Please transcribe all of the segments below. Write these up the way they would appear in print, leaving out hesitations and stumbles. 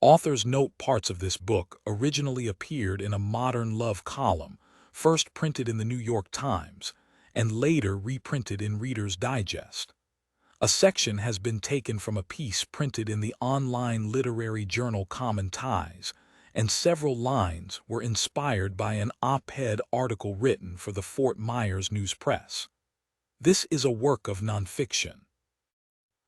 Authors note parts of this book originally appeared in a Modern Love column, first printed in the New York Times, and later reprinted in Reader's Digest. A section has been taken from a piece printed in the online literary journal Common Ties, and several lines were inspired by an op-ed article written for the Fort Myers News Press. This is a work of nonfiction.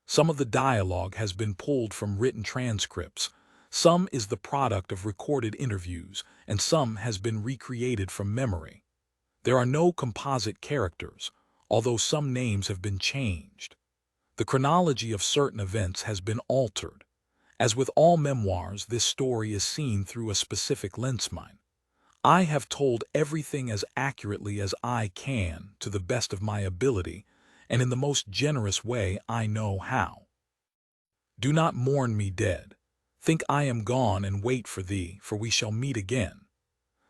Some of the dialogue has been pulled from written transcripts, some is the product of recorded interviews, and some has been recreated from memory. There are no composite characters, although some names have been changed. The chronology of certain events has been altered. As with all memoirs, this story is seen through a specific lensmine. I have told everything as accurately as I can, to the best of my ability, and in the most generous way I know how. Do not mourn me dead. Think I am gone and wait for thee, for we shall meet again.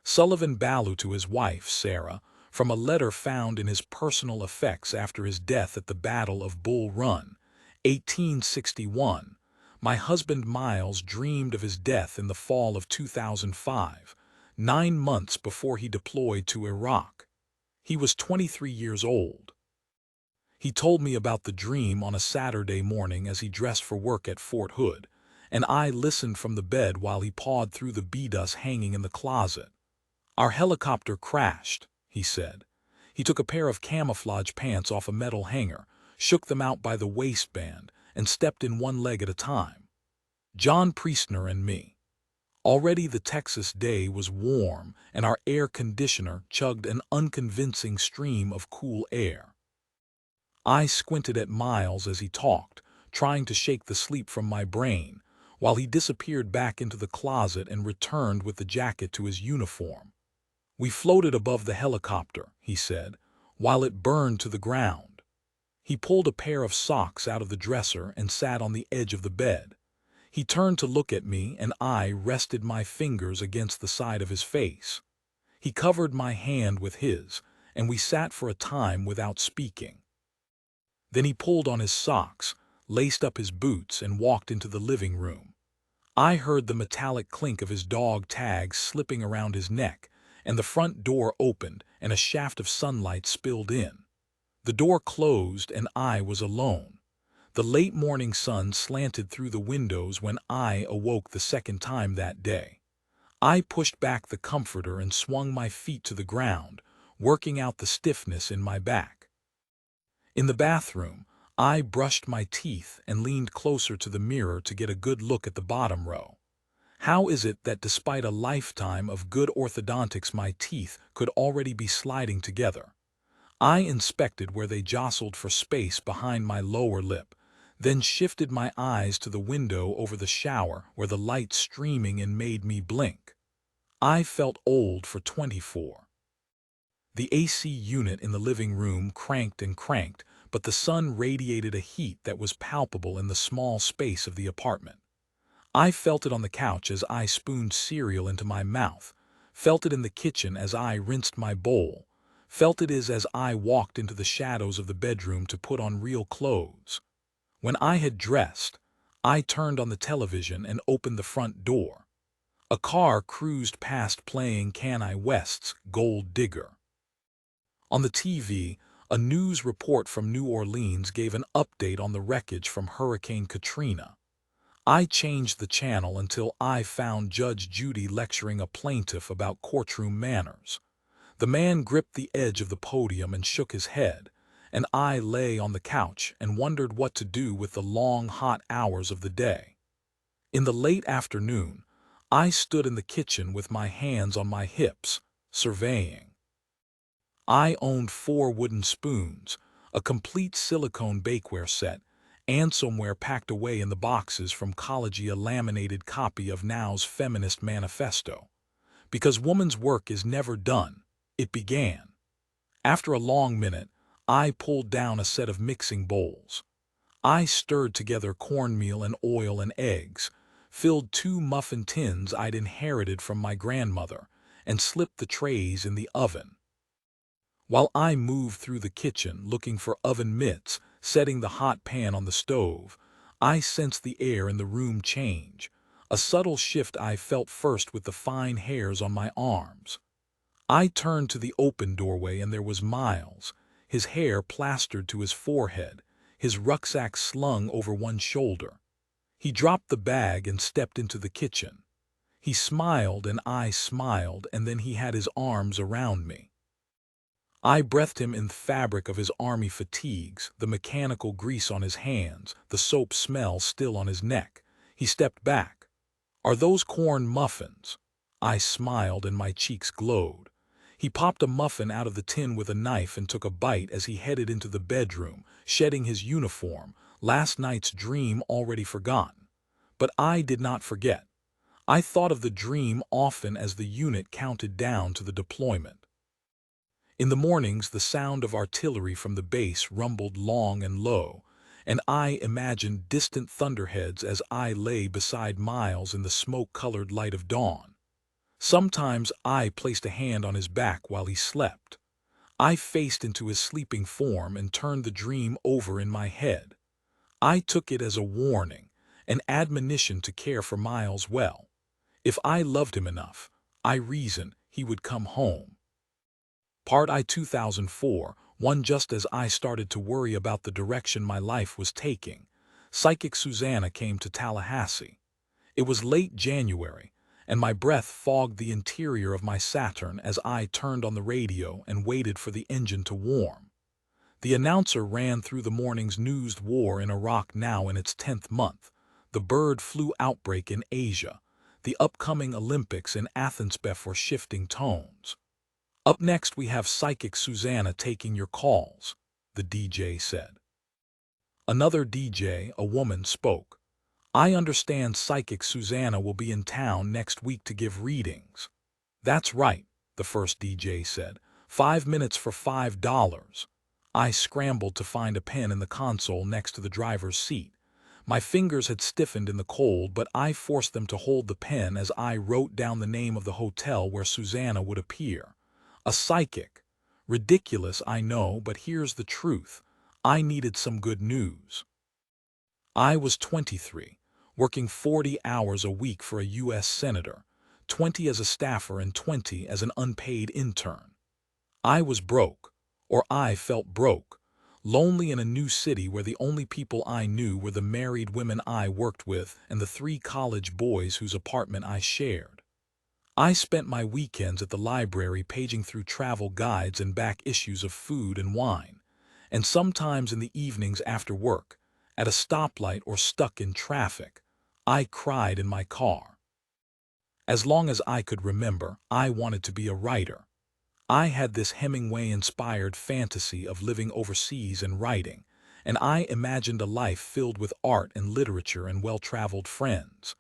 Sullivan Ballou to his wife, Sarah, from a letter found in his personal effects after his death at the Battle of Bull Run, 1861. My husband Miles dreamed of his death in the fall of 2005, 9 months before he deployed to Iraq. He was 23 years old. He told me about the dream on a Saturday morning as he dressed for work at Fort Hood, and I listened from the bed while he pawed through the beadus hanging in the closet. Our helicopter crashed, he said. He took a pair of camouflage pants off a metal hanger, shook them out by the waistband, and stepped in one leg at a time. John Priestner and me. Already the Texas day was warm, and our air conditioner chugged an unconvincing stream of cool air. I squinted at Miles as he talked, trying to shake the sleep from my brain, while he disappeared back into the closet and returned with the jacket to his uniform. We floated above the helicopter, he said, while it burned to the ground. He pulled a pair of socks out of the dresser and sat on the edge of the bed. He turned to look at me, and I rested my fingers against the side of his face. He covered my hand with his, and we sat for a time without speaking. Then he pulled on his socks, laced up his boots, and walked into the living room. I heard the metallic clink of his dog tags slipping around his neck, and the front door opened and a shaft of sunlight spilled in. The door closed and I was alone. The late morning sun slanted through the windows when I awoke the second time that day. I pushed back the comforter and swung my feet to the ground, working out the stiffness in my back. In the bathroom, I brushed my teeth and leaned closer to the mirror to get a good look at the bottom row. How is it that despite a lifetime of good orthodontics my teeth could already be sliding together? I inspected where they jostled for space behind my lower lip, then shifted my eyes to the window over the shower where the light streaming in made me blink. I felt old for 24. The AC unit in the living room cranked and cranked, but the sun radiated a heat that was palpable in the small space of the apartment. I felt it on the couch as I spooned cereal into my mouth, felt it in the kitchen as I rinsed my bowl, felt it as I walked into the shadows of the bedroom to put on real clothes. When I had dressed, I turned on the television and opened the front door. A car cruised past playing Kanye West's Gold Digger. On the TV, a news report from New Orleans gave an update on the wreckage from Hurricane Katrina. I changed the channel until I found Judge Judy lecturing a plaintiff about courtroom manners. The man gripped the edge of the podium and shook his head, and I lay on the couch and wondered what to do with the long, hot hours of the day. In the late afternoon, I stood in the kitchen with my hands on my hips, surveying. I owned 4 wooden spoons, a complete silicone bakeware set, and somewhere packed away in the boxes from Collegia a laminated copy of Now's Feminist Manifesto. Because woman's work is never done, it began. After a long minute, I pulled down a set of mixing bowls. I stirred together cornmeal and oil and eggs, filled 2 muffin tins I'd inherited from my grandmother, and slipped the trays in the oven. While I moved through the kitchen looking for oven mitts, setting the hot pan on the stove, I sensed the air in the room change. A subtle shift I felt first with the fine hairs on my arms. I turned to the open doorway and there was Miles, his hair plastered to his forehead, his rucksack slung over one shoulder. He dropped the bag and stepped into the kitchen. He smiled and I smiled, and then he had his arms around me. I breathed him in the fabric of his army fatigues, the mechanical grease on his hands, the soap smell still on his neck. He stepped back. "Are those corn muffins?" I smiled and my cheeks glowed. He popped a muffin out of the tin with a knife and took a bite as he headed into the bedroom, shedding his uniform, last night's dream already forgotten. But I did not forget. I thought of the dream often as the unit counted down to the deployment. In the mornings, the sound of artillery from the base rumbled long and low, and I imagined distant thunderheads as I lay beside Miles in the smoke-colored light of dawn. Sometimes I placed a hand on his back while he slept. I faced into his sleeping form and turned the dream over in my head. I took it as a warning, an admonition to care for Miles well. If I loved him enough, I reasoned, he would come home. Part I 2004, one just as I started to worry about the direction my life was taking, psychic Susanna came to Tallahassee. It was late January, and my breath fogged the interior of my Saturn as I turned on the radio and waited for the engine to warm. The announcer ran through the morning's news: war in Iraq now in its 10th month, the bird flu outbreak in Asia, the upcoming Olympics in Athens before shifting tones. "Up next we have Psychic Susanna taking your calls," the DJ said. Another DJ, a woman, spoke. "I understand Psychic Susanna will be in town next week to give readings." "That's right," the first DJ said. 5 minutes for $5. I scrambled to find a pen in the console next to the driver's seat. My fingers had stiffened in the cold, but I forced them to hold the pen as I wrote down the name of the hotel where Susanna would appear. A psychic. Ridiculous, I know, but here's the truth. I needed some good news. I was 23, working 40 hours a week for a U.S. senator, 20 as a staffer and 20 as an unpaid intern. I was broke, or I felt broke, lonely in a new city where the only people I knew were the married women I worked with and the 3 college boys whose apartment I shared. I spent my weekends at the library paging through travel guides and back issues of Food and Wine, and sometimes in the evenings after work, at a stoplight or stuck in traffic, I cried in my car. As long as I could remember, I wanted to be a writer. I had this Hemingway-inspired fantasy of living overseas and writing, and I imagined a life filled with art and literature and well-traveled friends.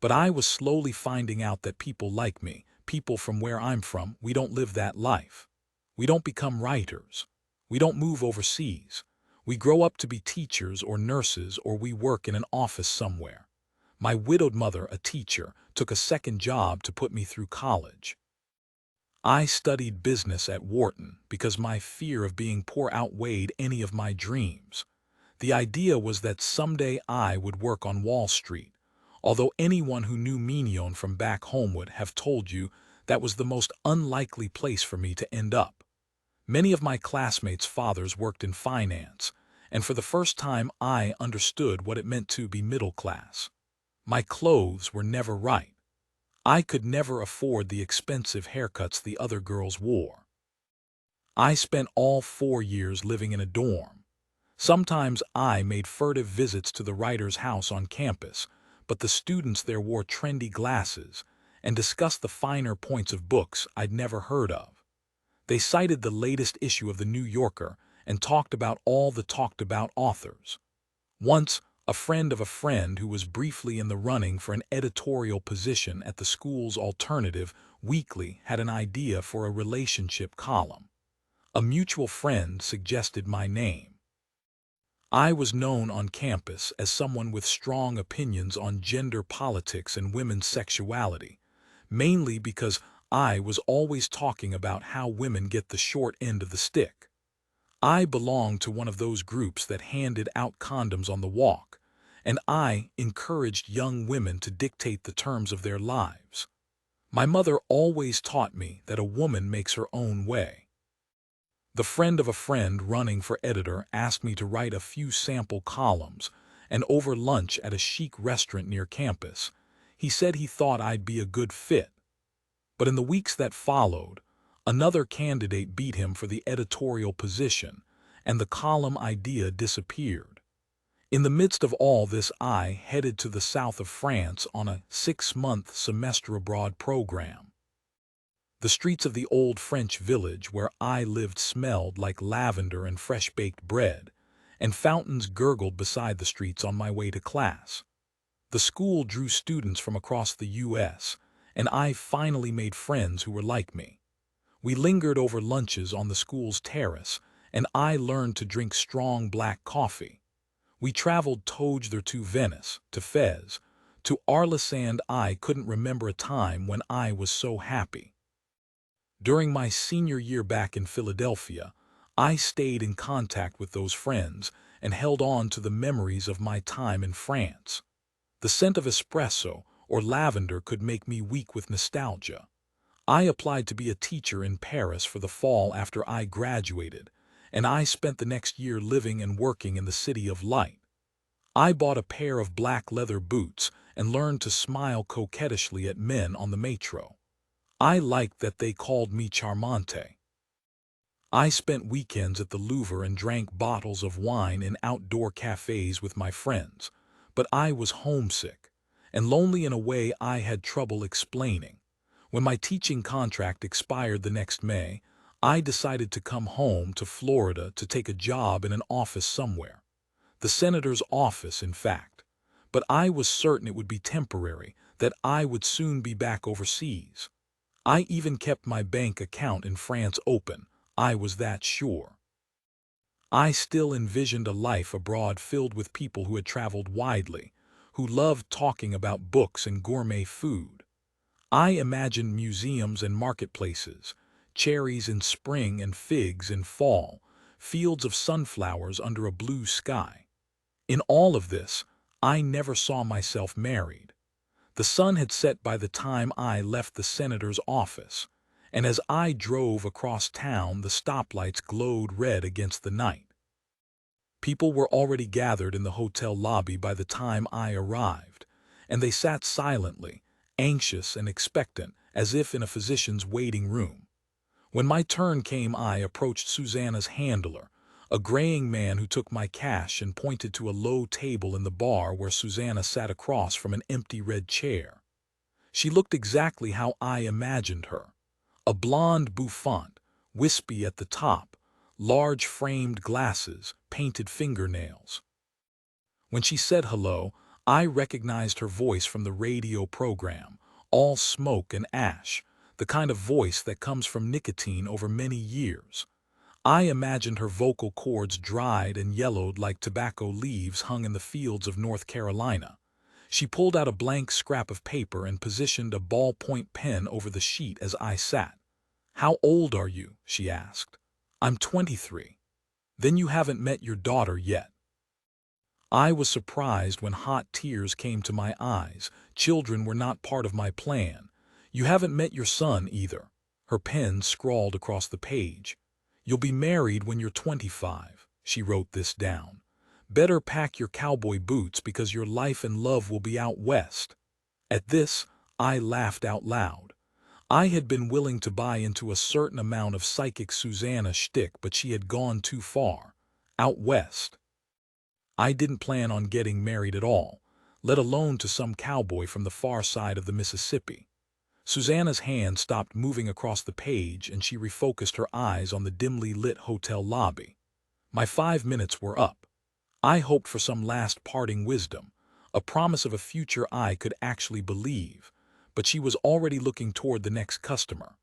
But I was slowly finding out that people like me, people from where I'm from, we don't live that life. We don't become writers. We don't move overseas. We grow up to be teachers or nurses, or we work in an office somewhere. My widowed mother, a teacher, took a second job to put me through college. I studied business at Wharton because my fear of being poor outweighed any of my dreams. The idea was that someday I would work on Wall Street, although anyone who knew Mignon from back home would have told you that was the most unlikely place for me to end up. Many of my classmates' fathers worked in finance, and for the first time I understood what it meant to be middle class. My clothes were never right. I could never afford the expensive haircuts the other girls wore. I spent all 4 years living in a dorm. Sometimes I made furtive visits to the writer's house on campus, but the students there wore trendy glasses and discussed the finer points of books I'd never heard of. They cited the latest issue of the New Yorker and talked about all the talked-about authors. Once, a friend of a friend who was briefly in the running for an editorial position at the school's alternative weekly had an idea for a relationship column. A mutual friend suggested my name. I was known on campus as someone with strong opinions on gender politics and women's sexuality, mainly because I was always talking about how women get the short end of the stick. I belonged to one of those groups that handed out condoms on the walk, and I encouraged young women to dictate the terms of their lives. My mother always taught me that a woman makes her own way. The friend of a friend running for editor asked me to write a few sample columns, and over lunch at a chic restaurant near campus, he said he thought I'd be a good fit. But in the weeks that followed, another candidate beat him for the editorial position, and the column idea disappeared. In the midst of all this, I headed to the south of France on a 6-month semester abroad program. The streets of the old French village where I lived smelled like lavender and fresh-baked bread, and fountains gurgled beside the streets on my way to class. The school drew students from across the U.S., and I finally made friends who were like me. We lingered over lunches on the school's terrace, and I learned to drink strong black coffee. We traveled to Venice, to Fez, to Arles, and I couldn't remember a time when I was so happy. During my senior year back in Philadelphia, I stayed in contact with those friends and held on to the memories of my time in France. The scent of espresso or lavender could make me weak with nostalgia. I applied to be a teacher in Paris for the fall after I graduated, and I spent the next year living and working in the city of light. I bought a pair of black leather boots and learned to smile coquettishly at men on the metro. I liked that they called me charmante. I spent weekends at the Louvre and drank bottles of wine in outdoor cafes with my friends, but I was homesick and lonely in a way I had trouble explaining. When my teaching contract expired the next May, I decided to come home to Florida to take a job in an office somewhere. The senator's office, in fact. But I was certain it would be temporary, that I would soon be back overseas. I even kept my bank account in France open. I was that sure. I still envisioned a life abroad filled with people who had traveled widely, who loved talking about books and gourmet food. I imagined museums and marketplaces, cherries in spring and figs in fall, fields of sunflowers under a blue sky. In all of this, I never saw myself married. The sun had set by the time I left the senator's office, and as I drove across town, the stoplights glowed red against the night. People were already gathered in the hotel lobby by the time I arrived, and they sat silently, anxious and expectant, as if in a physician's waiting room. When my turn came, I approached Susanna's handler, a graying man who took my cash and pointed to a low table in the bar where Susanna sat across from an empty red chair. She looked exactly how I imagined her. A blonde bouffant, wispy at the top, large framed glasses, painted fingernails. When she said hello, I recognized her voice from the radio program, all smoke and ash, the kind of voice that comes from nicotine over many years. I imagined her vocal cords dried and yellowed like tobacco leaves hung in the fields of North Carolina. She pulled out a blank scrap of paper and positioned a ballpoint pen over the sheet as I sat. "How old are you?" she asked. "I'm 23. "Then you haven't met your daughter yet." I was surprised when hot tears came to my eyes. Children were not part of my plan. "You haven't met your son either." Her pen scrawled across the page. "You'll be married when you're 25. She wrote this down. "Better pack your cowboy boots because your life and love will be out west." At this, I laughed out loud. I had been willing to buy into a certain amount of psychic Susanna shtick, but she had gone too far. Out west. I didn't plan on getting married at all, let alone to some cowboy from the far side of the Mississippi. Susanna's hand stopped moving across the page and she refocused her eyes on the dimly lit hotel lobby. My 5 minutes were up. I hoped for some last parting wisdom, a promise of a future I could actually believe, but she was already looking toward the next customer.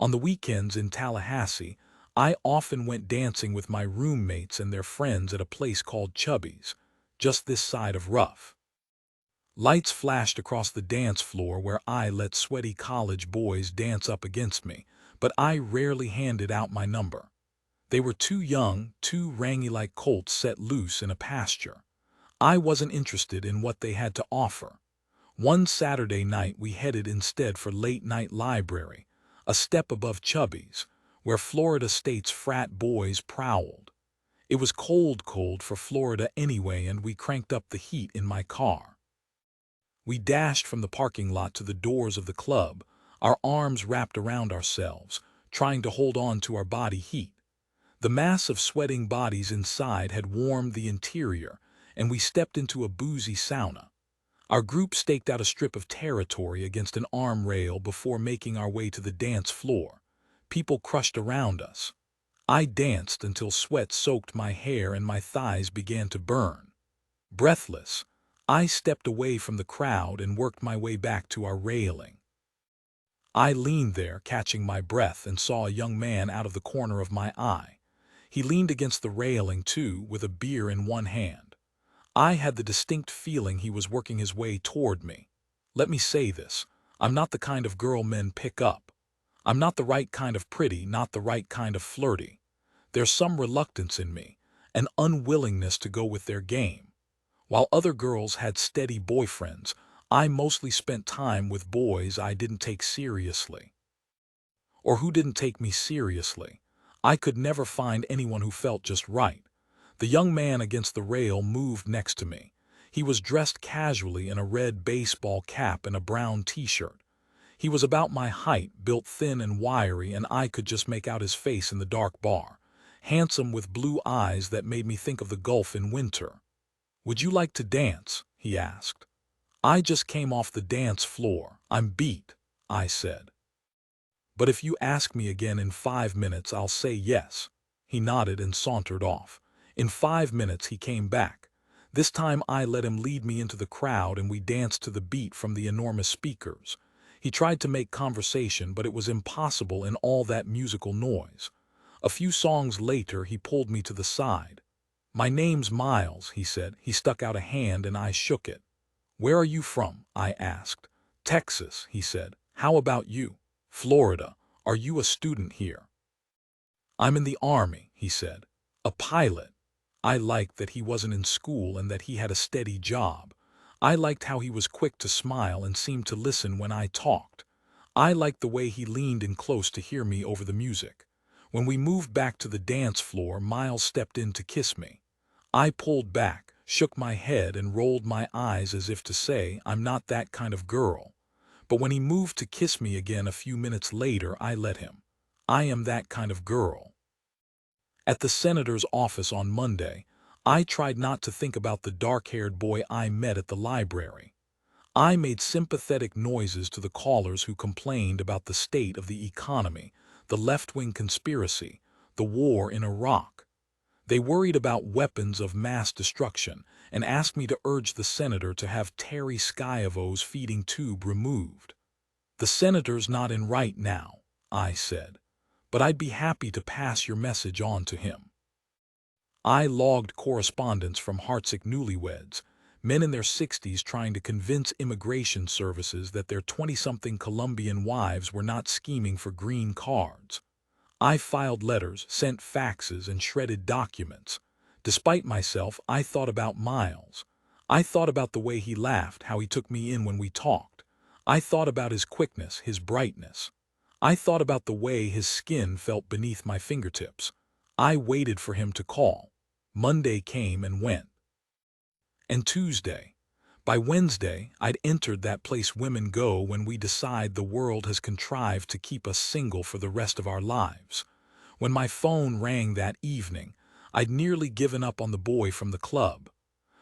On the weekends in Tallahassee, I often went dancing with my roommates and their friends at a place called Chubby's, just this side of Rough. Lights flashed across the dance floor where I let sweaty college boys dance up against me, but I rarely handed out my number. They were too young, too rangy like colts set loose in a pasture. I wasn't interested in what they had to offer. One Saturday night we headed instead for late-night library, a step above Chubby's, where Florida State's frat boys prowled. It was cold for Florida anyway, and we cranked up the heat in my car. We dashed from the parking lot to the doors of the club, our arms wrapped around ourselves, trying to hold on to our body heat. The mass of sweating bodies inside had warmed the interior, and we stepped into a boozy sauna. Our group staked out a strip of territory against an arm rail before making our way to the dance floor. People crushed around us. I danced until sweat soaked my hair and my thighs began to burn. Breathless, I stepped away from the crowd and worked my way back to our railing. I leaned there, catching my breath, and saw a young man out of the corner of my eye. He leaned against the railing, too, with a beer in one hand. I had the distinct feeling he was working his way toward me. Let me say this, I'm not the kind of girl men pick up. I'm not the right kind of pretty, not the right kind of flirty. There's some reluctance in me, an unwillingness to go with their game. While other girls had steady boyfriends, I mostly spent time with boys I didn't take seriously. Or who didn't take me seriously. I could never find anyone who felt just right. The young man against the rail moved next to me. He was dressed casually in a red baseball cap and a brown t-shirt. He was about my height, built thin and wiry, and I could just make out his face in the dark bar. Handsome, with blue eyes that made me think of the Gulf in winter. "Would you like to dance?" he asked. "I just came off the dance floor. I'm beat," I said. "But if you ask me again in 5 minutes, I'll say yes." He nodded and sauntered off. In 5 minutes he came back. This time I let him lead me into the crowd, and we danced to the beat from the enormous speakers. He tried to make conversation, but it was impossible in all that musical noise. A few songs later he pulled me to the side. "My name's Miles," he said. He stuck out a hand and I shook it. "Where are you from?" I asked. "Texas," he said. "How about you?" "Florida. Are you a student here?" "I'm in the Army," he said. "A pilot." I liked that he wasn't in school and that he had a steady job. I liked how he was quick to smile and seemed to listen when I talked. I liked the way he leaned in close to hear me over the music. When we moved back to the dance floor, Miles stepped in to kiss me. I pulled back, shook my head, and rolled my eyes as if to say, I'm not that kind of girl. But when he moved to kiss me again a few minutes later, I let him. I am that kind of girl. At the senator's office on Monday, I tried not to think about the dark-haired boy I met at the library. I made sympathetic noises to the callers who complained about the state of the economy, the left-wing conspiracy, the war in Iraq. They worried about weapons of mass destruction and asked me to urge the senator to have Terry Schiavo's feeding tube removed. "The senator's not in right now," I said, "but I'd be happy to pass your message on to him." I logged correspondence from Heartsick newlyweds, men in their 60s trying to convince immigration services that their 20-something Colombian wives were not scheming for green cards. I filed letters, sent faxes, and shredded documents. Despite myself, I thought about Miles. I thought about the way he laughed, how he took me in when we talked. I thought about his quickness, his brightness. I thought about the way his skin felt beneath my fingertips. I waited for him to call. Monday came and went. And Tuesday. By Wednesday, I'd entered that place women go when we decide the world has contrived to keep us single for the rest of our lives. When my phone rang that evening, I'd nearly given up on the boy from the club.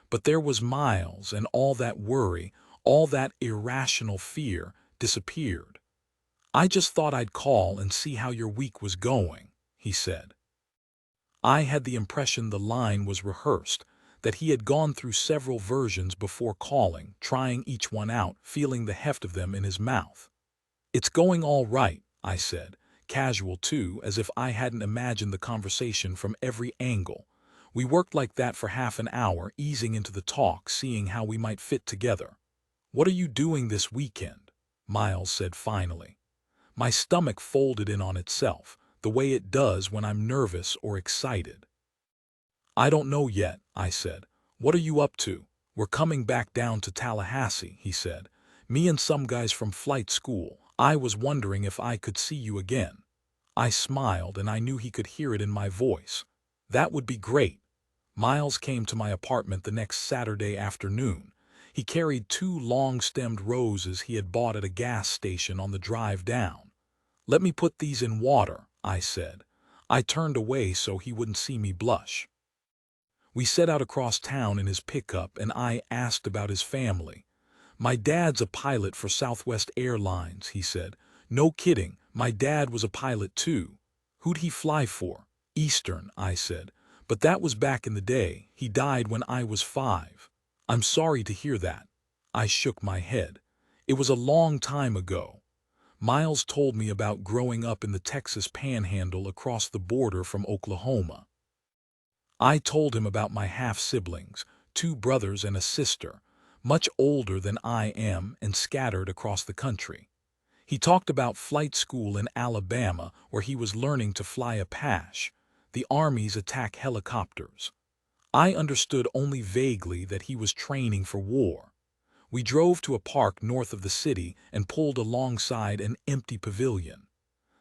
But there was Miles, and all that worry, all that irrational fear disappeared. "I just thought I'd call and see how your week was going," he said. I had the impression the line was rehearsed, that he had gone through several versions before calling, trying each one out, feeling the heft of them in his mouth. "It's going all right," I said, casual too, as if I hadn't imagined the conversation from every angle. We worked like that for half an hour, easing into the talk, seeing how we might fit together. "What are you doing this weekend?" Miles said finally. My stomach folded in on itself, the way it does when I'm nervous or excited. "I don't know yet," I said. "What are you up to?" "We're coming back down to Tallahassee," he said. "Me and some guys from flight school. I was wondering if I could see you again." I smiled, and I knew he could hear it in my voice. "That would be great." Miles came to my apartment the next Saturday afternoon. He carried 2 long-stemmed roses he had bought at a gas station on the drive down. "Let me put these in water," I said. I turned away so he wouldn't see me blush. We set out across town in his pickup, and I asked about his family. "My dad's a pilot for Southwest Airlines," he said. "No kidding, my dad was a pilot too." "Who'd he fly for?" "Eastern," I said. "But that was back in the day. He died when I was 5. "I'm sorry to hear that." I shook my head. "It was a long time ago." Miles told me about growing up in the Texas Panhandle across the border from Oklahoma. I told him about my half-siblings, 2 brothers and a sister, much older than I am and scattered across the country. He talked about flight school in Alabama, where he was learning to fly Apache, the Army's attack helicopters. I understood only vaguely that he was training for war. We drove to a park north of the city and pulled alongside an empty pavilion.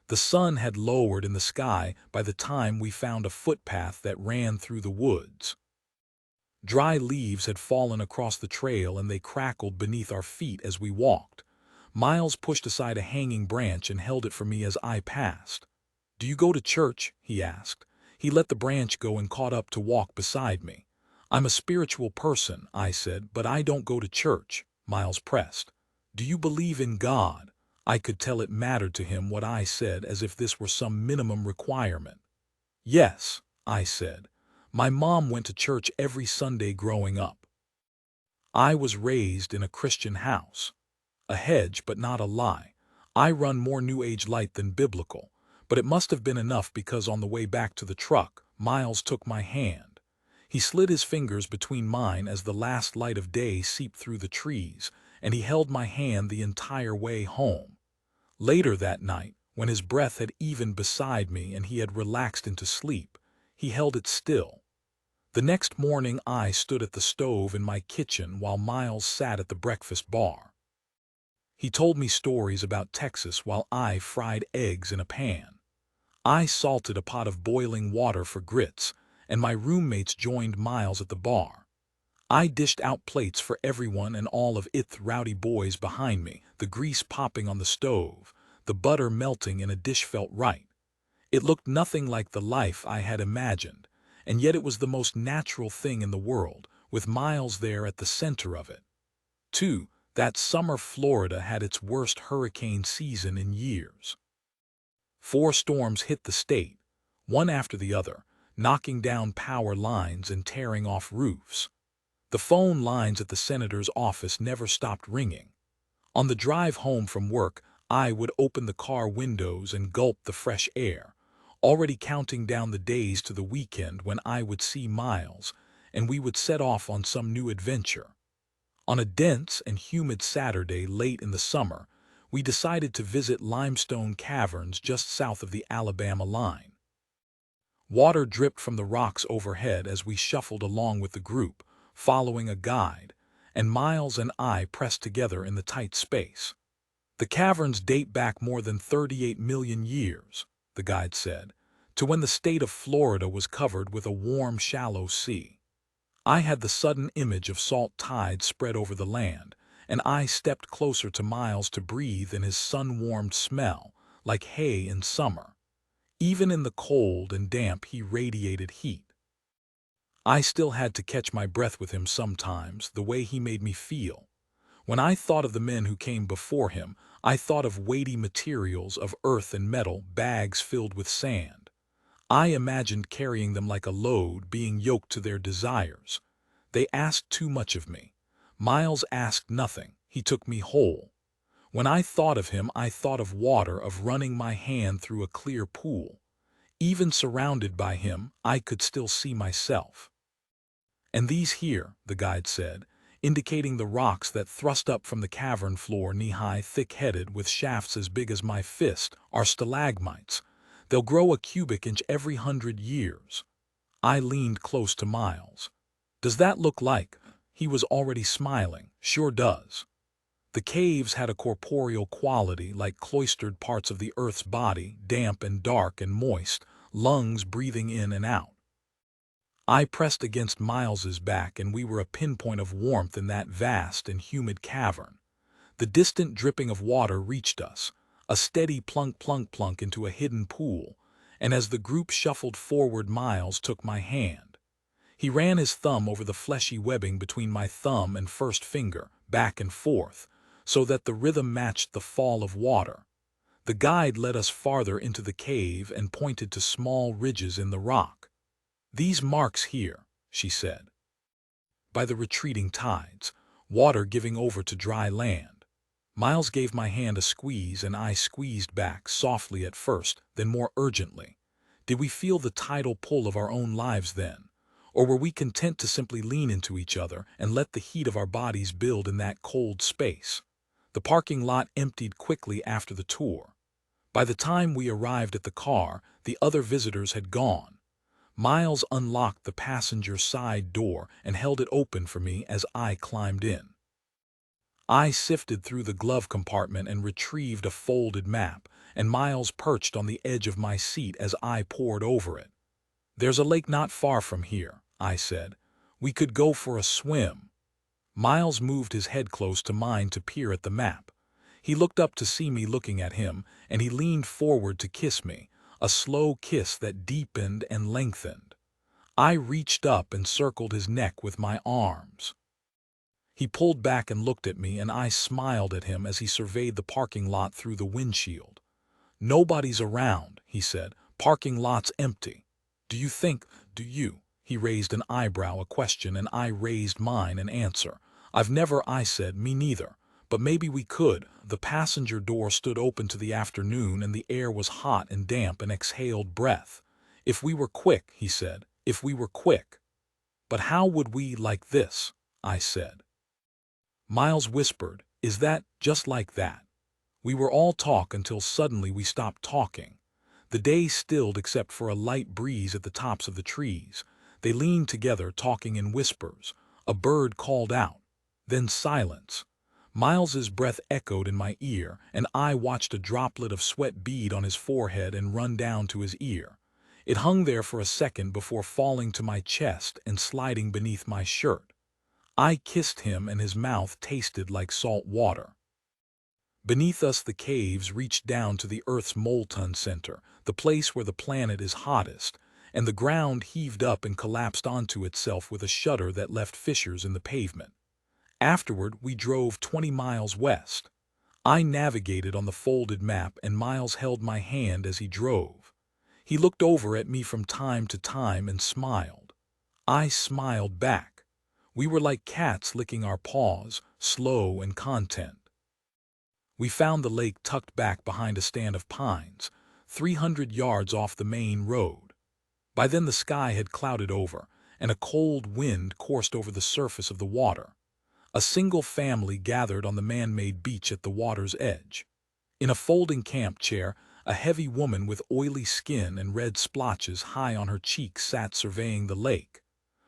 The sun had lowered in the sky by the time we found a footpath that ran through the woods. Dry leaves had fallen across the trail, and they crackled beneath our feet as we walked. Miles pushed aside a hanging branch and held it for me as I passed. "Do you go to church?" he asked. He let the branch go and caught up to walk beside me. "I'm a spiritual person," I said, "but I don't go to church," Miles pressed. "Do you believe in God?" I could tell it mattered to him what I said, as if this were some minimum requirement. "Yes," I said. "My mom went to church every Sunday growing up." I was raised in a Christian house. A hedge, but not a lie. I run more New Age light than biblical, but it must have been enough because on the way back to the truck, Miles took my hand. He slid his fingers between mine as the last light of day seeped through the trees, and he held my hand the entire way home. Later that night, when his breath had evened beside me and he had relaxed into sleep, he held it still. The next morning I stood at the stove in my kitchen while Miles sat at the breakfast bar. He told me stories about Texas while I fried eggs in a pan. I salted a pot of boiling water for grits, and my roommates joined Miles at the bar. I dished out plates for everyone and all of its rowdy boys behind me, the grease popping on the stove, the butter melting in a dish felt right. It looked nothing like the life I had imagined, and yet it was the most natural thing in the world, with Miles there at the center of it. 2. That summer Florida had its worst hurricane season in years. 4 storms hit the state, one after the other, knocking down power lines and tearing off roofs. The phone lines at the senator's office never stopped ringing. On the drive home from work, I would open the car windows and gulp the fresh air, already counting down the days to the weekend when I would see Miles, and we would set off on some new adventure. On a dense and humid Saturday late in the summer, we decided to visit limestone caverns just south of the Alabama line. Water dripped from the rocks overhead as we shuffled along with the group, following a guide, and Miles and I pressed together in the tight space. "The caverns date back more than 38 million years," the guide said, "to when the state of Florida was covered with a warm, shallow sea." I had the sudden image of salt tides spread over the land, and I stepped closer to Miles to breathe in his sun-warmed smell, like hay in summer. Even in the cold and damp he radiated heat. I still had to catch my breath with him sometimes, the way he made me feel. When I thought of the men who came before him, I thought of weighty materials of earth and metal, bags filled with sand. I imagined carrying them like a load, being yoked to their desires. They asked too much of me. Miles asked nothing. He took me whole. When I thought of him, I thought of water, of running my hand through a clear pool. Even surrounded by him, I could still see myself. "And these here," the guide said, indicating the rocks that thrust up from the cavern floor knee-high, thick-headed, with shafts as big as my fist, "are stalagmites. They'll grow a cubic inch every 100 years. I leaned close to Miles. "Does that look like?" He was already smiling. Sure does. The caves had a corporeal quality like cloistered parts of the earth's body, damp and dark and moist, lungs breathing in and out. I pressed against Miles's back, and we were a pinpoint of warmth in that vast and humid cavern. The distant dripping of water reached us, a steady plunk plunk plunk into a hidden pool, and as the group shuffled forward, Miles took my hand. He ran his thumb over the fleshy webbing between my thumb and first finger, back and forth, so that the rhythm matched the fall of water. The guide led us farther into the cave and pointed to small ridges in the rock. "These marks here," she said, "by the retreating tides, water giving over to dry land." Miles gave my hand a squeeze, and I squeezed back, softly at first, then more urgently. Did we feel the tidal pull of our own lives then? Or were we content to simply lean into each other and let the heat of our bodies build in that cold space? The parking lot emptied quickly after the tour. By the time we arrived at the car, the other visitors had gone. Miles unlocked the passenger side door and held it open for me as I climbed in. I sifted through the glove compartment and retrieved a folded map, and Miles perched on the edge of my seat as I pored over it. "There's a lake not far from here," I said. "We could go for a swim." Miles moved his head close to mine to peer at the map. He looked up to see me looking at him, and he leaned forward to kiss me, a slow kiss that deepened and lengthened. I reached up and circled his neck with my arms. He pulled back and looked at me, and I smiled at him as he surveyed the parking lot through the windshield. "Nobody's around," he said. "Parking lot's empty. Do you?" He raised an eyebrow, a question, and I raised mine, an answer. "I've never," I said. "Me neither. But maybe we could." The passenger door stood open to the afternoon, and the air was hot and damp and exhaled breath. "If we were quick," he said. "If we were quick." "But how would we like this?" I said. Miles whispered, "Is that just like that?" We were all talk until suddenly we stopped talking. The day stilled except for a light breeze at the tops of the trees. They leaned together, talking in whispers. A bird called out. Then silence. Miles's breath echoed in my ear, and I watched a droplet of sweat bead on his forehead and run down to his ear. It hung there for a second before falling to my chest and sliding beneath my shirt. I kissed him, and his mouth tasted like salt water. Beneath us, the caves reached down to the Earth's molten center, the place where the planet is hottest, and the ground heaved up and collapsed onto itself with a shudder that left fissures in the pavement. Afterward, we drove 20 miles west. I navigated on the folded map, and Miles held my hand as he drove. He looked over at me from time to time and smiled. I smiled back. We were like cats licking our paws, slow and content. We found the lake tucked back behind a stand of pines, 300 yards off the main road. By then the sky had clouded over, and a cold wind coursed over the surface of the water. A single family gathered on the man-made beach at the water's edge. In a folding camp chair, a heavy woman with oily skin and red splotches high on her cheeks sat surveying the lake.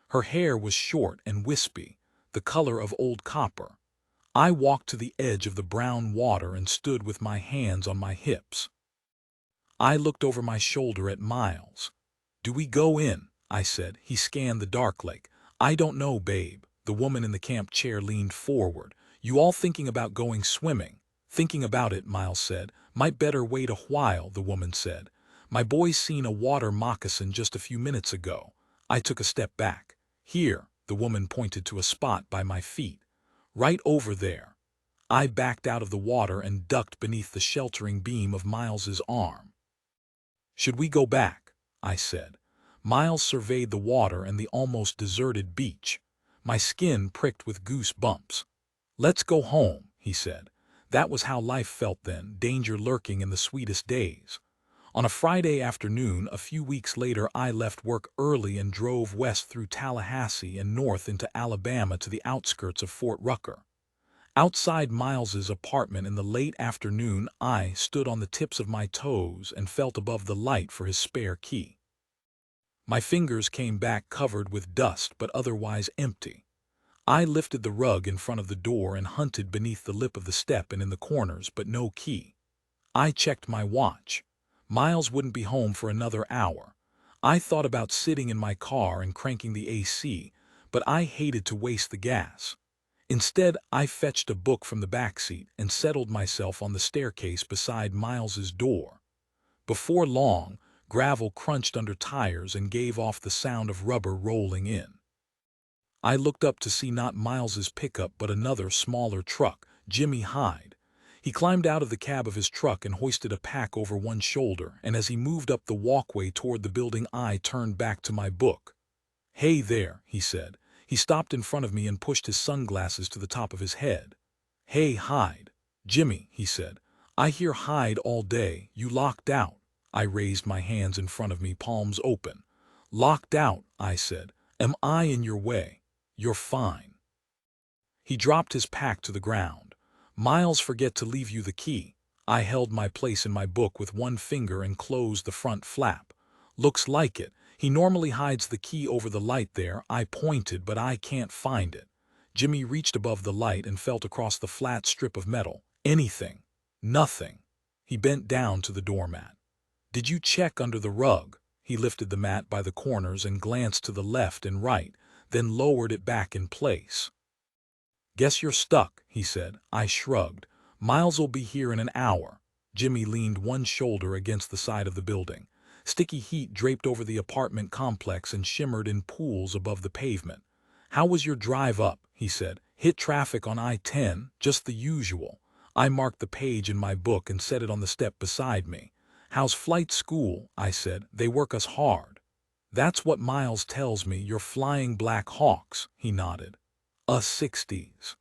Her hair was short and wispy, the color of old copper. I walked to the edge of the brown water and stood with my hands on my hips. I looked over my shoulder at Miles. "Do we go in?" I said. He scanned the dark lake. "I don't know, babe." The woman in the camp chair leaned forward. "You all thinking about going swimming?" "Thinking about it," Miles said. "Might better wait a while," the woman said. "My boy's seen a water moccasin just a few minutes ago." I took a step back. "Here," the woman pointed to a spot by my feet. "Right over there." I backed out of the water and ducked beneath the sheltering beam of Miles's arm. "Should we go back?" I said. Miles surveyed the water and the almost deserted beach. My skin pricked with goose bumps. "Let's go home," he said. That was how life felt then, danger lurking in the sweetest days. On a Friday afternoon, a few weeks later, I left work early and drove west through Tallahassee and north into Alabama to the outskirts of Fort Rucker. Outside Miles's apartment in the late afternoon, I stood on the tips of my toes and felt above the light for his spare key. My fingers came back covered with dust but otherwise empty. I lifted the rug in front of the door and hunted beneath the lip of the step and in the corners, but no key. I checked my watch. Miles wouldn't be home for another hour. I thought about sitting in my car and cranking the AC, but I hated to waste the gas. Instead, I fetched a book from the back seat and settled myself on the staircase beside Miles's door. Before long, gravel crunched under tires and gave off the sound of rubber rolling in. I looked up to see not Miles's pickup but another, smaller truck, Jimmy Hyde. He climbed out of the cab of his truck and hoisted a pack over one shoulder, and as he moved up the walkway toward the building, I turned back to my book. "Hey there," he said. He stopped in front of me and pushed his sunglasses to the top of his head. "Hey, Hyde." "Jimmy," he said. "I hear Hyde all day. You locked out." I raised my hands in front of me, palms open. "Locked out," I said. "Am I in your way?" "You're fine." He dropped his pack to the ground. "Miles forget to leave you the key." I held my place in my book with one finger and closed the front flap. "Looks like it. He normally hides the key over the light there." I pointed, "but I can't find it." Jimmy reached above the light and felt across the flat strip of metal. "Anything?" "Nothing." He bent down to the doormat. "Did you check under the rug?" He lifted the mat by the corners and glanced to the left and right, then lowered it back in place. "Guess you're stuck," he said. I shrugged. "Miles'll be here in an hour." Jimmy leaned one shoulder against the side of the building. Sticky heat draped over the apartment complex and shimmered in pools above the pavement. "How was your drive up?" he said. "Hit traffic on I-10, just the usual." I marked the page in my book and set it on the step beside me. "How's flight school?" I said. "They work us hard." "That's what Miles tells me. You're flying Black Hawks," he nodded. "Us 60s.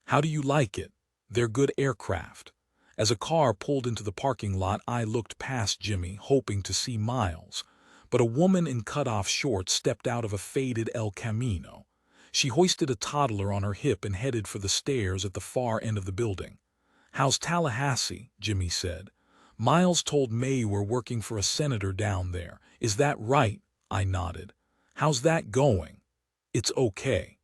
How do you like it?" "They're good aircraft." As a car pulled into the parking lot, I looked past Jimmy, hoping to see Miles. But a woman in cut-off shorts stepped out of a faded El Camino. She hoisted a toddler on her hip and headed for the stairs at the far end of the building. "How's Tallahassee?" Jimmy said. "Miles told May we're working for a senator down there." "Is that right?" I nodded. "How's that going?" "It's okay."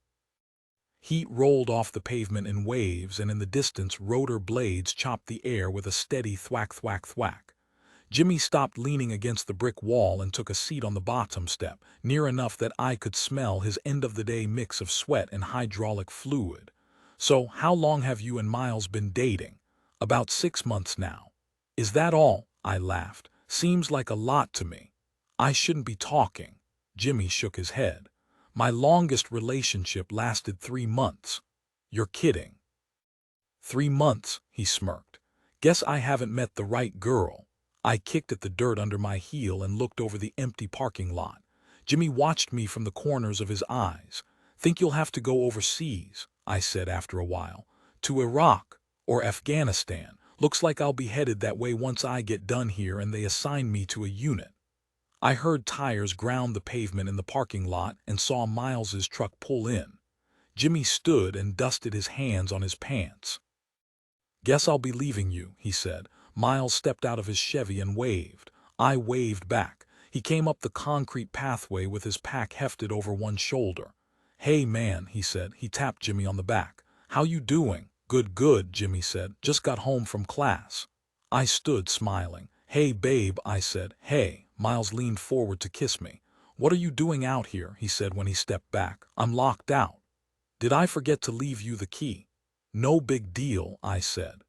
Heat rolled off the pavement in waves, and in the distance rotor blades chopped the air with a steady thwack, thwack, thwack. Jimmy stopped, leaning against the brick wall, and took a seat on the bottom step, near enough that I could smell his end-of-the-day mix of sweat and hydraulic fluid. "So, how long have you and Miles been dating?" "About 6 months now." "Is that all?" I laughed. "Seems like a lot to me." "I shouldn't be talking." Jimmy shook his head. "My longest relationship lasted 3 months." "You're kidding." 3 months, he smirked. "Guess I haven't met the right girl." I kicked at the dirt under my heel and looked over the empty parking lot. Jimmy watched me from the corners of his eyes. "Think you'll have to go overseas," I said after a while. "To Iraq or Afghanistan. Looks like I'll be headed that way once I get done here and they assign me to a unit." I heard tires ground the pavement in the parking lot and saw Miles's truck pull in. Jimmy stood and dusted his hands on his pants. "Guess I'll be leaving you," he said. Miles stepped out of his Chevy and waved. I waved back. He came up the concrete pathway with his pack hefted over one shoulder. "Hey man," he said. He tapped Jimmy on the back. "How you doing?" "Good, good," Jimmy said. "Just got home from class." I stood smiling. "Hey babe," I said. "Hey." Miles leaned forward to kiss me. "What are you doing out here?" he said when he stepped back. "I'm locked out." "Did I forget to leave you the key?" "No big deal," I said.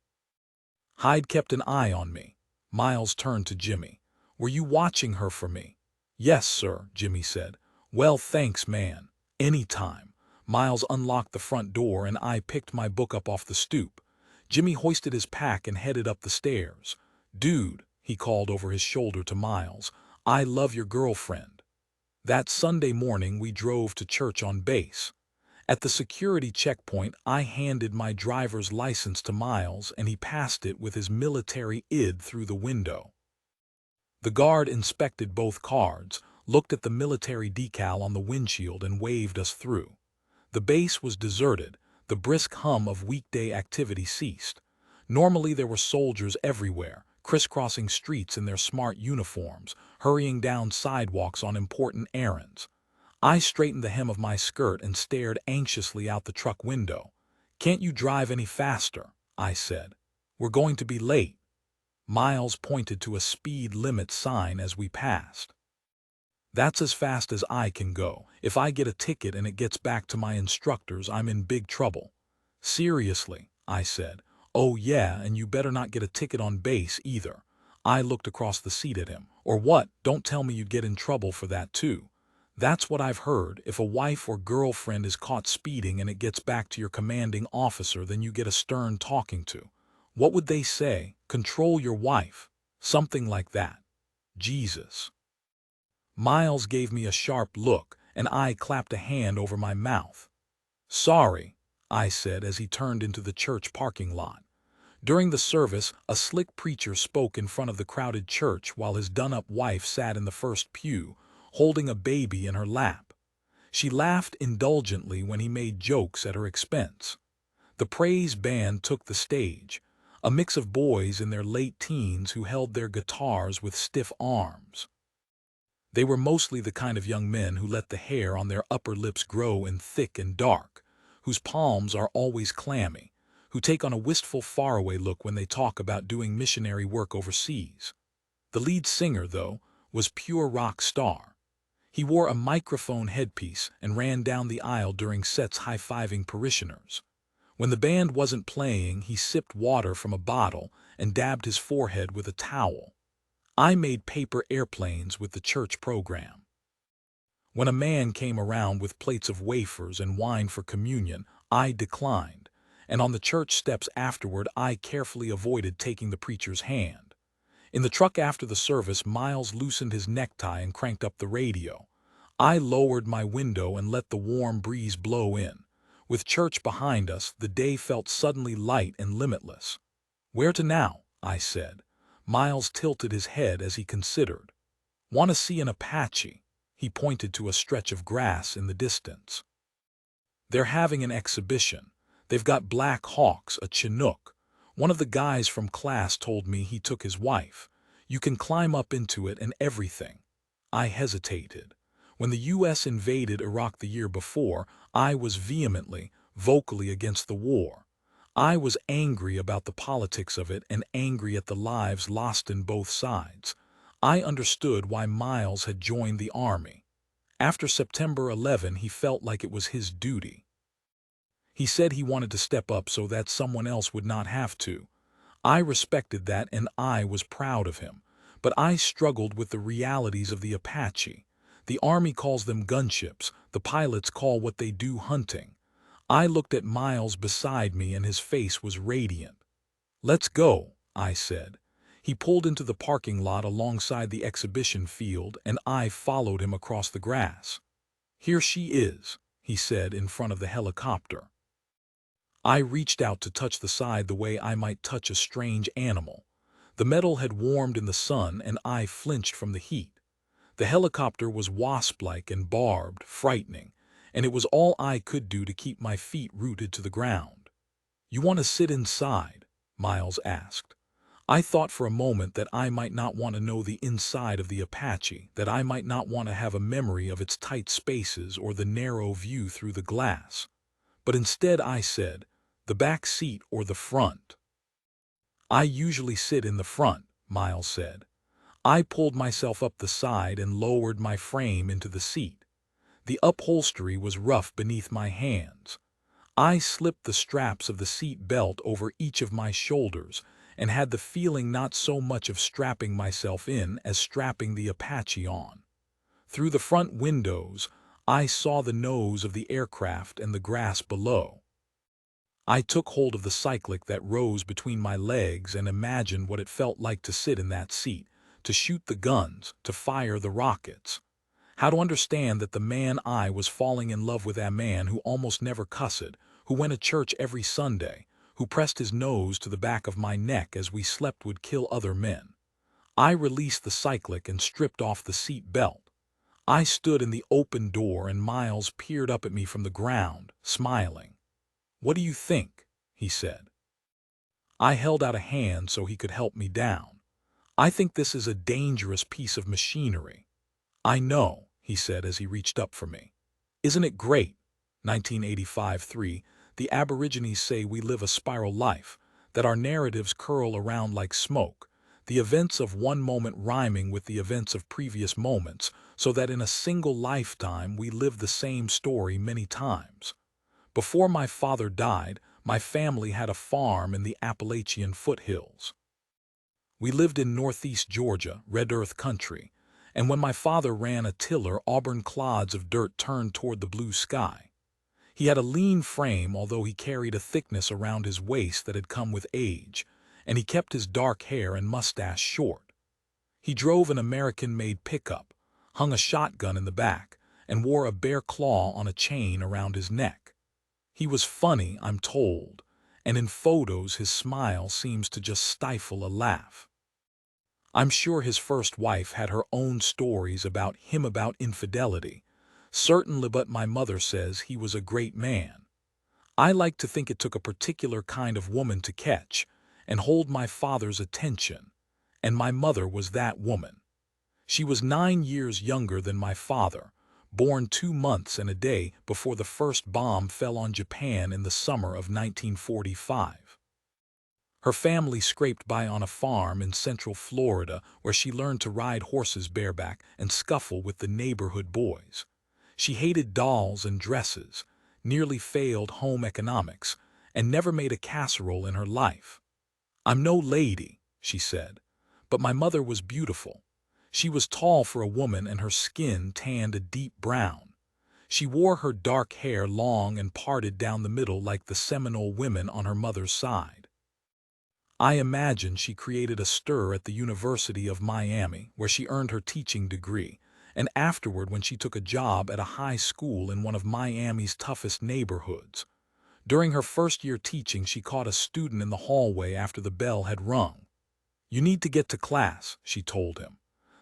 Hyde kept an eye on me. Miles turned to Jimmy. "Were you watching her for me?" "Yes, sir," Jimmy said. "Well, thanks, man. Anytime." Miles unlocked the front door and I picked my book up off the stoop. Jimmy hoisted his pack and headed up the stairs. "Dude," he called over his shoulder to Miles, "I love your girlfriend." That Sunday morning we drove to church on base. At the security checkpoint, I handed my driver's license to Miles and he passed it with his military id through the window. The guard inspected both cards, looked at the military decal on the windshield and waved us through. The base was deserted. The brisk hum of weekday activity ceased. Normally there were soldiers everywhere, crisscrossing streets in their smart uniforms, hurrying down sidewalks on important errands. I straightened the hem of my skirt and stared anxiously out the truck window. "Can't you drive any faster?" I said. "We're going to be late." Miles pointed to a speed limit sign as we passed. "That's as fast as I can go. If I get a ticket and it gets back to my instructors, I'm in big trouble." "Seriously," I said. "Oh yeah, and you better not get a ticket on base either." I looked across the seat at him. "Or what? Don't tell me you'd get in trouble for that too." "That's what I've heard. If a wife or girlfriend is caught speeding and it gets back to your commanding officer, then you get a stern talking to. What would they say? Control your wife. Something like that." Jesus. Miles gave me a sharp look, and I clapped a hand over my mouth. "Sorry," I said as he turned into the church parking lot. During the service, a slick preacher spoke in front of the crowded church while his done-up wife sat in the first pew, holding a baby in her lap. She laughed indulgently when he made jokes at her expense. The praise band took the stage, a mix of boys in their late teens who held their guitars with stiff arms. They were mostly the kind of young men who let the hair on their upper lips grow in thick and dark, whose palms are always clammy, who take on a wistful faraway look when they talk about doing missionary work overseas. The lead singer, though, was pure rock star. He wore a microphone headpiece and ran down the aisle during sets high-fiving parishioners. When the band wasn't playing, he sipped water from a bottle and dabbed his forehead with a towel. I made paper airplanes with the church program. When a man came around with plates of wafers and wine for communion, I declined, and on the church steps afterward I carefully avoided taking the preacher's hand. In the truck after the service, Miles loosened his necktie and cranked up the radio. I lowered my window and let the warm breeze blow in. With church behind us, the day felt suddenly light and limitless. "Where to now?" I said. Miles tilted his head as he considered. "Want to see an Apache?" He pointed to a stretch of grass in the distance. "They're having an exhibition. They've got Black Hawks, a Chinook. One of the guys from class told me he took his wife. You can climb up into it and everything." I hesitated. When the U.S. invaded Iraq the year before, I was vehemently, vocally against the war. I was angry about the politics of it and angry at the lives lost in both sides. I understood why Miles had joined the army. After September 11, he felt like it was his duty. He said he wanted to step up so that someone else would not have to. I respected that and I was proud of him. But I struggled with the realities of the Apache. The Army calls them gunships. The pilots call what they do hunting. I looked at Miles beside me and his face was radiant. "Let's go," I said. He pulled into the parking lot alongside the exhibition field and I followed him across the grass. "Here she is," he said in front of the helicopter. I reached out to touch the side the way I might touch a strange animal. The metal had warmed in the sun and I flinched from the heat. The helicopter was wasp-like and barbed, frightening, and it was all I could do to keep my feet rooted to the ground. "You want to sit inside?" Miles asked. I thought for a moment that I might not want to know the inside of the Apache, that I might not want to have a memory of its tight spaces or the narrow view through the glass. But instead I said, "The back seat or the front?" "I usually sit in the front," Miles said. I pulled myself up the side and lowered my frame into the seat. The upholstery was rough beneath my hands. I slipped the straps of the seat belt over each of my shoulders and had the feeling not so much of strapping myself in as strapping the Apache on. Through the front windows, I saw the nose of the aircraft and the grass below. I took hold of the cyclic that rose between my legs and imagined what it felt like to sit in that seat, to shoot the guns, to fire the rockets. How to understand that the man I was falling in love with, a man who almost never cussed, who went to church every Sunday, who pressed his nose to the back of my neck as we slept, would kill other men. I released the cyclic and stripped off the seat belt. I stood in the open door and Miles peered up at me from the ground, smiling. "What do you think?" he said. I held out a hand so he could help me down. "I think this is a dangerous piece of machinery." "I know," he said as he reached up for me. Isn't it great? 1985-3, the Aborigines say we live a spiral life, that our narratives curl around like smoke, the events of one moment rhyming with the events of previous moments, so that in a single lifetime we live the same story many times. Before my father died, my family had a farm in the Appalachian foothills. We lived in northeast Georgia, red earth country, and when my father ran a tiller, auburn clods of dirt turned toward the blue sky. He had a lean frame, although he carried a thickness around his waist that had come with age, and he kept his dark hair and mustache short. He drove an American-made pickup, hung a shotgun in the back, and wore a bear claw on a chain around his neck. He was funny, I'm told, and in photos his smile seems to just stifle a laugh. I'm sure his first wife had her own stories about him about infidelity, certainly, but my mother says he was a great man. I like to think it took a particular kind of woman to catch and hold my father's attention, and my mother was that woman. She was 9 years younger than my father, born 2 months and a day before the first bomb fell on Japan in the summer of 1945. Her family scraped by on a farm in central Florida where she learned to ride horses bareback and scuffle with the neighborhood boys. She hated dolls and dresses, nearly failed home economics, and never made a casserole in her life. I'm no lady, she said, but my mother was beautiful. She was tall for a woman and her skin tanned a deep brown. She wore her dark hair long and parted down the middle like the Seminole women on her mother's side. I imagine she created a stir at the University of Miami, where she earned her teaching degree, and afterward when she took a job at a high school in one of Miami's toughest neighborhoods. During her first year teaching, she caught a student in the hallway after the bell had rung. "You need to get to class," she told him.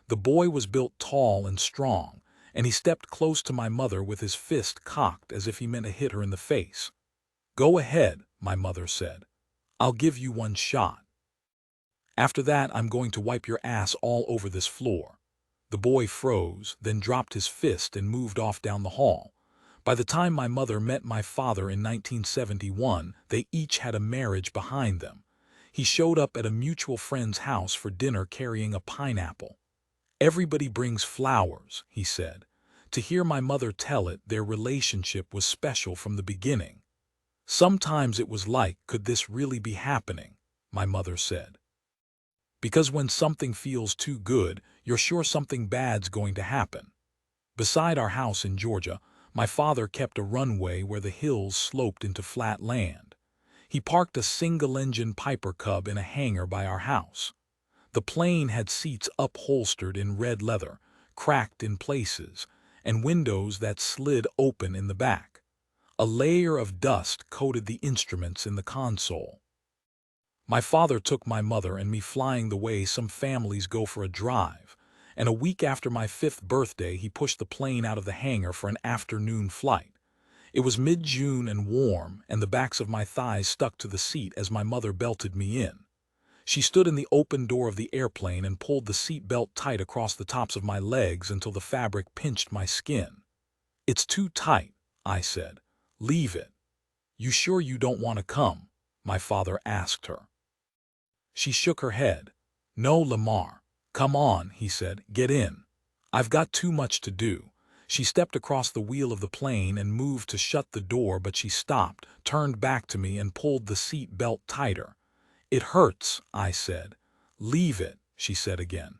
The boy was built tall and strong, and he stepped close to my mother with his fist cocked as if he meant to hit her in the face. "Go ahead," my mother said. "I'll give you one shot. After that, I'm going to wipe your ass all over this floor." The boy froze, then dropped his fist and moved off down the hall. By the time my mother met my father in 1971, they each had a marriage behind them. He showed up at a mutual friend's house for dinner carrying a pineapple. "Everybody brings flowers," he said. To hear my mother tell it, their relationship was special from the beginning. Sometimes it was like, could this really be happening? My mother said. Because when something feels too good, you're sure something bad's going to happen. Beside our house in Georgia, my father kept a runway where the hills sloped into flat land. He parked a single-engine Piper Cub in a hangar by our house. The plane had seats upholstered in red leather, cracked in places, and windows that slid open in the back. A layer of dust coated the instruments in the console. My father took my mother and me flying the way some families go for a drive, and a week after my 5th birthday he pushed the plane out of the hangar for an afternoon flight. It was mid-June and warm, and the backs of my thighs stuck to the seat as my mother belted me in. She stood in the open door of the airplane and pulled the seat belt tight across the tops of my legs until the fabric pinched my skin. "It's too tight," I said. "Leave it." "You sure you don't want to come?" my father asked her. She shook her head. "No, Lamar. Come on," he said. "Get in. I've got too much to do." She stepped across the wheel of the plane and moved to shut the door, but she stopped, turned back to me, and pulled the seat belt tighter. "It hurts," I said. "Leave it," she said again.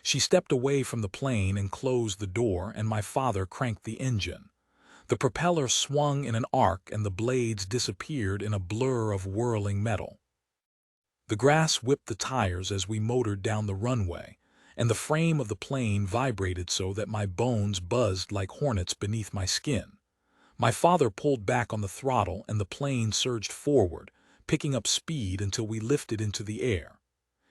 She stepped away from the plane and closed the door, and my father cranked the engine. The propeller swung in an arc and the blades disappeared in a blur of whirling metal. The grass whipped the tires as we motored down the runway, and the frame of the plane vibrated so that my bones buzzed like hornets beneath my skin. My father pulled back on the throttle and the plane surged forward, picking up speed until we lifted into the air.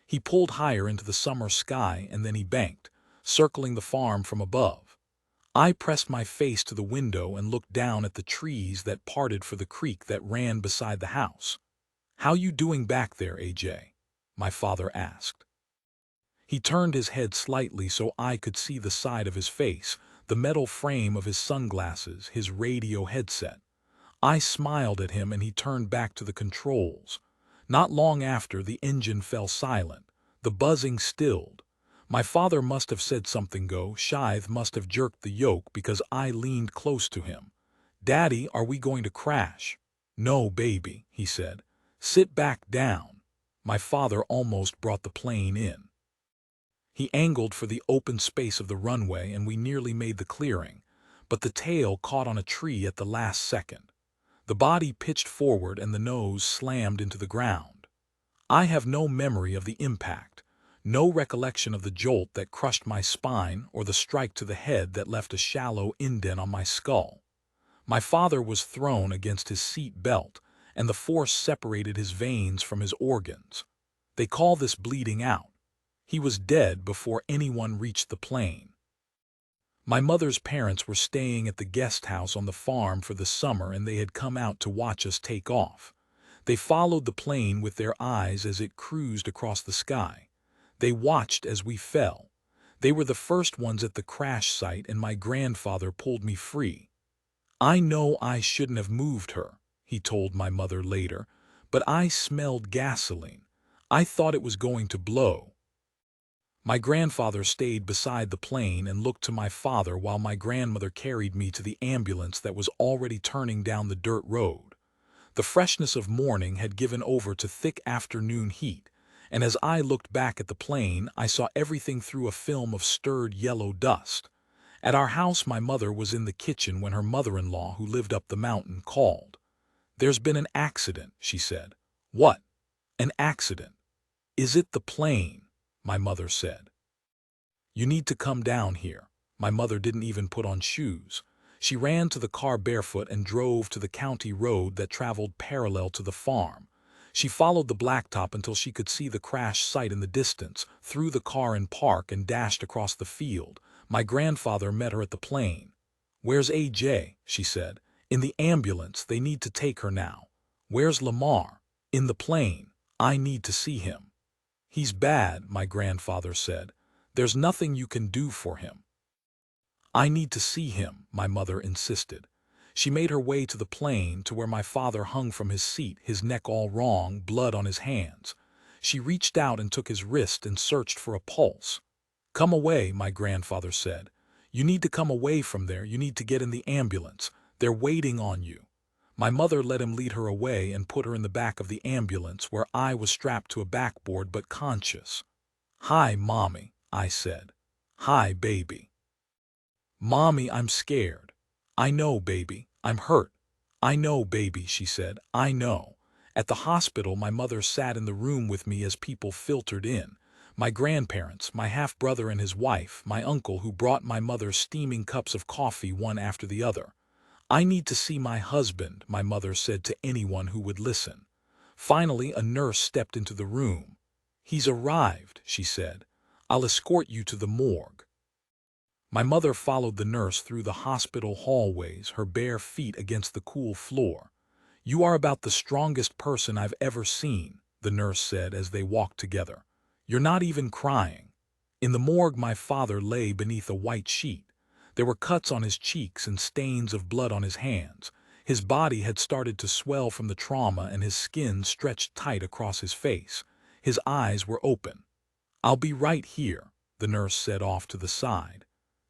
He pulled higher into the summer sky and then he banked, circling the farm from above. I pressed my face to the window and looked down at the trees that parted for the creek that ran beside the house. "How you doing back there, AJ?" my father asked. He turned his head slightly so I could see the side of his face, the metal frame of his sunglasses, his radio headset. I smiled at him and he turned back to the controls. Not long after, the engine fell silent. The buzzing stilled. My father must have said something. Shithe must have jerked the yoke because I leaned close to him. "Daddy, are we going to crash?" "No, baby," he said. "Sit back down." My father almost brought the plane in. He angled for the open space of the runway and we nearly made the clearing, but the tail caught on a tree at the last second. The body pitched forward and the nose slammed into the ground. I have no memory of the impact, no recollection of the jolt that crushed my spine or the strike to the head that left a shallow indent on my skull. My father was thrown against his seat belt, and the force separated his veins from his organs. They call this bleeding out. He was dead before anyone reached the plane. My mother's parents were staying at the guest house on the farm for the summer and they had come out to watch us take off. They followed the plane with their eyes as it cruised across the sky. They watched as we fell. They were the first ones at the crash site and my grandfather pulled me free. "I know I shouldn't have moved her," he told my mother later, "but I smelled gasoline. I thought it was going to blow." My grandfather stayed beside the plane and looked to my father while my grandmother carried me to the ambulance that was already turning down the dirt road. The freshness of morning had given over to thick afternoon heat, and as I looked back at the plane, I saw everything through a film of stirred yellow dust. At our house, my mother was in the kitchen when her mother-in-law, who lived up the mountain, called. "There's been an accident," she said. "What? An accident?" "Is it the plane?" my mother said. "You need to come down here." My mother didn't even put on shoes. She ran to the car barefoot and drove to the county road that traveled parallel to the farm. She followed the blacktop until she could see the crash site in the distance, threw the car in park and dashed across the field. My grandfather met her at the plane. "Where's AJ?" she said. "In the ambulance. They need to take her now." "Where's Lamar?" "In the plane. I need to see him." "He's bad," my grandfather said. "There's nothing you can do for him." "I need to see him," my mother insisted. She made her way to the plane, to where my father hung from his seat, his neck all wrong, blood on his hands. She reached out and took his wrist and searched for a pulse. "Come away," my grandfather said. "You need to come away from there. You need to get in the ambulance. They're waiting on you." My mother let him lead her away and put her in the back of the ambulance, where I was strapped to a backboard but conscious. "Hi, Mommy," I said. "Hi, baby." "Mommy, I'm scared." "I know, baby. I'm hurt." "I know, baby," she said. "I know." At the hospital, my mother sat in the room with me as people filtered in. My grandparents, my half-brother and his wife, my uncle who brought my mother steaming cups of coffee one after the other. "I need to see my husband," my mother said to anyone who would listen. Finally, a nurse stepped into the room. "He's arrived," she said. "I'll escort you to the morgue." My mother followed the nurse through the hospital hallways, her bare feet against the cool floor. "You are about the strongest person I've ever seen," the nurse said as they walked together. "You're not even crying." In the morgue, my father lay beneath a white sheet. There were cuts on his cheeks and stains of blood on his hands. His body had started to swell from the trauma and his skin stretched tight across his face. His eyes were open. "I'll be right here," the nurse said off to the side.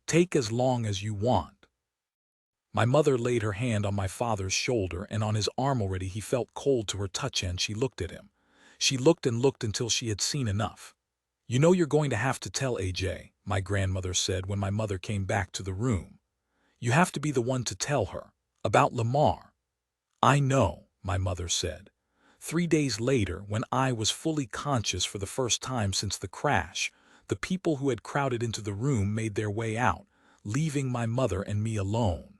"Take as long as you want." My mother laid her hand on my father's shoulder and on his arm. Already he felt cold to her touch, and she looked at him. She looked and looked until she had seen enough. "You know you're going to have to tell AJ," my grandmother said when my mother came back to the room. "You have to be the one to tell her. About Lamar." "I know," my mother said. 3 days later, when I was fully conscious for the first time since the crash, the people who had crowded into the room made their way out, leaving my mother and me alone.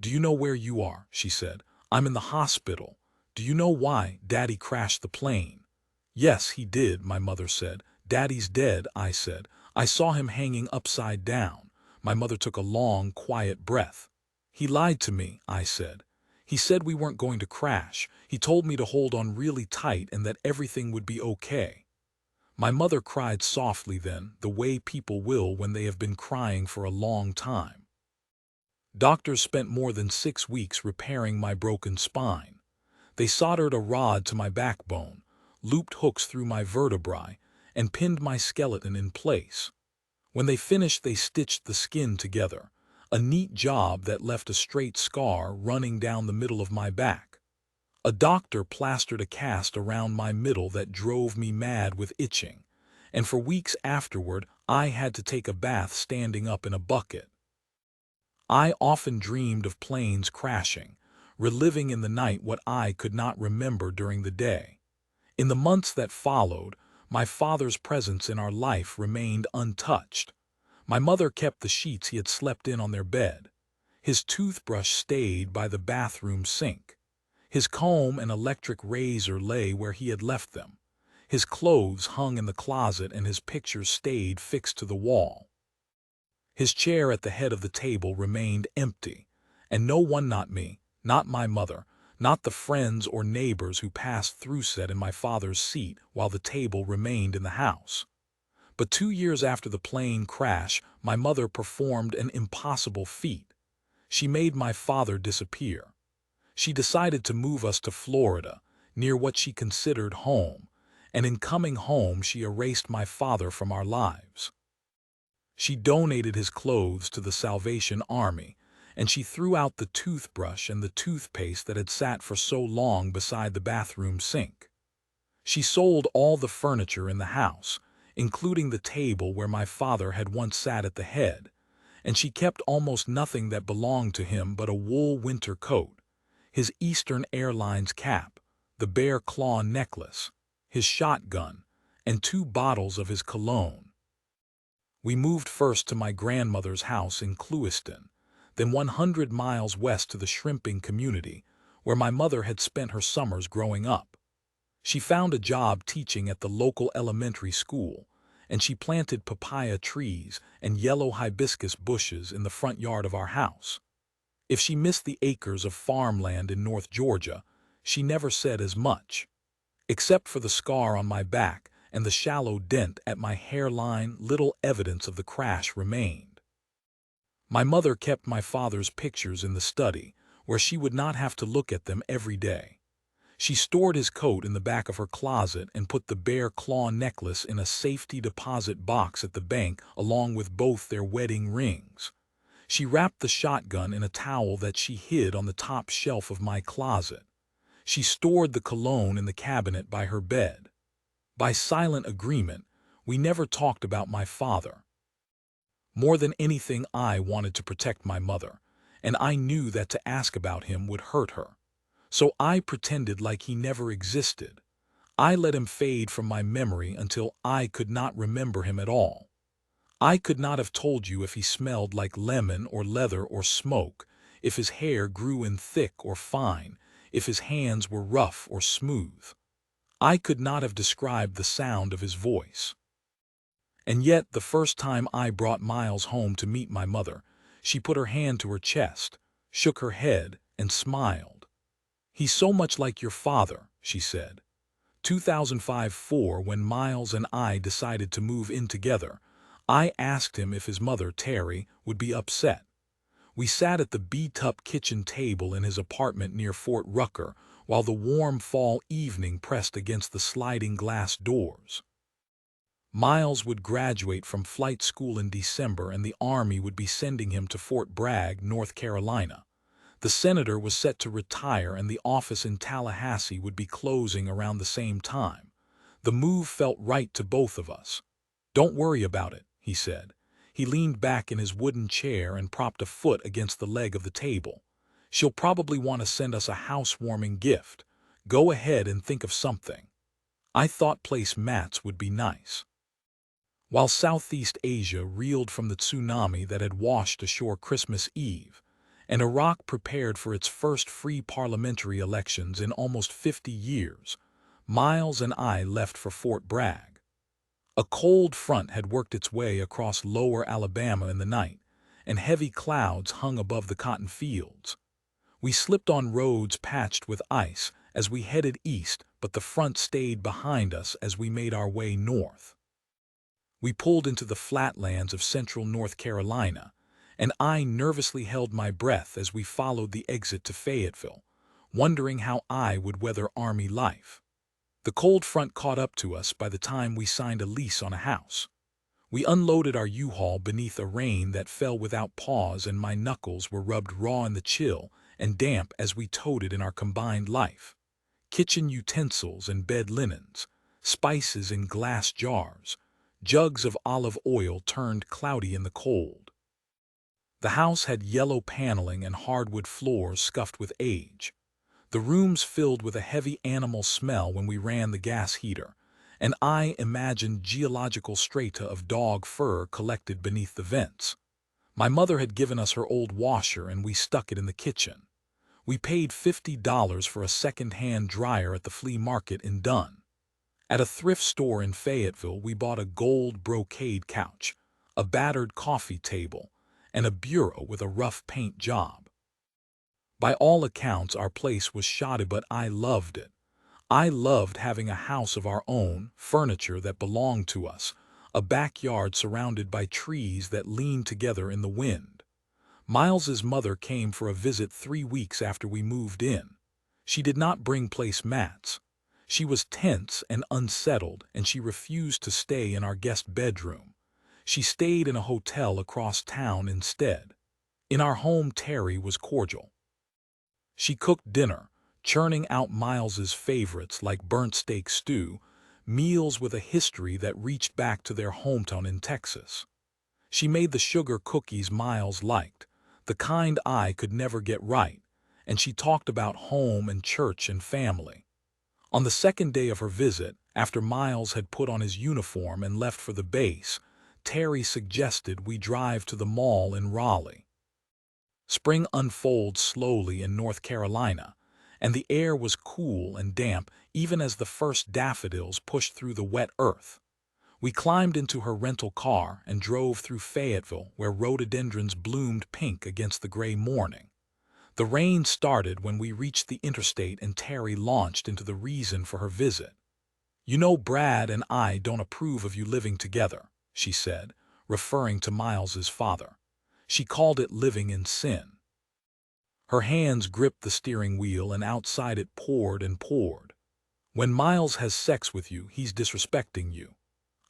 "Do you know where you are?" she said. "I'm in the hospital. Do you know why Daddy crashed the plane?" "Yes, he did," my mother said. "Daddy's dead," I said. "I saw him hanging upside down." My mother took a long, quiet breath. "He lied to me," I said. "He said we weren't going to crash. He told me to hold on really tight and that everything would be okay." My mother cried softly then, the way people will when they have been crying for a long time. Doctors spent more than 6 weeks repairing my broken spine. They soldered a rod to my backbone, looped hooks through my vertebrae, and pinned my skeleton in place. When they finished, they stitched the skin together, a neat job that left a straight scar running down the middle of my back. A doctor plastered a cast around my middle that drove me mad with itching, and for weeks afterward I had to take a bath standing up in a bucket. I often dreamed of planes crashing, reliving in the night what I could not remember during the day. In the months that followed, my father's presence in our life remained untouched. My mother kept the sheets he had slept in on their bed. His toothbrush stayed by the bathroom sink. His comb and electric razor lay where he had left them. His clothes hung in the closet and his pictures stayed fixed to the wall. His chair at the head of the table remained empty, and no one, not me, not my mother, not the friends or neighbors who passed through, sat in my father's seat while the table remained in the house. But 2 years after the plane crash, my mother performed an impossible feat. She made my father disappear. She decided to move us to Florida, near what she considered home, and in coming home she erased my father from our lives. She donated his clothes to the Salvation Army, and she threw out the toothbrush and the toothpaste that had sat for so long beside the bathroom sink. She sold all the furniture in the house, including the table where my father had once sat at the head, and she kept almost nothing that belonged to him but a wool winter coat, his Eastern Airlines cap, the bear claw necklace, his shotgun, and 2 bottles of his cologne. We moved first to my grandmother's house in Clewiston, then 100 miles west to the shrimping community, where my mother had spent her summers growing up. She found a job teaching at the local elementary school, and she planted papaya trees and yellow hibiscus bushes in the front yard of our house. If she missed the acres of farmland in North Georgia, she never said as much. Except for the scar on my back and the shallow dent at my hairline, little evidence of the crash remained. My mother kept my father's pictures in the study, where she would not have to look at them every day. She stored his coat in the back of her closet and put the bear claw necklace in a safety deposit box at the bank along with both their wedding rings. She wrapped the shotgun in a towel that she hid on the top shelf of my closet. She stored the cologne in the cabinet by her bed. By silent agreement, we never talked about my father. More than anything, I wanted to protect my mother, and I knew that to ask about him would hurt her. So I pretended like he never existed. I let him fade from my memory until I could not remember him at all. I could not have told you if he smelled like lemon or leather or smoke, if his hair grew in thick or fine, if his hands were rough or smooth. I could not have described the sound of his voice. And yet, the first time I brought Miles home to meet my mother, she put her hand to her chest, shook her head, and smiled. "He's so much like your father," she said. 2005-04, when Miles and I decided to move in together, I asked him if his mother, Terry, would be upset. We sat at the beat-up kitchen table in his apartment near Fort Rucker while the warm fall evening pressed against the sliding glass doors. Miles would graduate from flight school in December and the Army would be sending him to Fort Bragg, North Carolina. The senator was set to retire and the office in Tallahassee would be closing around the same time. The move felt right to both of us. "Don't worry about it," he said. He leaned back in his wooden chair and propped a foot against the leg of the table. "She'll probably want to send us a housewarming gift. Go ahead and think of something." I thought placemats would be nice. While Southeast Asia reeled from the tsunami that had washed ashore Christmas Eve, and Iraq prepared for its first free parliamentary elections in almost 50 years, Miles and I left for Fort Bragg. A cold front had worked its way across lower Alabama in the night, and heavy clouds hung above the cotton fields. We slipped on roads patched with ice as we headed east, but the front stayed behind us as we made our way north. We pulled into the flatlands of central North Carolina, and I nervously held my breath as we followed the exit to Fayetteville, wondering how I would weather Army life. The cold front caught up to us by the time we signed a lease on a house. We unloaded our U-Haul beneath a rain that fell without pause, and my knuckles were rubbed raw in the chill and damp as we towed it in our combined life. Kitchen utensils and bed linens, spices in glass jars, jugs of olive oil turned cloudy in the cold. The house had yellow paneling and hardwood floors scuffed with age. The rooms filled with a heavy animal smell when we ran the gas heater, and I imagined geological strata of dog fur collected beneath the vents. My mother had given us her old washer, and we stuck it in the kitchen. We paid $50 for a second-hand dryer at the flea market in Dunn. At a thrift store in Fayetteville, we bought a gold brocade couch, a battered coffee table, and a bureau with a rough paint job. By all accounts, our place was shoddy, but I loved it. I loved having a house of our own, furniture that belonged to us, a backyard surrounded by trees that leaned together in the wind. Miles's mother came for a visit 3 weeks after we moved in. She did not bring placemats. She was tense and unsettled, and she refused to stay in our guest bedroom. She stayed in a hotel across town instead. In our home, Terry was cordial. She cooked dinner, churning out Miles's favorites like burnt steak stew, meals with a history that reached back to their hometown in Texas. She made the sugar cookies Miles liked, the kind I could never get right, and she talked about home and church and family. On the second day of her visit, after Miles had put on his uniform and left for the base, Terry suggested we drive to the mall in Raleigh. Spring unfolds slowly in North Carolina, and the air was cool and damp even as the first daffodils pushed through the wet earth. We climbed into her rental car and drove through Fayetteville, where rhododendrons bloomed pink against the gray morning. The rain started when we reached the interstate, and Terry launched into the reason for her visit. "You know, Brad and I don't approve of you living together," she said, referring to Miles's father. She called it living in sin. Her hands gripped the steering wheel, and outside it poured and poured. "When Miles has sex with you, he's disrespecting you."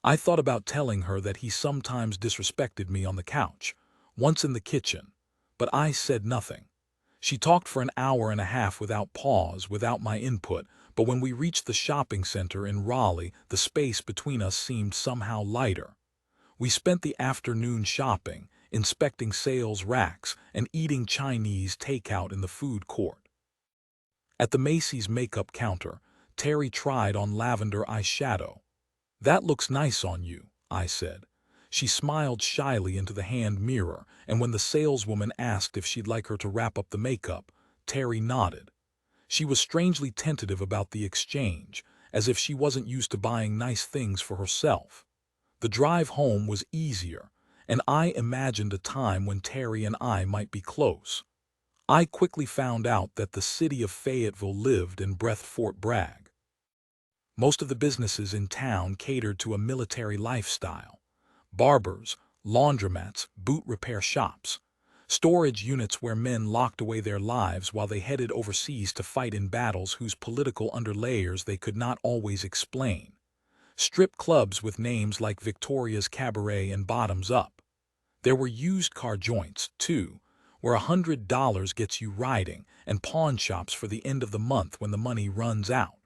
I thought about telling her that he sometimes disrespected me on the couch, once in the kitchen, but I said nothing. She talked for an hour and a half without pause, without my input, but when we reached the shopping center in Raleigh, the space between us seemed somehow lighter. We spent the afternoon shopping, inspecting sales racks, and eating Chinese takeout in the food court. At the Macy's makeup counter, Terry tried on lavender eyeshadow. "That looks nice on you," I said. She smiled shyly into the hand mirror, and when the saleswoman asked if she'd like her to wrap up the makeup, Terry nodded. She was strangely tentative about the exchange, as if she wasn't used to buying nice things for herself. The drive home was easier, and I imagined a time when Terry and I might be close. I quickly found out that the city of Fayetteville lived in breath Fort Bragg. Most of the businesses in town catered to a military lifestyle. Barbers, laundromats, boot repair shops, storage units where men locked away their lives while they headed overseas to fight in battles whose political underlayers they could not always explain. Strip clubs with names like Victoria's Cabaret and Bottoms Up. There were used car joints, too, where $100 gets you riding, and pawn shops for the end of the month when the money runs out.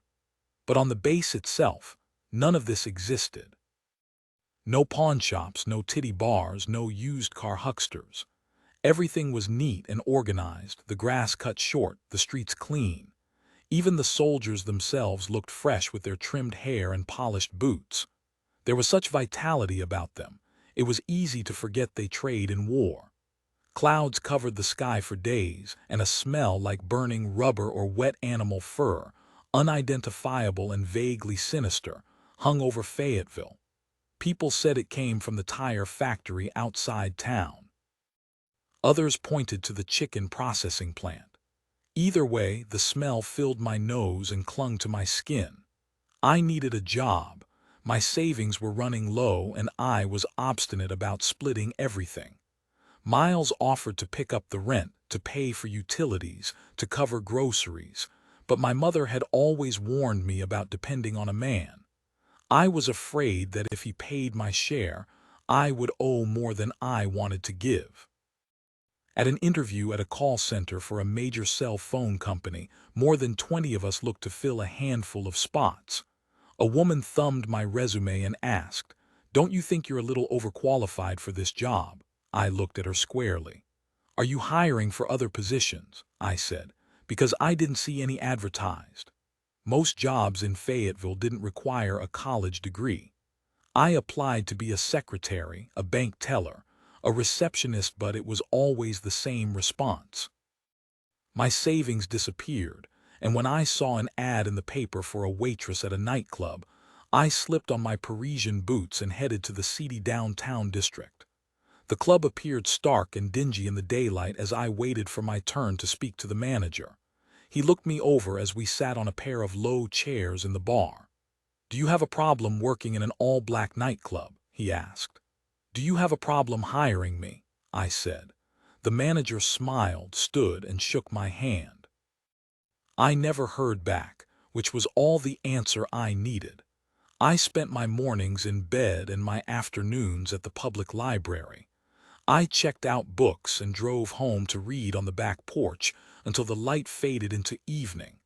But on the base itself, none of this existed. No pawn shops, no titty bars, no used car hucksters. Everything was neat and organized, the grass cut short, the streets clean. Even the soldiers themselves looked fresh with their trimmed hair and polished boots. There was such vitality about them, it was easy to forget they trained in war. Clouds covered the sky for days, and a smell like burning rubber or wet animal fur, unidentifiable and vaguely sinister, hung over Fayetteville. People said it came from the tire factory outside town. Others pointed to the chicken processing plant. Either way, the smell filled my nose and clung to my skin. I needed a job. My savings were running low and I was obstinate about splitting everything. Miles offered to pick up the rent, to pay for utilities, to cover groceries, but my mother had always warned me about depending on a man. I was afraid that if he paid my share, I would owe more than I wanted to give. At an interview at a call center for a major cell phone company, more than 20 of us looked to fill a handful of spots. A woman thumbed my resume and asked, "Don't you think you're a little overqualified for this job?" I looked at her squarely. "Are you hiring for other positions?" I said, because I didn't see any advertised. Most jobs in Fayetteville didn't require a college degree. I applied to be a secretary, a bank teller, a receptionist, but it was always the same response. My savings disappeared, and when I saw an ad in the paper for a waitress at a nightclub, I slipped on my Parisian boots and headed to the seedy downtown district. The club appeared stark and dingy in the daylight as I waited for my turn to speak to the manager. He looked me over as we sat on a pair of low chairs in the bar. "Do you have a problem working in an all-black nightclub?" he asked. "Do you have a problem hiring me?" I said. The manager smiled, stood, and shook my hand. I never heard back, which was all the answer I needed. I spent my mornings in bed and my afternoons at the public library. I checked out books and drove home to read on the back porch until the light faded into evening.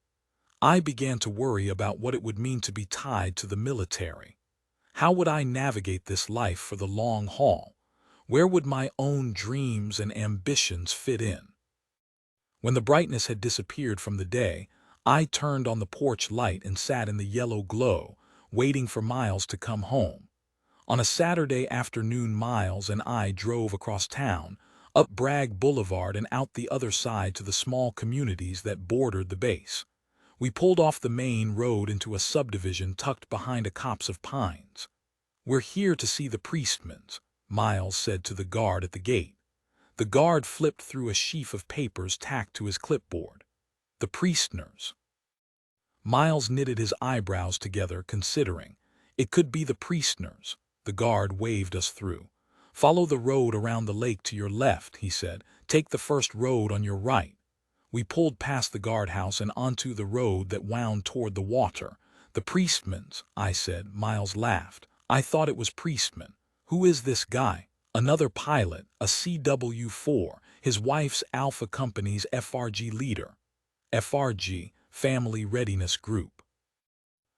I began to worry about what it would mean to be tied to the military. How would I navigate this life for the long haul? Where would my own dreams and ambitions fit in? When the brightness had disappeared from the day, I turned on the porch light and sat in the yellow glow, waiting for Miles to come home. On a Saturday afternoon, Miles and I drove across town, up Bragg Boulevard and out the other side to the small communities that bordered the base. We pulled off the main road into a subdivision tucked behind a copse of pines. "We're here to see the Priestmans," Miles said to the guard at the gate. The guard flipped through a sheaf of papers tacked to his clipboard. "The Priestners." Miles knitted his eyebrows together, considering. "It could be the Priestners." The guard waved us through. "Follow the road around the lake to your left," he said. "Take the first road on your right." We pulled past the guardhouse and onto the road that wound toward the water. "The Priestmans," I said. Miles laughed. "I thought it was Priestman. Who is this guy?" "Another pilot, a CW-4, his wife's Alpha Company's FRG leader." FRG, Family Readiness Group.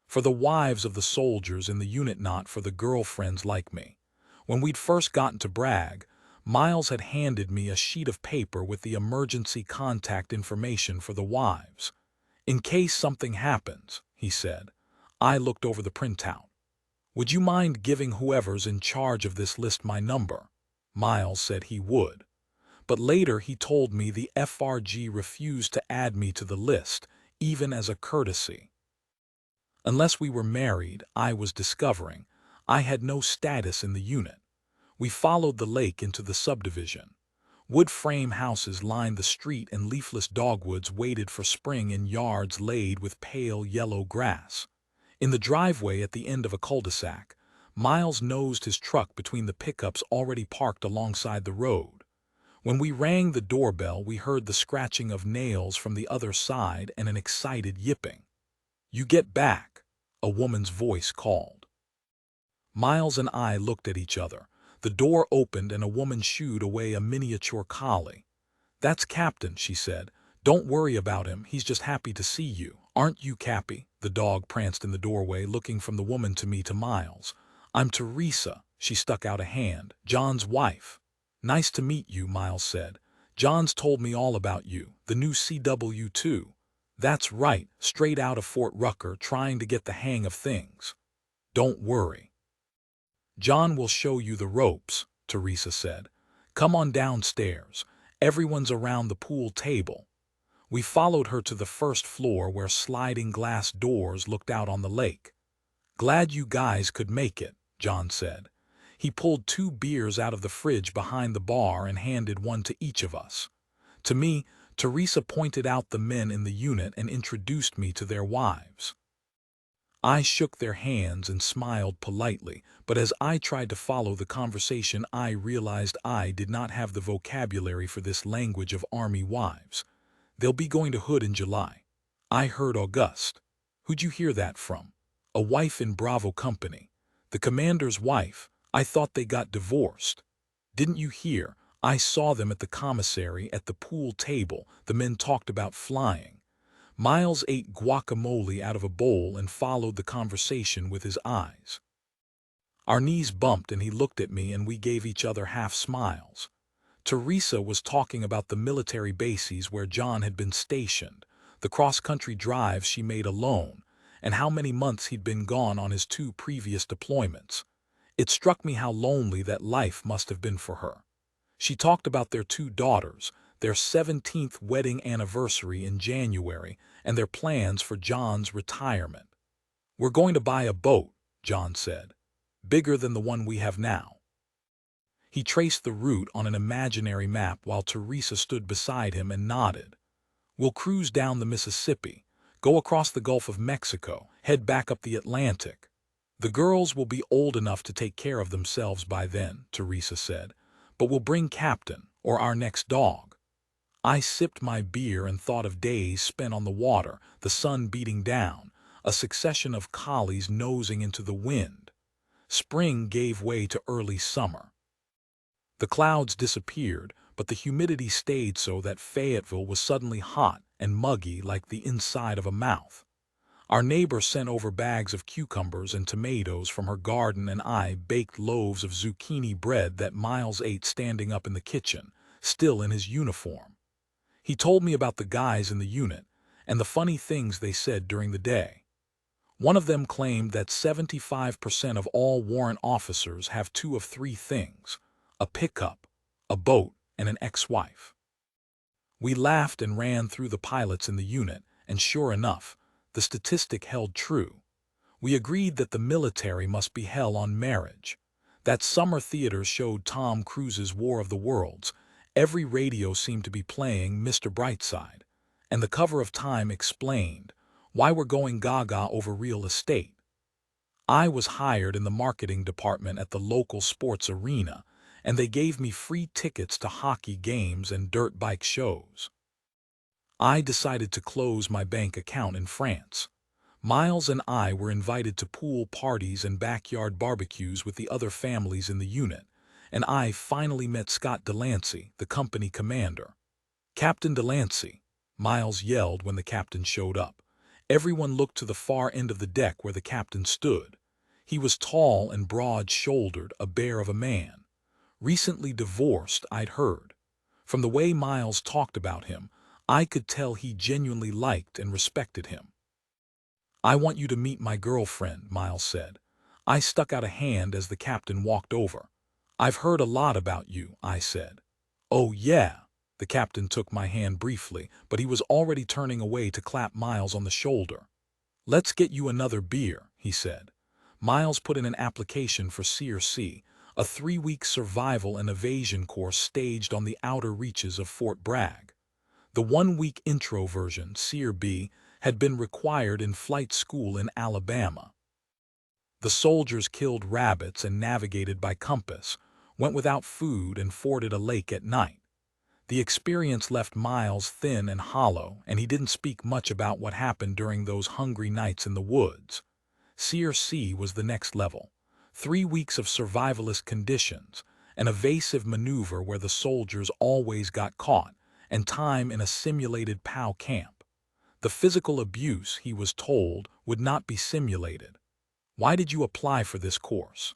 For the wives of the soldiers in the unit, not for the girlfriends like me. When we'd first gotten to Bragg, Miles had handed me a sheet of paper with the emergency contact information for the wives. "In case something happens," he said. I looked over the printout. "Would you mind giving whoever's in charge of this list my number?" Miles said he would. But later he told me the FRG refused to add me to the list, even as a courtesy. Unless we were married, I was discovering, I had no status in the unit. We followed the lake into the subdivision. Wood frame houses lined the street and leafless dogwoods waited for spring in yards laid with pale yellow grass. In the driveway at the end of a cul-de-sac, Miles nosed his truck between the pickups already parked alongside the road. When we rang the doorbell, we heard the scratching of nails from the other side and an excited yipping. "You get back," a woman's voice called. Miles and I looked at each other. The door opened and a woman shooed away a miniature collie. "That's Captain," she said. "Don't worry about him, he's just happy to see you. Aren't you, Cappy?" The dog pranced in the doorway, looking from the woman to me to Miles. "I'm Teresa," she stuck out a hand, "John's wife." "Nice to meet you," Miles said. "John's told me all about you, the new CW-2. "That's right, straight out of Fort Rucker, trying to get the hang of things." "Don't worry. John will show you the ropes," Teresa said. "Come on downstairs. Everyone's around the pool table." We followed her to the first floor where sliding glass doors looked out on the lake. "Glad you guys could make it," John said. He pulled 2 beers out of the fridge behind the bar and handed one to each of us. To me, Teresa pointed out the men in the unit and introduced me to their wives. I shook their hands and smiled politely, but as I tried to follow the conversation, I realized I did not have the vocabulary for this language of army wives. They'll be going to Hood in July. I heard Auguste. Who'd you hear that from? A wife in Bravo Company. The commander's wife. I thought they got divorced. Didn't you hear? I saw them at the commissary at the pool table. The men talked about flying. Miles ate guacamole out of a bowl and followed the conversation with his eyes. Our knees bumped and he looked at me and we gave each other half smiles. Teresa was talking about the military bases where John had been stationed, the cross-country drives she made alone, and how many months he'd been gone on his 2 previous deployments. It struck me how lonely that life must have been for her. She talked about their 2 daughters, their 17th wedding anniversary in January, and their plans for John's retirement. "We're going to buy a boat," John said, "bigger than the one we have now." He traced the route on an imaginary map while Teresa stood beside him and nodded. "We'll cruise down the Mississippi, go across the Gulf of Mexico, head back up the Atlantic. The girls will be old enough to take care of themselves by then," Teresa said, "but we'll bring Captain, or our next dog." I sipped my beer and thought of days spent on the water, the sun beating down, a succession of collies nosing into the wind. Spring gave way to early summer. The clouds disappeared, but the humidity stayed so that Fayetteville was suddenly hot and muggy like the inside of a mouth. Our neighbor sent over bags of cucumbers and tomatoes from her garden, and I baked loaves of zucchini bread that Miles ate standing up in the kitchen, still in his uniform. He told me about the guys in the unit and the funny things they said during the day. One of them claimed that 75% of all warrant officers have 2 of 3 things: a pickup, a boat, and an ex-wife. We laughed and ran through the pilots in the unit, and sure enough, the statistic held true. We agreed that the military must be hell on marriage. That summer theater showed Tom Cruise's War of the Worlds. Every radio seemed to be playing Mr. Brightside, and the cover of Time explained why we're going gaga over real estate. I was hired in the marketing department at the local sports arena, and they gave me free tickets to hockey games and dirt bike shows. I decided to close my bank account in France. Miles and I were invited to pool parties and backyard barbecues with the other families in the unit, and I finally met Scott Delancey, the company commander. "Captain Delancey," Miles yelled when the captain showed up. Everyone looked to the far end of the deck where the captain stood. He was tall and broad-shouldered, a bear of a man. Recently divorced, I'd heard. From the way Miles talked about him, I could tell he genuinely liked and respected him. "I want you to meet my girlfriend," Miles said. I stuck out a hand as the captain walked over. "I've heard a lot about you," I said. "Oh, yeah." The captain took my hand briefly, but he was already turning away to clap Miles on the shoulder. "Let's get you another beer," he said. Miles put in an application for CRC, a 3-week survival and evasion course staged on the outer reaches of Fort Bragg. The 1-week intro version, CRB, had been required in flight school in Alabama. The soldiers killed rabbits and navigated by compass, went without food and forded a lake at night. The experience left Miles thin and hollow, and he didn't speak much about what happened during those hungry nights in the woods. CRC was the next level. 3 weeks of survivalist conditions, an evasive maneuver where the soldiers always got caught, and time in a simulated POW camp. The physical abuse, he was told, would not be simulated. "Why did you apply for this course?"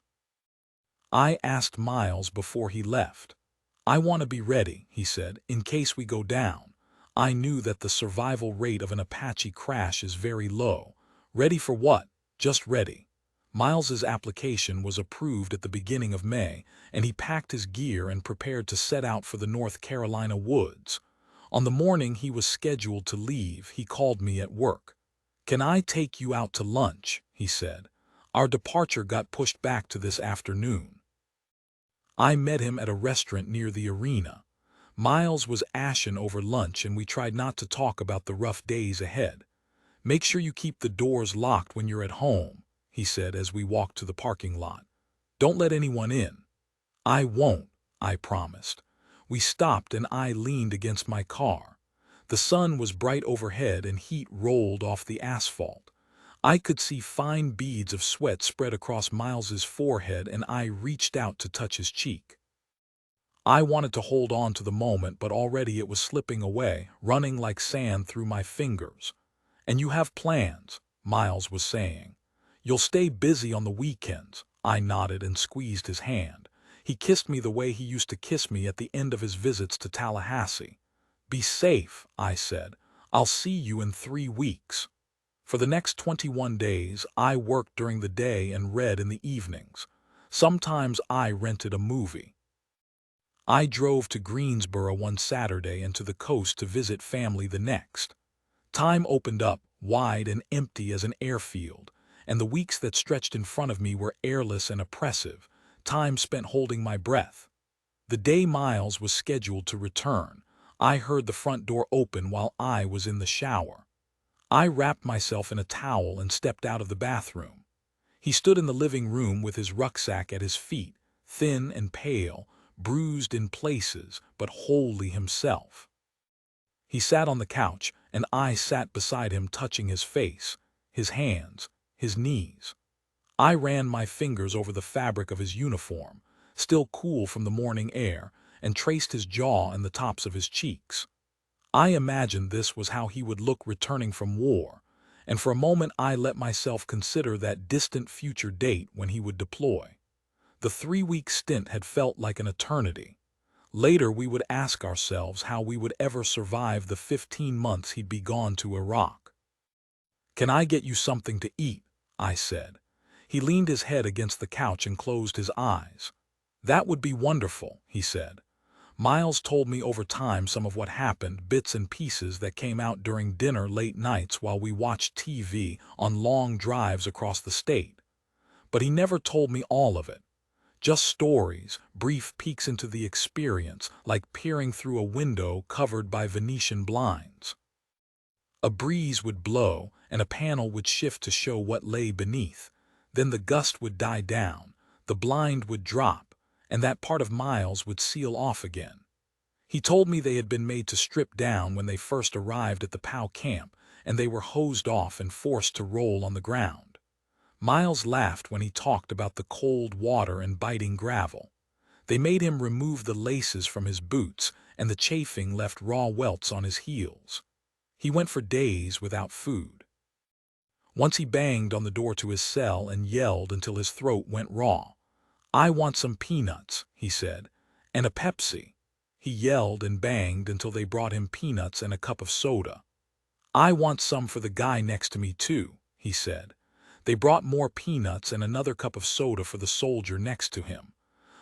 I asked Miles before he left. "I want to be ready," he said, "in case we go down. I knew that the survival rate of an Apache crash is very low." "Ready for what?" "Just ready." Miles's application was approved at the beginning of May, and he packed his gear and prepared to set out for the North Carolina woods. On the morning he was scheduled to leave, he called me at work. "Can I take you out to lunch?" he said. "Our departure got pushed back to this afternoon." I met him at a restaurant near the arena. Miles was ashen over lunch, and we tried not to talk about the rough days ahead. "Make sure you keep the doors locked when you're at home," he said as we walked to the parking lot. "Don't let anyone in." "I won't," I promised. We stopped and I leaned against my car. The sun was bright overhead and heat rolled off the asphalt. I could see fine beads of sweat spread across Miles's forehead, and I reached out to touch his cheek. I wanted to hold on to the moment, but already it was slipping away, running like sand through my fingers. "And you have plans," Miles was saying. "You'll stay busy on the weekends." I nodded and squeezed his hand. He kissed me the way he used to kiss me at the end of his visits to Tallahassee. "Be safe," I said. "I'll see you in 3 weeks." For the next 21 days, I worked during the day and read in the evenings. Sometimes I rented a movie. I drove to Greensboro one Saturday and to the coast to visit family the next. Time opened up, wide and empty as an airfield, and the weeks that stretched in front of me were airless and oppressive, time spent holding my breath. The day Miles was scheduled to return, I heard the front door open while I was in the shower. I wrapped myself in a towel and stepped out of the bathroom. He stood in the living room with his rucksack at his feet, thin and pale, bruised in places, but wholly himself. He sat on the couch, and I sat beside him, touching his face, his hands, his knees. I ran my fingers over the fabric of his uniform, still cool from the morning air, and traced his jaw and the tops of his cheeks. I imagined this was how he would look returning from war, and for a moment I let myself consider that distant future date when he would deploy. The 3-week stint had felt like an eternity. Later we would ask ourselves how we would ever survive the 15 months he'd be gone to Iraq. "Can I get you something to eat?" I said. He leaned his head against the couch and closed his eyes. "That would be wonderful," he said. Miles told me over time some of what happened, bits and pieces that came out during dinner late nights while we watched TV on long drives across the state. But he never told me all of it. Just stories, brief peeks into the experience, like peering through a window covered by Venetian blinds. A breeze would blow, and a panel would shift to show what lay beneath. Then the gust would die down, the blind would drop, and that part of Miles would seal off again. He told me they had been made to strip down when they first arrived at the POW camp, and they were hosed off and forced to roll on the ground. Miles laughed when he talked about the cold water and biting gravel. They made him remove the laces from his boots, and the chafing left raw welts on his heels. He went for days without food. Once he banged on the door to his cell and yelled until his throat went raw. "I want some peanuts," he said, "and a Pepsi." He yelled and banged until they brought him peanuts and a cup of soda. "I want some for the guy next to me too," he said. They brought more peanuts and another cup of soda for the soldier next to him.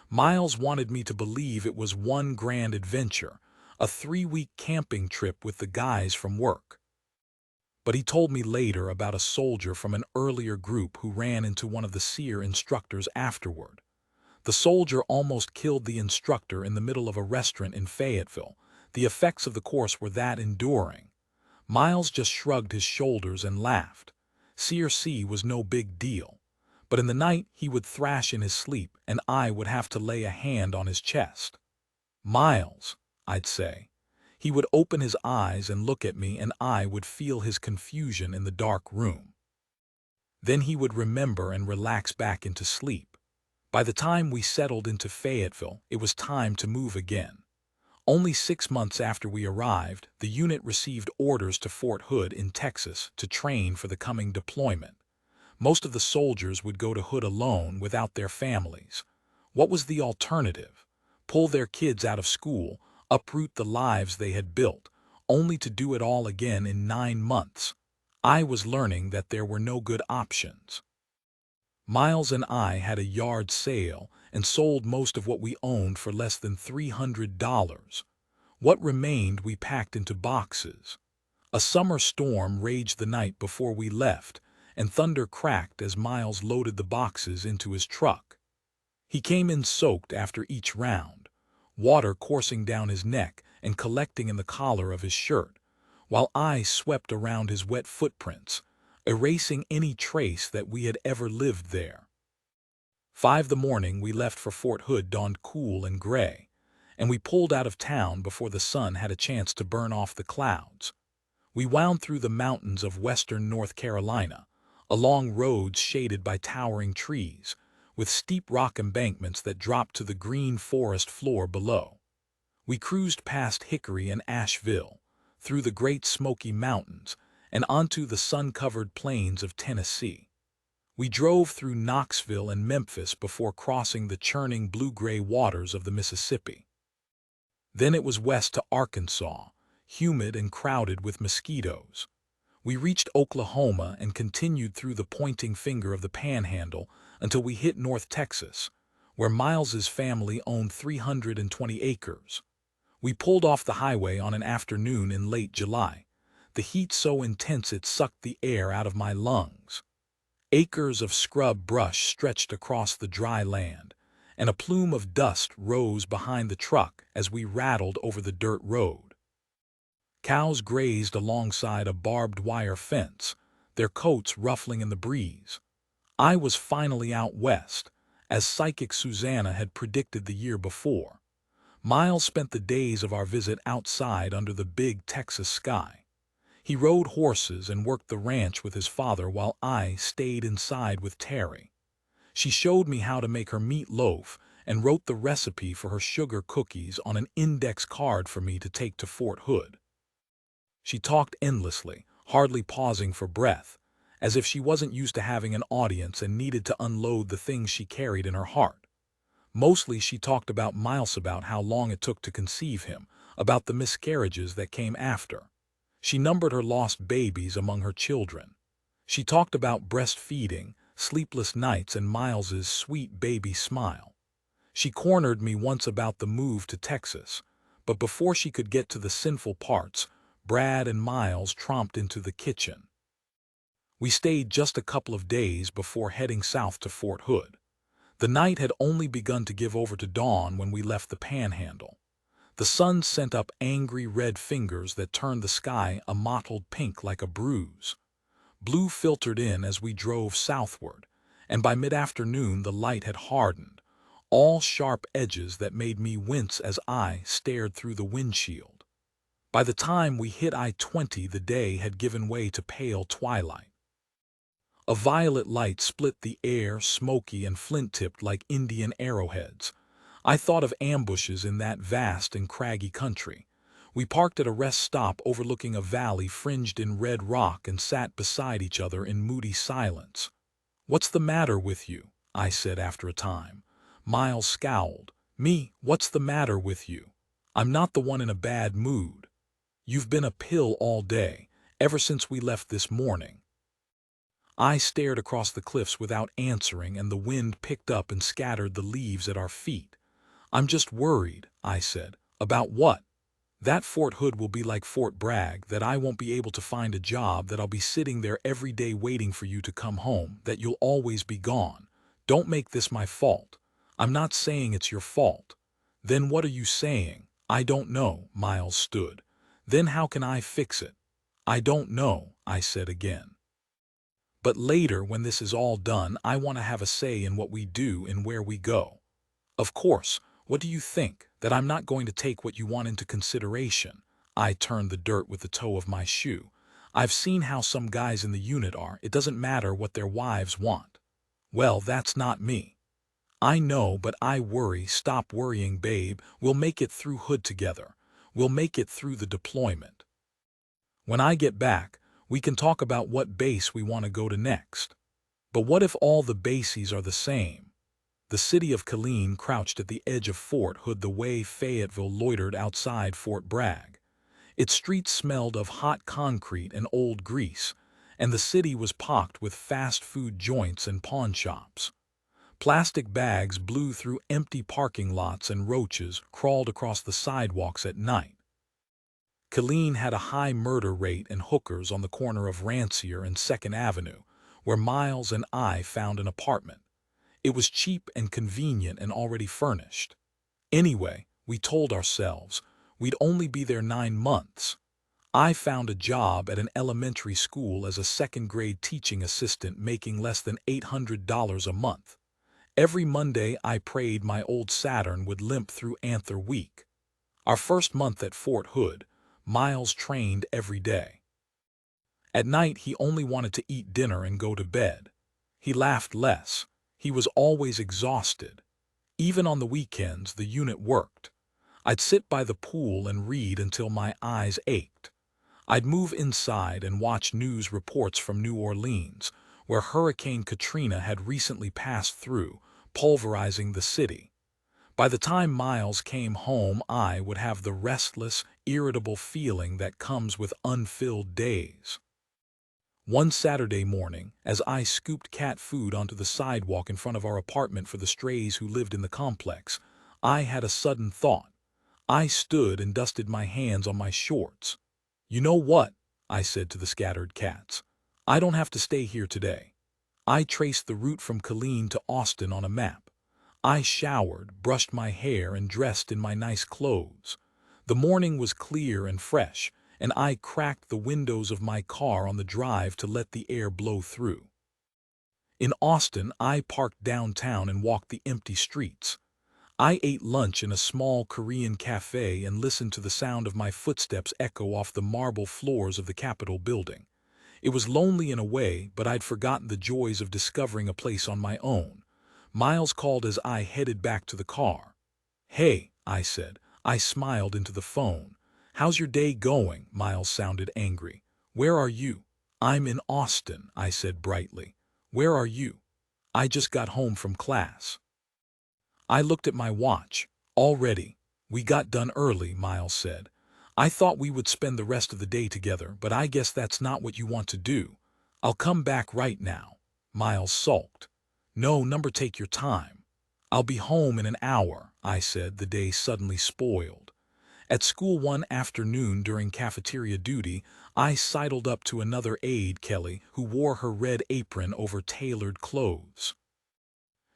Miles wanted me to believe it was one grand adventure, a 3-week camping trip with the guys from work. But he told me later about a soldier from an earlier group who ran into one of the SEER instructors afterward. The soldier almost killed the instructor in the middle of a restaurant in Fayetteville. The effects of the course were that enduring. Miles just shrugged his shoulders and laughed. CRC was no big deal. But in the night he would thrash in his sleep, and I would have to lay a hand on his chest. "Miles," I'd say. He would open his eyes and look at me, and I would feel his confusion in the dark room. Then he would remember and relax back into sleep. By the time we settled into Fayetteville, it was time to move again. Only 6 months after we arrived, the unit received orders to Fort Hood in Texas to train for the coming deployment. Most of the soldiers would go to Hood alone without their families. What was the alternative? Pull their kids out of school, uproot the lives they had built, only to do it all again in 9 months. I was learning that there were no good options. Miles and I had a yard sale and sold most of what we owned for less than $300. What remained we packed into boxes. A summer storm raged the night before we left, and thunder cracked as Miles loaded the boxes into his truck. He came in soaked after each round, water coursing down his neck and collecting in the collar of his shirt, while I swept around his wet footprints, erasing any trace that we had ever lived there. 5 the morning we left for Fort Hood dawned cool and gray, and we pulled out of town before the sun had a chance to burn off the clouds. We wound through the mountains of western North Carolina, along roads shaded by towering trees, with steep rock embankments that dropped to the green forest floor below. We cruised past Hickory and Asheville, through the Great Smoky Mountains, and onto the sun-covered plains of Tennessee. We drove through Knoxville and Memphis before crossing the churning blue-gray waters of the Mississippi. Then it was west to Arkansas, humid and crowded with mosquitoes. We reached Oklahoma and continued through the pointing finger of the Panhandle until we hit North Texas, where Miles's family owned 320 acres. We pulled off the highway on an afternoon in late July, the heat so intense it sucked the air out of my lungs. Acres of scrub brush stretched across the dry land, and a plume of dust rose behind the truck as we rattled over the dirt road. Cows grazed alongside a barbed wire fence, their coats ruffling in the breeze. I was finally out west, as psychic Susanna had predicted the year before. Miles spent the days of our visit outside under the big Texas sky. He rode horses and worked the ranch with his father while I stayed inside with Terry. She showed me how to make her meat loaf and wrote the recipe for her sugar cookies on an index card for me to take to Fort Hood. She talked endlessly, hardly pausing for breath, as if she wasn't used to having an audience and needed to unload the things she carried in her heart. Mostly she talked about Miles, about how long it took to conceive him, about the miscarriages that came after. She numbered her lost babies among her children. She talked about breastfeeding, sleepless nights, and Miles's sweet baby smile. She cornered me once about the move to Texas, but before she could get to the sinful parts, Brad and Miles tromped into the kitchen. We stayed just a couple of days before heading south to Fort Hood. The night had only begun to give over to dawn when we left the Panhandle. The sun sent up angry red fingers that turned the sky a mottled pink like a bruise. Blue filtered in as we drove southward, and by mid-afternoon the light had hardened, all sharp edges that made me wince as I stared through the windshield. By the time we hit I-20, the day had given way to pale twilight. A violet light split the air, smoky and flint-tipped like Indian arrowheads. I thought of ambushes in that vast and craggy country. We parked at a rest stop overlooking a valley fringed in red rock and sat beside each other in moody silence. "What's the matter with you?" I said after a time. Miles scowled. "Me? What's the matter with you? I'm not the one in a bad mood. You've been a pill all day, ever since we left this morning." I stared across the cliffs without answering, and the wind picked up and scattered the leaves at our feet. "I'm just worried," I said. "About what?" "That Fort Hood will be like Fort Bragg, that I won't be able to find a job, that I'll be sitting there every day waiting for you to come home, that you'll always be gone. Don't make this my fault. I'm not saying it's your fault." "Then what are you saying?" "I don't know." Miles stood. "Then how can I fix it?" "I don't know," I said again. "But later, when this is all done, I want to have a say in what we do and where we go." "Of course. What do you think, that I'm not going to take what you want into consideration?" I turned the dirt with the toe of my shoe. "I've seen how some guys in the unit are. It doesn't matter what their wives want." "Well, that's not me." "I know, but I worry." "Stop worrying, babe. We'll make it through Hood together. We'll make it through the deployment. When I get back, we can talk about what base we want to go to next." "But what if all the bases are the same?" The city of Killeen crouched at the edge of Fort Hood the way Fayetteville loitered outside Fort Bragg. Its streets smelled of hot concrete and old grease, and the city was pocked with fast food joints and pawn shops. Plastic bags blew through empty parking lots and roaches crawled across the sidewalks at night. Killeen had a high murder rate and hookers on the corner of Rancier and 2nd Avenue, where Miles and I found an apartment. It was cheap and convenient and already furnished. Anyway, we told ourselves, We'd only be there 9 months. I found a job at an elementary school as a second-grade teaching assistant making less than $800 a month. Every Monday I prayed my old Saturn would limp through Anther Week. Our first month at Fort Hood, Miles trained every day. At night he only wanted to eat dinner and go to bed. He laughed less. He was always exhausted. Even on the weekends the unit worked. I'd sit by the pool and read until my eyes ached. I'd move inside and watch news reports from New Orleans, where Hurricane Katrina had recently passed through, pulverizing the city. By the time Miles came home, I would have the restless, irritable feeling that comes with unfilled days. One Saturday morning, as I scooped cat food onto the sidewalk in front of our apartment for the strays who lived in the complex, I had a sudden thought. I stood and dusted my hands on my shorts. "You know what?" I said to the scattered cats. "I don't have to stay here today." I traced the route from Killeen to Austin on a map. I showered, brushed my hair, and dressed in my nice clothes. The morning was clear and fresh, and I cracked the windows of my car on the drive to let the air blow through. In Austin, I parked downtown and walked the empty streets. I ate lunch in a small Korean cafe and listened to the sound of my footsteps echo off the marble floors of the Capitol building. It was lonely in a way, but I'd forgotten the joys of discovering a place on my own. Miles called as I headed back to the car. "Hey," I said. I smiled into the phone. "How's your day going?" Miles sounded angry. "Where are you?" "I'm in Austin," I said brightly. "Where are you?" "I just got home from class." I looked at my watch. "Already? We got done early," Miles said. "I thought we would spend the rest of the day together, but I guess that's not what you want to do." "I'll come back right now." Miles sulked. "No, take your time." "I'll be home in an hour," I said, the day suddenly spoiled. At school one afternoon during cafeteria duty, I sidled up to another aide, Kelly, who wore her red apron over tailored clothes.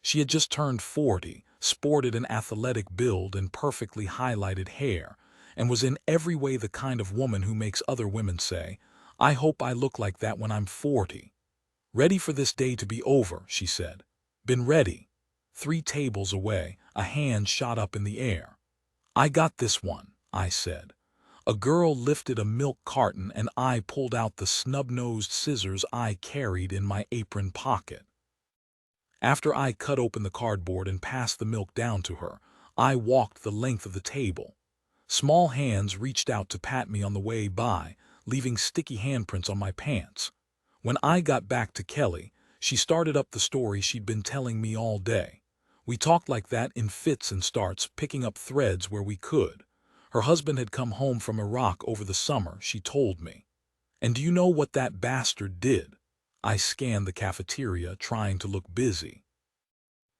She had just turned 40, sported an athletic build and perfectly highlighted hair, and was in every way the kind of woman who makes other women say, "I hope I look like that when I'm 40. "Ready for this day to be over," she said. "Been ready." 3 tables away, a hand shot up in the air. "I got this one," I said. A girl lifted a milk carton and I pulled out the snub-nosed scissors I carried in my apron pocket. After I cut open the cardboard and passed the milk down to her, I walked the length of the table. Small hands reached out to pat me on the way by, leaving sticky handprints on my pants. When I got back to Kelly, she started up the story she'd been telling me all day. We talked like that in fits and starts, picking up threads where we could. Her husband had come home from Iraq over the summer, she told me. And do you know what that bastard did? I scanned the cafeteria, trying to look busy.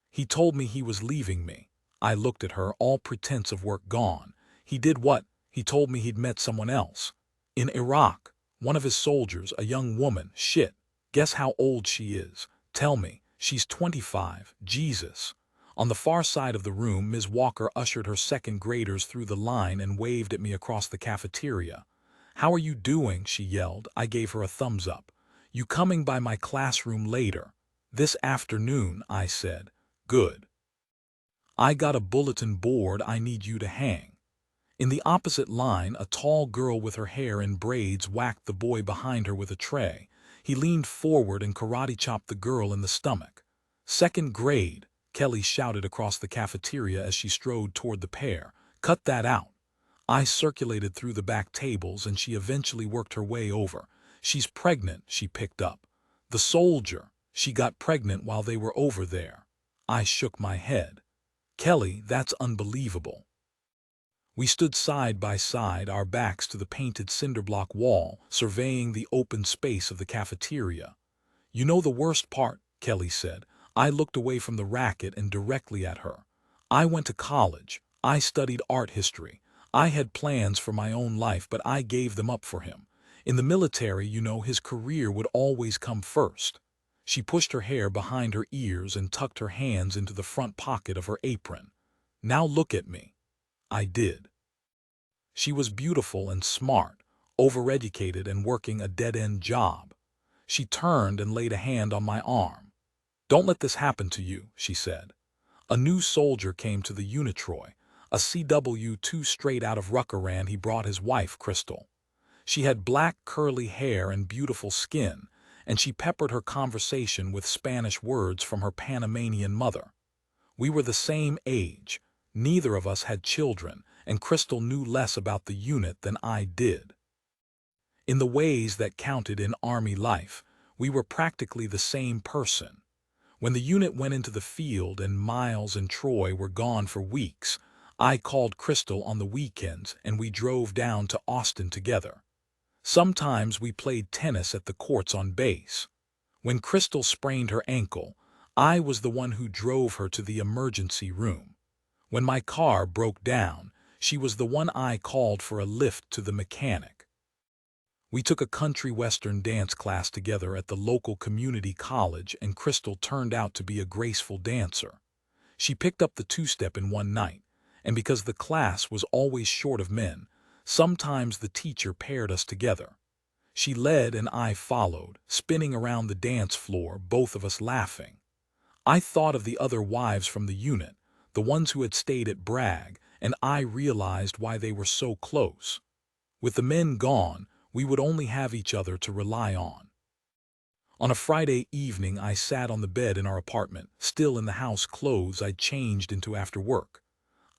He told me he was leaving me. I looked at her, all pretense of work gone. He did what? He told me he'd met someone else. In Iraq, one of his soldiers, a young woman. Shit. Guess how old she is? Tell me. She's 25. Jesus. On the far side of the room, Ms. Walker ushered her second graders through the line and waved at me across the cafeteria. "How are you doing?" she yelled. I gave her a thumbs up. "You coming by my classroom later?" "This afternoon," I said. "Good. I got a bulletin board I need you to hang." In the opposite line, a tall girl with her hair in braids whacked the boy behind her with a tray. He leaned forward and karate-chopped the girl in the stomach. "Second grade," Kelly shouted across the cafeteria as she strode toward the pair. "Cut that out." I circulated through the back tables and she eventually worked her way over. "She's pregnant," she picked up. "The soldier. She got pregnant while they were over there." I shook my head. "Kelly, that's unbelievable." We stood side by side, our backs to the painted cinder-block wall, surveying the open space of the cafeteria. "You know the worst part," Kelly said. I looked away from the racket and directly at her. "I went to college. I studied art history. I had plans for my own life, but I gave them up for him. In the military, you know, his career would always come first." She pushed her hair behind her ears and tucked her hands into the front pocket of her apron. "Now look at me." I did. She was beautiful and smart, overeducated and working a dead-end job. She turned and laid a hand on my arm. "Don't let this happen to you," she said. A new soldier came to the Unitroy, a CW2 straight out of Ruckaran. He brought his wife, Crystal. She had black curly hair and beautiful skin, and she peppered her conversation with Spanish words from her Panamanian mother. We were the same age, neither of us had children, and Crystal knew less about the unit than I did. In the ways that counted in Army life, we were practically the same person. When the unit went into the field and Miles and Troy were gone for weeks, I called Crystal on the weekends and we drove down to Austin together. Sometimes we played tennis at the courts on base. When Crystal sprained her ankle, I was the one who drove her to the emergency room. When my car broke down, she was the one I called for a lift to the mechanic. We took a country western dance class together at the local community college, and Crystal turned out to be a graceful dancer. She picked up the two-step in one night, and because the class was always short of men, sometimes the teacher paired us together. She led and I followed, spinning around the dance floor, both of us laughing. I thought of the other wives from the unit, the ones who had stayed at Bragg, and I realized why they were so close. With the men gone, we would only have each other to rely on. On a Friday evening, I sat on the bed in our apartment, still in the house clothes I'd changed into after work.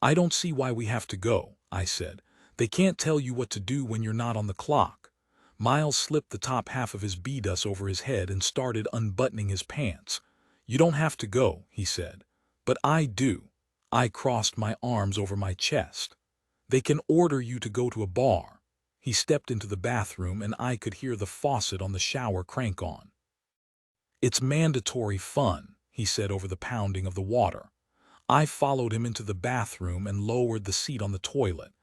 "I don't see why we have to go," I said. "They can't tell you what to do when you're not on the clock." Miles slipped the top half of his beadus over his head and started unbuttoning his pants. "You don't have to go," he said. "But I do." I crossed my arms over my chest. "They can order you to go to a bar." He stepped into the bathroom and I could hear the faucet on the shower crank on. "It's mandatory fun," he said over the pounding of the water. I followed him into the bathroom and lowered the seat on the toilet.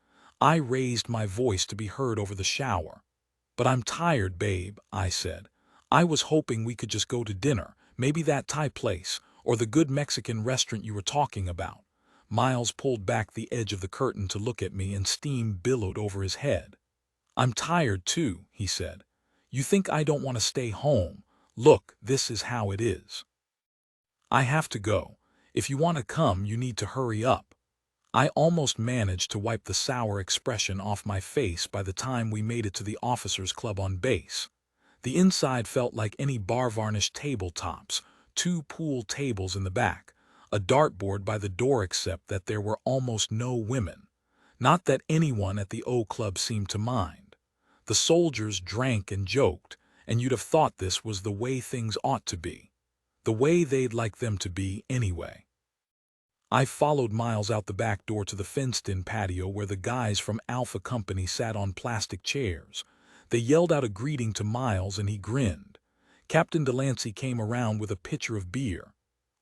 I raised my voice to be heard over the shower. "But I'm tired, babe," I said. "I was hoping we could just go to dinner, maybe that Thai place, or the good Mexican restaurant you were talking about." Miles pulled back the edge of the curtain to look at me and steam billowed over his head. "I'm tired too," he said. "You think I don't want to stay home? Look, this is how it is. I have to go. If you want to come, you need to hurry up." I almost managed to wipe the sour expression off my face by the time we made it to the officers' club on base. The inside felt like any bar-varnished tabletops, 2 pool tables in the back, a dartboard by the door, except that there were almost no women. Not that anyone at the O Club seemed to mind. The soldiers drank and joked, and you'd have thought this was the way things ought to be. The way they'd like them to be anyway. I followed Miles out the back door to the fenced-in patio where the guys from Alpha Company sat on plastic chairs. They yelled out a greeting to Miles and he grinned. Captain Delancey came around with a pitcher of beer.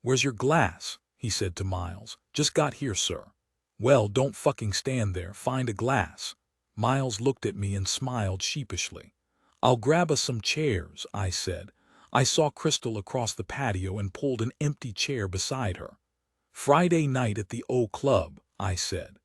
"Where's your glass?" he said to Miles. "Just got here, sir." "Well, don't fucking stand there. Find a glass." Miles looked at me and smiled sheepishly. "I'll grab us some chairs," I said. I saw Crystal across the patio and pulled an empty chair beside her. "Friday night at the O Club," I said.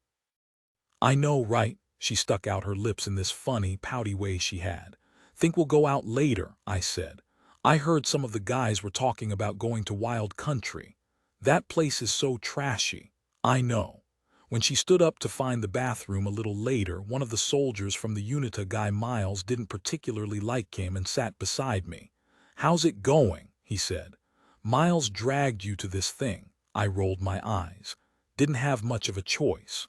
"I know, right?" She stuck out her lips in this funny, pouty way she had. "Think we'll go out later," I said. "I heard some of the guys were talking about going to Wild Country. That place is so trashy." "I know." When she stood up to find the bathroom a little later, one of the soldiers from the UNITA guy Miles didn't particularly like came and sat beside me. "How's it going?" he said. "Miles dragged you to this thing." I rolled my eyes. "Didn't have much of a choice."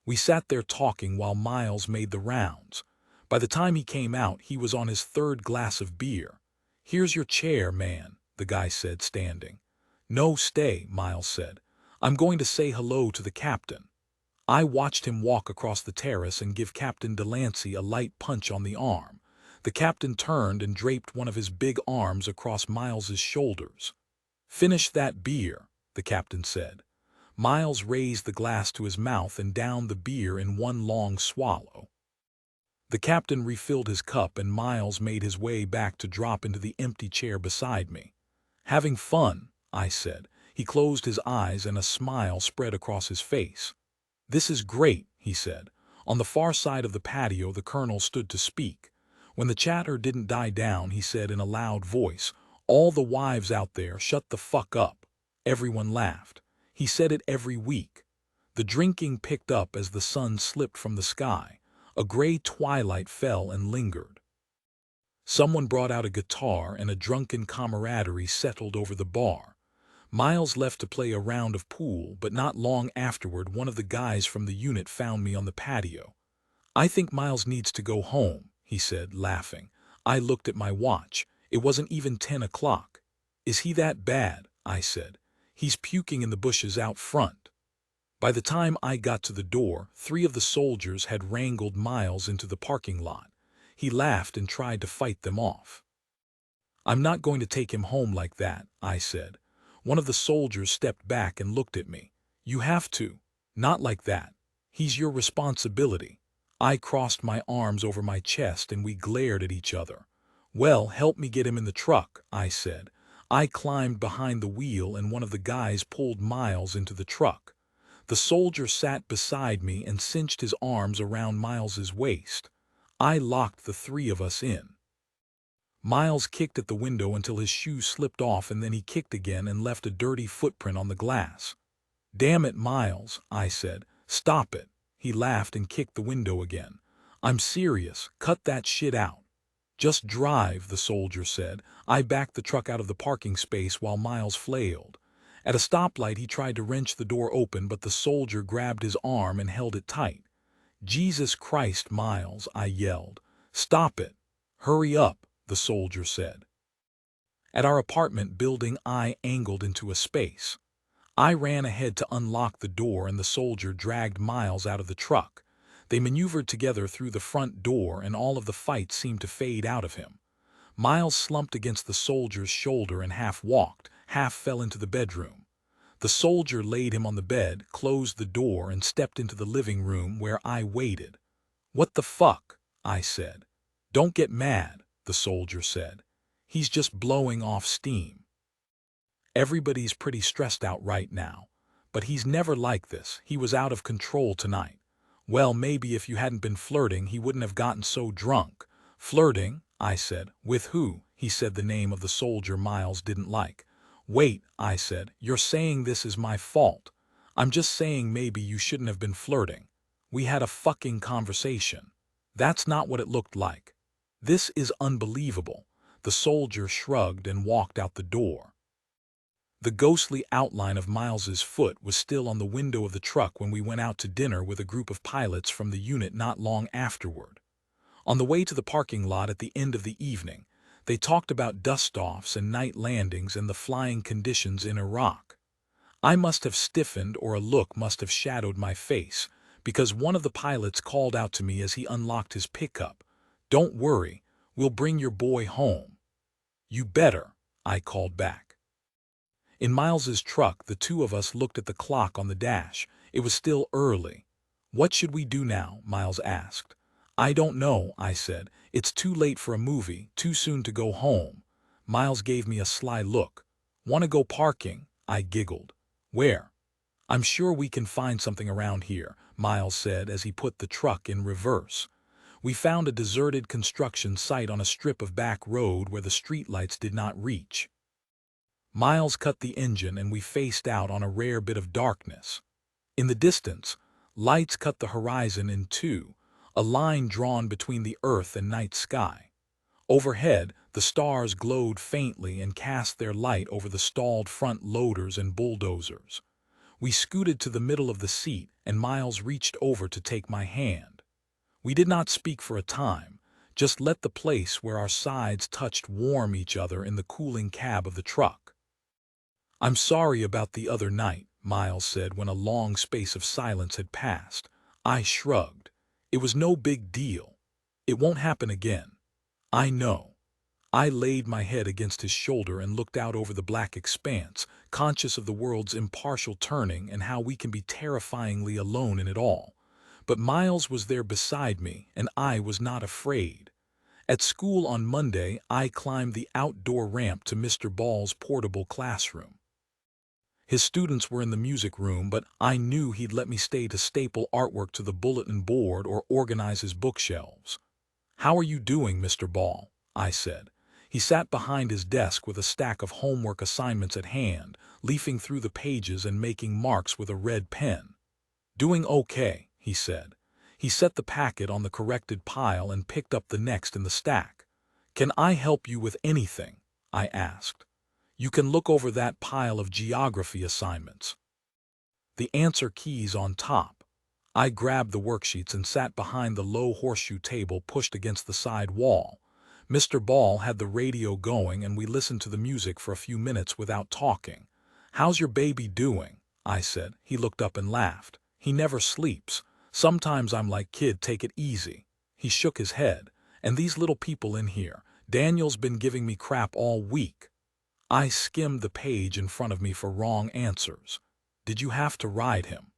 We sat there talking while Miles made the rounds. By the time he came out, he was on his 3rd glass of beer. "Here's your chair, man," the guy said, standing. "No, stay," Miles said. "I'm going to say hello to the captain." I watched him walk across the terrace and give Captain Delancey a light punch on the arm. The captain turned and draped one of his big arms across Miles's shoulders. "Finish that beer," the captain said. Miles raised the glass to his mouth and downed the beer in one long swallow. The captain refilled his cup and Miles made his way back to drop into the empty chair beside me. "Having fun," I said. He closed his eyes and a smile spread across his face. "This is great," he said. On the far side of the patio, the colonel stood to speak. When the chatter didn't die down, he said in a loud voice, "All the wives out there, shut the fuck up." Everyone laughed. He said it every week. The drinking picked up as the sun slipped from the sky. A gray twilight fell and lingered. Someone brought out a guitar and a drunken camaraderie settled over the bar. Miles left to play a round of pool, but not long afterward one of the guys from the unit found me on the patio. "I think Miles needs to go home," he said, laughing. I looked at my watch. It wasn't even 10 o'clock. "Is he that bad?" I said. "He's puking in the bushes out front." By the time I got to the door, 3 of the soldiers had wrangled Miles into the parking lot. He laughed and tried to fight them off. "I'm not going to take him home like that," I said. One of the soldiers stepped back and looked at me. "You have to. Not like that. He's your responsibility." I crossed my arms over my chest and we glared at each other. "Well, help me get him in the truck," I said. I climbed behind the wheel and one of the guys pulled Miles into the truck. The soldier sat beside me and cinched his arms around Miles's waist. I locked the 3 of us in. Miles kicked at the window until his shoe slipped off, and then he kicked again and left a dirty footprint on the glass. "Damn it, Miles," I said. "Stop it." He laughed and kicked the window again. "I'm serious. Cut that shit out." "Just drive," the soldier said. I backed the truck out of the parking space while Miles flailed. At a stoplight he tried to wrench the door open, but the soldier grabbed his arm and held it tight. "Jesus Christ, Miles," I yelled. "Stop it." "Hurry up," the soldier said. At our apartment building I angled into a space. I ran ahead to unlock the door and the soldier dragged Miles out of the truck. They maneuvered together through the front door and all of the fight seemed to fade out of him. Miles slumped against the soldier's shoulder and half walked, half fell into the bedroom. The soldier laid him on the bed, closed the door, and stepped into the living room where I waited. "What the fuck?" I said. "Don't get mad," the soldier said. "He's just blowing off steam. Everybody's pretty stressed out right now. But he's never like this. He was out of control tonight. Well, maybe if you hadn't been flirting, he wouldn't have gotten so drunk." "Flirting?" I said. "With who?" He said the name of the soldier Miles didn't like. "Wait," I said. "You're saying this is my fault." "I'm just saying maybe you shouldn't have been flirting. We had a fucking conversation." "That's not what it looked like." "This is unbelievable." The soldier shrugged and walked out the door. The ghostly outline of Miles's foot was still on the window of the truck when we went out to dinner with a group of pilots from the unit not long afterward. On the way to the parking lot at the end of the evening, they talked about dust-offs and night landings and the flying conditions in Iraq. I must have stiffened or a look must have shadowed my face, because one of the pilots called out to me as he unlocked his pickup, "Don't worry, we'll bring your boy home." "You better," I called back. In Miles's truck, the 2 of us looked at the clock on the dash. It was still early. "What should we do now?" Miles asked. "I don't know," I said. "It's too late for a movie, too soon to go home." Miles gave me a sly look. "Want to go parking?" I giggled. "Where?" "I'm sure we can find something around here," Miles said as he put the truck in reverse. We found a deserted construction site on a strip of back road where the streetlights did not reach. Miles cut the engine and we faced out on a rare bit of darkness. In the distance, lights cut the horizon in two, a line drawn between the earth and night sky. Overhead, the stars glowed faintly and cast their light over the stalled front loaders and bulldozers. We scooted to the middle of the seat and Miles reached over to take my hand. We did not speak for a time, just let the place where our sides touched warm each other in the cooling cab of the truck. "I'm sorry about the other night," Miles said when a long space of silence had passed. I shrugged. "It was no big deal. It won't happen again." "I know." I laid my head against his shoulder and looked out over the black expanse, conscious of the world's impartial turning and how we can be terrifyingly alone in it all. But Miles was there beside me, and I was not afraid. At school on Monday, I climbed the outdoor ramp to Mr. Ball's portable classroom. His students were in the music room, but I knew he'd let me stay to staple artwork to the bulletin board or organize his bookshelves. "How are you doing, Mr. Ball?" I said. He sat behind his desk with a stack of homework assignments at hand, leafing through the pages and making marks with a red pen. "Doing okay," he said. He set the packet on the corrected pile and picked up the next in the stack. "Can I help you with anything?" I asked. "You can look over that pile of geography assignments. The answer key's on top." I grabbed the worksheets and sat behind the low horseshoe table pushed against the side wall. Mr. Ball had the radio going and we listened to the music for a few minutes without talking. "How's your baby doing?" I said. He looked up and laughed. "He never sleeps. Sometimes I'm like, 'Kid, take it easy.'" He shook his head. "And these little people in here, Daniel's been giving me crap all week." I skimmed the page in front of me for wrong answers. "Did you have to ride him?"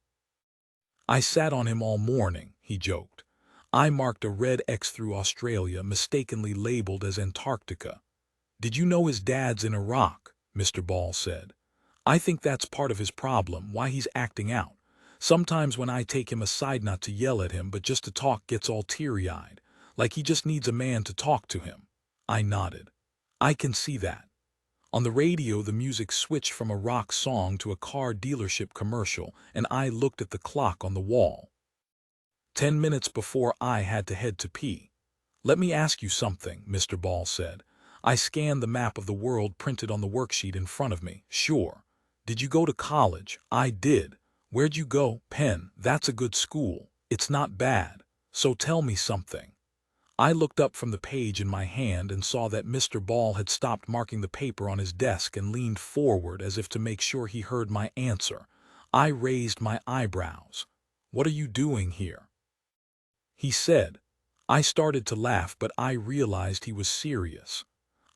"I sat on him all morning," he joked. I marked a red X through Australia, mistakenly labeled as Antarctica. "Did you know his dad's in Iraq?" Mr. Ball said. "I think that's part of his problem, why he's acting out. Sometimes when I take him aside, not to yell at him, but just to talk, gets all teary-eyed, like he just needs a man to talk to him." I nodded. "I can see that." On the radio, the music switched from a rock song to a car dealership commercial, and I looked at the clock on the wall. 10 minutes before I had to head to pee. "Let me ask you something," Mr. Ball said. I scanned the map of the world printed on the worksheet in front of me. "Sure. Did you go to college?" "I did." "Where'd you go?" "Penn." "That's a good school." "It's not bad. So tell me something." I looked up from the page in my hand and saw that Mr. Ball had stopped marking the paper on his desk and leaned forward as if to make sure he heard my answer. I raised my eyebrows. "What are you doing here?" he said. I started to laugh, but I realized he was serious.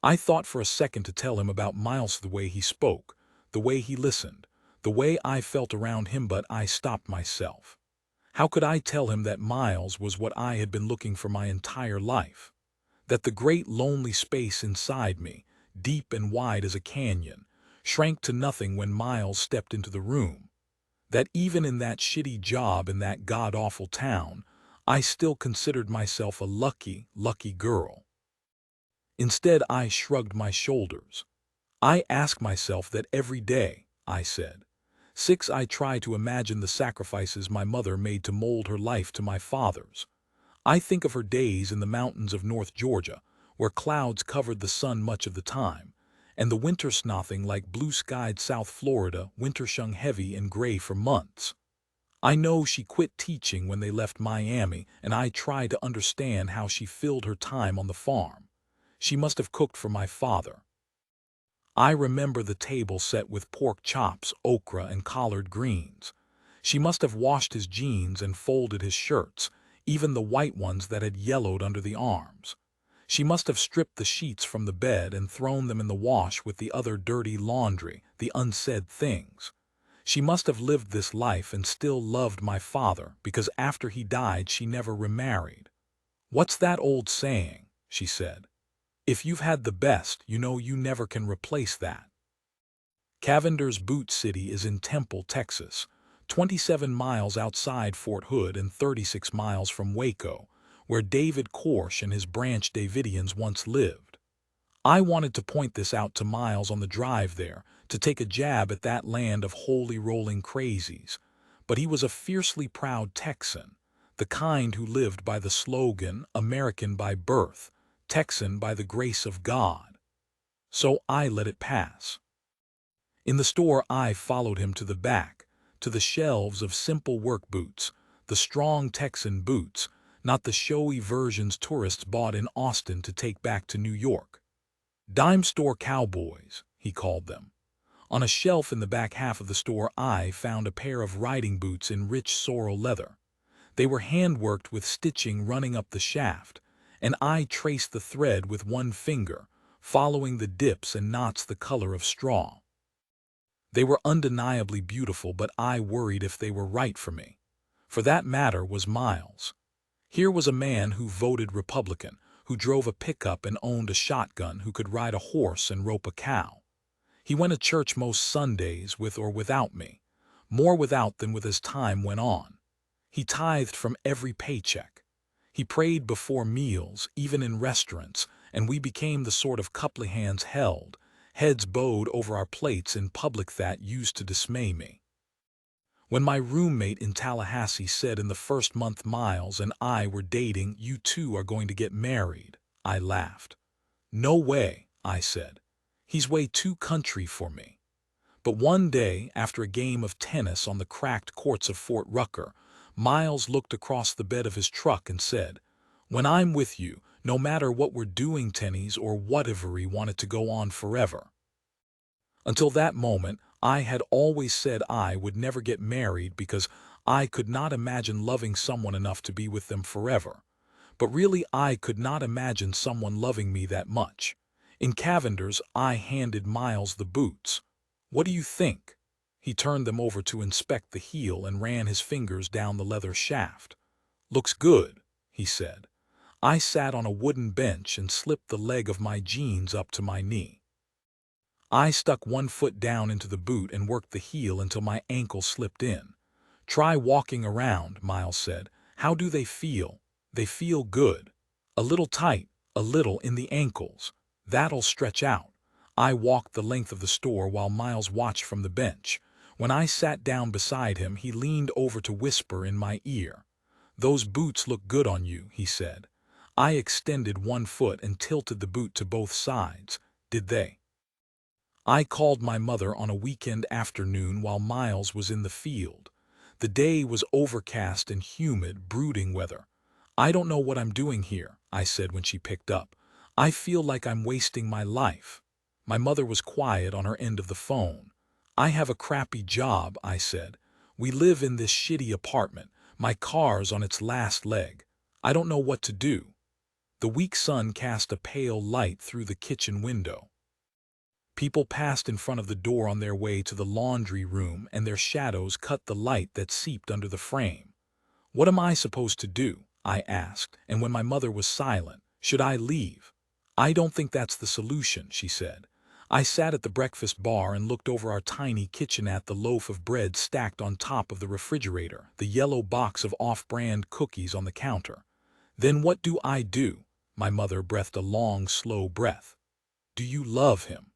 I thought for a second to tell him about Miles, the way he spoke, the way he listened, the way I felt around him, but I stopped myself. How could I tell him that Miles was what I had been looking for my entire life? That the great lonely space inside me, deep and wide as a canyon, shrank to nothing when Miles stepped into the room? That even in that shitty job in that god-awful town, I still considered myself a lucky, lucky girl? Instead, I shrugged my shoulders. "I ask myself that every day," I said. I try to imagine the sacrifices my mother made to mold her life to my father's. I think of her days in the mountains of North Georgia, where clouds covered the sun much of the time, and the winter snothing like blue-skied South Florida, winter shung heavy and gray for months. I know she quit teaching when they left Miami, and I try to understand how she filled her time on the farm. She must have cooked for my father. I remember the table set with pork chops, okra, and collard greens. She must have washed his jeans and folded his shirts, even the white ones that had yellowed under the arms. She must have stripped the sheets from the bed and thrown them in the wash with the other dirty laundry, the unsaid things. She must have lived this life and still loved my father, because after he died she never remarried. "What's that old saying?" she said. "If you've had the best, you know you never can replace that." Cavender's Boot City is in Temple, Texas, 27 miles outside Fort Hood and 36 miles from Waco, where David Koresh and his Branch Davidians once lived. I wanted to point this out to Miles on the drive there, to take a jab at that land of holy rolling crazies, but he was a fiercely proud Texan, the kind who lived by the slogan, "American by birth, Texan by the grace of God." So I let it pass. In the store, I followed him to the back, to the shelves of simple work boots, the strong Texan boots, not the showy versions tourists bought in Austin to take back to New York. "Dime store cowboys," he called them. On a shelf in the back half of the store, I found a pair of riding boots in rich sorrel leather. They were hand-worked with stitching running up the shaft, and I traced the thread with one finger, following the dips and knots the color of straw. They were undeniably beautiful, but I worried if they were right for me. For that matter was Miles. Here was a man who voted Republican, who drove a pickup and owned a shotgun, who could ride a horse and rope a cow. He went to church most Sundays with or without me, more without than with as time went on. He tithed from every paycheck. He prayed before meals, even in restaurants, and we became the sort of couple hands held, heads bowed over our plates in public that used to dismay me. When my roommate in Tallahassee said in the first month Miles and I were dating, "You two are going to get married," I laughed. "No way," I said. "He's way too country for me." But one day, after a game of tennis on the cracked courts of Fort Rucker, Miles looked across the bed of his truck and said, "When I'm with you, no matter what we're doing, tennies or whatever," he wanted to go on forever. Until that moment, I had always said I would never get married because I could not imagine loving someone enough to be with them forever. But really, I could not imagine someone loving me that much. In Cavender's, I handed Miles the boots. "What do you think?" He turned them over to inspect the heel and ran his fingers down the leather shaft. "Looks good," he said. I sat on a wooden bench and slipped the leg of my jeans up to my knee. I stuck one foot down into the boot and worked the heel until my ankle slipped in. "Try walking around," Miles said. "How do they feel?" "They feel good. A little tight, a little in the ankles. That'll stretch out." I walked the length of the store while Miles watched from the bench. When I sat down beside him, he leaned over to whisper in my ear. "Those boots look good on you," he said. I extended one foot and tilted the boot to both sides. "Did they?" I called my mother on a weekend afternoon while Miles was in the field. The day was overcast and humid, brooding weather. "I don't know what I'm doing here," I said when she picked up. "I feel like I'm wasting my life." My mother was quiet on her end of the phone. "I have a crappy job," I said. "We live in this shitty apartment. My car's on its last leg. I don't know what to do." The weak sun cast a pale light through the kitchen window. People passed in front of the door on their way to the laundry room, and their shadows cut the light that seeped under the frame. "What am I supposed to do?" I asked, and when my mother was silent, "Should I leave?" "I don't think that's the solution," she said. I sat at the breakfast bar and looked over our tiny kitchenette, the loaf of bread stacked on top of the refrigerator, the yellow box of off-brand cookies on the counter. "Then what do I do?" My mother breathed a long, slow breath. "Do you love him?"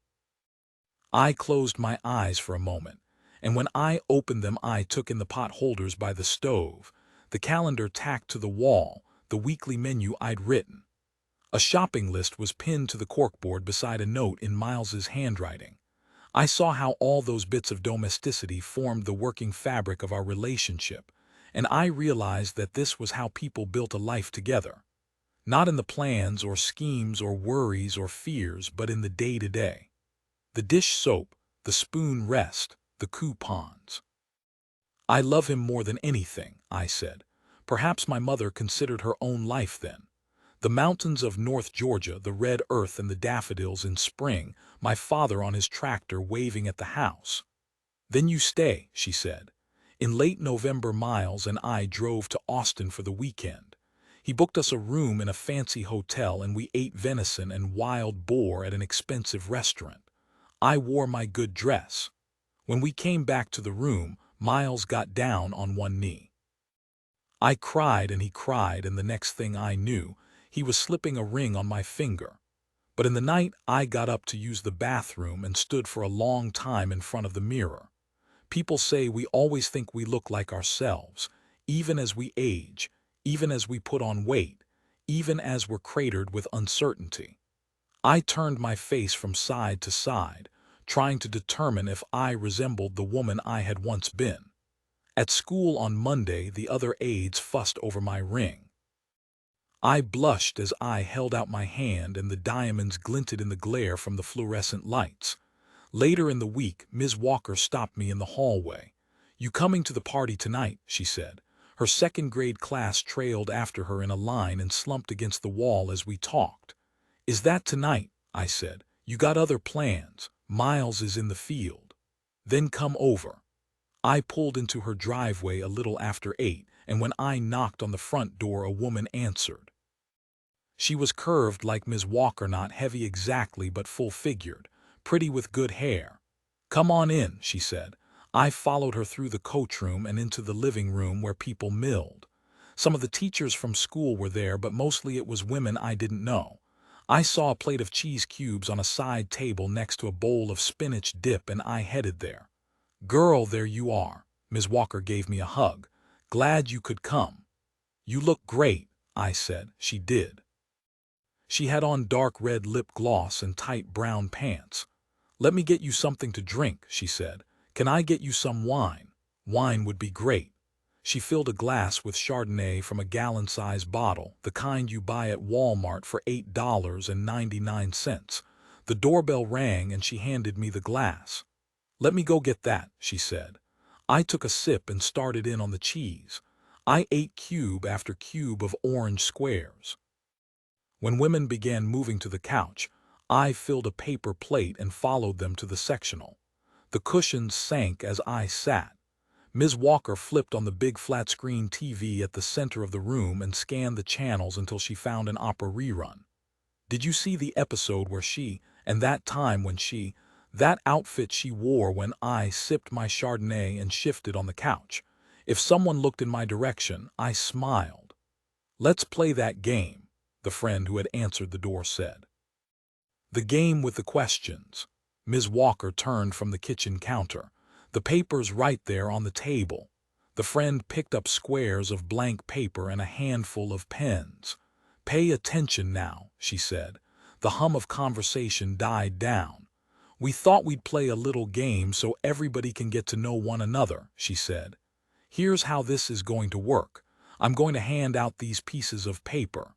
I closed my eyes for a moment, and when I opened them I took in the pot holders by the stove, the calendar tacked to the wall, the weekly menu I'd written. A shopping list was pinned to the corkboard beside a note in Miles's handwriting. I saw how all those bits of domesticity formed the working fabric of our relationship, and I realized that this was how people built a life together. Not in the plans or schemes or worries or fears, but in the day-to-day. The dish soap, the spoon rest, the coupons. "I love him more than anything," I said. Perhaps my mother considered her own life then. The mountains of North Georgia, the red earth and the daffodils in spring, my father on his tractor waving at the house. "Then you stay," she said. In late November, Miles and I drove to Austin for the weekend. He booked us a room in a fancy hotel and we ate venison and wild boar at an expensive restaurant. I wore my good dress. When we came back to the room, Miles got down on one knee. I cried and he cried, and the next thing I knew, he was slipping a ring on my finger. But in the night, I got up to use the bathroom and stood for a long time in front of the mirror. People say we always think we look like ourselves, even as we age, even as we put on weight, even as we're cratered with uncertainty. I turned my face from side to side, trying to determine if I resembled the woman I had once been. At school on Monday, the other aides fussed over my ring. I blushed as I held out my hand and the diamonds glinted in the glare from the fluorescent lights. Later in the week, Ms. Walker stopped me in the hallway. "You coming to the party tonight?" she said. Her second-grade class trailed after her in a line and slumped against the wall as we talked. "Is that tonight?" I said. "You got other plans. Miles is in the field." "Then come over." I pulled into her driveway a little after 8, and when I knocked on the front door, a woman answered. She was curved like Ms. Walker, not heavy exactly but full-figured, pretty with good hair. Come on in, she said. I followed her through the coachroom and into the living room where people milled. Some of the teachers from school were there, but mostly it was women I didn't know. I saw a plate of cheese cubes on a side table next to a bowl of spinach dip, and I headed there. Girl, there you are. Ms. Walker gave me a hug. Glad you could come. You look great, I said. She did. She had on dark red lip gloss and tight brown pants. Let me get you something to drink, she said. Can I get you some wine? Wine would be great. She filled a glass with Chardonnay from a gallon-sized bottle, the kind you buy at Walmart for $8.99. The doorbell rang and she handed me the glass. Let me go get that, she said. I took a sip and started in on the cheese. I ate cube after cube of orange squares. When women began moving to the couch, I filled a paper plate and followed them to the sectional. The cushions sank as I sat. Ms. Walker flipped on the big flat-screen TV at the center of the room and scanned the channels until she found an opera rerun. Did you see the episode where she, and that time when she, that outfit she wore when I sipped my Chardonnay and shifted on the couch? If someone looked in my direction, I smiled. Let's play that game, the friend who had answered the door said. The game with the questions. Ms. Walker turned from the kitchen counter. The paper's right there on the table. The friend picked up squares of blank paper and a handful of pens. Pay attention now, she said. The hum of conversation died down. We thought we'd play a little game so everybody can get to know one another, she said. Here's how this is going to work. I'm going to hand out these pieces of paper.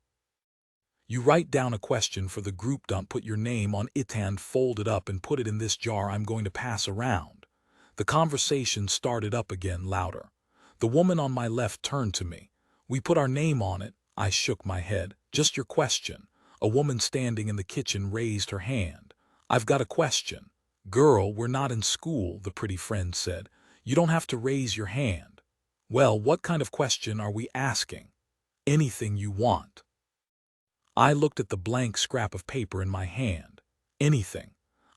You write down a question for the group. Don't put your name on it and fold it up and put it in this jar I'm going to pass around. The conversation started up again, louder. The woman on my left turned to me. We put our name on it. I shook my head. Just your question. A woman standing in the kitchen raised her hand. I've got a question. Girl, we're not in school, the pretty friend said. You don't have to raise your hand. Well, what kind of question are we asking? Anything you want. I looked at the blank scrap of paper in my hand. Anything.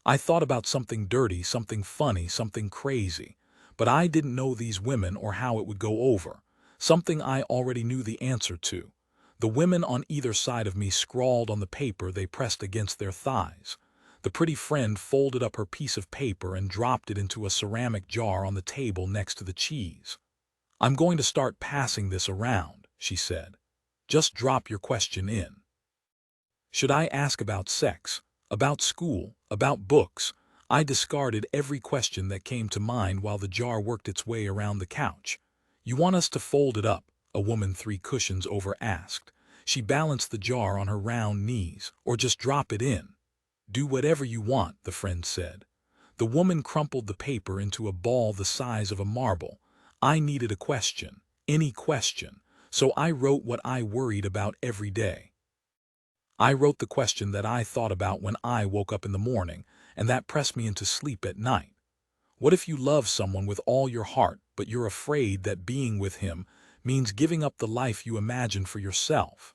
I thought about something dirty, something funny, something crazy. But I didn't know these women or how it would go over. Something I already knew the answer to. The women on either side of me scrawled on the paper they pressed against their thighs. The pretty friend folded up her piece of paper and dropped it into a ceramic jar on the table next to the cheese. I'm going to start passing this around, she said. Just drop your question in. Should I ask about sex? About school, about books? I discarded every question that came to mind while the jar worked its way around the couch. You want us to fold it up? A woman 3 cushions over asked. She balanced the jar on her round knees, or just drop it in. Do whatever you want, the friend said. The woman crumpled the paper into a ball the size of a marble. I needed a question, any question, so I wrote what I worried about every day. I wrote the question that I thought about when I woke up in the morning, and that pressed me into sleep at night. What if you love someone with all your heart, but you're afraid that being with him means giving up the life you imagine for yourself?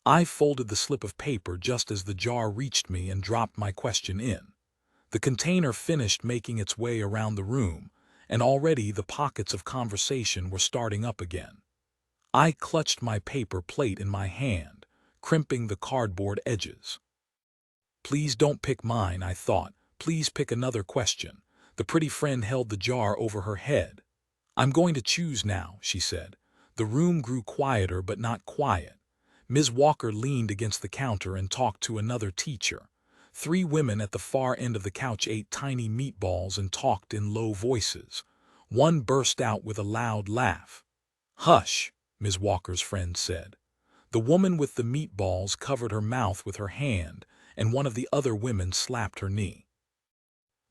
I folded the slip of paper just as the jar reached me and dropped my question in. The container finished making its way around the room, and already the pockets of conversation were starting up again. I clutched my paper plate in my hand, crimping the cardboard edges. Please don't pick mine, I thought. Please pick another question. The pretty friend held the jar over her head. I'm going to choose now, she said. The room grew quieter but not quiet. Ms. Walker leaned against the counter and talked to another teacher. 3 women at the far end of the couch ate tiny meatballs and talked in low voices. One burst out with a loud laugh. Hush, Ms. Walker's friend said. The woman with the meatballs covered her mouth with her hand, and one of the other women slapped her knee.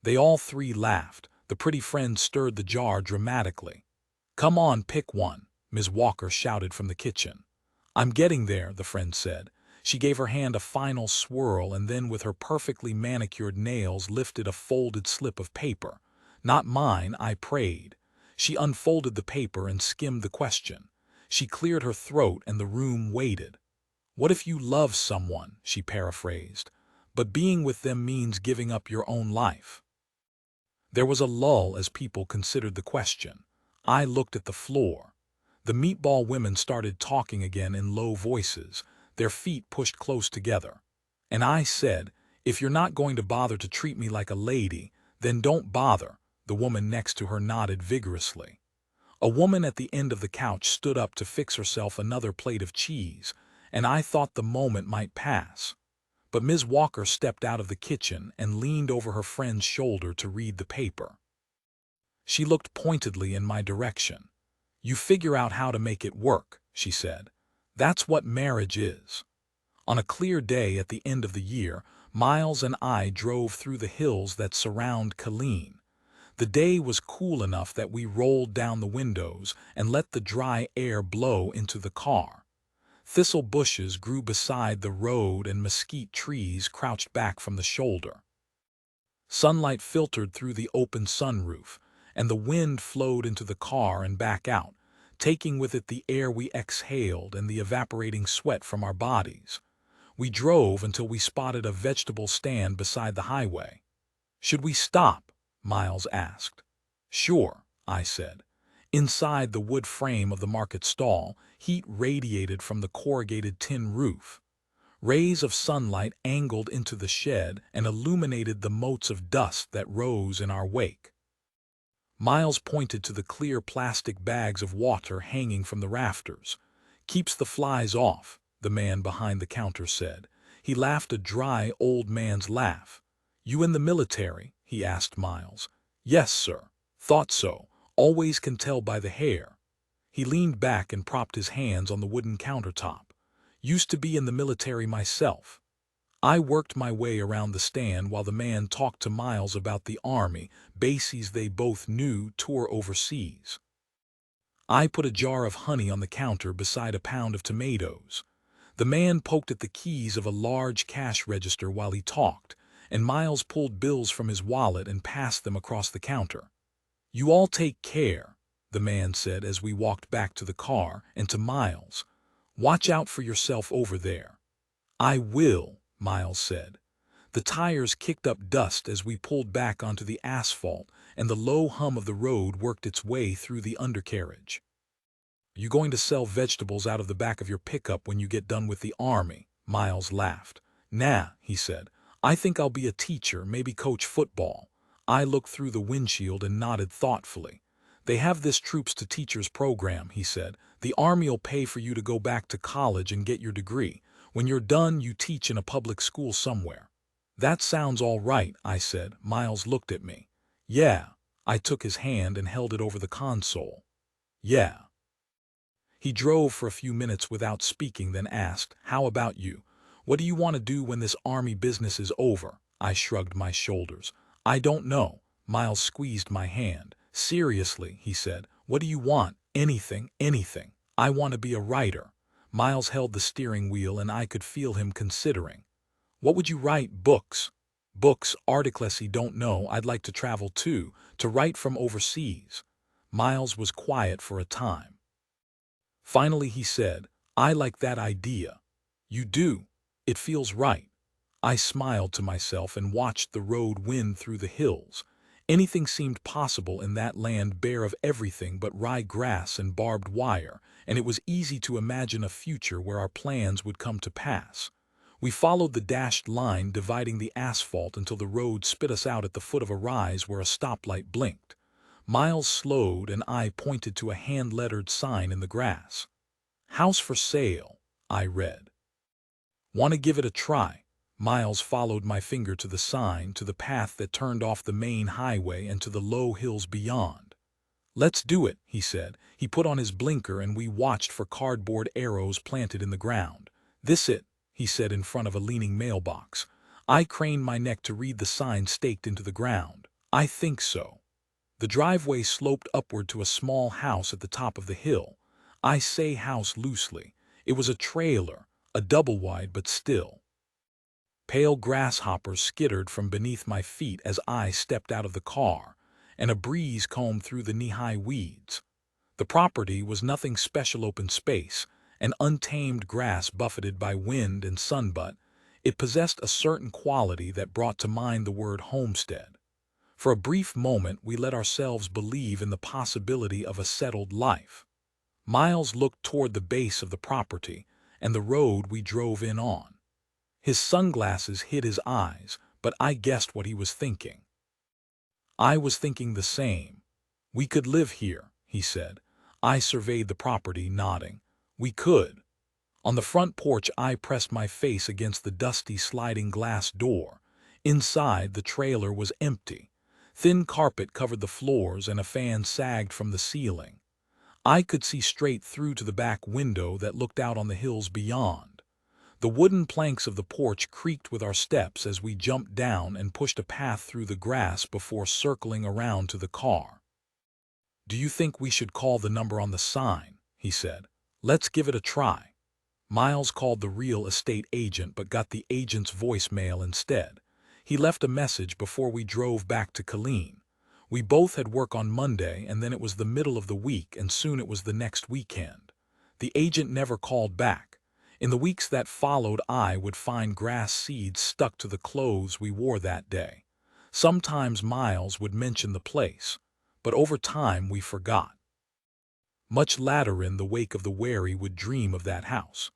They all 3 laughed. The pretty friend stirred the jar dramatically. Come on, pick one, Ms. Walker shouted from the kitchen. I'm getting there, the friend said. She gave her hand a final swirl and then with her perfectly manicured nails lifted a folded slip of paper. Not mine, I prayed. She unfolded the paper and skimmed the question. She cleared her throat and the room waited. What if you love someone, she paraphrased. but being with them means giving up your own life. There was a lull as people considered the question. I looked at the floor. The meatball women started talking again in low voices, their feet pushed close together. And I said, "If you're not going to bother to treat me like a lady, then don't bother." The woman next to her nodded vigorously. A woman at the end of the couch stood up to fix herself another plate of cheese, and I thought the moment might pass. But Ms. Walker stepped out of the kitchen and leaned over her friend's shoulder to read the paper. She looked pointedly in my direction. "You figure out how to make it work," she said. "That's what marriage is." On a clear day at the end of the year, Miles and I drove through the hills that surround Killeen. The day was cool enough that we rolled down the windows and let the dry air blow into the car. Thistle bushes grew beside the road and mesquite trees crouched back from the shoulder. Sunlight filtered through the open sunroof, and the wind flowed into the car and back out, taking with it the air we exhaled and the evaporating sweat from our bodies. We drove until we spotted a vegetable stand beside the highway. "Should we stop?" Miles asked. "Sure," I said. Inside the wood frame of the market stall, heat radiated from the corrugated tin roof. Rays of sunlight angled into the shed and illuminated the motes of dust that rose in our wake. Miles pointed to the clear plastic bags of water hanging from the rafters. "Keeps the flies off," the man behind the counter said. He laughed a dry old man's laugh. "You in the military?" he asked Miles. "Yes, sir. Thought so. Always can tell by the hair." He leaned back and propped his hands on the wooden countertop. "Used to be in the military myself." I worked my way around the stand while the man talked to Miles about the Army, bases they both knew tour overseas. I put a jar of honey on the counter beside a pound of tomatoes. The man poked at the keys of a large cash register while he talked, and Miles pulled bills from his wallet and passed them across the counter. "You all take care," the man said as we walked back to the car, and to Miles, "Watch out for yourself over there." "I will," Miles said. The tires kicked up dust as we pulled back onto the asphalt, and the low hum of the road worked its way through the undercarriage. "You going to sell vegetables out of the back of your pickup when you get done with the Army?" Miles laughed. "Nah," he said. "I think I'll be a teacher, maybe coach football." I looked through the windshield and nodded thoughtfully. "They have this troops to teachers program," he said. "The Army'll pay for you to go back to college and get your degree. When you're done, you teach in a public school somewhere." "That sounds all right," I said. Miles looked at me. "Yeah." I took his hand and held it over the console. "Yeah." He drove for a few minutes without speaking, then asked, "How about you? What do you want to do when this Army business is over?" I shrugged my shoulders. "I don't know." Miles squeezed my hand. "Seriously," he said, "what do you want?" "Anything, anything. I want to be a writer." Miles held the steering wheel and I could feel him considering. "What would you write?" "Books." "Books, articles. Don't know. I'd like to travel too, to write from overseas." Miles was quiet for a time. Finally he said, "I like that idea." "You do? It feels right." I smiled to myself and watched the road wind through the hills. Anything seemed possible in that land bare of everything but rye grass and barbed wire, and it was easy to imagine a future where our plans would come to pass. We followed the dashed line dividing the asphalt until the road spit us out at the foot of a rise where a stoplight blinked. Miles slowed and I pointed to a hand-lettered sign in the grass. "House for sale," I read. "Want to give it a try?" Miles followed my finger to the sign, to the path that turned off the main highway and to the low hills beyond. "Let's do it," he said. He put on his blinker and we watched for cardboard arrows planted in the ground. "This it," he said in front of a leaning mailbox. I craned my neck to read the sign staked into the ground. "I think so." The driveway sloped upward to a small house at the top of the hill. I say house loosely. It was a trailer, a double-wide but still. Pale grasshoppers skittered from beneath my feet as I stepped out of the car, and a breeze combed through the knee-high weeds. The property was nothing special: open space, an untamed grass buffeted by wind and sun, but It possessed a certain quality that brought to mind the word homestead. For a brief moment, we let ourselves believe in the possibility of a settled life. Miles looked toward the base of the property and the road we drove in on. His sunglasses hid his eyes, but I guessed what he was thinking. I was thinking the same. We could live here, he said. I surveyed the property, nodding. We could. On the front porch, I pressed my face against the dusty sliding glass door. Inside, the trailer was empty. Thin carpet covered the floors and a fan sagged from the ceiling. I could see straight through to the back window that looked out on the hills beyond. The wooden planks of the porch creaked with our steps as we jumped down and pushed a path through the grass before circling around to the car. "Do you think we should call the number on the sign?" he said. "Let's give it a try." Miles called the real estate agent but got the agent's voicemail instead. He left a message before we drove back to Killeen. We both had work on Monday, and then it was the middle of the week, and soon it was the next weekend. The agent never called back. In the weeks that followed, I would find grass seeds stuck to the clothes we wore that day. Sometimes Miles would mention the place, but over time we forgot. Much later, in the wake of the Wary, would dream of that house.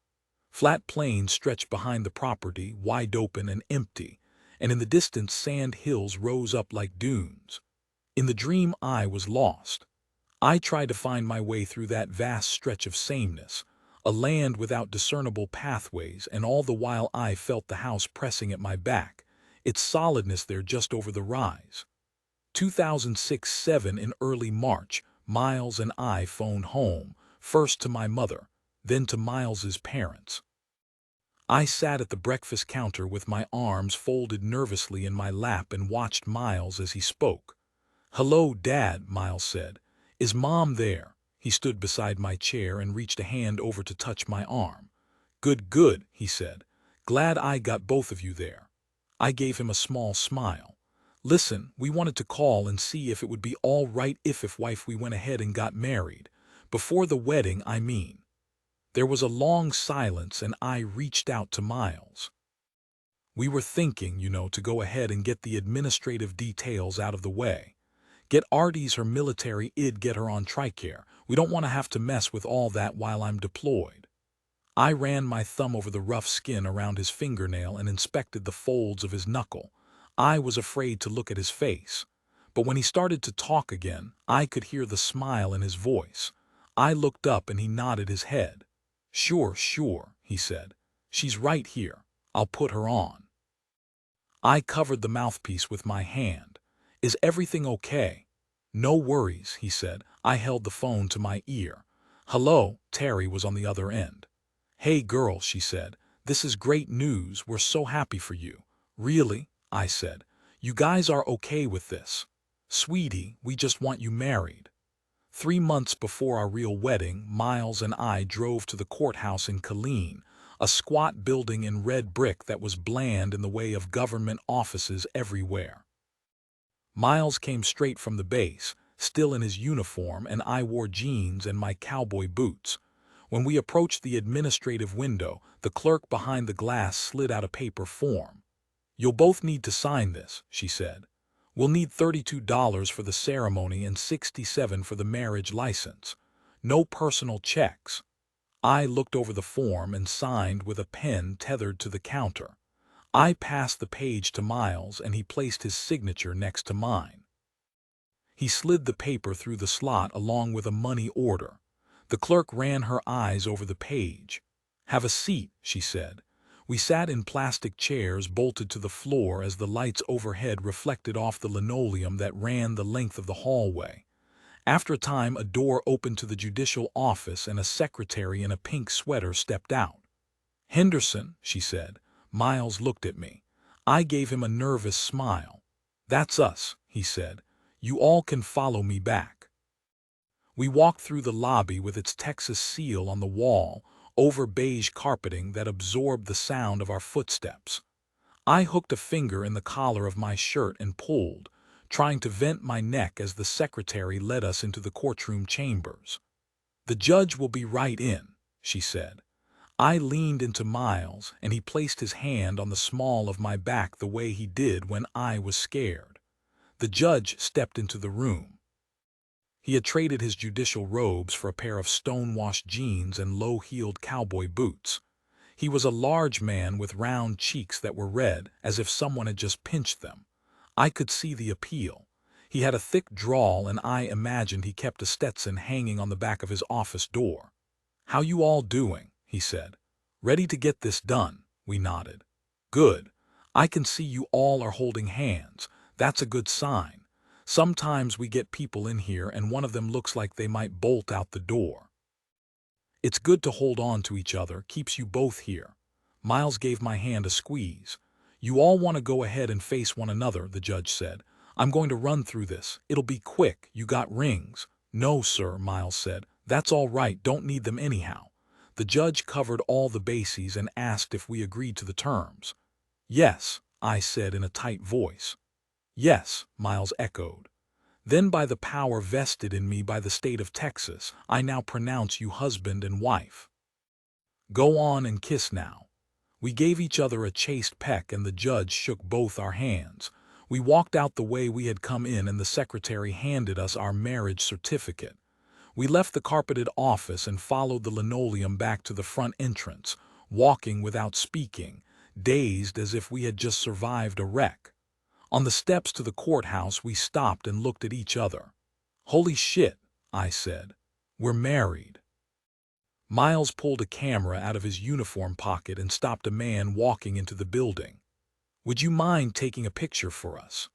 Flat plains stretched behind the property, wide open and empty, and in the distance sand hills rose up like dunes. In the dream, I was lost. I tried to find my way through that vast stretch of sameness, a land without discernible pathways, and all the while I felt the house pressing at my back, its solidness there just over the rise. 2006-7 in early March, Miles and I phoned home, first to my mother, then to Miles's parents. I sat at the breakfast counter with my arms folded nervously in my lap and watched Miles as he spoke. "Hello, Dad," Miles said. "Is Mom there?" He stood beside my chair and reached a hand over to touch my arm. "Good, good," he said. "Glad I got both of you there." I gave him a small smile. "Listen, we wanted to call and see if it would be all right if wife we went ahead and got married. Before the wedding, I mean." There was a long silence, and I reached out to Miles. "We were thinking, to go ahead and get the administrative details out of the way. Get Artis her military id, get her on TRICARE. We don't want to have to mess with all that while I'm deployed." I ran my thumb over the rough skin around his fingernail and inspected the folds of his knuckle. I was afraid to look at his face. But when he started to talk again, I could hear the smile in his voice. I looked up and he nodded his head. Sure, he said. "She's right here. I'll put her on." I covered the mouthpiece with my hand. "Is everything okay?" "No worries," he said. I held the phone to my ear. "Hello," Terry was on the other end. "Hey girl," she said. "This is great news. We're so happy for you." "Really?" I said. "You guys are okay with this?" "Sweetie, we just want you married." 3 months before our real wedding, Miles and I drove to the courthouse in Killeen, a squat building in red brick that was bland in the way of government offices everywhere. Miles came straight from the base, still in his uniform, and I wore jeans and my cowboy boots. When we approached the administrative window, the clerk behind the glass slid out a paper form. "You'll both need to sign this," she said. "We'll need $32 for the ceremony and $67 for the marriage license. No personal checks." I looked over the form and signed with a pen tethered to the counter. I passed the page to Miles and he placed his signature next to mine. He slid the paper through the slot along with a money order. The clerk ran her eyes over the page. "Have a seat," she said. We sat in plastic chairs bolted to the floor as the lights overhead reflected off the linoleum that ran the length of the hallway. After a time, a door opened to the judicial office and a secretary in a pink sweater stepped out. "Henderson," she said. Miles looked at me. I gave him a nervous smile. "That's us," he said. "You all can follow me back." We walked through the lobby with its Texas seal on the wall, over beige carpeting that absorbed the sound of our footsteps. I hooked a finger in the collar of my shirt and pulled, trying to vent my neck as the secretary led us into the courtroom chambers. "The judge will be right in," she said. I leaned into Miles, and he placed his hand on the small of my back the way he did when I was scared. The judge stepped into the room. He had traded his judicial robes for a pair of stone-washed jeans and low-heeled cowboy boots. He was a large man with round cheeks that were red, as if someone had just pinched them. I could see the appeal. He had a thick drawl, and I imagined he kept a Stetson hanging on the back of his office door. "How you all doing?" he said. "Ready to get this done?" We nodded. "Good. I can see you all are holding hands. That's a good sign. Sometimes we get people in here and one of them looks like they might bolt out the door. It's good to hold on to each other, keeps you both here." Miles gave my hand a squeeze. "You all want to go ahead and face one another," the judge said. "I'm going to run through this. It'll be quick. You got rings?" "No, sir," Miles said. "That's all right. Don't need them anyhow." The judge covered all the bases and asked if we agreed to the terms. "Yes," I said in a tight voice. "Yes," Miles echoed. "Then by the power vested in me by the state of Texas, I now pronounce you husband and wife. Go on and kiss now." We gave each other a chaste peck and the judge shook both our hands. We walked out the way we had come in and the secretary handed us our marriage certificate. We left the carpeted office and followed the linoleum back to the front entrance, walking without speaking, dazed as if we had just survived a wreck. On the steps to the courthouse, we stopped and looked at each other. "Holy shit," I said. "We're married." Miles pulled a camera out of his uniform pocket and stopped a man walking into the building. "Would you mind taking a picture for us?"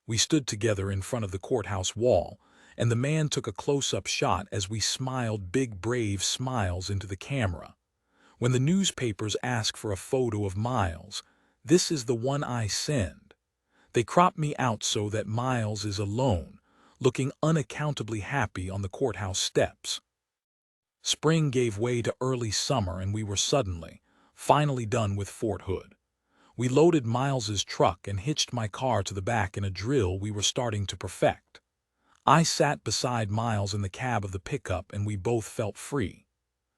We stood together in front of the courthouse wall, and the man took a close-up shot as we smiled big brave smiles into the camera. When the newspapers ask for a photo of Miles, this is the one I send. They crop me out so that Miles is alone, looking unaccountably happy on the courthouse steps. Spring gave way to early summer and we were finally done with Fort Hood. We loaded Miles's truck and hitched my car to the back in a drill we were starting to perfect. I sat beside Miles in the cab of the pickup and we both felt free.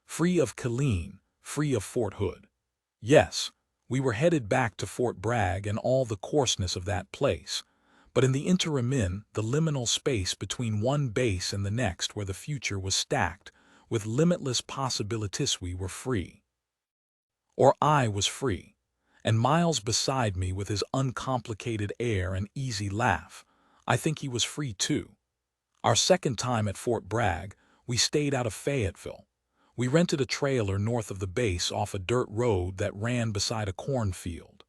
Free of Killeen, free of Fort Hood. Yes, we were headed back to Fort Bragg and all the coarseness of that place, but in the interim, the liminal space between one base and the next where the future was stacked, with limitless possibilities, we were free. Or I was free, and Miles beside me with his uncomplicated air and easy laugh, I think he was free too. Our second time at Fort Bragg, we stayed out of Fayetteville. We rented a trailer north of the base off a dirt road that ran beside a cornfield.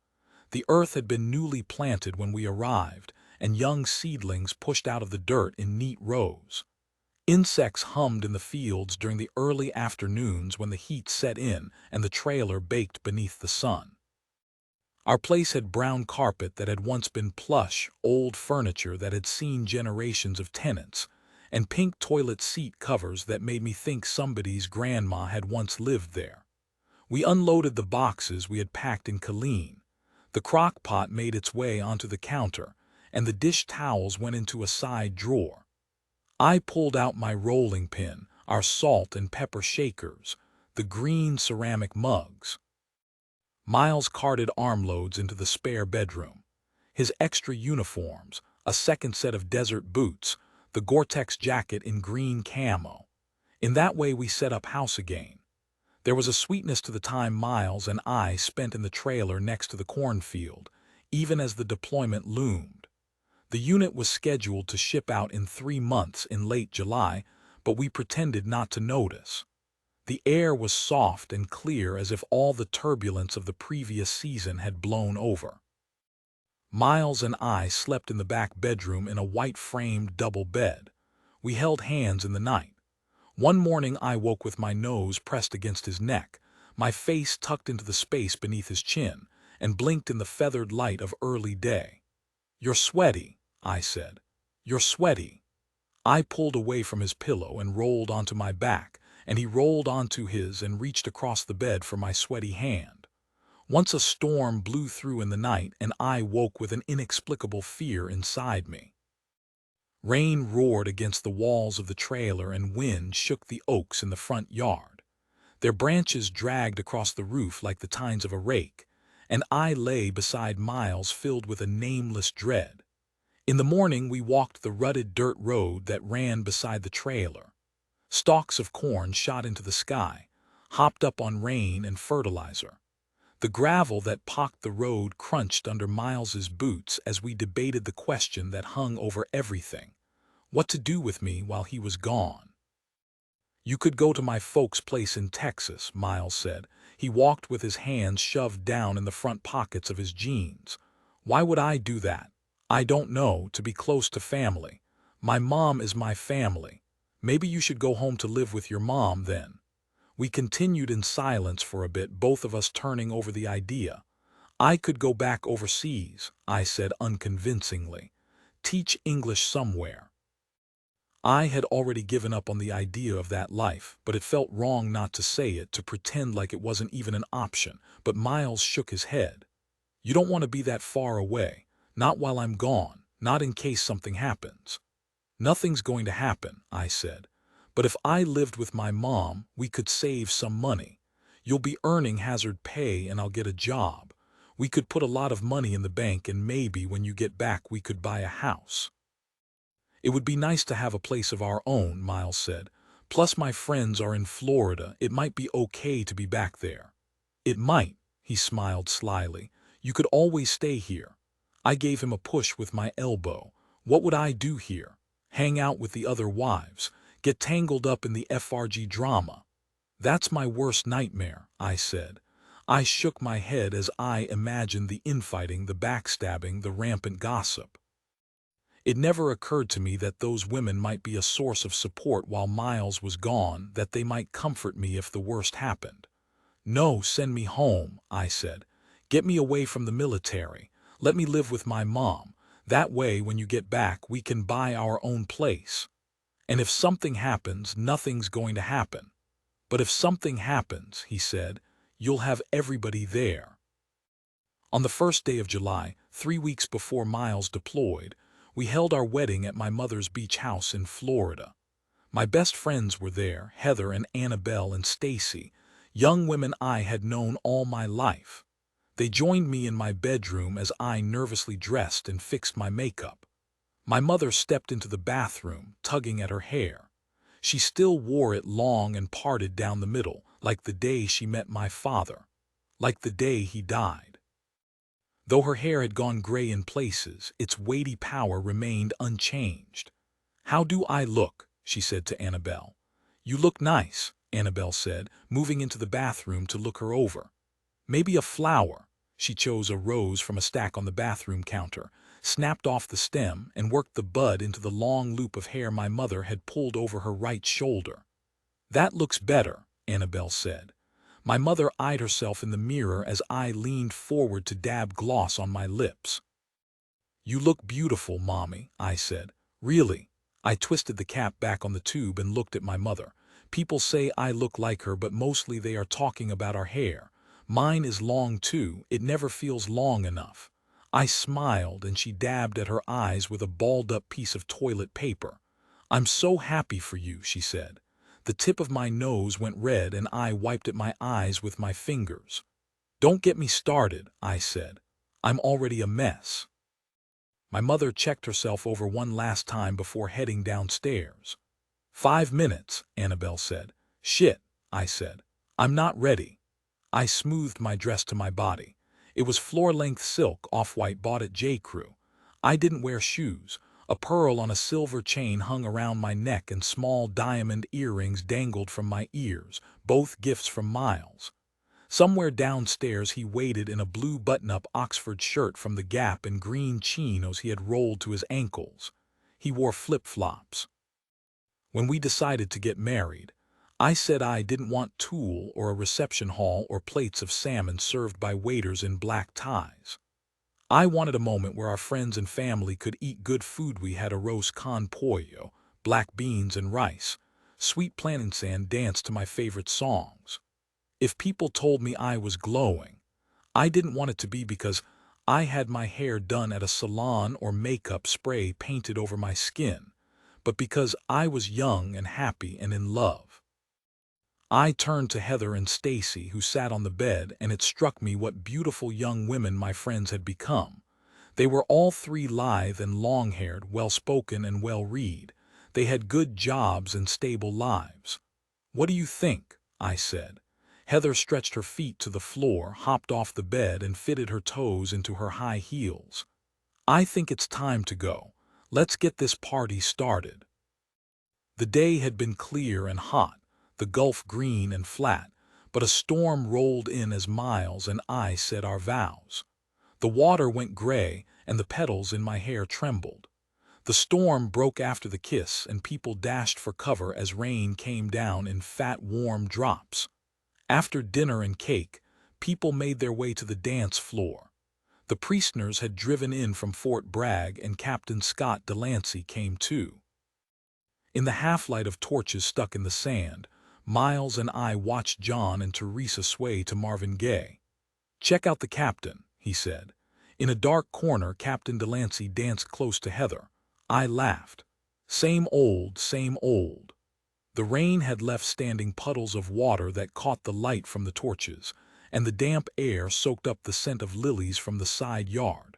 The earth had been newly planted when we arrived, and young seedlings pushed out of the dirt in neat rows. Insects hummed in the fields during the early afternoons when the heat set in and the trailer baked beneath the sun. Our place had brown carpet that had once been plush, old furniture that had seen generations of tenants, and pink toilet seat covers that made me think somebody's grandma had once lived there. We unloaded the boxes we had packed in Killeen. The crock pot made its way onto the counter, and the dish towels went into a side drawer. I pulled out my rolling pin, our salt and pepper shakers, the green ceramic mugs. Miles carted armloads into the spare bedroom. His extra uniforms, a second set of desert boots, the Gore-Tex jacket in green camo. In that way we set up house again. There was a sweetness to the time Miles and I spent in the trailer next to the cornfield, even as the deployment loomed. The unit was scheduled to ship out in 3 months in late July, but we pretended not to notice. The air was soft and clear as if all the turbulence of the previous season had blown over. Miles and I slept in the back bedroom in a white-framed double bed. We held hands in the night. One morning I woke with my nose pressed against his neck, my face tucked into the space beneath his chin, and blinked in the feathered light of early day. "You're sweaty," I said. "You're sweaty." I pulled away from his pillow and rolled onto my back, and he rolled onto his and reached across the bed for my sweaty hand. Once a storm blew through in the night and I woke with an inexplicable fear inside me. Rain roared against the walls of the trailer and wind shook the oaks in the front yard. Their branches dragged across the roof like the tines of a rake, and I lay beside Miles filled with a nameless dread. In the morning we walked the rutted dirt road that ran beside the trailer. Stalks of corn shot into the sky, hopped up on rain and fertilizer. The gravel that pocked the road crunched under Miles's boots as we debated the question that hung over everything: what to do with me while he was gone. "You could go to my folks' place in Texas," Miles said. He walked with his hands shoved down in the front pockets of his jeans. "Why would I do that?" "I don't know, to be close to family. My mom is my family. Maybe you should go home to live with your mom then." We continued in silence for a bit, both of us turning over the idea. "I could go back overseas," I said unconvincingly. "Teach English somewhere." I had already given up on the idea of that life, but it felt wrong not to say it, to pretend like it wasn't even an option. But Miles shook his head. "You don't want to be that far away. Not while I'm gone, not in case something happens." "Nothing's going to happen," I said. "But if I lived with my mom, we could save some money. You'll be earning hazard pay and I'll get a job. We could put a lot of money in the bank, and maybe when you get back we could buy a house." "It would be nice to have a place of our own," Miles said. "Plus my friends are in Florida. It might be okay to be back there." "It might," he smiled slyly. "You could always stay here." I gave him a push with my elbow. What would I do here? Hang out with the other wives? Get tangled up in the FRG drama? "That's my worst nightmare," I said. I shook my head as I imagined the infighting, the backstabbing, the rampant gossip. It never occurred to me that those women might be a source of support while Miles was gone, that they might comfort me if the worst happened. "No, send me home," I said. "Get me away from the military. Let me live with my mom. That way, when you get back, we can buy our own place. And if something happens, nothing's going to happen." "But if something happens," he said, "you'll have everybody there." On the first day of July, 3 weeks before Miles deployed, we held our wedding at my mother's beach house in Florida. My best friends were there, Heather and Annabelle and Stacy, young women I had known all my life. They joined me in my bedroom as I nervously dressed and fixed my makeup. My mother stepped into the bathroom, tugging at her hair. She still wore it long and parted down the middle, like the day she met my father, like the day he died. Though her hair had gone gray in places, its weighty power remained unchanged. "How do I look?" she said to Annabelle. "You look nice," Annabelle said, moving into the bathroom to look her over. "Maybe a flower." She chose a rose from a stack on the bathroom counter, snapped off the stem, and worked the bud into the long loop of hair my mother had pulled over her right shoulder. "That looks better," Annabelle said. My mother eyed herself in the mirror as I leaned forward to dab gloss on my lips. "You look beautiful, Mommy," I said. "Really?" I twisted the cap back on the tube and looked at my mother. "People say I look like her, but mostly they are talking about our hair. Mine is long too, it never feels long enough." I smiled and she dabbed at her eyes with a balled-up piece of toilet paper. "I'm so happy for you," she said. The tip of my nose went red and I wiped at my eyes with my fingers. "Don't get me started," I said. "I'm already a mess." My mother checked herself over one last time before heading downstairs. "5 minutes," Annabelle said. "Shit," I said. "I'm not ready." I smoothed my dress to my body. It was floor-length silk, off-white, bought at J.Crew. I didn't wear shoes. A pearl on a silver chain hung around my neck and small diamond earrings dangled from my ears, both gifts from Miles. Somewhere downstairs he waited in a blue button-up Oxford shirt from the Gap and green chinos he had rolled to his ankles. He wore flip-flops. When we decided to get married, I said I didn't want tulle or a reception hall or plates of salmon served by waiters in black ties. I wanted a moment where our friends and family could eat good food. We had arroz con pollo, black beans and rice. Sweet plantain danced to my favorite songs. If people told me I was glowing, I didn't want it to be because I had my hair done at a salon or makeup spray painted over my skin, but because I was young and happy and in love. I turned to Heather and Stacy, who sat on the bed, and it struck me what beautiful young women my friends had become. They were all three lithe and long-haired, well-spoken and well-read. They had good jobs and stable lives. "What do you think?" I said. Heather stretched her feet to the floor, hopped off the bed, and fitted her toes into her high heels. "I think it's time to go. Let's get this party started." The day had been clear and hot, the Gulf green and flat, but a storm rolled in as Miles and I said our vows. The water went gray, and the petals in my hair trembled. The storm broke after the kiss, and people dashed for cover as rain came down in fat, warm drops. After dinner and cake, people made their way to the dance floor. The Priestners had driven in from Fort Bragg, and Captain Scott Delancey came too. In the half-light of torches stuck in the sand, Miles and I watched John and Teresa sway to Marvin Gaye. "Check out the captain," he said. In a dark corner, Captain Delancey danced close to Heather. I laughed. Same old, same old. The rain had left standing puddles of water that caught the light from the torches, and the damp air soaked up the scent of lilies from the side yard.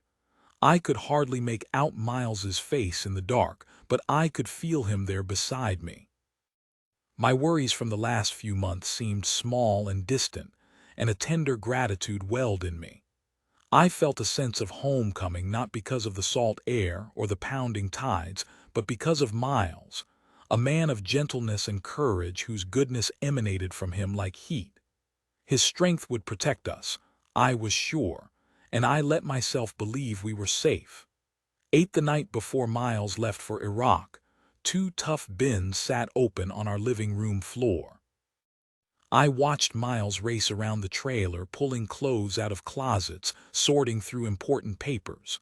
I could hardly make out Miles's face in the dark, but I could feel him there beside me. My worries from the last few months seemed small and distant, and a tender gratitude welled in me. I felt a sense of homecoming, not because of the salt air or the pounding tides, but because of Miles, a man of gentleness and courage whose goodness emanated from him like heat. His strength would protect us, I was sure, and I let myself believe we were safe. The night before Miles left for Iraq, 2 tough bins sat open on our living room floor. I watched Miles race around the trailer, pulling clothes out of closets, sorting through important papers.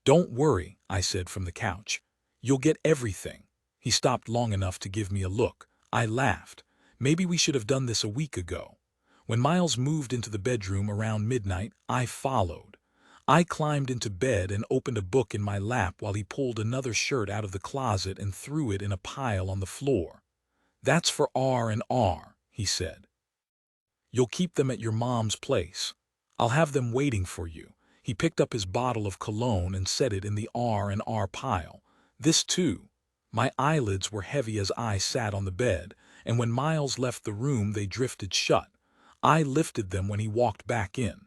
"Don't worry," I said from the couch. "You'll get everything." He stopped long enough to give me a look. I laughed. Maybe we should have done this a week ago. When Miles moved into the bedroom around midnight, I followed. I climbed into bed and opened a book in my lap while he pulled another shirt out of the closet and threw it in a pile on the floor. "That's for R&R, he said. "You'll keep them at your mom's place. I'll have them waiting for you." He picked up his bottle of cologne and set it in the R&R pile. "This too." My eyelids were heavy as I sat on the bed, and when Miles left the room they drifted shut. I lifted them when he walked back in.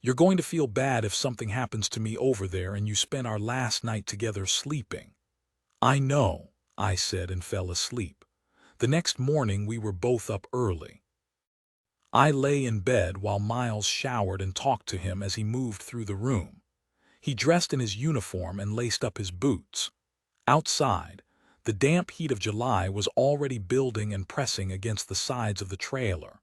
"You're going to feel bad if something happens to me over there and you spend our last night together sleeping." "I know," I said, and fell asleep. The next morning we were both up early. I lay in bed while Miles showered and talked to him as he moved through the room. He dressed in his uniform and laced up his boots. Outside, the damp heat of July was already building and pressing against the sides of the trailer.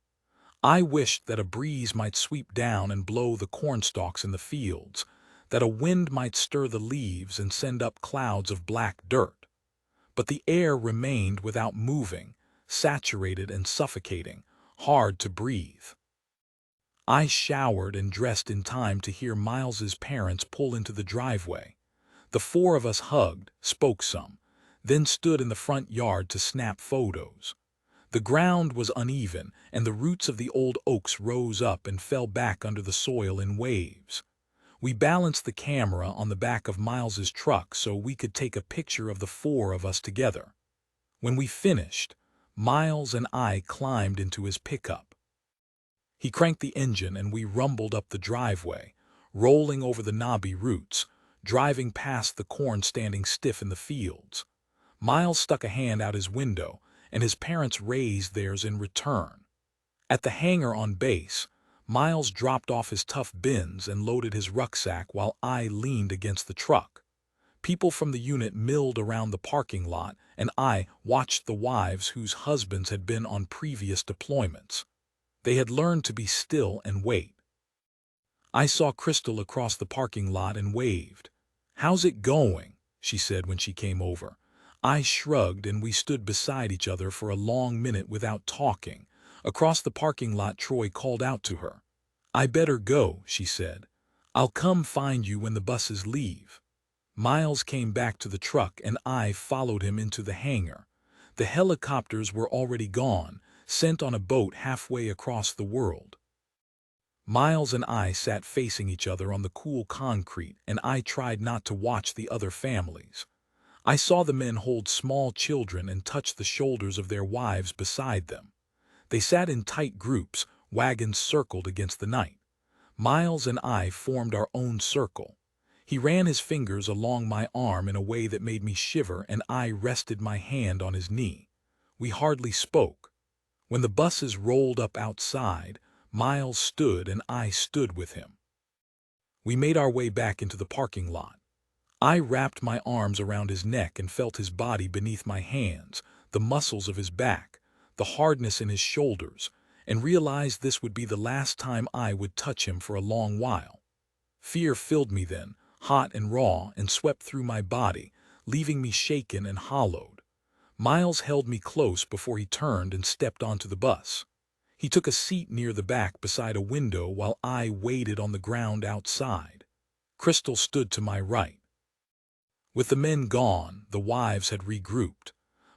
I wished that a breeze might sweep down and blow the cornstalks in the fields, that a wind might stir the leaves and send up clouds of black dirt. But the air remained without moving, saturated and suffocating, hard to breathe. I showered and dressed in time to hear Miles's parents pull into the driveway. The 4 of us hugged, spoke some, then stood in the front yard to snap photos. The ground was uneven, and the roots of the old oaks rose up and fell back under the soil in waves. We balanced the camera on the back of Miles's truck so we could take a picture of the 4 of us together. When we finished, Miles and I climbed into his pickup. He cranked the engine and we rumbled up the driveway, rolling over the knobby roots, driving past the corn standing stiff in the fields. Miles stuck a hand out his window, and his parents raised theirs in return. At the hangar on base, Miles dropped off his tough bins and loaded his rucksack while I leaned against the truck. People from the unit milled around the parking lot, and I watched the wives whose husbands had been on previous deployments. They had learned to be still and wait. I saw Crystal across the parking lot and waved. "How's it going?" she said when she came over. I shrugged and we stood beside each other for a long minute without talking. Across the parking lot, Troy called out to her. "I better go," she said. "I'll come find you when the buses leave." Miles came back to the truck and I followed him into the hangar. The helicopters were already gone, sent on a boat halfway across the world. Miles and I sat facing each other on the cool concrete, and I tried not to watch the other families. I saw the men hold small children and touch the shoulders of their wives beside them. They sat in tight groups, wagons circled against the night. Miles and I formed our own circle. He ran his fingers along my arm in a way that made me shiver, and I rested my hand on his knee. We hardly spoke. When the buses rolled up outside, Miles stood and I stood with him. We made our way back into the parking lot. I wrapped my arms around his neck and felt his body beneath my hands, the muscles of his back, the hardness in his shoulders, and realized this would be the last time I would touch him for a long while. Fear filled me then, hot and raw, and swept through my body, leaving me shaken and hollowed. Miles held me close before he turned and stepped onto the bus. He took a seat near the back beside a window while I waited on the ground outside. Crystal stood to my right. With the men gone, the wives had regrouped.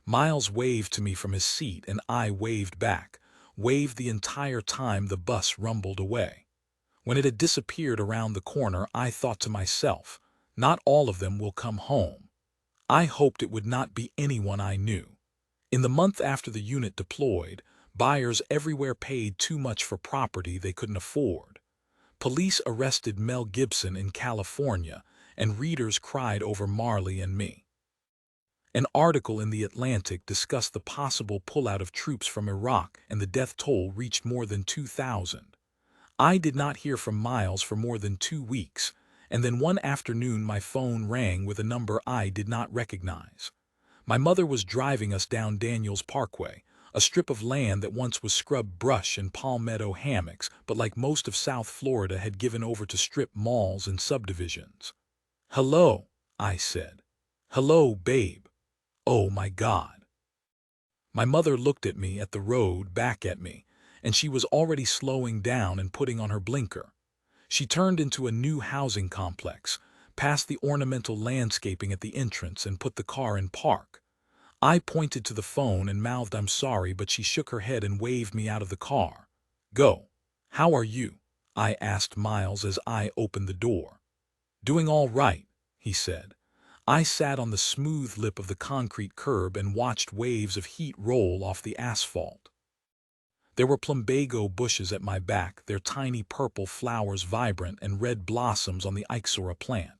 Miles waved to me from his seat and I waved back, waved the entire time the bus rumbled away. When it had disappeared around the corner, I thought to myself, not all of them will come home. I hoped it would not be anyone I knew. In the month after the unit deployed, buyers everywhere paid too much for property they couldn't afford. Police arrested Mel Gibson in California, and readers cried over Marley and Me. An article in The Atlantic discussed the possible pullout of troops from Iraq, and the death toll reached more than 2,000. I did not hear from Miles for more than 2 weeks, and then one afternoon my phone rang with a number I did not recognize. My mother was driving us down Daniels Parkway, a strip of land that once was scrub brush and palmetto hammocks, but like most of South Florida had given over to strip malls and subdivisions. "Hello," I said. "Hello, babe. Oh my God." My mother looked at me, at the road, back at me, and she was already slowing down and putting on her blinker. She turned into a new housing complex, past the ornamental landscaping at the entrance, and put the car in park. I pointed to the phone and mouthed I'm sorry, but she shook her head and waved me out of the car. "Go. How are you?" I asked Miles as I opened the door. "Doing all right," he said. I sat on the smooth lip of the concrete curb and watched waves of heat roll off the asphalt. There were plumbago bushes at my back, their tiny purple flowers vibrant, and red blossoms on the ixora plant.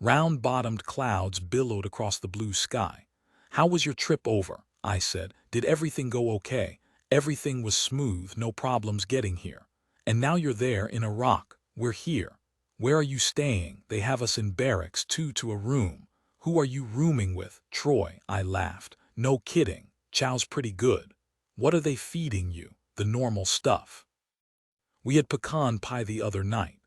Round-bottomed clouds billowed across the blue sky. "How was your trip over?" I said. "Did everything go okay?" "Everything was smooth, no problems getting here." "And now you're there in Iraq. We're here. Where are you staying?" "They have us in barracks, 2 to a room." "Who are you rooming with?" "Troy," I laughed. "No kidding. Chow's pretty good." "What are they feeding you?" "The normal stuff. We had pecan pie the other night."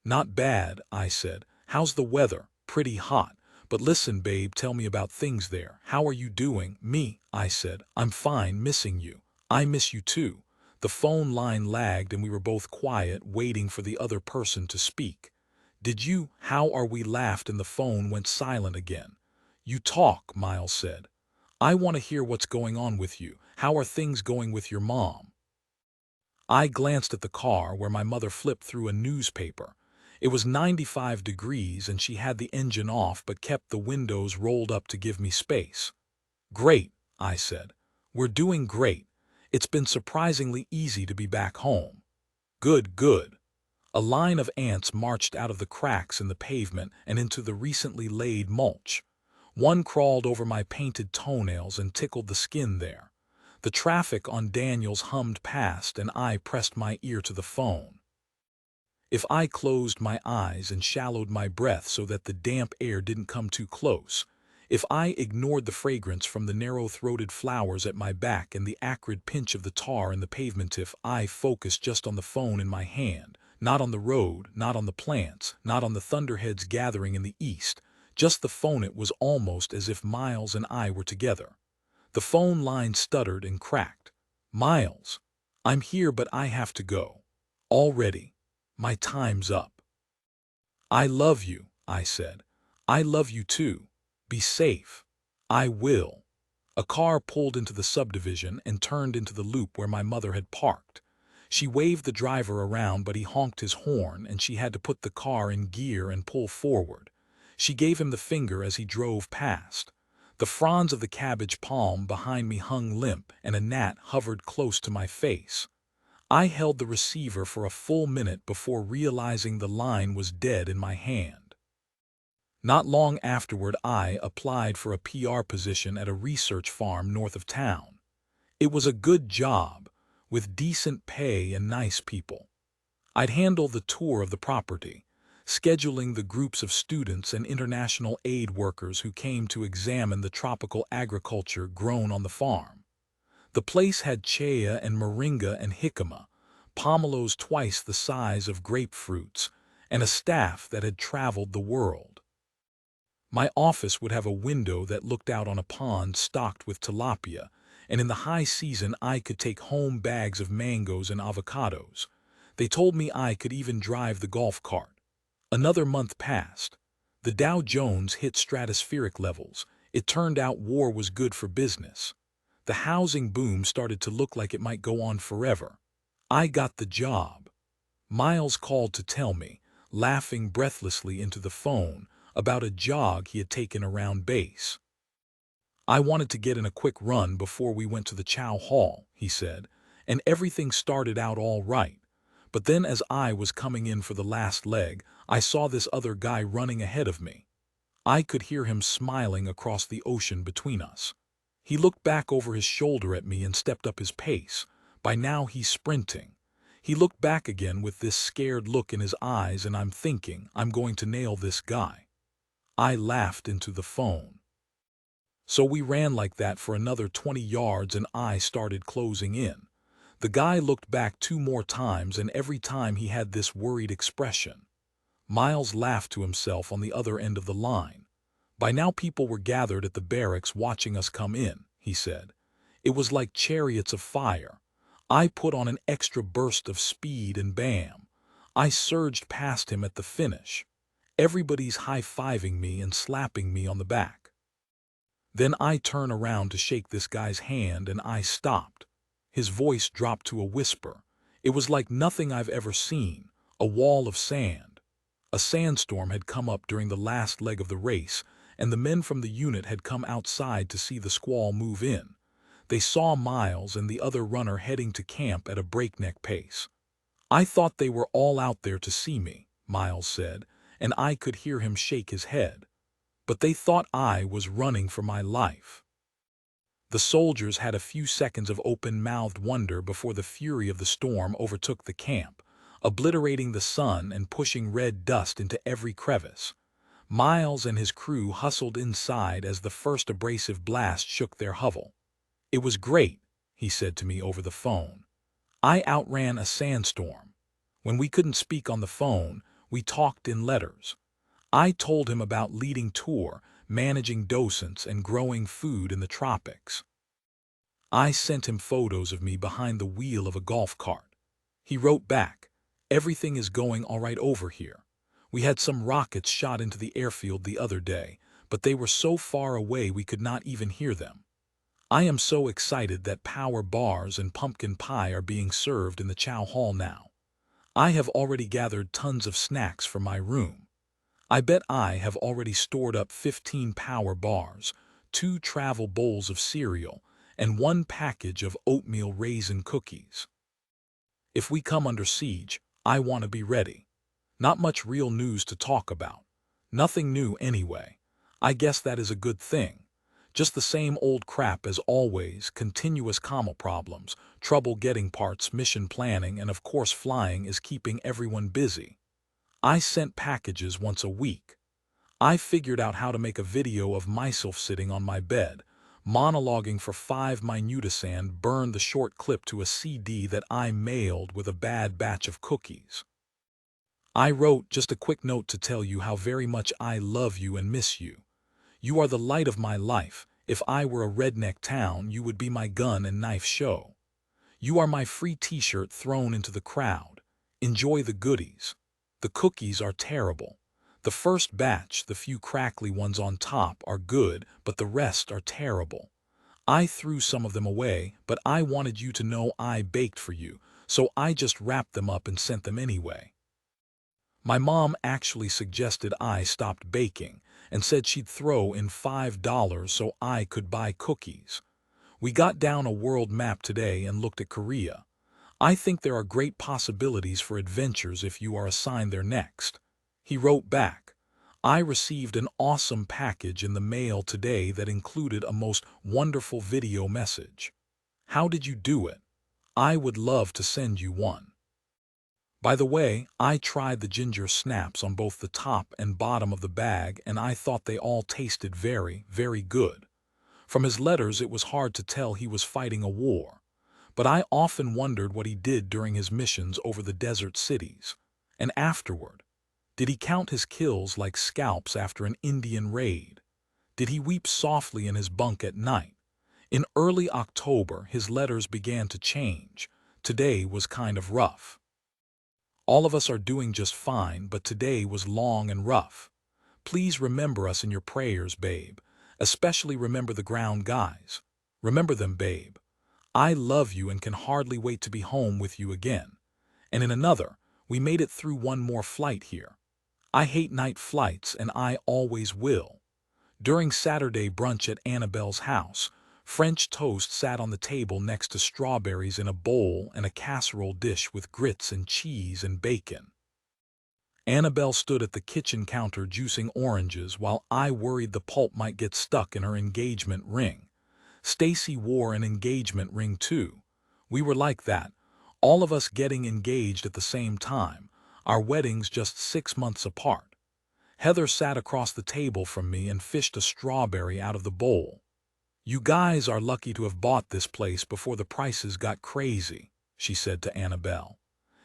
"Not bad," I said. "How's the weather?" "Pretty hot. But listen, babe, tell me about things there. How are you doing?" "Me," I said. "I'm fine, missing you." "I miss you too." The phone line lagged and we were both quiet, waiting for the other person to speak. How are we?" laughed and the phone went silent again. "You talk," Miles said. "I want to hear what's going on with you. How are things going with your mom?" I glanced at the car where my mother flipped through a newspaper. It was 95 degrees and she had the engine off but kept the windows rolled up to give me space. "Great," I said. "We're doing great. It's been surprisingly easy to be back home." "Good, good." A line of ants marched out of the cracks in the pavement and into the recently laid mulch. One crawled over my painted toenails and tickled the skin there. The traffic on Daniels hummed past and I pressed my ear to the phone. If I closed my eyes and shallowed my breath so that the damp air didn't come too close, if I ignored the fragrance from the narrow-throated flowers at my back and the acrid pinch of the tar in the pavement, if I focused just on the phone in my hand, not on the road, not on the plants, not on the thunderheads gathering in the east, just the phone, it was almost as if Miles and I were together. The phone line stuttered and cracked. "Miles, I'm here but I have to go. Already. My time's up." "I love you," I said. "I love you too. Be safe." "I will." A car pulled into the subdivision and turned into the loop where my mother had parked. She waved the driver around, but he honked his horn, and she had to put the car in gear and pull forward. She gave him the finger as he drove past. The fronds of the cabbage palm behind me hung limp, and a gnat hovered close to my face. I held the receiver for a full minute before realizing the line was dead in my hand. Not long afterward, I applied for a PR position at a research farm north of town. It was a good job, with decent pay and nice people. I'd handle the tour of the property, scheduling the groups of students and international aid workers who came to examine the tropical agriculture grown on the farm. The place had chaya and moringa and jicama, pomelos twice the size of grapefruits, and a staff that had traveled the world. My office would have a window that looked out on a pond stocked with tilapia, and in the high season I could take home bags of mangoes and avocados. They told me I could even drive the golf cart. Another month passed. The Dow Jones hit stratospheric levels. It turned out war was good for business. The housing boom started to look like it might go on forever. I got the job. Miles called to tell me, laughing breathlessly into the phone, about a jog he had taken around base. I wanted to get in a quick run before we went to the chow hall, he said, and everything started out all right. But then as I was coming in for the last leg, I saw this other guy running ahead of me. I could hear him smiling across the ocean between us. He looked back over his shoulder at me and stepped up his pace. By now he's sprinting. He looked back again with this scared look in his eyes, and I'm thinking, I'm going to nail this guy. I laughed into the phone. So we ran like that for another 20 yards, and I started closing in. The guy looked back 2 more times, and every time he had this worried expression. Miles laughed to himself on the other end of the line. By now people were gathered at the barracks watching us come in, he said. It was like chariots of fire. I put on an extra burst of speed and bam, I surged past him at the finish. Everybody's high-fiving me and slapping me on the back. Then I turn around to shake this guy's hand, and I stopped. His voice dropped to a whisper. It was like nothing I've ever seen, a wall of sand. A sandstorm had come up during the last leg of the race, and the men from the unit had come outside to see the squall move in. They saw Miles and the other runner heading to camp at a breakneck pace. I thought they were all out there to see me, Miles said, and I could hear him shake his head. But they thought I was running for my life. The soldiers had a few seconds of open-mouthed wonder before the fury of the storm overtook the camp, obliterating the sun and pushing red dust into every crevice. Miles and his crew hustled inside as the first abrasive blast shook their hovel. It was great, he said to me over the phone. I outran a sandstorm. When we couldn't speak on the phone, we talked in letters. I told him about leading tour, managing docents, and growing food in the tropics. I sent him photos of me behind the wheel of a golf cart. He wrote back, "Everything is going all right over here. We had some rockets shot into the airfield the other day, but they were so far away we could not even hear them. I am so excited that power bars and pumpkin pie are being served in the chow hall now. I have already gathered tons of snacks for my room. I bet I have already stored up 15 power bars, 2 travel bowls of cereal, and 1 package of oatmeal raisin cookies. If we come under siege, I want to be ready. Not much real news to talk about. Nothing new anyway. I guess that is a good thing. Just the same old crap as always, continuous comma problems, trouble getting parts, mission planning, and of course flying is keeping everyone busy. I sent packages once a week. I figured out how to make a video of myself sitting on my bed, monologuing for 5 minutes and burned the short clip to a CD that I mailed with a bad batch of cookies. I wrote just a quick note to tell you how very much I love you and miss you. You are the light of my life. If I were a redneck town, you would be my gun and knife show. You are my free t-shirt thrown into the crowd. Enjoy the goodies. The cookies are terrible. The first batch, the few crackly ones on top, are good, but the rest are terrible. I threw some of them away, but I wanted you to know I baked for you, so I just wrapped them up and sent them anyway. My mom actually suggested I stopped baking and said she'd throw in $5 so I could buy cookies. We got down a world map today and looked at Korea. I think there are great possibilities for adventures if you are assigned there next. He wrote back, I received an awesome package in the mail today that included a most wonderful video message. How did you do it? I would love to send you one. By the way, I tried the ginger snaps on both the top and bottom of the bag and I thought they all tasted very, very good. From his letters it was hard to tell he was fighting a war. But I often wondered what he did during his missions over the desert cities. And afterward, did he count his kills like scalps after an Indian raid? Did he weep softly in his bunk at night? In early October, his letters began to change. Today was kind of rough. All of us are doing just fine, but today was long and rough. Please remember us in your prayers, babe. Especially remember the ground guys. Remember them, babe. I love you and can hardly wait to be home with you again. And in another, we made it through one more flight here. I hate night flights and I always will. During Saturday brunch at Annabelle's house, French toast sat on the table next to strawberries in a bowl and a casserole dish with grits and cheese and bacon. Annabelle stood at the kitchen counter juicing oranges while I worried the pulp might get stuck in her engagement ring. Stacy wore an engagement ring too. We were like that, all of us getting engaged at the same time, our weddings just 6 months apart. Heather sat across the table from me and fished a strawberry out of the bowl. You guys are lucky to have bought this place before the prices got crazy, she said to Annabelle.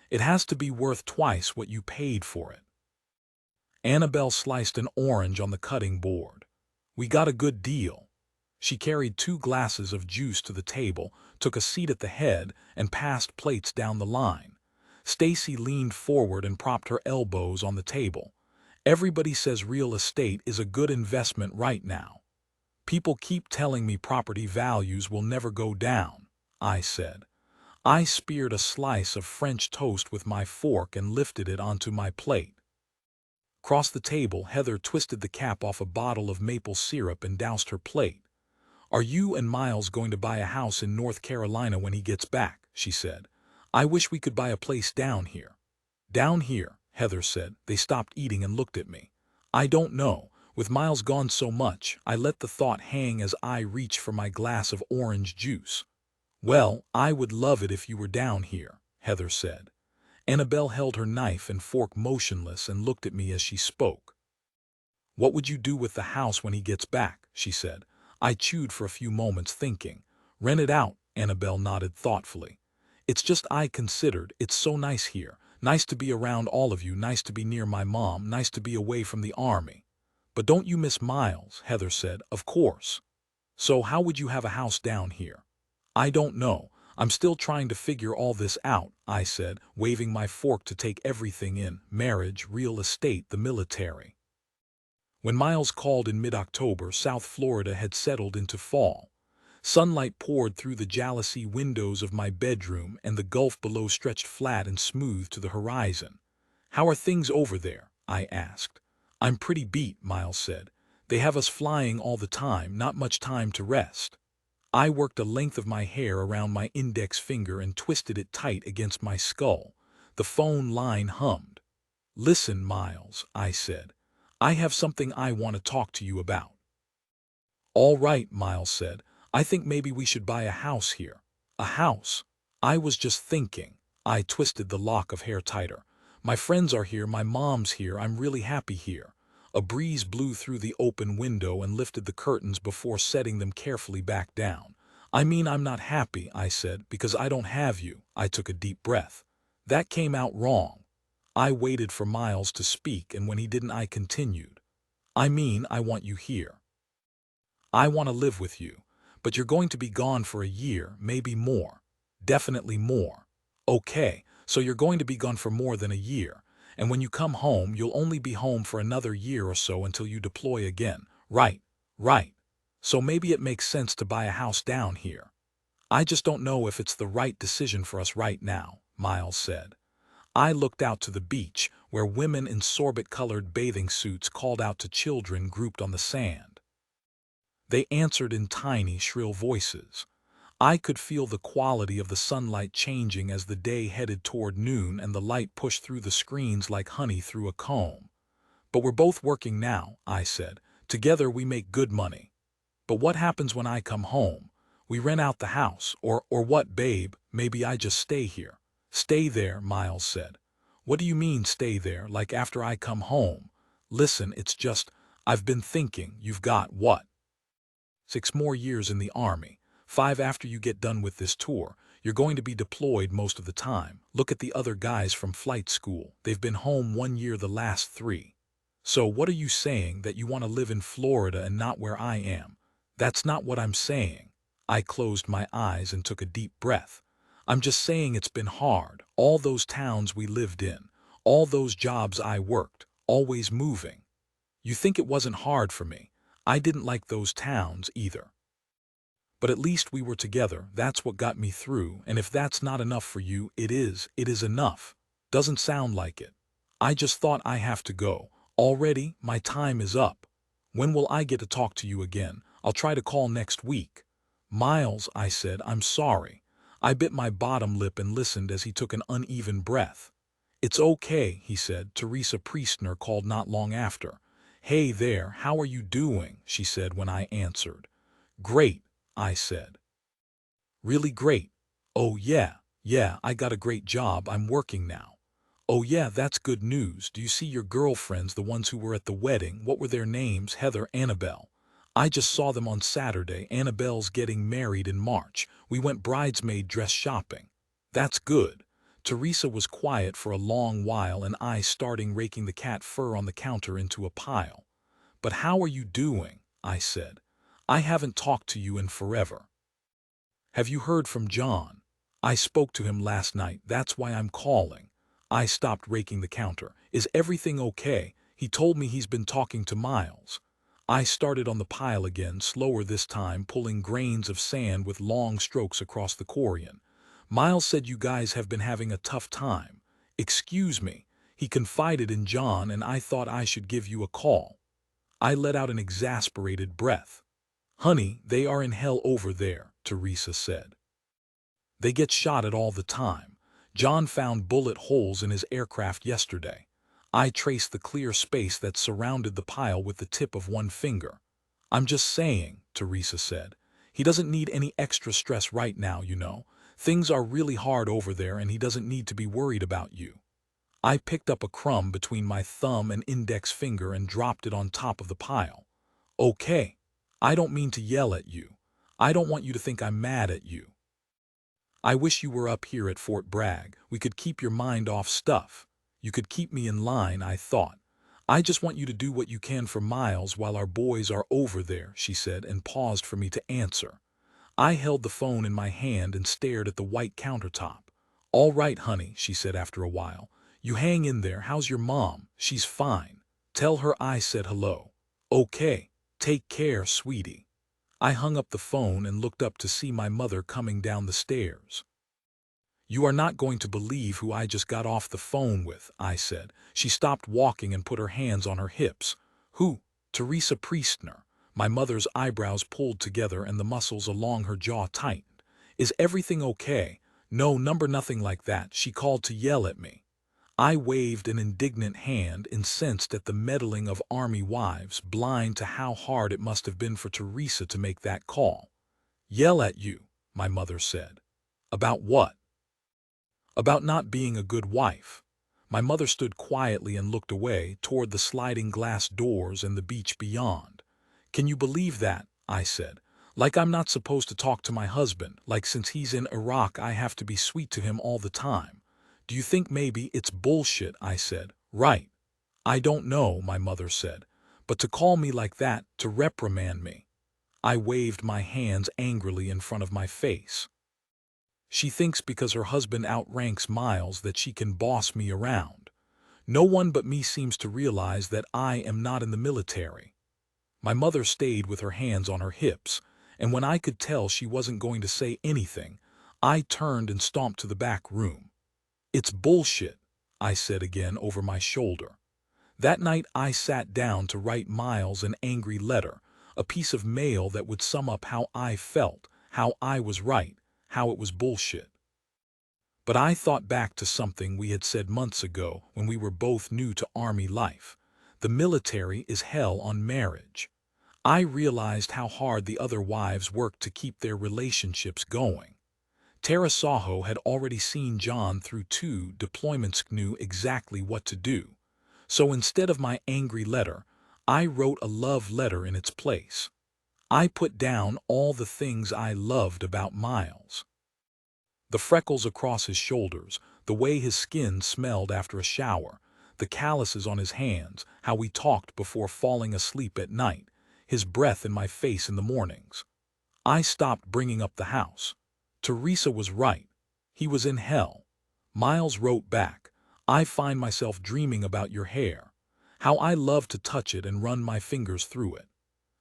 It has to be worth twice what you paid for it. Annabelle sliced an orange on the cutting board. We got a good deal. She carried 2 glasses of juice to the table, took a seat at the head, and passed plates down the line. Stacy leaned forward and propped her elbows on the table. Everybody says real estate is a good investment right now. People keep telling me property values will never go down, I said. I speared a slice of French toast with my fork and lifted it onto my plate. Across the table, Heather twisted the cap off a bottle of maple syrup and doused her plate. Are you and Miles going to buy a house in North Carolina when he gets back? She said. I wish we could buy a place down here. Down here, Heather said. They stopped eating and looked at me. I don't know. With Miles gone so much, I let the thought hang as I reached for my glass of orange juice. Well, I would love it if you were down here, Heather said. Annabelle held her knife and fork motionless and looked at me as she spoke. What would you do with the house when he gets back? She said. I chewed for a few moments thinking. Rent it out, Annabelle nodded thoughtfully. It's just I considered, it's so nice here. Nice to be around all of you, nice to be near my mom, nice to be away from the army. But don't you miss Miles? Heather said. Of course. So how would you have a house down here? I don't know. I'm still trying to figure all this out, I said, waving my fork to take everything in, marriage, real estate, the military. When Miles called in mid-October, South Florida had settled into fall. Sunlight poured through the jalousie windows of my bedroom and the gulf below stretched flat and smooth to the horizon. How are things over there? I asked. I'm pretty beat, Miles said. They have us flying all the time, not much time to rest. I worked a length of my hair around my index finger and twisted it tight against my skull. The phone line hummed. Listen, Miles, I said. I have something I want to talk to you about. All right, Miles said. I think maybe we should buy a house here. A house? I was just thinking. I twisted the lock of hair tighter. My friends are here, my mom's here, I'm really happy here. A breeze blew through the open window and lifted the curtains before setting them carefully back down. I mean, I'm not happy, I said, because I don't have you. I took a deep breath. That came out wrong. I waited for Miles to speak, and when he didn't, I continued. I mean, I want you here. I want to live with you, but you're going to be gone for a year, maybe more. Definitely more. Okay, so you're going to be gone for more than a year. And when you come home, you'll only be home for another year or so until you deploy again. Right, right. So maybe it makes sense to buy a house down here. I just don't know if it's the right decision for us right now, Miles said. I looked out to the beach, where women in sorbet-colored bathing suits called out to children grouped on the sand. They answered in tiny, shrill voices. I could feel the quality of the sunlight changing as the day headed toward noon and the light pushed through the screens like honey through a comb. But we're both working now, I said. Together we make good money. But what happens when I come home? We rent out the house, or what, babe? Maybe I just stay here. Stay there, Miles said. What do you mean stay there, like after I come home? Listen, it's just, I've been thinking, you've got what? 6 more years in the army. 5 after you get done with this tour. You're going to be deployed most of the time. Look at the other guys from flight school. They've been home 1 year the last 3. So what are you saying, that you want to live in Florida and not where I am? That's not what I'm saying. I closed my eyes and took a deep breath. I'm just saying it's been hard. All those towns we lived in. All those jobs I worked. Always moving. You think it wasn't hard for me? I didn't like those towns either. But at least we were together. That's what got me through. And if that's not enough for you, it is enough. Doesn't sound like it. I just thought I have to go. Already, my time is up. When will I get to talk to you again? I'll try to call next week. Miles, I said, I'm sorry. I bit my bottom lip and listened as he took an uneven breath. It's okay, he said. Teresa Priestner called not long after. Hey there, how are you doing? She said when I answered. Great, I said. Really great. Oh yeah, I got a great job. I'm working now. Oh yeah, that's good news. Do you see your girlfriends, the ones who were at the wedding? What were their names? Heather, Annabelle. I just saw them on Saturday. Annabelle's getting married in March. We went bridesmaid dress shopping. That's good. Teresa was quiet for a long while and I started raking the cat fur on the counter into a pile. But how are you doing? I said. I haven't talked to you in forever. Have you heard from John? I spoke to him last night. That's why I'm calling. I stopped raking the counter. Is everything okay? He told me he's been talking to Miles. I started on the pile again, slower this time, pulling grains of sand with long strokes across the corian. Miles said you guys have been having a tough time. Excuse me. He confided in John and I thought I should give you a call. I let out an exasperated breath. Honey, they are in hell over there, Teresa said. They get shot at all the time. John found bullet holes in his aircraft yesterday. I traced the clear space that surrounded the pile with the tip of one finger. I'm just saying, Teresa said. He doesn't need any extra stress right now, you know. Things are really hard over there and he doesn't need to be worried about you. I picked up a crumb between my thumb and index finger and dropped it on top of the pile. Okay. I don't mean to yell at you. I don't want you to think I'm mad at you. I wish you were up here at Fort Bragg. We could keep your mind off stuff. You could keep me in line, I thought. I just want you to do what you can for Miles while our boys are over there, she said, and paused for me to answer. I held the phone in my hand and stared at the white countertop. All right, honey, she said after a while. You hang in there. How's your mom? She's fine. Tell her I said hello. Okay. Take care, sweetie. I hung up the phone and looked up to see my mother coming down the stairs. You are not going to believe who I just got off the phone with, I said. She stopped walking and put her hands on her hips. Who? Teresa Priestner. My mother's eyebrows pulled together and the muscles along her jaw tightened. Is everything okay? No, nothing like that. She called to yell at me. I waved an indignant hand, incensed at the meddling of army wives, blind to how hard it must have been for Teresa to make that call. Yell at you, my mother said. About what? About not being a good wife. My mother stood quietly and looked away toward the sliding glass doors and the beach beyond. Can you believe that? I said. Like I'm not supposed to talk to my husband, like since he's in Iraq I have to be sweet to him all the time. Do you think maybe it's bullshit? I said. Right. I don't know, my mother said. But to call me like that, to reprimand me. I waved my hands angrily in front of my face. She thinks because her husband outranks Miles that she can boss me around. No one but me seems to realize that I am not in the military. My mother stayed with her hands on her hips, and when I could tell she wasn't going to say anything, I turned and stomped to the back room. "It's bullshit," I said again over my shoulder. That night I sat down to write Miles an angry letter, a piece of mail that would sum up how I felt, how I was right, how it was bullshit. But I thought back to something we had said months ago when we were both new to Army life. The military is hell on marriage. I realized how hard the other wives worked to keep their relationships going. Tara Saho had already seen John through 2 deployments, knew exactly what to do. So instead of my angry letter, I wrote a love letter in its place. I put down all the things I loved about Miles. The freckles across his shoulders, the way his skin smelled after a shower, the calluses on his hands, how we talked before falling asleep at night, his breath in my face in the mornings. I stopped bringing up the house. Teresa was right. He was in hell. Miles wrote back, "I find myself dreaming about your hair. How I love to touch it and run my fingers through it.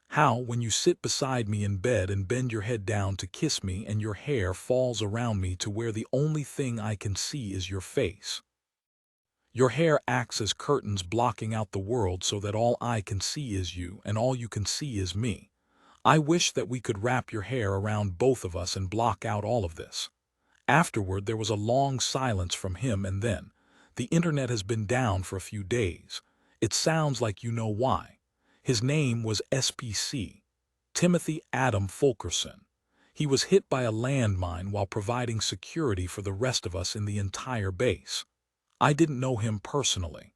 How, when you sit beside me in bed and bend your head down to kiss me and your hair falls around me to where the only thing I can see is your face. Your hair acts as curtains blocking out the world so that all I can see is you and all you can see is me. I wish that we could wrap your hair around both of us and block out all of this." Afterward, there was a long silence from him, and then, "The internet has been down for a few days. It sounds like you know why." His name was SPC, Timothy Adam Fulkerson. He was hit by a landmine while providing security for the rest of us in the entire base. I didn't know him personally.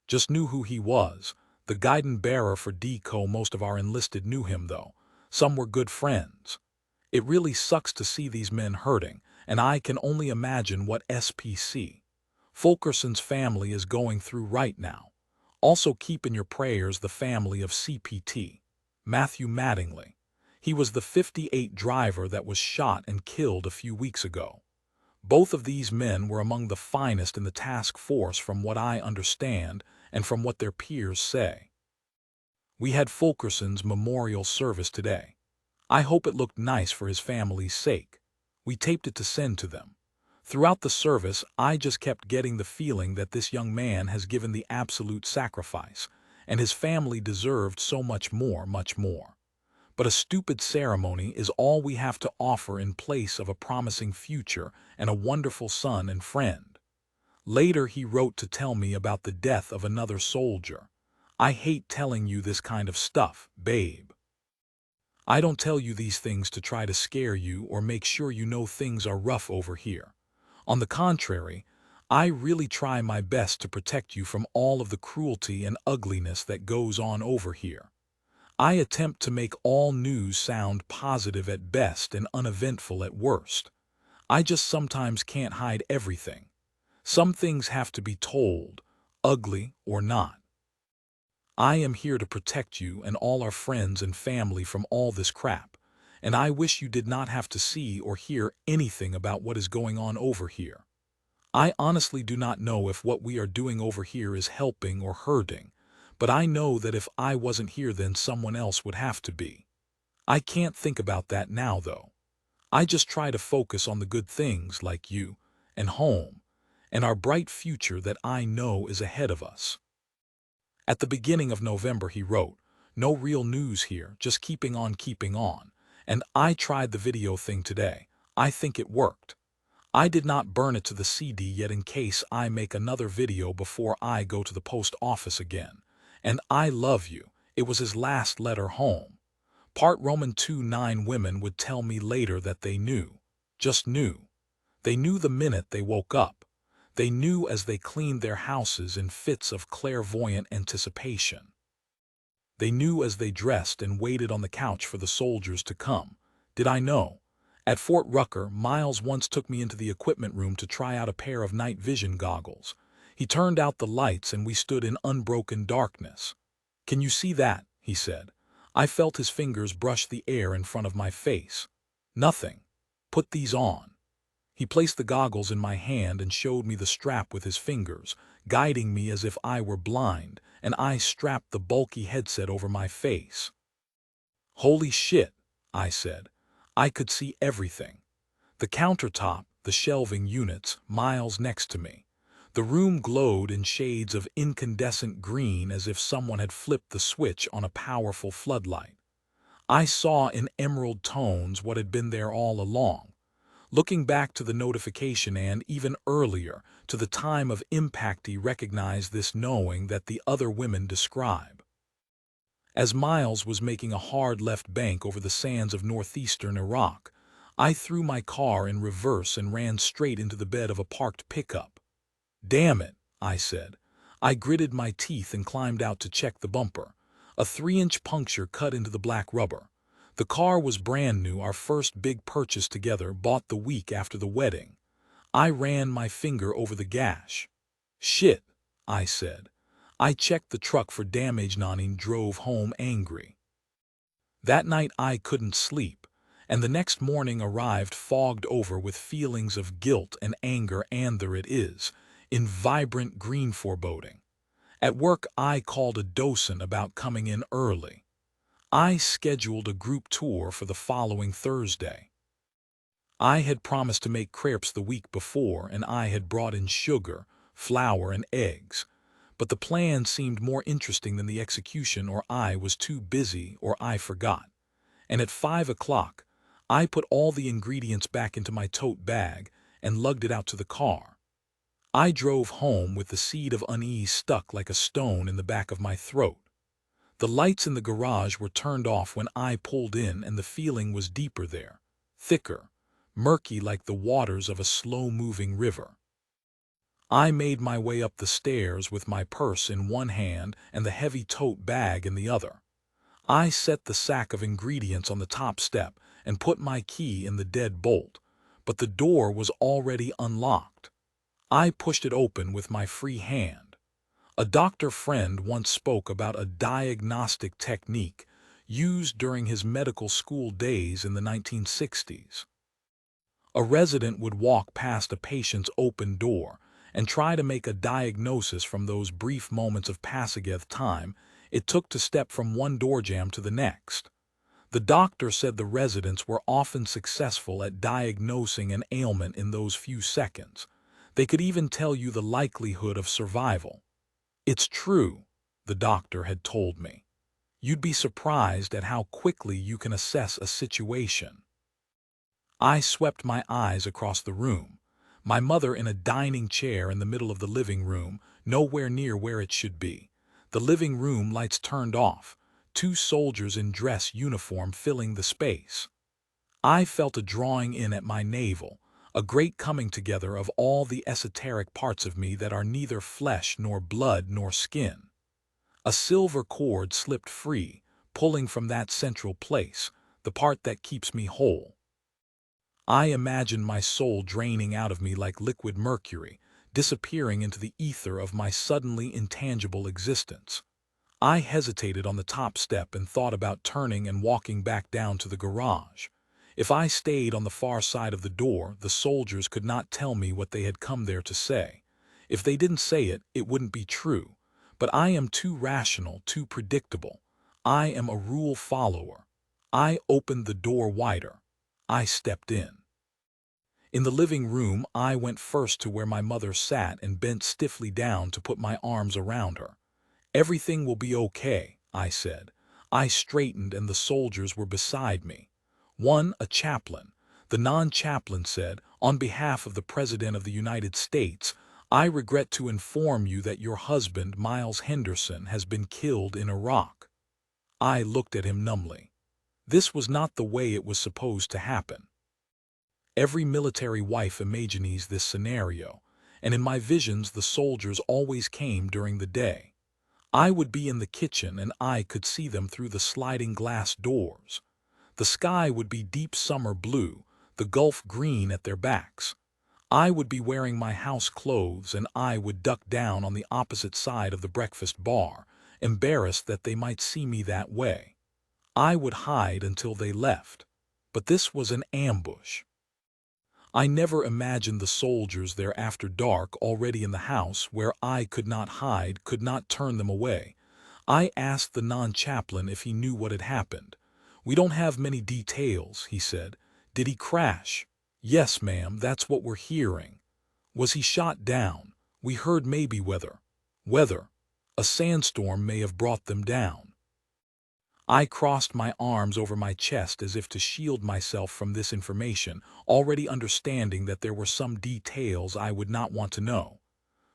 Just knew who he was, the guidon bearer for DCO. Most of our enlisted knew him, though. Some were good friends. It really sucks to see these men hurting, and I can only imagine what SPC, Fulkerson's family, is going through right now. Also keep in your prayers the family of CPT, Matthew Mattingly. He was the 58 driver that was shot and killed a few weeks ago. Both of these men were among the finest in the task force from what I understand and from what their peers say. We had Fulkerson's memorial service today. I hope it looked nice for his family's sake. We taped it to send to them. Throughout the service, I just kept getting the feeling that this young man has given the absolute sacrifice, and his family deserved so much more, much more. But a stupid ceremony is all we have to offer in place of a promising future and a wonderful son and friend. Later, he wrote to tell me about the death of another soldier. "I hate telling you this kind of stuff, babe. I don't tell you these things to try to scare you or make sure you know things are rough over here. On the contrary, I really try my best to protect you from all of the cruelty and ugliness that goes on over here. I attempt to make all news sound positive at best and uneventful at worst. I just sometimes can't hide everything. Some things have to be told, ugly or not. I am here to protect you and all our friends and family from all this crap, and I wish you did not have to see or hear anything about what is going on over here. I honestly do not know if what we are doing over here is helping or hurting, but I know that if I wasn't here then someone else would have to be. I can't think about that now though. I just try to focus on the good things like you and home and our bright future that I know is ahead of us." At the beginning of November he wrote, "No real news here, just keeping on, and I tried the video thing today. I think it worked. I did not burn it to the CD yet in case I make another video before I go to the post office again. And I love you." It was his last letter home. Part Roman 2:9 women would tell me later that they knew, just knew. They knew the minute they woke up. They knew as they cleaned their houses in fits of clairvoyant anticipation. They knew as they dressed and waited on the couch for the soldiers to come. Did I know? At Fort Rucker, Miles once took me into the equipment room to try out a pair of night vision goggles. He turned out the lights and we stood in unbroken darkness. "Can you see that?" he said. I felt his fingers brush the air in front of my face. "Nothing. Put these on." He placed the goggles in my hand and showed me the strap with his fingers, guiding me as if I were blind, and I strapped the bulky headset over my face. "Holy shit," I said. I could see everything. The countertop, the shelving units, miles next to me. The room glowed in shades of incandescent green as if someone had flipped the switch on a powerful floodlight. I saw in emerald tones what had been there all along. Looking back to the notification and, even earlier, to the time of impact, he recognized this knowing that the other women describe. As Miles was making a hard left bank over the sands of northeastern Iraq, I threw my car in reverse and ran straight into the bed of a parked pickup. "Damn it," I said. I gritted my teeth and climbed out to check the bumper. A 3-inch puncture cut into the black rubber. The car was brand new, our first big purchase together, bought the week after the wedding. I ran my finger over the gash. "Shit," I said. I checked the truck for damage and drove home angry. That night I couldn't sleep, and the next morning arrived fogged over with feelings of guilt and anger, and there it is, in vibrant green foreboding. At work I called a docent about coming in early. I scheduled a group tour for the following Thursday. I had promised to make crepes the week before, and I had brought in sugar, flour, and eggs. But the plan seemed more interesting than the execution, or I was too busy, or I forgot. And at 5 o'clock, I put all the ingredients back into my tote bag and lugged it out to the car. I drove home with the seed of unease stuck like a stone in the back of my throat. The lights in the garage were turned off when I pulled in, and the feeling was deeper there, thicker, murky like the waters of a slow-moving river. I made my way up the stairs with my purse in one hand and the heavy tote bag in the other. I set the sack of ingredients on the top step and put my key in the deadbolt, but the door was already unlocked. I pushed it open with my free hand. A doctor friend once spoke about a diagnostic technique used during his medical school days in the 1960s. A resident would walk past a patient's open door and try to make a diagnosis from those brief moments of passage time it took to step from one doorjamb to the next. The doctor said the residents were often successful at diagnosing an ailment in those few seconds. They could even tell you the likelihood of survival. "It's true," the doctor had told me. "You'd be surprised at how quickly you can assess a situation." I swept my eyes across the room. My mother in a dining chair in the middle of the living room, nowhere near where it should be. The living room lights turned off, 2 soldiers in dress uniform filling the space. I felt a drawing in at my navel, a great coming together of all the esoteric parts of me that are neither flesh nor blood nor skin. A silver cord slipped free, pulling from that central place, the part that keeps me whole. I imagined my soul draining out of me like liquid mercury, disappearing into the ether of my suddenly intangible existence. I hesitated on the top step and thought about turning and walking back down to the garage. If I stayed on the far side of the door, the soldiers could not tell me what they had come there to say. If they didn't say it, it wouldn't be true. But I am too rational, too predictable. I am a rule follower. I opened the door wider. I stepped in. In the living room, I went first to where my mother sat and bent stiffly down to put my arms around her. "Everything will be okay," I said. I straightened and the soldiers were beside me. One, a chaplain. The non-chaplain said, "On behalf of the President of the United States, I regret to inform you that your husband, Miles Henderson, has been killed in Iraq." I looked at him numbly. This was not the way it was supposed to happen. Every military wife imagines this scenario, and in my visions the soldiers always came during the day. I would be in the kitchen and I could see them through the sliding glass doors. The sky would be deep summer blue, the Gulf green at their backs. I would be wearing my house clothes and I would duck down on the opposite side of the breakfast bar, embarrassed that they might see me that way. I would hide until they left. But this was an ambush. I never imagined the soldiers there after dark, already in the house where I could not hide, could not turn them away. I asked the non-chaplain if he knew what had happened. "We don't have many details," he said. "Did he crash?" "Yes, ma'am, that's what we're hearing." "Was he shot down?" "We heard maybe weather." "Weather? A sandstorm may have brought them down." I crossed my arms over my chest as if to shield myself from this information, already understanding that there were some details I would not want to know.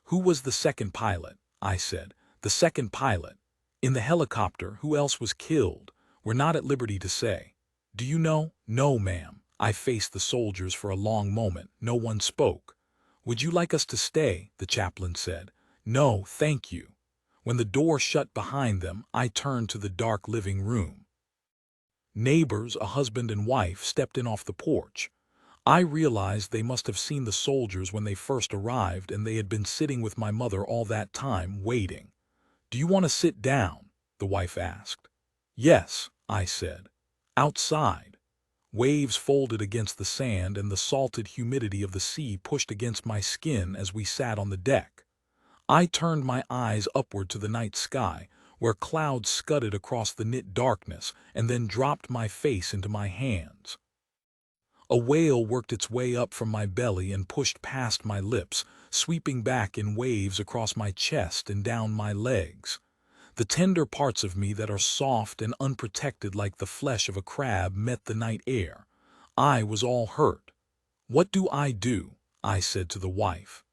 "Who was the second pilot?" I said. "The second pilot? In the helicopter, who else was killed?" "We're not at liberty to say." "Do you know?" "No, ma'am." I faced the soldiers for a long moment. No one spoke. "Would you like us to stay?" the chaplain said. "No, thank you." When the door shut behind them, I turned to the dark living room. Neighbors, a husband and wife, stepped in off the porch. I realized they must have seen the soldiers when they first arrived, and they had been sitting with my mother all that time, waiting. "Do you want to sit down?" the wife asked. "Yes," I said. Outside, waves folded against the sand, and the salted humidity of the sea pushed against my skin as we sat on the deck. I turned my eyes upward to the night sky, where clouds scudded across the knit darkness, and then dropped my face into my hands. A whale worked its way up from my belly and pushed past my lips, sweeping back in waves across my chest and down my legs. The tender parts of me that are soft and unprotected like the flesh of a crab met the night air. I was all hurt. "What do?" I said to the wife.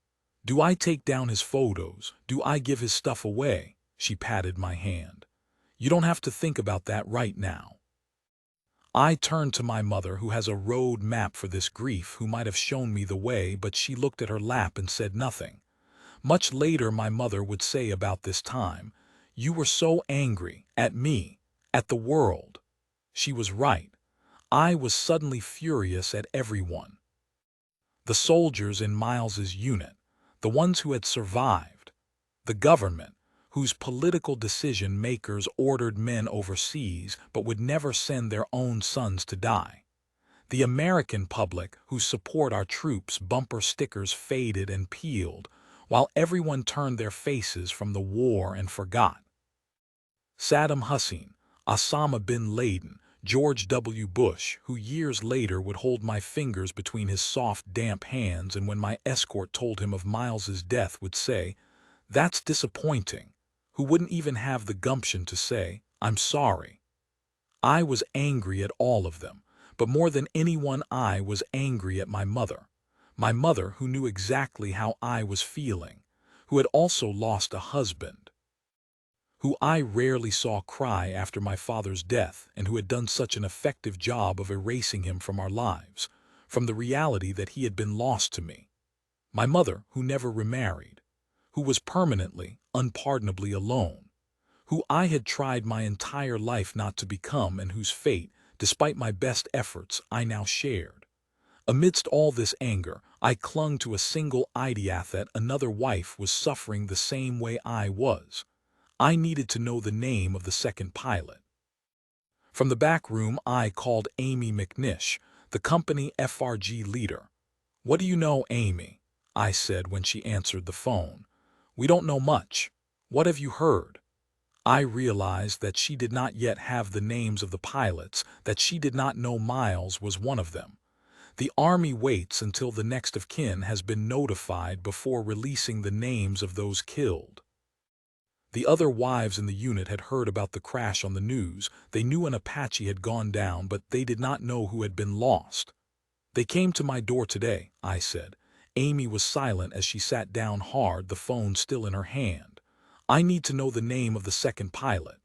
"Do I take down his photos? Do I give his stuff away?" She patted my hand. "You don't have to think about that right now." I turned to my mother, who has a road map for this grief, who might have shown me the way, but she looked at her lap and said nothing. Much later my mother would say about this time, "You were so angry at me, at the world." She was right. I was suddenly furious at everyone. The soldiers in Miles's unit, the ones who had survived, the government, whose political decision-makers ordered men overseas but would never send their own sons to die, the American public whose support our troops' bumper stickers faded and peeled, while everyone turned their faces from the war and forgot. Saddam Hussein, Osama bin Laden, George W. Bush, who years later would hold my fingers between his soft, damp hands, and when my escort told him of Miles's death would say, "That's disappointing," who wouldn't even have the gumption to say, "I'm sorry." I was angry at all of them, but more than anyone I was angry at my mother who knew exactly how I was feeling, who had also lost a husband, who I rarely saw cry after my father's death, and who had done such an effective job of erasing him from our lives, from the reality that he had been lost to me. My mother, who never remarried, who was permanently, unpardonably alone, who I had tried my entire life not to become, and whose fate, despite my best efforts, I now shared. Amidst all this anger, I clung to a single idea that another wife was suffering the same way I was. I needed to know the name of the second pilot. From the back room, I called Amy McNish, the company FRG leader. "What do you know, Amy?" I said when she answered the phone. "We don't know much." "What have you heard?" I realized that she did not yet have the names of the pilots, that she did not know Miles was one of them. The Army waits until the next of kin has been notified before releasing the names of those killed. The other wives in the unit had heard about the crash on the news. They knew an Apache had gone down, but they did not know who had been lost. "They came to my door today," I said. Amy was silent as she sat down hard, the phone still in her hand. "I need to know the name of the second pilot."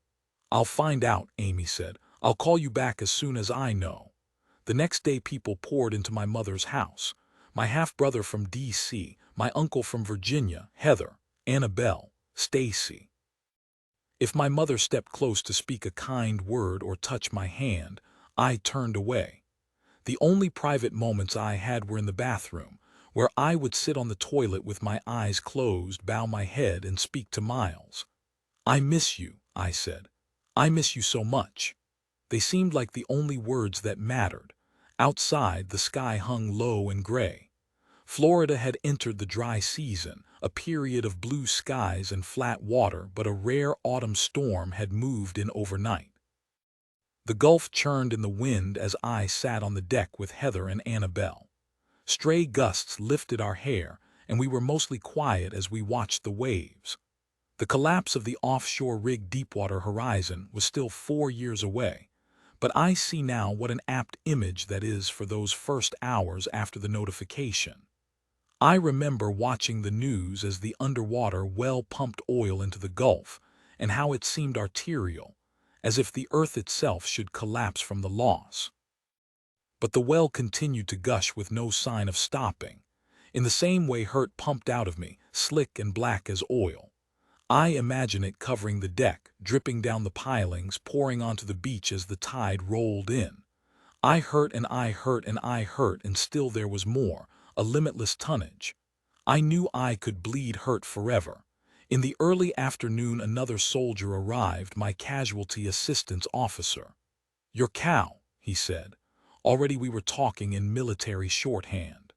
"I'll find out," Amy said. "I'll call you back as soon as I know." The next day people poured into my mother's house. My half-brother from D.C., my uncle from Virginia, Heather, Annabelle, Stacy. If my mother stepped close to speak a kind word or touch my hand, I turned away. The only private moments I had were in the bathroom, where I would sit on the toilet with my eyes closed, bow my head, and speak to Miles. "I miss you," I said. "I miss you so much." They seemed like the only words that mattered. Outside, the sky hung low and gray. Florida had entered the dry season, a period of blue skies and flat water, but a rare autumn storm had moved in overnight. The Gulf churned in the wind as I sat on the deck with Heather and Annabelle. Stray gusts lifted our hair, and we were mostly quiet as we watched the waves. The collapse of the offshore rig Deepwater Horizon was still 4 years away, but I see now what an apt image that is for those first hours after the notification. I remember watching the news as the underwater well pumped oil into the Gulf, and how it seemed arterial, as if the earth itself should collapse from the loss. But the well continued to gush with no sign of stopping, in the same way hurt pumped out of me, slick and black as oil. I imagine it covering the deck, dripping down the pilings, pouring onto the beach as the tide rolled in. I hurt and I hurt and I hurt, and still there was more, a limitless tonnage. I knew I could bleed hurt forever. In the early afternoon another soldier arrived, my casualty assistance officer. "Your cow," he said. Already we were talking in military shorthand.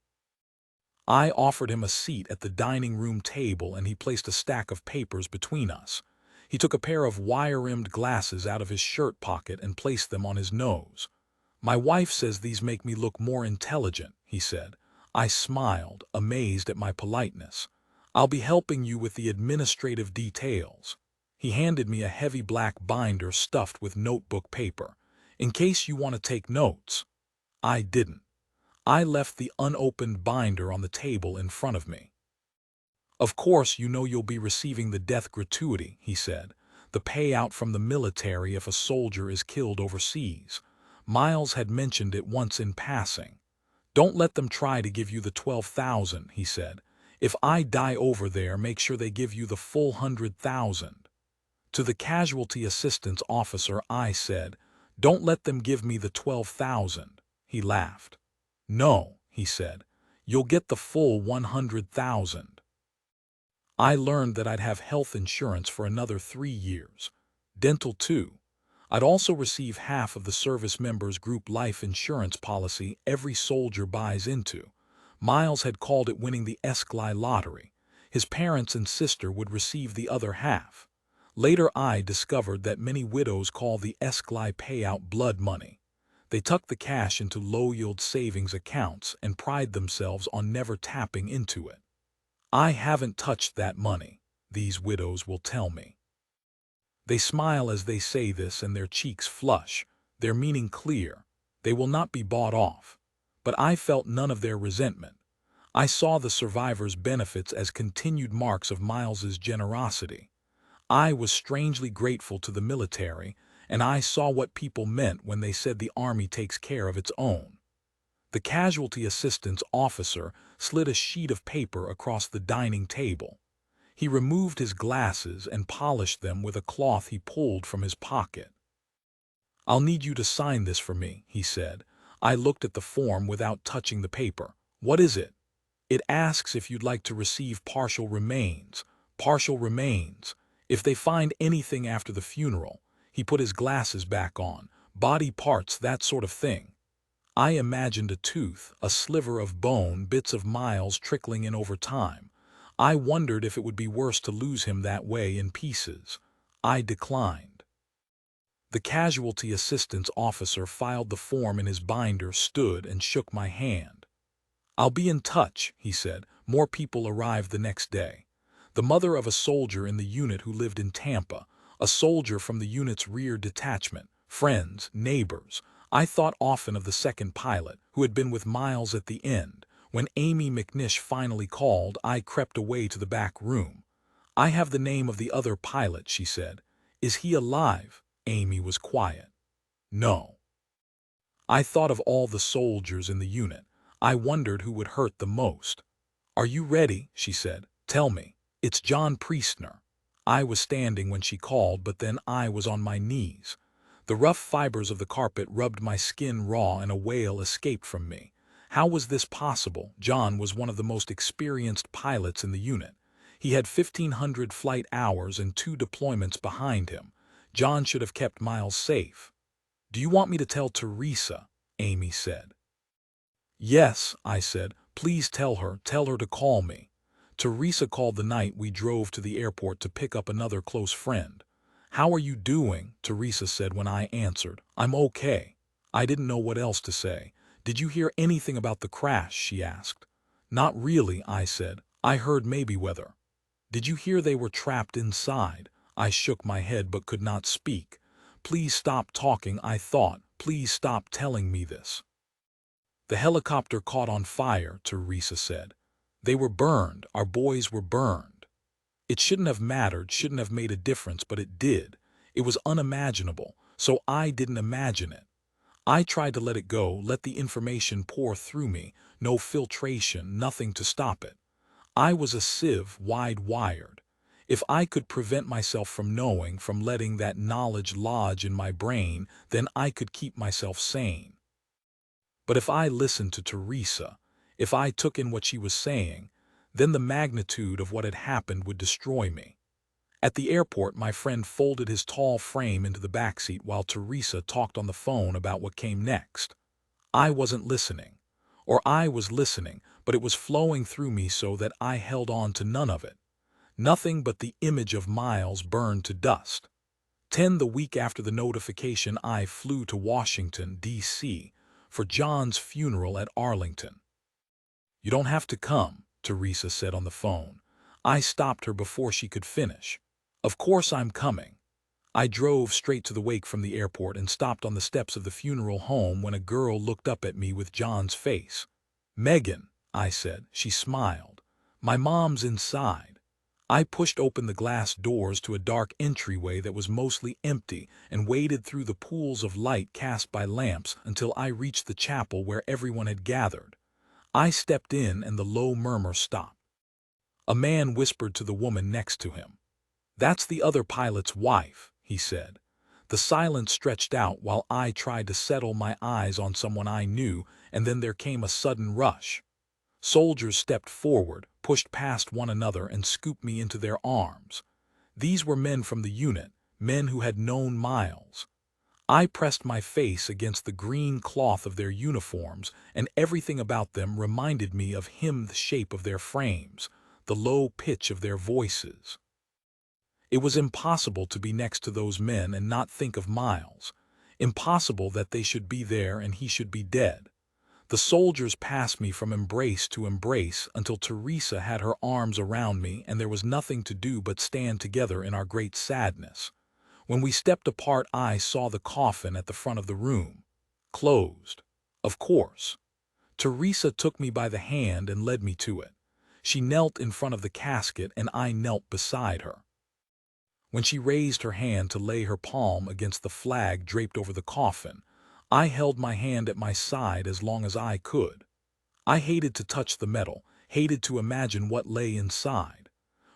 I offered him a seat at the dining room table, and he placed a stack of papers between us. He took a pair of wire-rimmed glasses out of his shirt pocket and placed them on his nose. "My wife says these make me look more intelligent," he said. I smiled, amazed at my politeness. "I'll be helping you with the administrative details." He handed me a heavy black binder stuffed with notebook paper. "In case you want to take notes." I didn't. I left the unopened binder on the table in front of me. "Of course you know you'll be receiving the death gratuity," he said, "the payout from the military if a soldier is killed overseas. Miles had mentioned it once in passing. Don't let them try to give you the 12,000, he said. If I die over there, make sure they give you the full 100,000. To the casualty assistance officer I said, "Don't let them give me the 12,000. He laughed. "No," he said, "you'll get the full 100,000. I learned that I'd have health insurance for another 3 years. Dental too. I'd also receive half of the service members' group life insurance policy every soldier buys into. Miles had called it winning the Escly lottery. His parents and sister would receive the other half. Later I discovered that many widows call the Escly payout blood money. They tuck the cash into low-yield savings accounts and pride themselves on never tapping into it. I haven't touched that money, these widows will tell me. They smile as they say this, and their cheeks flush, their meaning clear. They will not be bought off. But I felt none of their resentment. I saw the survivors' benefits as continued marks of Miles's generosity. I was strangely grateful to the military, and I saw what people meant when they said the Army takes care of its own. The casualty assistance officer slid a sheet of paper across the dining table. He removed his glasses and polished them with a cloth he pulled from his pocket. "I'll need you to sign this for me," he said. I looked at the form without touching the paper. "What is it?" "It asks if you'd like to receive partial remains. Partial remains. If they find anything after the funeral." He put his glasses back on. "Body parts, that sort of thing." I imagined a tooth, a sliver of bone, bits of Miles trickling in over time. I wondered if it would be worse to lose him that way, in pieces. I declined. The casualty assistance officer filed the form in his binder, stood and shook my hand. "I'll be in touch," he said. More people arrived the next day. The mother of a soldier in the unit who lived in Tampa, a soldier from the unit's rear detachment, friends, neighbors. I thought often of the second pilot, who had been with Miles at the end. When Amy McNish finally called, I crept away to the back room. "I have the name of the other pilot," she said. "Is he alive?" Amy was quiet. "No." I thought of all the soldiers in the unit. I wondered who would hurt the most. "Are you ready?" she said. "Tell me." "It's John Priestner." I was standing when she called, but then I was on my knees. The rough fibers of the carpet rubbed my skin raw, and a wail escaped from me. How was this possible? John was one of the most experienced pilots in the unit. He had 1,500 flight hours and 2 deployments behind him. John should have kept Miles safe. "Do you want me to tell Teresa?" Amy said. Yes, I said. Please tell her to call me. Teresa called the night we drove to the airport to pick up another close friend. How are you doing? Teresa said when I answered. I'm okay. I didn't know what else to say. Did you hear anything about the crash? She asked. Not really, I said. I heard maybe weather. Did you hear they were trapped inside? I shook my head but could not speak. Please stop talking, I thought. Please stop telling me this. The helicopter caught on fire, Teresa said. They were burned. Our boys were burned. It shouldn't have mattered, shouldn't have made a difference, but it did. It was unimaginable, so I didn't imagine it. I tried to let it go, let the information pour through me, no filtration, nothing to stop it. I was a sieve, wide-wired. If I could prevent myself from knowing, from letting that knowledge lodge in my brain, then I could keep myself sane. But if I listened to Teresa, if I took in what she was saying, then the magnitude of what had happened would destroy me. At the airport, my friend folded his tall frame into the backseat while Teresa talked on the phone about what came next. I wasn't listening. Or I was listening, but it was flowing through me so that I held on to none of it. Nothing but the image of Miles burned to dust. The week after the notification, I flew to Washington, D.C., for John's funeral at Arlington. You don't have to come, Teresa said on the phone. I stopped her before she could finish. Of course I'm coming. I drove straight to the wake from the airport and stopped on the steps of the funeral home when a girl looked up at me with John's face. Megan, I said. She smiled. My mom's inside. I pushed open the glass doors to a dark entryway that was mostly empty and waded through the pools of light cast by lamps until I reached the chapel where everyone had gathered. I stepped in and the low murmur stopped. A man whispered to the woman next to him. That's the other pilot's wife, he said. The silence stretched out while I tried to settle my eyes on someone I knew, and then there came a sudden rush. Soldiers stepped forward, pushed past one another, and scooped me into their arms. These were men from the unit, men who had known Miles. I pressed my face against the green cloth of their uniforms, and everything about them reminded me of him, the shape of their frames, the low pitch of their voices. It was impossible to be next to those men and not think of Miles. Impossible that they should be there and he should be dead. The soldiers passed me from embrace to embrace until Teresa had her arms around me and there was nothing to do but stand together in our great sadness. When we stepped apart, I saw the coffin at the front of the room. Closed. Of course. Teresa took me by the hand and led me to it. She knelt in front of the casket and I knelt beside her. When she raised her hand to lay her palm against the flag draped over the coffin, I held my hand at my side as long as I could. I hated to touch the metal, hated to imagine what lay inside.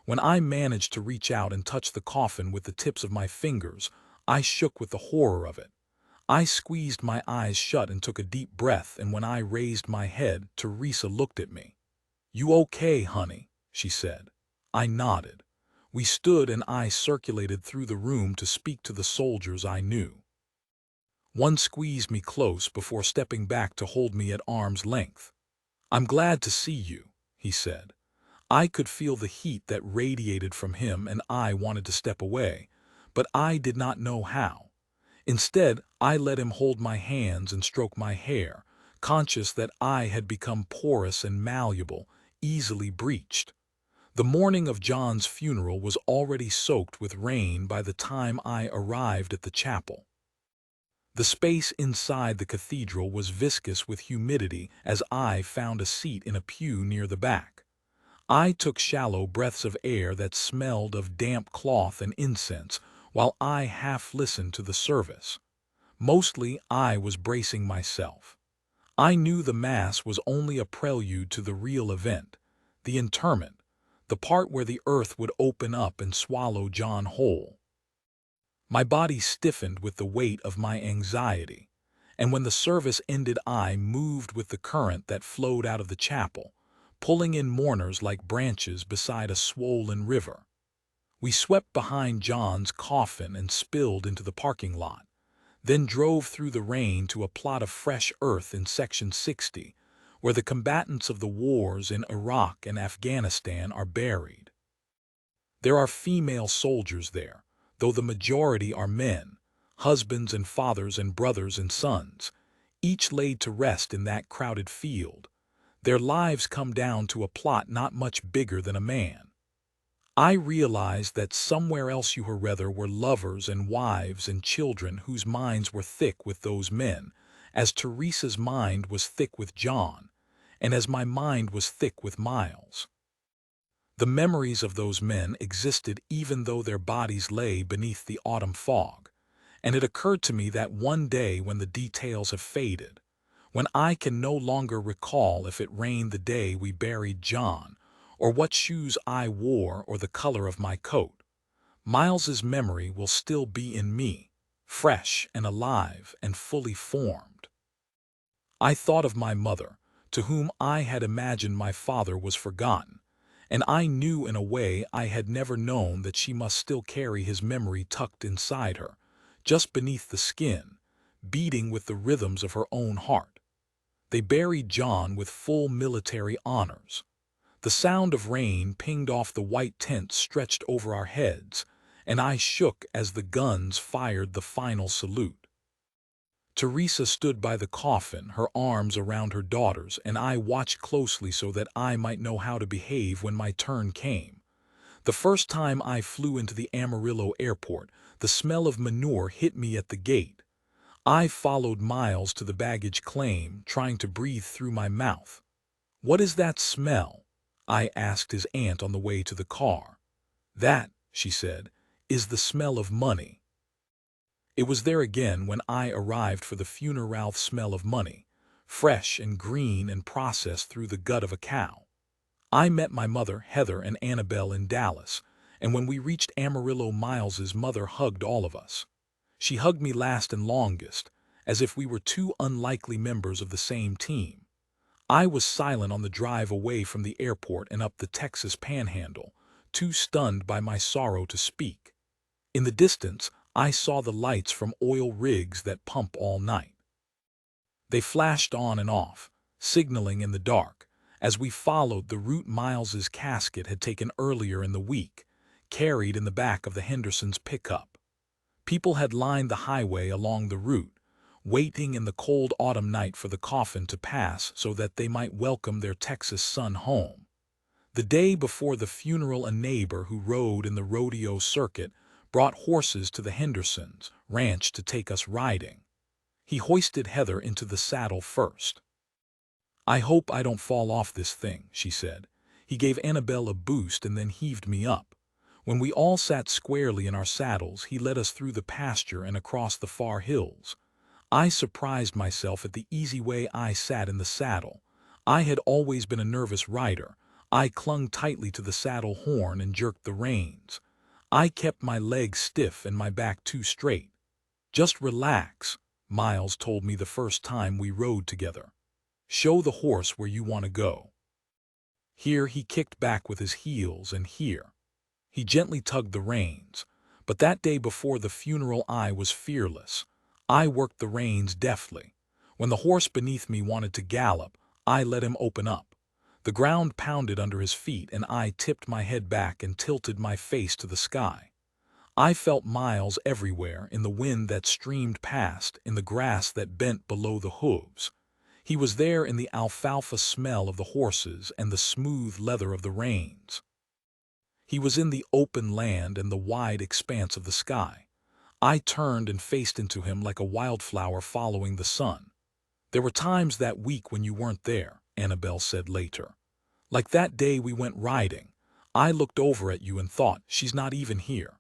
When I managed to reach out and touch the coffin with the tips of my fingers, I shook with the horror of it. I squeezed my eyes shut and took a deep breath, and when I raised my head, Teresa looked at me. "You okay, honey?" she said. I nodded. We stood and I circulated through the room to speak to the soldiers I knew. One squeezed me close before stepping back to hold me at arm's length. "I'm glad to see you," he said. I could feel the heat that radiated from him and I wanted to step away, but I did not know how. Instead, I let him hold my hands and stroke my hair, conscious that I had become porous and malleable, easily breached. The morning of John's funeral was already soaked with rain by the time I arrived at the chapel. The space inside the cathedral was viscous with humidity as I found a seat in a pew near the back. I took shallow breaths of air that smelled of damp cloth and incense while I half listened to the service. Mostly I was bracing myself. I knew the Mass was only a prelude to the real event, the interment, the part where the earth would open up and swallow John whole. My body stiffened with the weight of my anxiety, and when the service ended I moved with the current that flowed out of the chapel, pulling in mourners like branches beside a swollen river. We swept behind John's coffin and spilled into the parking lot, then drove through the rain to a plot of fresh earth in Section 60, where the combatants of the wars in Iraq and Afghanistan are buried. There are female soldiers there, though the majority are men, husbands and fathers and brothers and sons, each laid to rest in that crowded field. Their lives come down to a plot not much bigger than a man. I realized that somewhere else you were lovers and wives and children whose minds were thick with those men, as Teresa's mind was thick with John, and as my mind was thick with Miles. The memories of those men existed even though their bodies lay beneath the autumn fog, and it occurred to me that one day when the details have faded, when I can no longer recall if it rained the day we buried John, or what shoes I wore or the color of my coat, Miles's memory will still be in me, fresh and alive and fully formed. I thought of my mother, to whom I had imagined my father was forgotten, and I knew in a way I had never known that she must still carry his memory tucked inside her, just beneath the skin, beating with the rhythms of her own heart. They buried John with full military honors. The sound of rain pinged off the white tent stretched over our heads, and I shook as the guns fired the final salute. Teresa stood by the coffin, her arms around her daughters, and I watched closely so that I might know how to behave when my turn came. The first time I flew into the Amarillo airport, the smell of manure hit me at the gate. I followed Miles to the baggage claim, trying to breathe through my mouth. "What is that smell?" I asked his aunt on the way to the car. "That," she said, "is the smell of money." It was there again when I arrived for the funeral smell of money, fresh and green and processed through the gut of a cow. I met my mother, Heather, and Annabelle in Dallas, and when we reached Amarillo, Miles's mother hugged all of us. She hugged me last and longest, as if we were two unlikely members of the same team. I was silent on the drive away from the airport and up the Texas Panhandle, too stunned by my sorrow to speak. In the distance, I saw the lights from oil rigs that pump all night. They flashed on and off, signaling in the dark, as we followed the route Miles's casket had taken earlier in the week, carried in the back of the Hendersons' pickup. People had lined the highway along the route, waiting in the cold autumn night for the coffin to pass so that they might welcome their Texas son home. The day before the funeral, a neighbor who rode in the rodeo circuit brought horses to the Hendersons' ranch to take us riding. He hoisted Heather into the saddle first. "I hope I don't fall off this thing," she said. He gave Annabelle a boost and then heaved me up. When we all sat squarely in our saddles, he led us through the pasture and across the far hills. I surprised myself at the easy way I sat in the saddle. I had always been a nervous rider. I clung tightly to the saddle horn and jerked the reins. I kept my legs stiff and my back too straight. "Just relax," Miles told me the first time we rode together. "Show the horse where you want to go." Here he kicked back with his heels, and here he gently tugged the reins. But that day before the funeral I was fearless. I worked the reins deftly. When the horse beneath me wanted to gallop, I let him open up. The ground pounded under his feet, and I tipped my head back and tilted my face to the sky. I felt Miles everywhere, in the wind that streamed past, in the grass that bent below the hooves. He was there in the alfalfa smell of the horses and the smooth leather of the reins. He was in the open land and the wide expanse of the sky. I turned and faced into him like a wildflower following the sun. "There were times that week when you weren't there," Annabelle said later. "Like that day we went riding. I looked over at you and thought, she's not even here."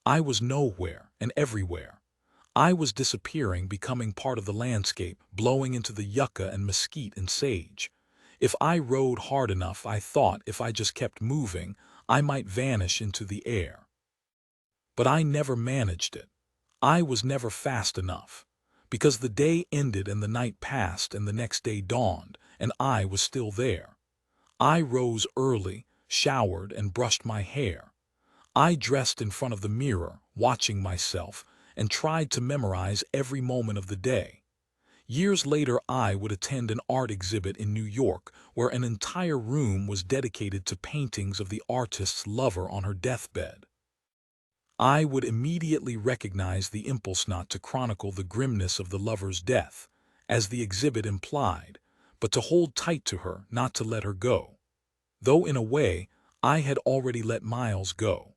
I was nowhere and everywhere. I was disappearing, becoming part of the landscape, blowing into the yucca and mesquite and sage. If I rode hard enough, I thought, if I just kept moving, I might vanish into the air. But I never managed it. I was never fast enough, because the day ended and the night passed and the next day dawned, and I was still there. I rose early, showered, and brushed my hair. I dressed in front of the mirror, watching myself, and tried to memorize every moment of the day. Years later, I would attend an art exhibit in New York where an entire room was dedicated to paintings of the artist's lover on her deathbed. I would immediately recognize the impulse not to chronicle the grimness of the lover's death, as the exhibit implied, but to hold tight to her, not to let her go. Though in a way, I had already let Miles go.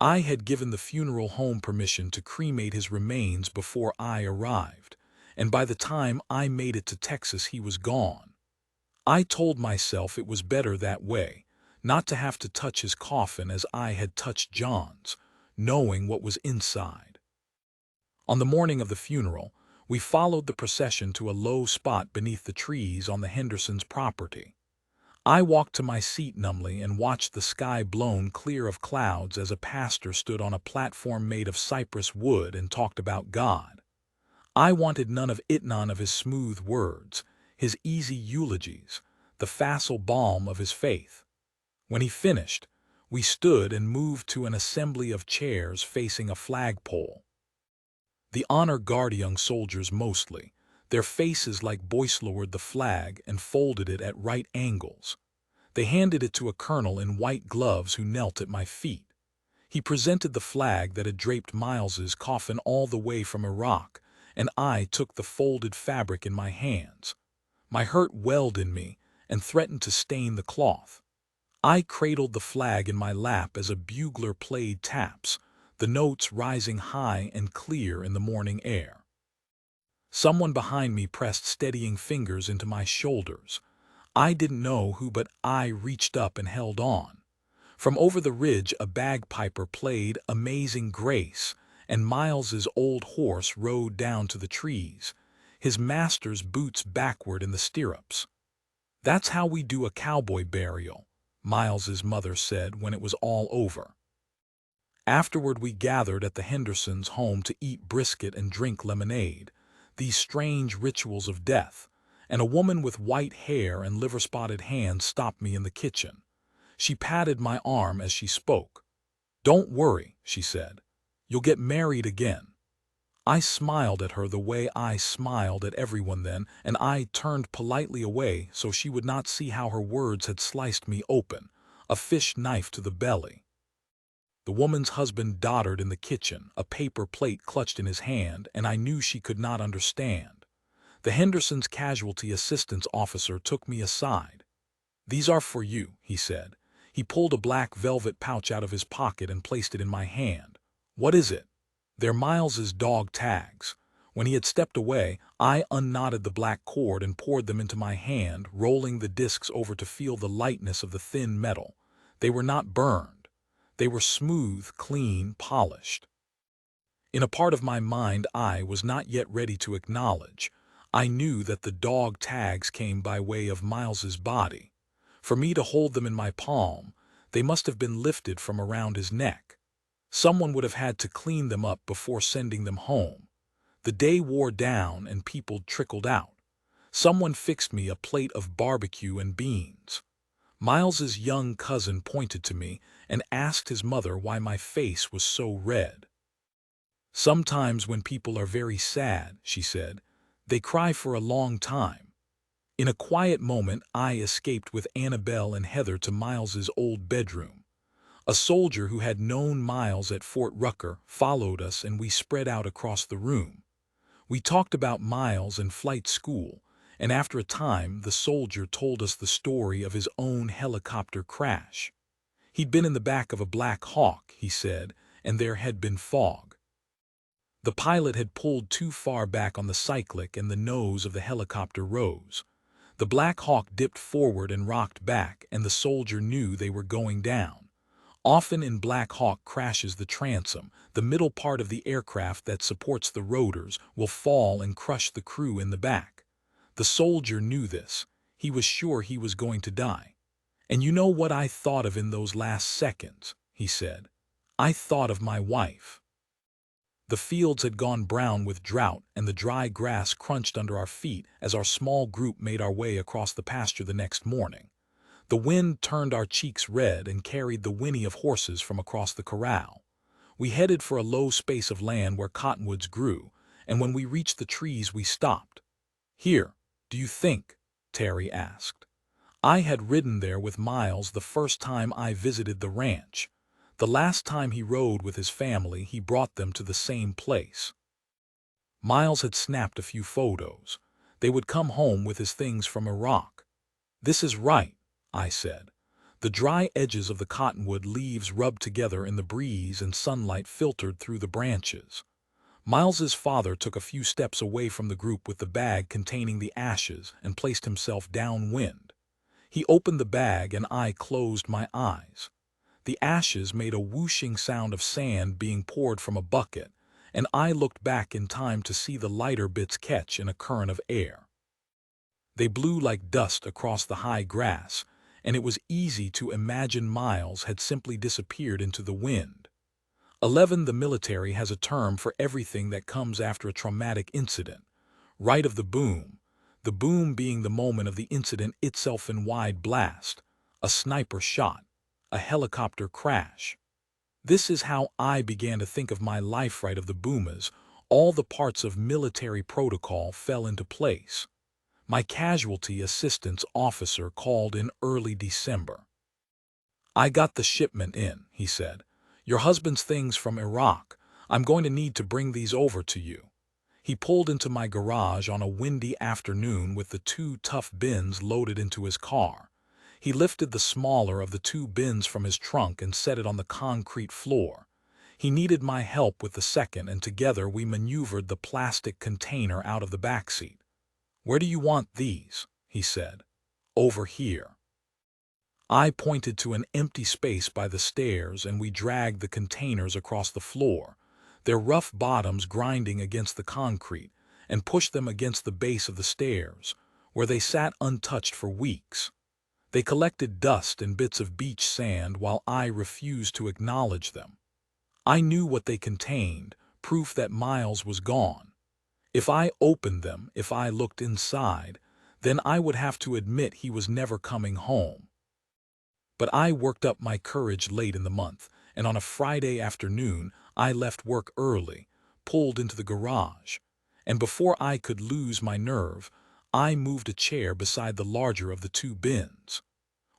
I had given the funeral home permission to cremate his remains before I arrived, and by the time I made it to Texas he was gone. I told myself it was better that way, not to have to touch his coffin as I had touched John's, knowing what was inside. On the morning of the funeral, we followed the procession to a low spot beneath the trees on the Hendersons' property. I walked to my seat numbly and watched the sky blown clear of clouds as a pastor stood on a platform made of cypress wood and talked about God. I wanted none of his smooth words, his easy eulogies, the facile balm of his faith. When he finished, we stood and moved to an assembly of chairs facing a flagpole. The honor guard young soldiers mostly, their faces like boys lowered the flag and folded it at right angles. They handed it to a colonel in white gloves who knelt at my feet. He presented the flag that had draped Miles's coffin all the way from Iraq, and I took the folded fabric in my hands. My hurt welled in me and threatened to stain the cloth. I cradled the flag in my lap as a bugler played taps, the notes rising high and clear in the morning air. Someone behind me pressed steadying fingers into my shoulders. I didn't know who, but I reached up and held on. From over the ridge a bagpiper played Amazing Grace, and Miles's old horse rode down to the trees, his master's boots backward in the stirrups. "That's how we do a cowboy burial," Miles's mother said when it was all over. Afterward we gathered at the Hendersons' home to eat brisket and drink lemonade, these strange rituals of death, and a woman with white hair and liver-spotted hands stopped me in the kitchen. She patted my arm as she spoke. "Don't worry," she said. "You'll get married again." I smiled at her the way I smiled at everyone then, and I turned politely away so she would not see how her words had sliced me open, a fish knife to the belly. The woman's husband doddered in the kitchen, a paper plate clutched in his hand, and I knew she could not understand. The Henderson's casualty assistance officer took me aside. "These are for you," he said. He pulled a black velvet pouch out of his pocket and placed it in my hand. "What is it?" "They're Miles's dog tags." When he had stepped away, I unknotted the black cord and poured them into my hand, rolling the discs over to feel the lightness of the thin metal. They were not burned. They were smooth, clean, polished. In a part of my mind I was not yet ready to acknowledge, I knew that the dog tags came by way of Miles's body. For me to hold them in my palm, they must have been lifted from around his neck. Someone would have had to clean them up before sending them home. The day wore down and people trickled out. Someone fixed me a plate of barbecue and beans. Miles's young cousin pointed to me and asked his mother why my face was so red. "Sometimes when people are very sad," she said, "they cry for a long time." In a quiet moment I escaped with Annabelle and Heather to Miles's old bedroom. A soldier who had known Miles at Fort Rucker followed us and we spread out across the room. We talked about Miles and flight school, and after a time the soldier told us the story of his own helicopter crash. He'd been in the back of a Black Hawk, he said, and there had been fog. The pilot had pulled too far back on the cyclic and the nose of the helicopter rose. The Black Hawk dipped forward and rocked back, and the soldier knew they were going down. Often in Black Hawk crashes the transom, the middle part of the aircraft that supports the rotors will fall and crush the crew in the back. The soldier knew this. He was sure he was going to die. "And you know what I thought of in those last seconds," he said. "I thought of my wife." The fields had gone brown with drought, and the dry grass crunched under our feet as our small group made our way across the pasture the next morning. The wind turned our cheeks red and carried the whinny of horses from across the corral. We headed for a low space of land where cottonwoods grew, and when we reached the trees we stopped. "Here, do you think?" Terry asked. I had ridden there with Miles the first time I visited the ranch. The last time he rode with his family, he brought them to the same place. Miles had snapped a few photos. They would come home with his things from Iraq. "This is right," I said. The dry edges of the cottonwood leaves rubbed together in the breeze and sunlight filtered through the branches. Miles's father took a few steps away from the group with the bag containing the ashes and placed himself downwind. He opened the bag and I closed my eyes. The ashes made a whooshing sound of sand being poured from a bucket, and I looked back in time to see the lighter bits catch in a current of air. They blew like dust across the high grass, and it was easy to imagine Miles had simply disappeared into the wind. 11. The military has a term for everything that comes after a traumatic incident. Right of the boom being the moment of the incident itself in wide blast, a sniper shot, a helicopter crash. This is how I began to think of my life. Right of the boom as all the parts of military protocol fell into place. My casualty assistance officer called in early December. "I got the shipment in," he said. "Your husband's things from Iraq. I'm going to need to bring these over to you." He pulled into my garage on a windy afternoon with the 2 tough bins loaded into his car. He lifted the smaller of the 2 bins from his trunk and set it on the concrete floor. He needed my help with the second, and together we maneuvered the plastic container out of the backseat. "Where do you want these?" he said. "Over here." I pointed to an empty space by the stairs, and we dragged the containers across the floor, their rough bottoms grinding against the concrete, and pushed them against the base of the stairs, where they sat untouched for weeks. They collected dust and bits of beach sand while I refused to acknowledge them. I knew what they contained, proof that Miles was gone. If I opened them, if I looked inside, then I would have to admit he was never coming home. But I worked up my courage late in the month, and on a Friday afternoon I left work early, pulled into the garage, and before I could lose my nerve, I moved a chair beside the larger of the 2 bins.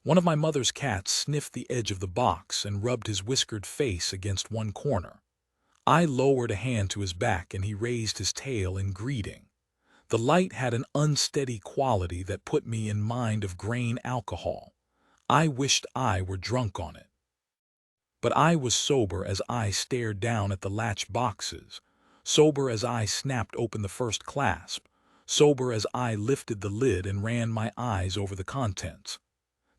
One of my mother's cats sniffed the edge of the box and rubbed his whiskered face against one corner. I lowered a hand to his back and he raised his tail in greeting. The light had an unsteady quality that put me in mind of grain alcohol. I wished I were drunk on it. But I was sober as I stared down at the latch boxes, sober as I snapped open the first clasp, sober as I lifted the lid and ran my eyes over the contents.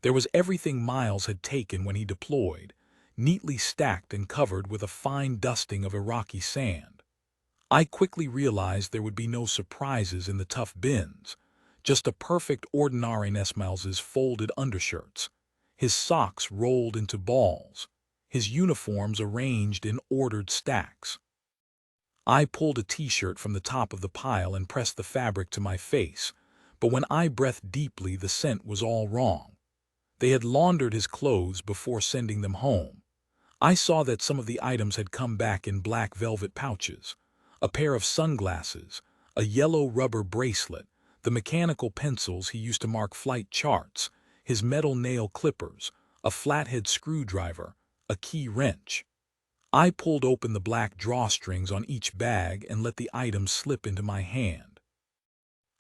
There was everything Miles had taken when he deployed, neatly stacked and covered with a fine dusting of Iraqi sand. I quickly realized there would be no surprises in the tough bins, just a perfect ordinariness. Miles's folded undershirts, his socks rolled into balls, his uniforms arranged in ordered stacks. I pulled a t-shirt from the top of the pile and pressed the fabric to my face, but when I breathed deeply the scent was all wrong. They had laundered his clothes before sending them home. I saw that some of the items had come back in black velvet pouches, a pair of sunglasses, a yellow rubber bracelet, the mechanical pencils he used to mark flight charts, his metal nail clippers, a flathead screwdriver, a key wrench. I pulled open the black drawstrings on each bag and let the items slip into my hand.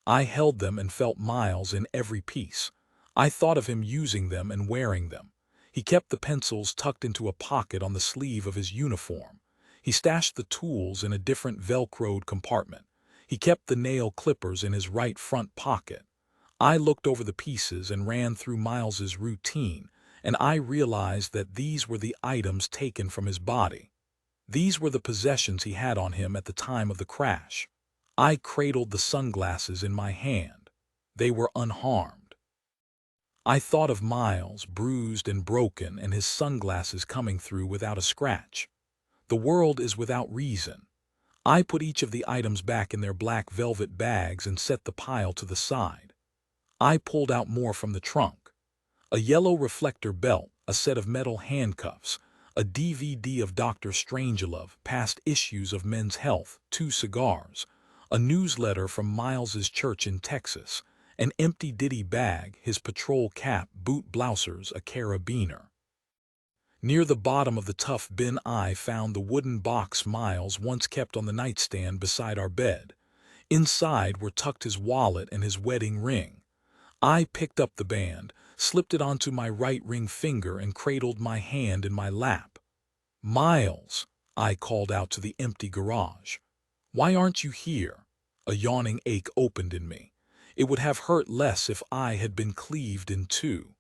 I held them and felt Miles in every piece. I thought of him using them and wearing them. He kept the pencils tucked into a pocket on the sleeve of his uniform. He stashed the tools in a different velcroed compartment. He kept the nail clippers in his right front pocket. I looked over the pieces and ran through Miles's routine, and I realized that these were the items taken from his body. These were the possessions he had on him at the time of the crash. I cradled the sunglasses in my hand. They were unharmed. I thought of Miles, bruised and broken, and his sunglasses coming through without a scratch. The world is without reason. I put each of the items back in their black velvet bags and set the pile to the side. I pulled out more from the trunk. A yellow reflector belt, a set of metal handcuffs, a DVD of Dr. Strangelove, past issues of Men's Health, 2 cigars, a newsletter from Miles's church in Texas, an empty ditty bag, his patrol cap, boot blousers, a carabiner. Near the bottom of the tough bin I found the wooden box Miles once kept on the nightstand beside our bed. Inside were tucked his wallet and his wedding ring. I picked up the band, slipped it onto my right ring finger and cradled my hand in my lap. "Miles," I called out to the empty garage. "Why aren't you here?" A yawning ache opened in me. It would have hurt less if I had been cleaved in two.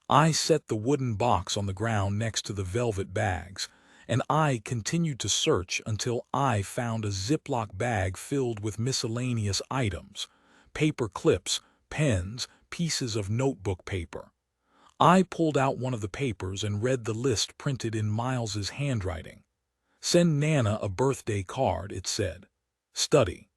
I set the wooden box on the ground next to the velvet bags, and I continued to search until I found a Ziploc bag filled with miscellaneous items, paper clips, pens, pieces of notebook paper. I pulled out one of the papers and read the list printed in Miles's handwriting. "Send Nana a birthday card," it said. "Study."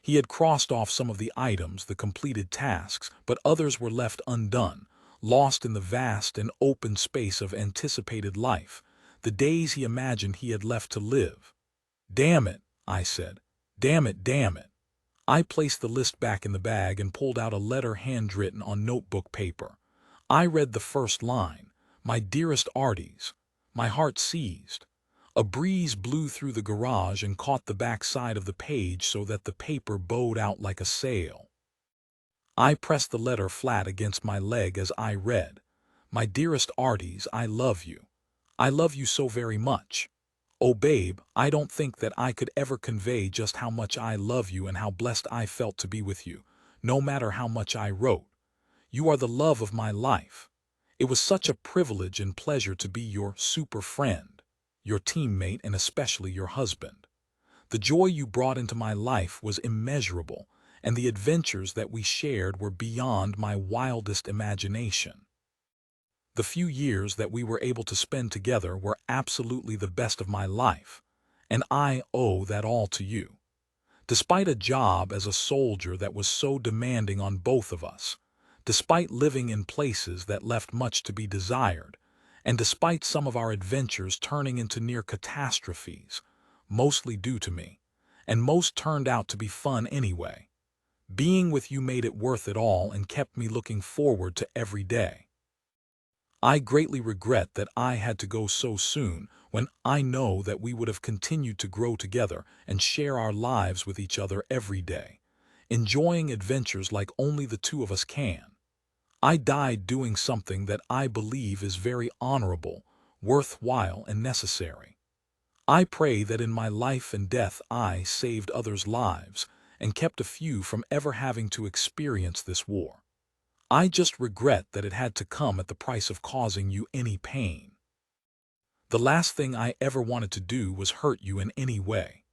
He had crossed off some of the items, the completed tasks, but others were left undone, lost in the vast and open space of anticipated life, the days he imagined he had left to live. "Damn it," I said. "Damn it, damn it." I placed the list back in the bag and pulled out a letter handwritten on notebook paper. I read the first line, "My dearest Artis." My heart seized. A breeze blew through the garage and caught the back side of the page so that the paper bowed out like a sail. I pressed the letter flat against my leg as I read, "My dearest Artis, I love you. I love you so very much. Oh babe, I don't think that I could ever convey just how much I love you and how blessed I felt to be with you, no matter how much I wrote. You are the love of my life. It was such a privilege and pleasure to be your super friend, your teammate, and especially your husband. The joy you brought into my life was immeasurable, and the adventures that we shared were beyond my wildest imagination. The few years that we were able to spend together were absolutely the best of my life, and I owe that all to you. Despite a job as a soldier that was so demanding on both of us, despite living in places that left much to be desired, and despite some of our adventures turning into near catastrophes, mostly due to me, and most turned out to be fun anyway, being with you made it worth it all and kept me looking forward to every day. I greatly regret that I had to go so soon when I know that we would have continued to grow together and share our lives with each other every day, enjoying adventures like only the two of us can. I died doing something that I believe is very honorable, worthwhile, and necessary. I pray that in my life and death I saved others' lives and kept a few from ever having to experience this war. I just regret that it had to come at the price of causing you any pain. The last thing I ever wanted to do was hurt you in any way.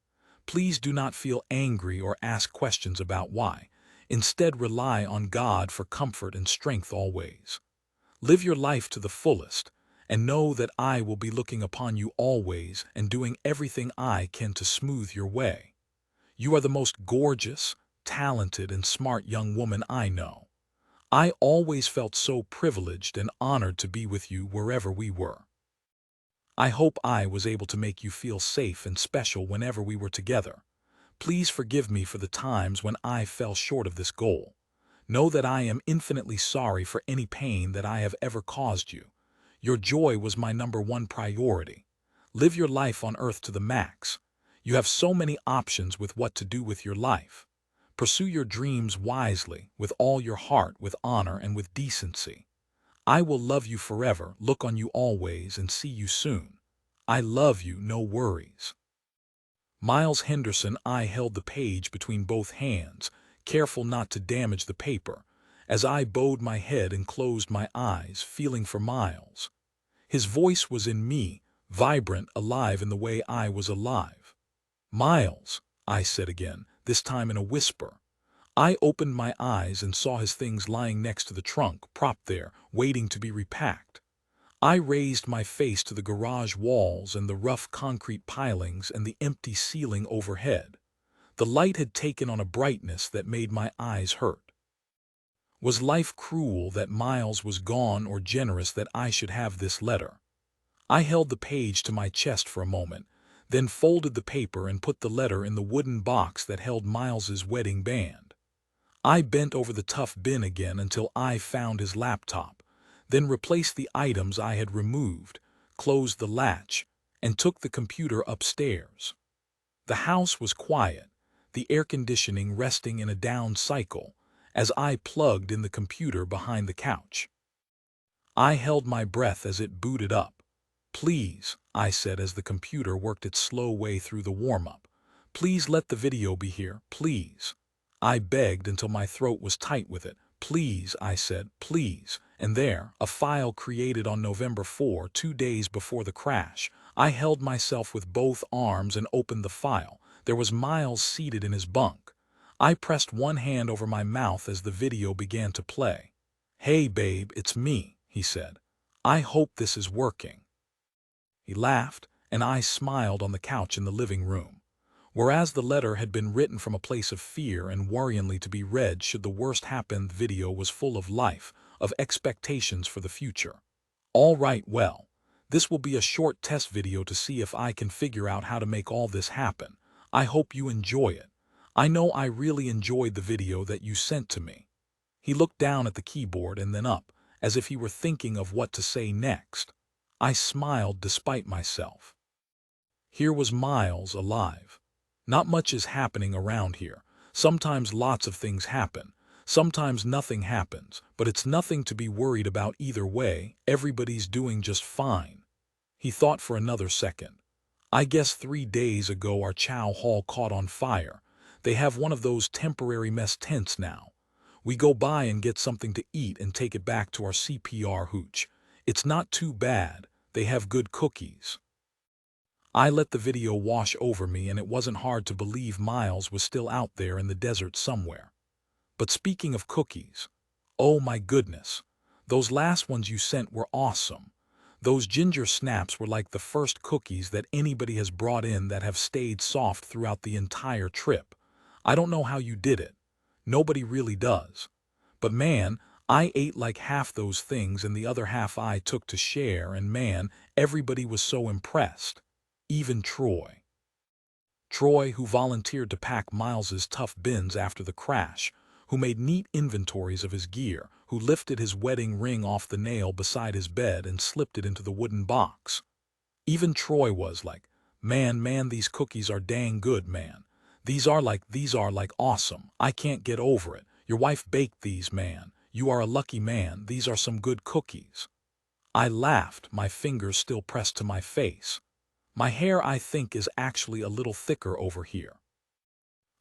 Please do not feel angry or ask questions about why. Instead, rely on God for comfort and strength always. Live your life to the fullest, and know that I will be looking upon you always and doing everything I can to smooth your way. You are the most gorgeous, talented, and smart young woman I know. I always felt so privileged and honored to be with you wherever we were. I hope I was able to make you feel safe and special whenever we were together. Please forgive me for the times when I fell short of this goal. Know that I am infinitely sorry for any pain that I have ever caused you. Your joy was my #1 priority. Live your life on earth to the max. You have so many options with what to do with your life. Pursue your dreams wisely, with all your heart, with honor, and with decency. I will love you forever, look on you always, and see you soon. I love you, no worries. Miles Henderson. I held the page between both hands, careful not to damage the paper, as I bowed my head and closed my eyes, feeling for Miles. His voice was in me, vibrant, alive in the way I was alive. "Miles," I said again, this time in a whisper. I opened my eyes and saw his things lying next to the trunk, propped there, waiting to be repacked. I raised my face to the garage walls and the rough concrete pilings and the empty ceiling overhead. The light had taken on a brightness that made my eyes hurt. Was life cruel that Miles was gone, or generous that I should have this letter? I held the page to my chest for a moment, then folded the paper and put the letter in the wooden box that held Miles's wedding band. I bent over the tough bin again until I found his laptop, then replaced the items I had removed, closed the latch, and took the computer upstairs. The house was quiet, the air conditioning resting in a down cycle, as I plugged in the computer behind the couch. I held my breath as it booted up. "Please," I said as the computer worked its slow way through the warm-up. "Please let the video be here, please." I begged until my throat was tight with it. "Please," I said, "please." And there, a file created on November 4, 2 days before the crash. I held myself with both arms and opened the file. There was Miles seated in his bunk. I pressed one hand over my mouth as the video began to play. "Hey babe, it's me," he said. "I hope this is working." He laughed, and I smiled on the couch in the living room. Whereas the letter had been written from a place of fear and worryingly to be read should the worst happen, the video was full of life, of expectations for the future. "All right, well, this will be a short test video to see if I can figure out how to make all this happen. I hope you enjoy it. I know I really enjoyed the video that you sent to me." He looked down at the keyboard and then up, as if he were thinking of what to say next. I smiled despite myself. Here was Miles alive. Not much is happening around here. Sometimes lots of things happen. Sometimes nothing happens, but it's nothing to be worried about either way. Everybody's doing just fine. He thought for another second. "I guess 3 days ago our chow hall caught on fire. They have one of those temporary mess tents now. We go by and get something to eat and take it back to our CPR hooch. It's not too bad. They have good cookies." I let the video wash over me, and it wasn't hard to believe Miles was still out there in the desert somewhere. "But speaking of cookies, oh my goodness, those last ones you sent were awesome. Those ginger snaps were like the first cookies that anybody has brought in that have stayed soft throughout the entire trip. I don't know how you did it. Nobody really does. But man, I ate like half those things and the other half I took to share, and man, everybody was so impressed. Even Troy. Troy, who volunteered to pack Miles's tough bins after the crash, who made neat inventories of his gear, who lifted his wedding ring off the nail beside his bed and slipped it into the wooden box. Even Troy was like, man, these cookies are dang good, man. These are like awesome. I can't get over it. Your wife baked these, man. You are a lucky man. These are some good cookies." I laughed, my fingers still pressed to my face. "My hair, I think, is actually a little thicker over here.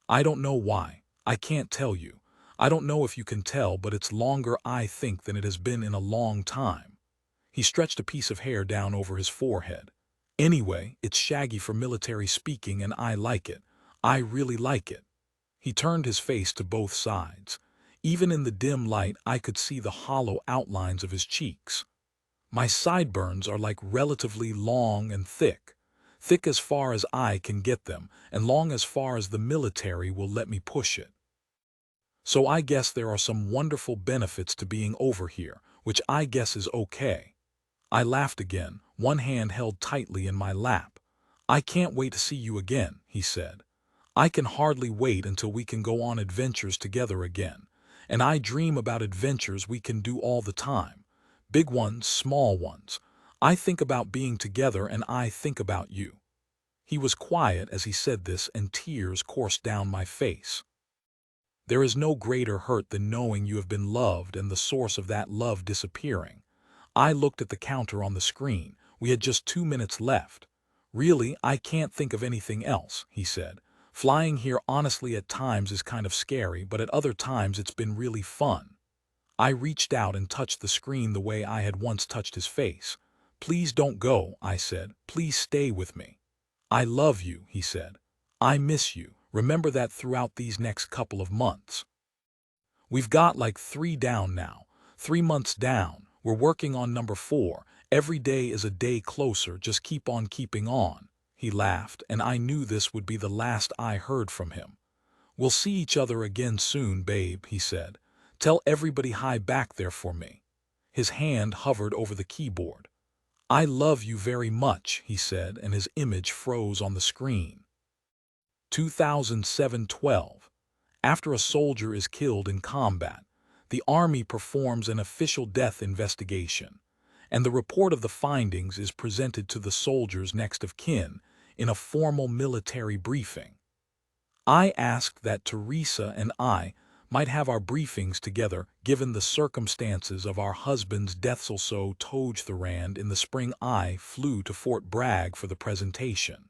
I don't know why. I can't tell you. I don't know if you can tell, but it's longer, I think, than it has been in a long time." He stretched a piece of hair down over his forehead. "Anyway, it's shaggy for military speaking, and I like it. I really like it." He turned his face to both sides. Even in the dim light, I could see the hollow outlines of his cheeks. "My sideburns are like relatively long and thick. Thick as far as I can get them, and long as far as the military will let me push it. So I guess there are some wonderful benefits to being over here, which I guess is okay." I laughed again, one hand held tightly in my lap. "I can't wait to see you again," he said. "I can hardly wait until we can go on adventures together again. And I dream about adventures we can do all the time. Big ones, small ones. I think about being together, and I think about you." He was quiet as he said this, and tears coursed down my face. There is no greater hurt than knowing you have been loved and the source of that love disappearing. I looked at the counter on the screen. We had just 2 minutes left. "Really, I can't think of anything else," he said. "Flying here honestly at times is kind of scary, but at other times it's been really fun." I reached out and touched the screen the way I had once touched his face. "Please don't go," I said. "Please stay with me." "I love you," he said. "I miss you. Remember that throughout these next couple of months. We've got like 3 down now. 3 months down. We're working on number 4. Every day is a day closer. Just keep on keeping on." He laughed, and I knew this would be the last I heard from him. "We'll see each other again soon, babe," he said. "Tell everybody hi back there for me." His hand hovered over the keyboard. "I love you very much," he said, and his image froze on the screen. 2007-12. After a soldier is killed in combat, the Army performs an official death investigation, and the report of the findings is presented to the soldier's next of kin in a formal military briefing. I asked that Teresa and I might have our briefings together given the circumstances of our husband's deaths. Also told Thurand in the spring I flew to Fort Bragg for the presentation.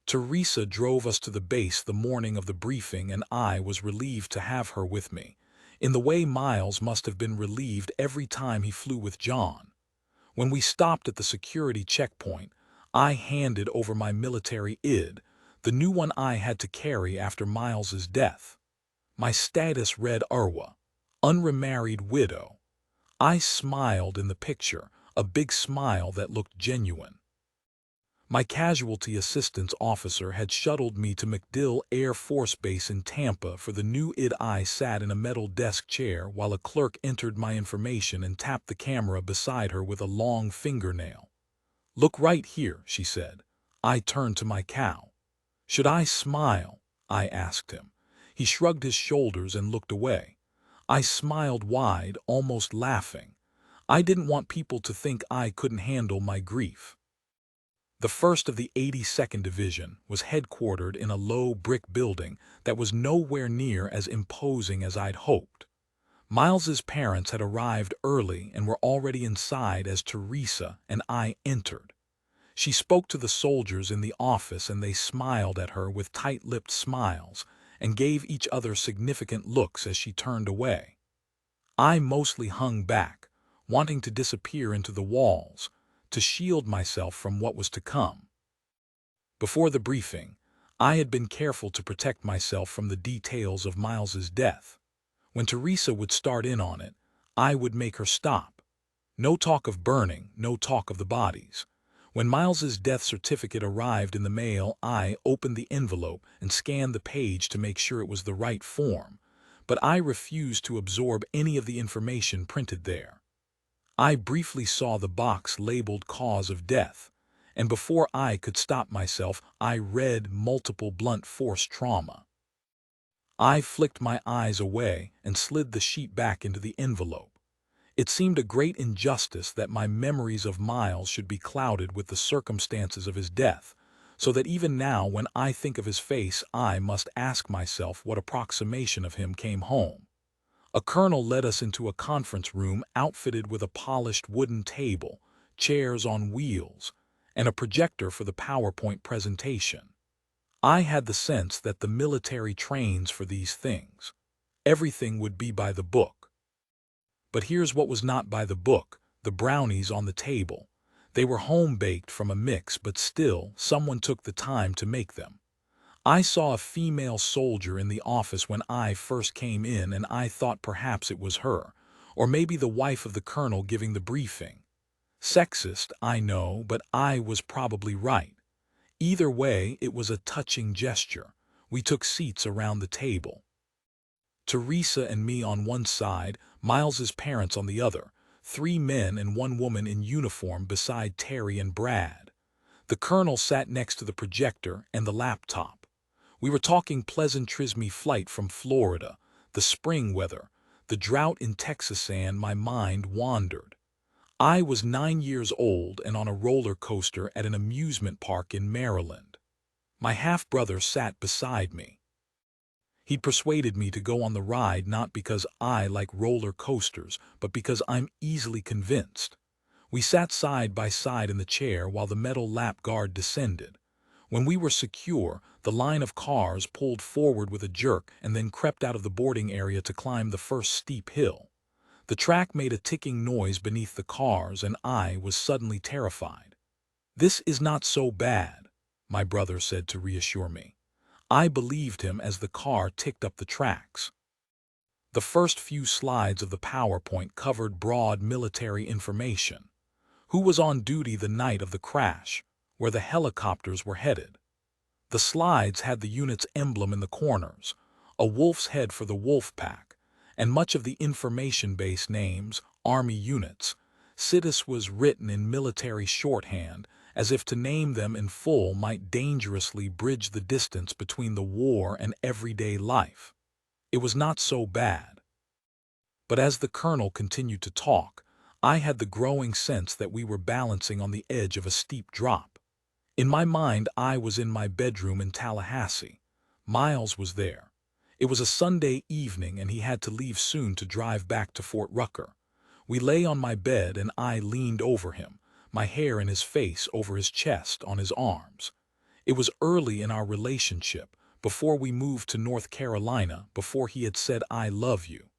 Teresa drove us to the base the morning of the briefing, and I was relieved to have her with me, in the way Miles must have been relieved every time he flew with John. When we stopped at the security checkpoint, I handed over my military ID, the new one I had to carry after Miles's death. My status read URWA, unremarried widow. I smiled in the picture, a big smile that looked genuine. My casualty assistance officer had shuttled me to MacDill Air Force Base in Tampa for the new ID. I sat in a metal desk chair while a clerk entered my information and tapped the camera beside her with a long fingernail. "Look right here," she said. I turned to my cow. "Should I smile?" I asked him. He shrugged his shoulders and looked away. I smiled wide, almost laughing. I didn't want people to think I couldn't handle my grief. The 1st of the 82nd Division was headquartered in a low brick building that was nowhere near as imposing as I'd hoped. Miles's parents had arrived early and were already inside as Teresa and I entered. She spoke to the soldiers in the office, and they smiled at her with tight-lipped smiles and gave each other significant looks as she turned away. I mostly hung back, wanting to disappear into the walls, to shield myself from what was to come. Before the briefing, I had been careful to protect myself from the details of Miles's death. When Teresa would start in on it, I would make her stop. No talk of burning, no talk of the bodies. When Miles's death certificate arrived in the mail, I opened the envelope and scanned the page to make sure it was the right form, but I refused to absorb any of the information printed there. I briefly saw the box labeled cause of death, and before I could stop myself, I read multiple blunt force trauma. I flicked my eyes away and slid the sheet back into the envelope. It seemed a great injustice that my memories of Miles should be clouded with the circumstances of his death, so that even now when I think of his face, I must ask myself what approximation of him came home. A colonel led us into a conference room outfitted with a polished wooden table, chairs on wheels, and a projector for the PowerPoint presentation. I had the sense that the military trains for these things. Everything would be by the book. But here's what was not by the book: the brownies on the table. They were home-baked from a mix, but still, someone took the time to make them. I saw a female soldier in the office when I first came in, and I thought perhaps it was her, or maybe the wife of the colonel giving the briefing. Sexist, I know, but I was probably right. Either way, it was a touching gesture. We took seats around the table. Teresa and me on one side, Miles's parents on the other, 3 men and 1 woman in uniform beside Terry and Brad. The colonel sat next to the projector and the laptop. We were talking pleasantries: me flight from Florida, the spring weather, the drought in Texas, and my mind wandered. I was 9 years old and on a roller coaster at an amusement park in Maryland. My half-brother sat beside me. He'd persuaded me to go on the ride not because I like roller coasters, but because I'm easily convinced. We sat side by side in the chair while the metal lap guard descended. When we were secure, the line of cars pulled forward with a jerk and then crept out of the boarding area to climb the first steep hill. The track made a ticking noise beneath the cars, and I was suddenly terrified. "This is not so bad," my brother said to reassure me. I believed him as the car ticked up the tracks. The first few slides of the PowerPoint covered broad military information. Who was on duty the night of the crash, where the helicopters were headed. The slides had the unit's emblem in the corners, a wolf's head for the wolf pack, and much of the information base names, Army units, Citus was written in military shorthand, as if to name them in full might dangerously bridge the distance between the war and everyday life. It was not so bad. But as the colonel continued to talk, I had the growing sense that we were balancing on the edge of a steep drop. In my mind, I was in my bedroom in Tallahassee. Miles was there. It was a Sunday evening and he had to leave soon to drive back to Fort Rucker. We lay on my bed and I leaned over him, my hair in his face, over his chest, on his arms. It was early in our relationship, before we moved to North Carolina, before he had said "I love you."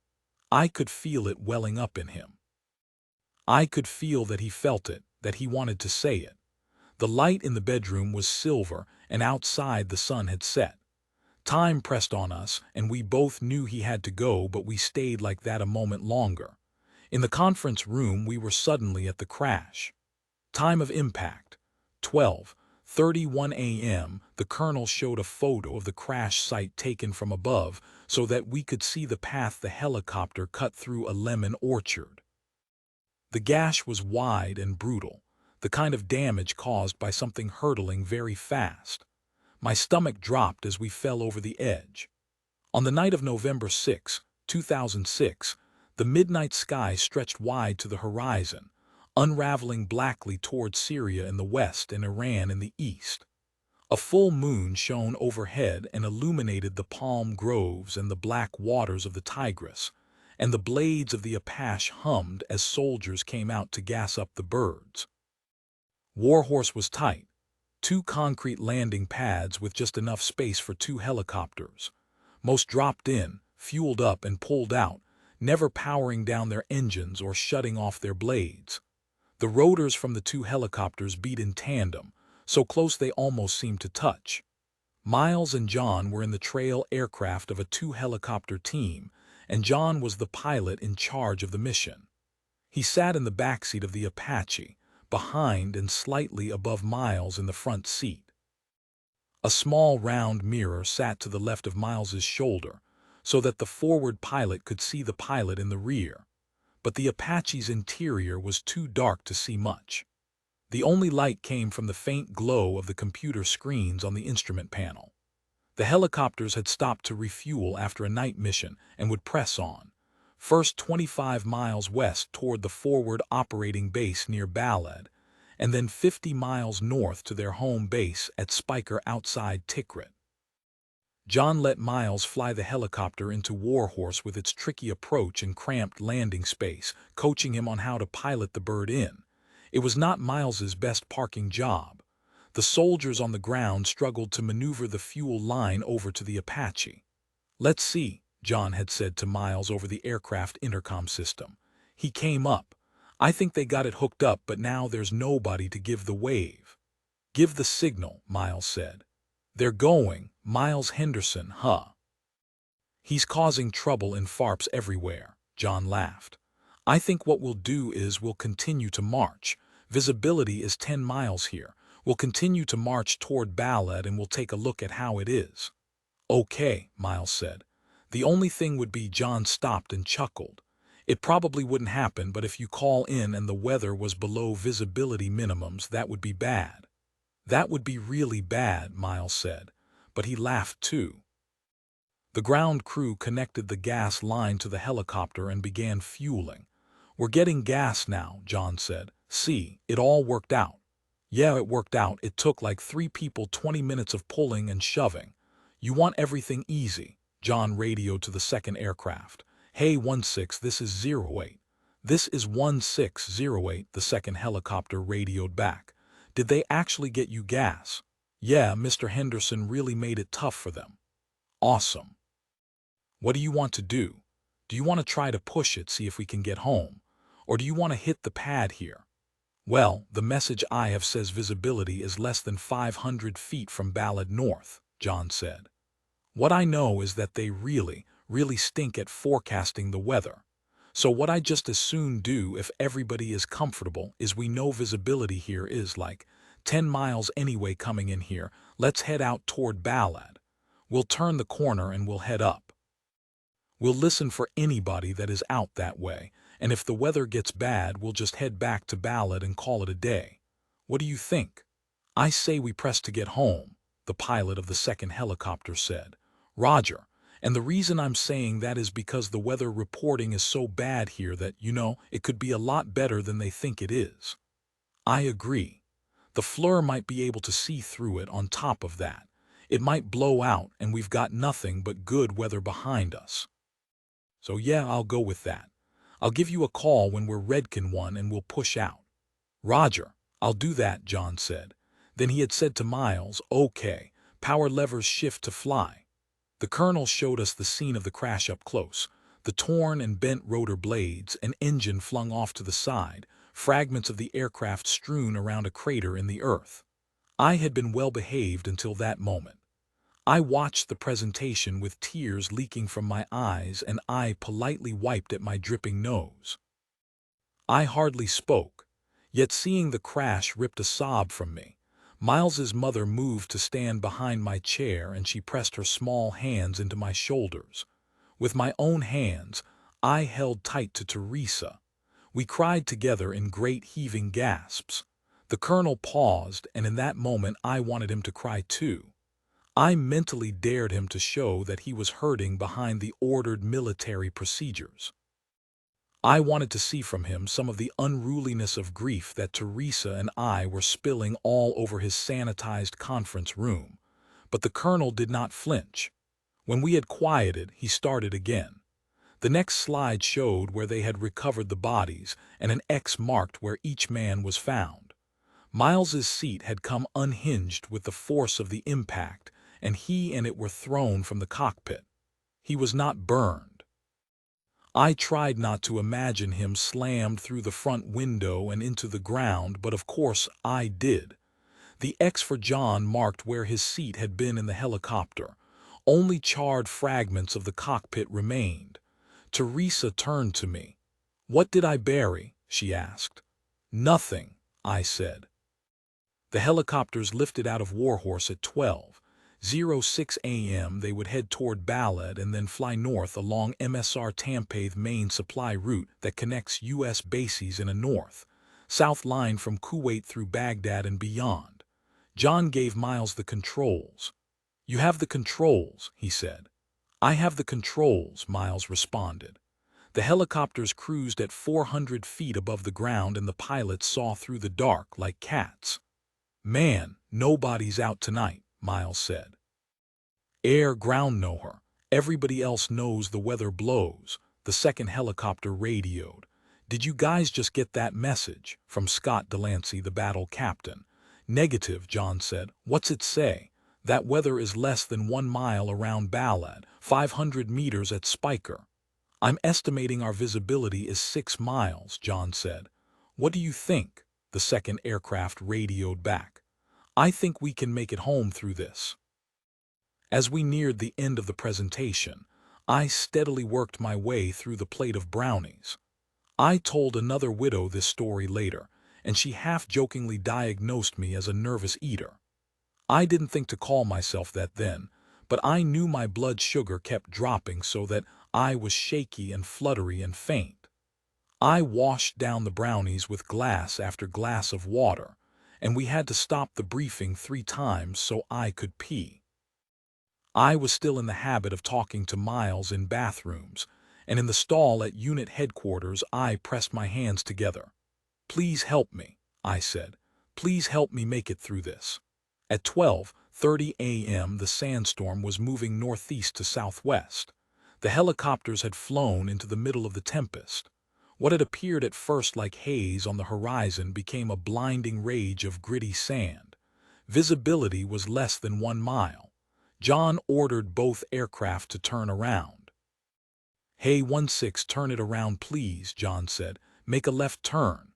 I could feel it welling up in him. I could feel that he felt it, that he wanted to say it. The light in the bedroom was silver, and outside the sun had set. Time pressed on us, and we both knew he had to go, but we stayed like that a moment longer. In the conference room, we were suddenly at the crash. Time of impact, 12:31 a.m. The colonel showed a photo of the crash site taken from above so that we could see the path the helicopter cut through a lemon orchard. The gash was wide and brutal, the kind of damage caused by something hurtling very fast. My stomach dropped as we fell over the edge. On the night of November 6, 2006, the midnight sky stretched wide to the horizon, unraveling blackly toward Syria in the west and Iran in the east. A full moon shone overhead and illuminated the palm groves and the black waters of the Tigris, and the blades of the Apache hummed as soldiers came out to gas up the birds. Warhorse was tight, 2 concrete landing pads with just enough space for 2 helicopters. Most dropped in, fueled up and pulled out, never powering down their engines or shutting off their blades. The rotors from the 2 helicopters beat in tandem, so close they almost seemed to touch. Miles and John were in the trail aircraft of a 2-helicopter team, and John was the pilot in charge of the mission. He sat in the backseat of the Apache, behind and slightly above Miles in the front seat. A small round mirror sat to the left of Miles's shoulder, so that the forward pilot could see the pilot in the rear. But the Apache's interior was too dark to see much. The only light came from the faint glow of the computer screens on the instrument panel. The helicopters had stopped to refuel after a night mission and would press on, first 25 miles west toward the forward operating base near Balad, and then 50 miles north to their home base at Spiker outside Tikrit. John let Miles fly the helicopter into Warhorse with its tricky approach and cramped landing space, coaching him on how to pilot the bird in. It was not Miles's best parking job. The soldiers on the ground struggled to maneuver the fuel line over to the Apache. "Let's see," John had said to Miles over the aircraft intercom system. He came up. "I think they got it hooked up, but now there's nobody to give the wave." "Give the signal," Miles said. "They're going, Miles Henderson, huh?" "He's causing trouble in FARPs everywhere," John laughed. "I think what we'll do is we'll continue to march. Visibility is 10 miles here. We'll continue to march toward Balad and we'll take a look at how it is." "Okay," Miles said. "The only thing would be," John stopped and chuckled. "It probably wouldn't happen, but if you call in and the weather was below visibility minimums, that would be bad." "That would be really bad," Miles said, but he laughed too. The ground crew connected the gas line to the helicopter and began fueling. "We're getting gas now," John said. "See, it all worked out." "Yeah, it worked out. It took like 3 people 20 minutes of pulling and shoving." "You want everything easy," John radioed to the second aircraft. "Hey 16, this is 08. "This is 1608, the second helicopter radioed back. "Did they actually get you gas?" "Yeah, Mr. Henderson really made it tough for them." "Awesome. What do you want to do? Do you want to try to push it, see if we can get home? Or do you want to hit the pad here?" "Well, the message I have says visibility is less than 500 feet from Balad North," John said. "What I know is that they really stink at forecasting the weather. So what I just as soon do, if everybody is comfortable, is we know visibility here is like 10 miles anyway coming in here. Let's head out toward Balad. We'll turn the corner and we'll head up. We'll listen for anybody that is out that way, And if the weather gets bad, we'll just head back to Ballad and call it a day. What do you think?" "I say we press to get home," the pilot of the second helicopter said. "Roger. And the reason I'm saying that is because the weather reporting is so bad here that, it could be a lot better than they think it is." "I agree. The Fleur might be able to see through it. On top of that, it might blow out and we've got nothing but good weather behind us. So yeah, I'll go with that. I'll give you a call when we're Redkin 1 and we'll push out." "Roger, I'll do that," John said. Then he had said to Miles, "Okay, power levers shift to fly." The colonel showed us the scene of the crash up close. The torn and bent rotor blades, an engine flung off to the side, fragments of the aircraft strewn around a crater in the earth. I had been well behaved until that moment. I watched the presentation with tears leaking from my eyes, and I politely wiped at my dripping nose. I hardly spoke, yet seeing the crash ripped a sob from me. Miles's mother moved to stand behind my chair, and she pressed her small hands into my shoulders. With my own hands, I held tight to Teresa. We cried together in great heaving gasps. The colonel paused, and in that moment I wanted him to cry too. I mentally dared him to show that he was hurting behind the ordered military procedures. I wanted to see from him some of the unruliness of grief that Teresa and I were spilling all over his sanitized conference room. But the colonel did not flinch. When we had quieted, he started again. The next slide showed where they had recovered the bodies, and an X marked where each man was found. Miles's seat had come unhinged with the force of the impact, and he and it were thrown from the cockpit. He was not burned. I tried not to imagine him slammed through the front window and into the ground, but of course I did. The X for John marked where his seat had been in the helicopter. Only charred fragments of the cockpit remained. Teresa turned to me. "What did I bury?" she asked. "Nothing," I said. The helicopters lifted out of Warhorse at 12:06 a.m. They would head toward Ballad and then fly north along MSR Tampaith main supply route that connects U.S. bases in a north-south line from Kuwait through Baghdad and beyond. John gave Miles the controls. "You have the controls," he said. "I have the controls," Miles responded. The helicopters cruised at 400 feet above the ground, and the pilots saw through the dark like cats. "Man, nobody's out tonight," Miles said. "Air, ground know her. Everybody else knows the weather blows," the second helicopter radioed. "Did you guys just get that message?" from Scott Delancey, the battle captain. "Negative," John said. "What's it say?" "That weather is less than 1 mile around Ballad, 500 meters at Spiker." "I'm estimating our visibility is 6 miles, John said. "What do you think?" the second aircraft radioed back. "I think we can make it home through this." As we neared the end of the presentation, I steadily worked my way through the plate of brownies. I told another widow this story later, and she half-jokingly diagnosed me as a nervous eater. I didn't think to call myself that then, but I knew my blood sugar kept dropping so that I was shaky and fluttery and faint. I washed down the brownies with glass after glass of water, and we had to stop the briefing 3 times so I could pee. I was still in the habit of talking to Miles in bathrooms, and in the stall at unit headquarters I pressed my hands together. "Please help me," I said. "Please help me make it through this." At 12:30 a.m. the sandstorm was moving northeast to southwest. The helicopters had flown into the middle of the tempest. What had appeared at first like haze on the horizon became a blinding rage of gritty sand. Visibility was less than 1 mile. John ordered both aircraft to turn around. "Hey, 16, turn it around please," John said. "Make a left turn."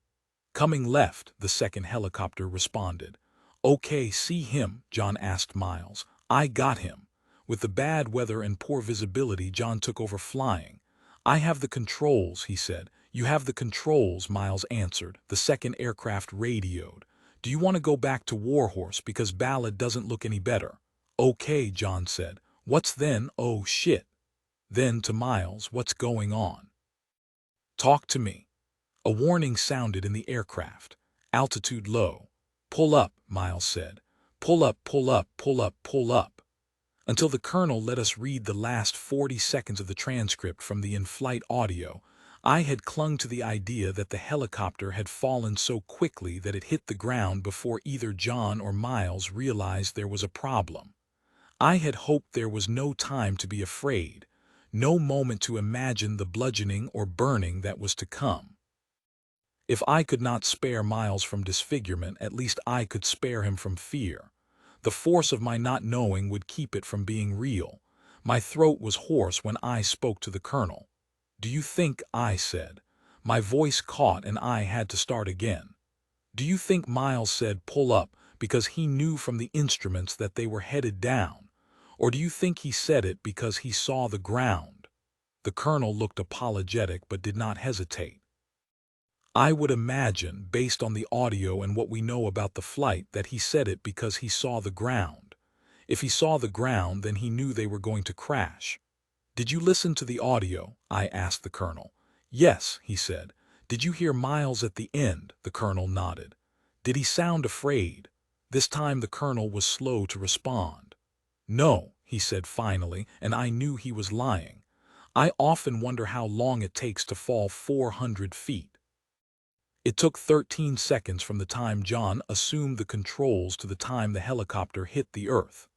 "Coming left," the second helicopter responded. "Okay, see him?" John asked Miles. "I got him." With the bad weather and poor visibility, John took over flying. "I have the controls," he said. "You have the controls," Miles answered. The second aircraft radioed. "Do you want to go back to Warhorse because Ballad doesn't look any better?" "Okay," John said. "What's then?" "Oh, shit." Then to Miles, "What's going on?" Talk to me. A warning sounded in the aircraft. Altitude low. Pull up, Miles said. Pull up, pull up, pull up, pull up. Until the colonel let us read the last 40 seconds of the transcript from the in-flight audio, I had clung to the idea that the helicopter had fallen so quickly that it hit the ground before either John or Miles realized there was a problem. I had hoped there was no time to be afraid, no moment to imagine the bludgeoning or burning that was to come. If I could not spare Miles from disfigurement, at least I could spare him from fear. The force of my not knowing would keep it from being real. My throat was hoarse when I spoke to the colonel. "Do you think," I said. My voice caught and I had to start again. "Do you think Miles said pull up because he knew from the instruments that they were headed down? Or do you think he said it because he saw the ground?" The colonel looked apologetic but did not hesitate. "I would imagine, based on the audio and what we know about the flight, that he said it because he saw the ground. If he saw the ground, then he knew they were going to crash." "Did you listen to the audio?" I asked the colonel. "Yes," he said. "Did you hear Miles at the end?" The colonel nodded. "Did he sound afraid?" This time the colonel was slow to respond. "No," he said finally, and I knew he was lying. "I often wonder how long it takes to fall 400 feet. It took 13 seconds from the time John assumed the controls to the time the helicopter hit the earth.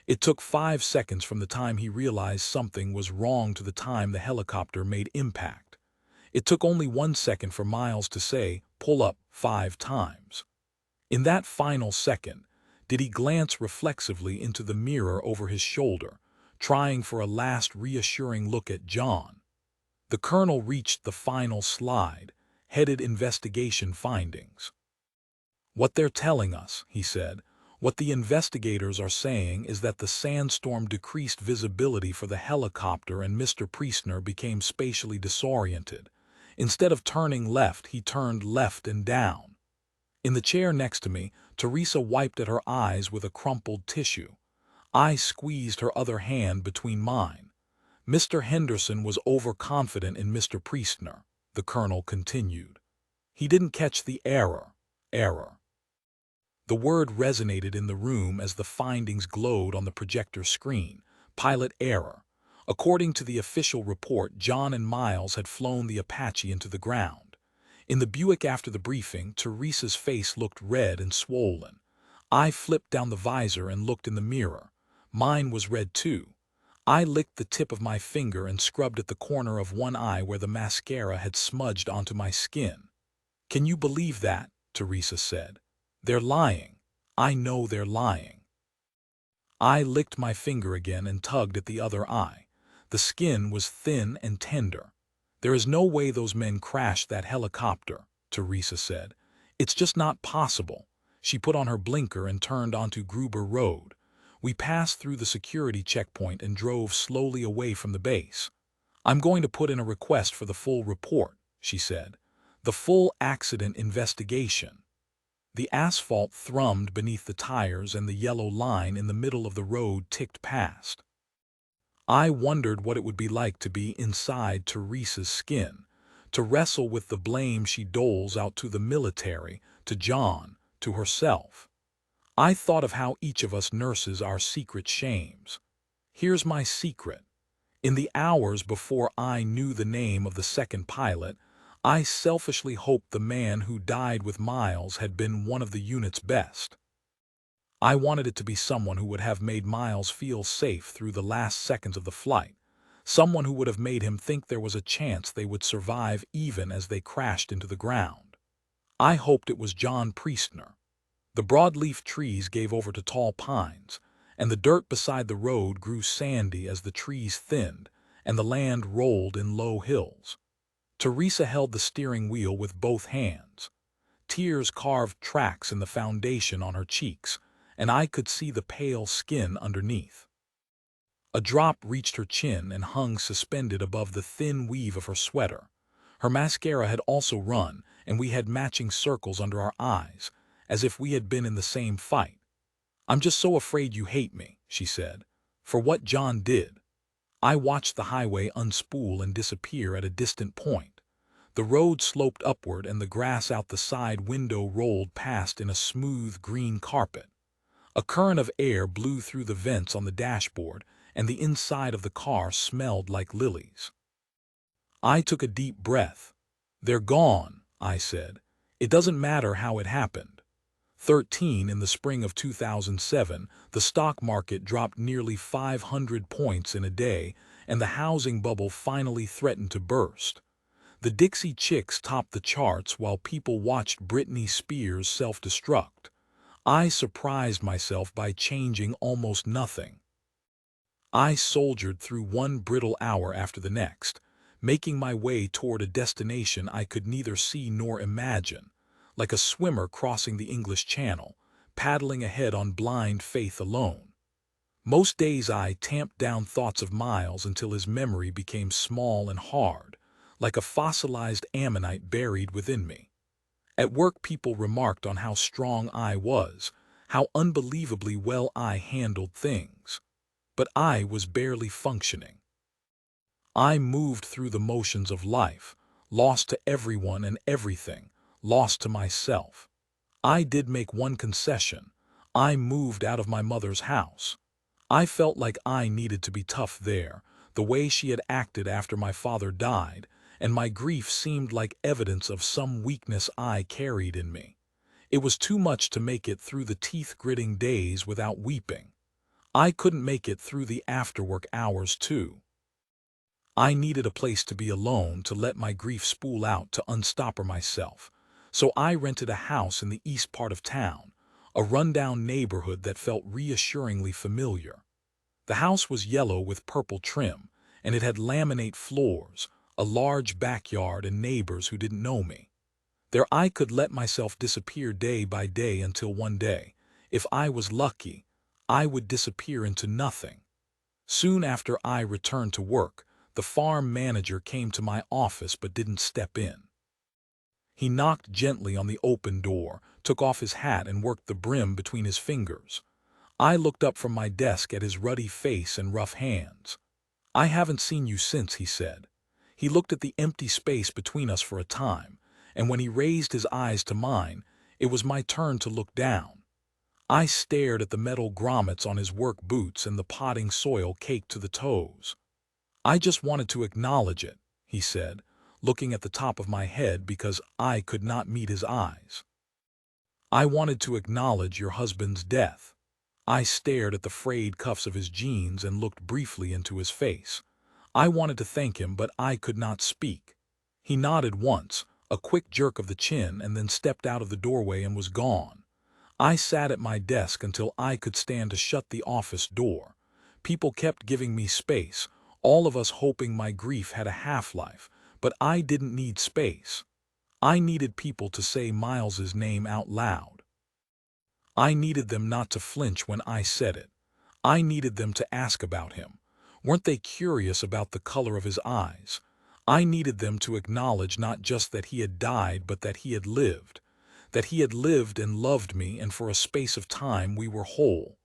It took 5 seconds from the time he realized something was wrong to the time the helicopter made impact. It took only 1 second for Miles to say, "Pull up," 5 times. In that final second, did he glance reflexively into the mirror over his shoulder, trying for a last reassuring look at John? The colonel reached the final slide, headed investigation findings. "What they're telling us," he said, "what the investigators are saying is that the sandstorm decreased visibility for the helicopter and Mr. Priestner became spatially disoriented. Instead of turning left, he turned left and down." In the chair next to me, Teresa wiped at her eyes with a crumpled tissue. I squeezed her other hand between mine. "Mr. Henderson was overconfident in Mr. Priestner," the colonel continued. "He didn't catch the error. The word resonated in the room as the findings glowed on the projector screen. Pilot error. According to the official report, John and Miles had flown the Apache into the ground. In the Buick after the briefing, Teresa's face looked red and swollen. I flipped down the visor and looked in the mirror. Mine was red too. I licked the tip of my finger and scrubbed at the corner of one eye where the mascara had smudged onto my skin. "Can you believe that?" Teresa said. "They're lying. I know they're lying." I licked my finger again and tugged at the other eye. The skin was thin and tender. "There is no way those men crashed that helicopter," Teresa said. "It's just not possible." She put on her blinker and turned onto Gruber Road. We passed through the security checkpoint and drove slowly away from the base. "I'm going to put in a request for the full report," she said. "The full accident investigation." The asphalt thrummed beneath the tires and the yellow line in the middle of the road ticked past. I wondered what it would be like to be inside Teresa's skin, to wrestle with the blame she doles out to the military, to John, to herself. I thought of how each of us nurses our secret shames. Here's my secret. In the hours before I knew the name of the second pilot, I selfishly hoped the man who died with Miles had been one of the unit's best. I wanted it to be someone who would have made Miles feel safe through the last seconds of the flight, someone who would have made him think there was a chance they would survive even as they crashed into the ground. I hoped it was John Priestner. The broadleaf trees gave over to tall pines, and the dirt beside the road grew sandy as the trees thinned, and the land rolled in low hills. Teresa held the steering wheel with both hands. Tears carved tracks in the foundation on her cheeks, and I could see the pale skin underneath. A drop reached her chin and hung suspended above the thin weave of her sweater. Her mascara had also run, and we had matching circles under our eyes, as if we had been in the same fight. "I'm just so afraid you hate me," she said, "for what John did." I watched the highway unspool and disappear at a distant point. The road sloped upward and the grass out the side window rolled past in a smooth green carpet. A current of air blew through the vents on the dashboard, and the inside of the car smelled like lilies. I took a deep breath. "They're gone," I said. "It doesn't matter how it happened." 13 in the spring of 2007, the stock market dropped nearly 500 points in a day, and the housing bubble finally threatened to burst. The Dixie Chicks topped the charts while people watched Britney Spears self-destruct. I surprised myself by changing almost nothing. I soldiered through one brittle hour after the next, making my way toward a destination I could neither see nor imagine, like a swimmer crossing the English Channel, paddling ahead on blind faith alone. Most days I tamped down thoughts of Miles until his memory became small and hard, like a fossilized ammonite buried within me. At work people remarked on how strong I was, how unbelievably well I handled things. But I was barely functioning. I moved through the motions of life, lost to everyone and everything, lost to myself. I did make one concession. I moved out of my mother's house. I felt like I needed to be tough there, the way she had acted after my father died, and my grief seemed like evidence of some weakness I carried in me. It was too much to make it through the teeth-gritting days without weeping. I couldn't make it through the after-work hours, too. I needed a place to be alone, to let my grief spool out, to unstopper myself. So I rented a house in the east part of town, a rundown neighborhood that felt reassuringly familiar. The house was yellow with purple trim, and it had laminate floors, a large backyard, and neighbors who didn't know me. There I could let myself disappear day by day until one day, if I was lucky, I would disappear into nothing. Soon after I returned to work, the farm manager came to my office but didn't step in. He knocked gently on the open door, took off his hat and worked the brim between his fingers. I looked up from my desk at his ruddy face and rough hands. "I haven't seen you since," he said. He looked at the empty space between us for a time, and when he raised his eyes to mine, it was my turn to look down. I stared at the metal grommets on his work boots and the potting soil caked to the toes. "I just wanted to acknowledge it," he said, looking at the top of my head because I could not meet his eyes. "I wanted to acknowledge your husband's death." I stared at the frayed cuffs of his jeans and looked briefly into his face. I wanted to thank him, but I could not speak. He nodded once, a quick jerk of the chin, and then stepped out of the doorway and was gone. I sat at my desk until I could stand to shut the office door. People kept giving me space, all of us hoping my grief had a half-life, but I didn't need space. I needed people to say Miles's name out loud. I needed them not to flinch when I said it. I needed them to ask about him. Weren't they curious about the color of his eyes? I needed them to acknowledge not just that he had died, but that he had lived. That he had lived and loved me, and for a space of time we were whole.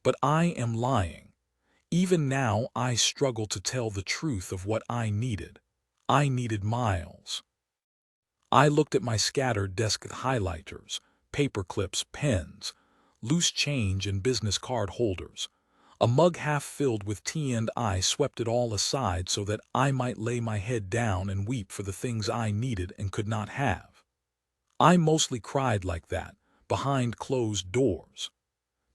But I am lying. Even now I struggle to tell the truth of what I needed. I needed Miles. I looked at my scattered desk highlighters, paper clips, pens, loose change and business card holders. A mug half filled with tea, and I swept it all aside so that I might lay my head down and weep for the things I needed and could not have. I mostly cried like that, behind closed doors.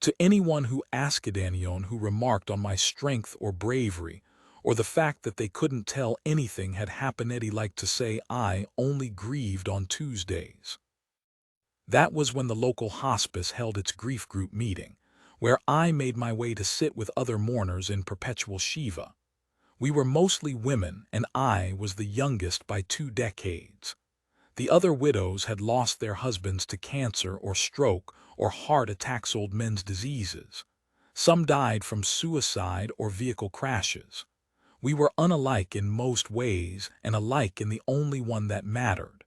To anyone who asked anyone who remarked on my strength or bravery, or the fact that they couldn't tell anything had happened, Eddie liked to say I only grieved on Tuesdays. That was when the local hospice held its grief group meeting, where I made my way to sit with other mourners in perpetual Shiva. We were mostly women, and I was the youngest by 2 decades. The other widows had lost their husbands to cancer or stroke or heart attacks, old men's diseases. Some died from suicide or vehicle crashes. We were unalike in most ways and alike in the only one that mattered.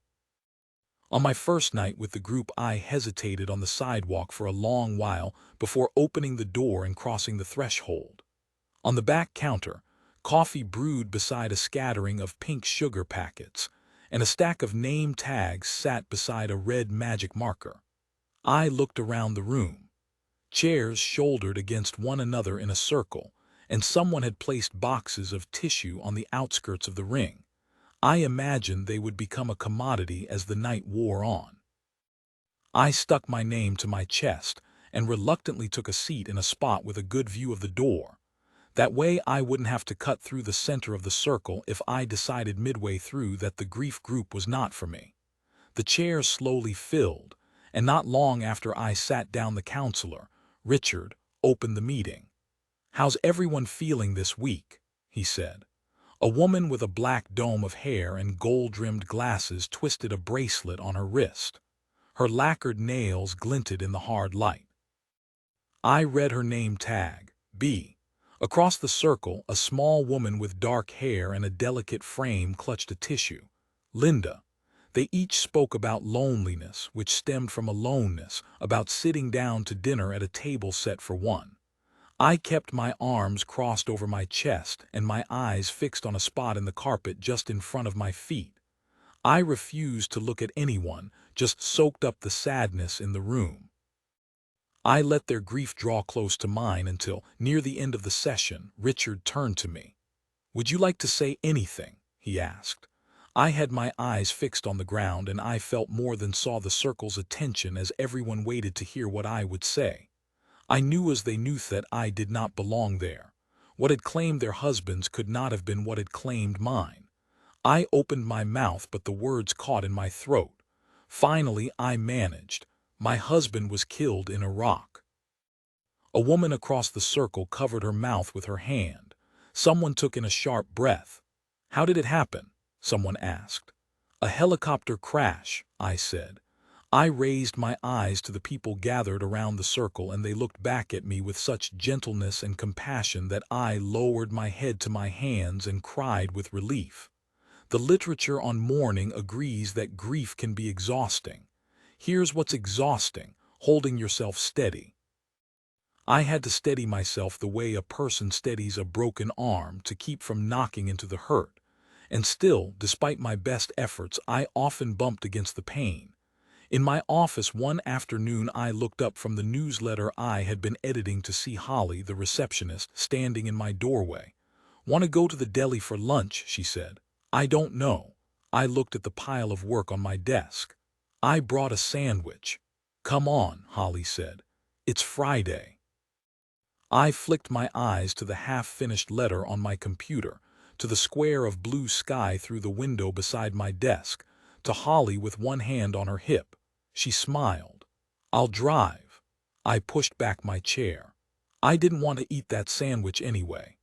On my first night with the group, I hesitated on the sidewalk for a long while before opening the door and crossing the threshold. On the back counter, coffee brewed beside a scattering of pink sugar packets, and a stack of name tags sat beside a red magic marker. I looked around the room. Chairs shouldered against one another in a circle, and someone had placed boxes of tissue on the outskirts of the ring. I imagined they would become a commodity as the night wore on. I stuck my name to my chest and reluctantly took a seat in a spot with a good view of the door. That way I wouldn't have to cut through the center of the circle if I decided midway through that the grief group was not for me. The chairs slowly filled, and not long after I sat down the counselor, Richard, opened the meeting. "How's everyone feeling this week?" he said. A woman with a black dome of hair and gold-rimmed glasses twisted a bracelet on her wrist. Her lacquered nails glinted in the hard light. I read her name tag, B. Across the circle, a small woman with dark hair and a delicate frame clutched a tissue. Linda. They each spoke about loneliness, which stemmed from aloneness, about sitting down to dinner at a table set for one. I kept my arms crossed over my chest and my eyes fixed on a spot in the carpet just in front of my feet. I refused to look at anyone, just soaked up the sadness in the room. I let their grief draw close to mine until, near the end of the session, Richard turned to me. "Would you like to say anything?" he asked. I had my eyes fixed on the ground, and I felt more than saw the circle's attention as everyone waited to hear what I would say. I knew as they knew that I did not belong there. What had claimed their husbands could not have been what had claimed mine. I opened my mouth, but the words caught in my throat. Finally, I managed. "My husband was killed in Iraq." A woman across the circle covered her mouth with her hand. Someone took in a sharp breath. "How did it happen?" someone asked. "A helicopter crash," I said. I raised my eyes to the people gathered around the circle, and they looked back at me with such gentleness and compassion that I lowered my head to my hands and cried with relief. The literature on mourning agrees that grief can be exhausting. Here's what's exhausting: holding yourself steady. I had to steady myself the way a person steadies a broken arm to keep from knocking into the hurt. And still, despite my best efforts, I often bumped against the pain. In my office one afternoon, I looked up from the newsletter I had been editing to see Holly, the receptionist, standing in my doorway. "Want to go to the deli for lunch?" she said. "I don't know." I looked at the pile of work on my desk. "I brought a sandwich." "Come on," Holly said. "It's Friday." I flicked my eyes to the half-finished letter on my computer, to the square of blue sky through the window beside my desk, to Holly with one hand on her hip. She smiled. "I'll drive." I pushed back my chair. I didn't want to eat that sandwich anyway.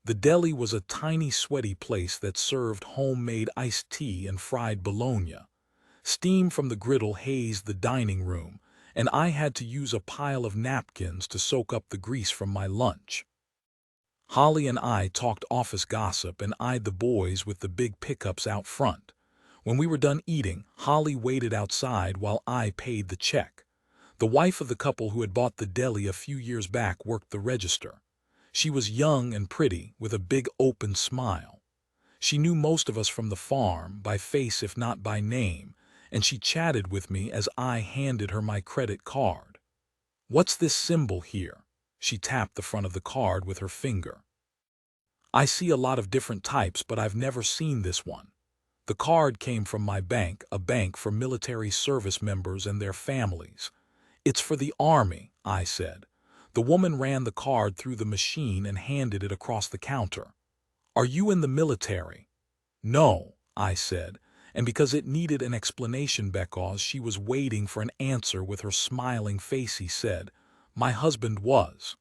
The deli was a tiny, sweaty place that served homemade iced tea and fried bologna. Steam from the griddle hazed the dining room, and I had to use a pile of napkins to soak up the grease from my lunch. Holly and I talked office gossip and eyed the boys with the big pickups out front. When we were done eating, Holly waited outside while I paid the check. The wife of the couple who had bought the deli a few years back worked the register. She was young and pretty, with a big open smile. She knew most of us from the farm, by face if not by name, and she chatted with me as I handed her my credit card. "What's this symbol here?" She tapped the front of the card with her finger. "I see a lot of different types, but I've never seen this one." The card came from my bank, a bank for military service members and their families. "It's for the Army," I said. The woman ran the card through the machine and handed it across the counter. "Are you in the military?" "No," I said, and because it needed an explanation because she was waiting for an answer with her smiling face, he said, "My husband was."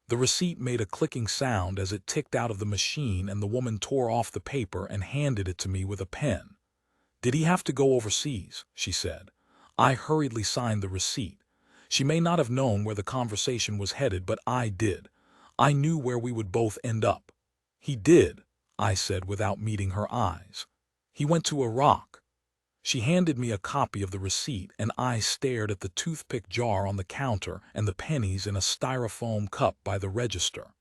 The receipt made a clicking sound as it ticked out of the machine, and the woman tore off the paper and handed it to me with a pen. "Did he have to go overseas?" she said. I hurriedly signed the receipt. She may not have known where the conversation was headed, but I did. I knew where we would both end up. "He did," I said without meeting her eyes. "He went to Iraq." She handed me a copy of the receipt, and I stared at the toothpick jar on the counter and the pennies in a styrofoam cup by the register.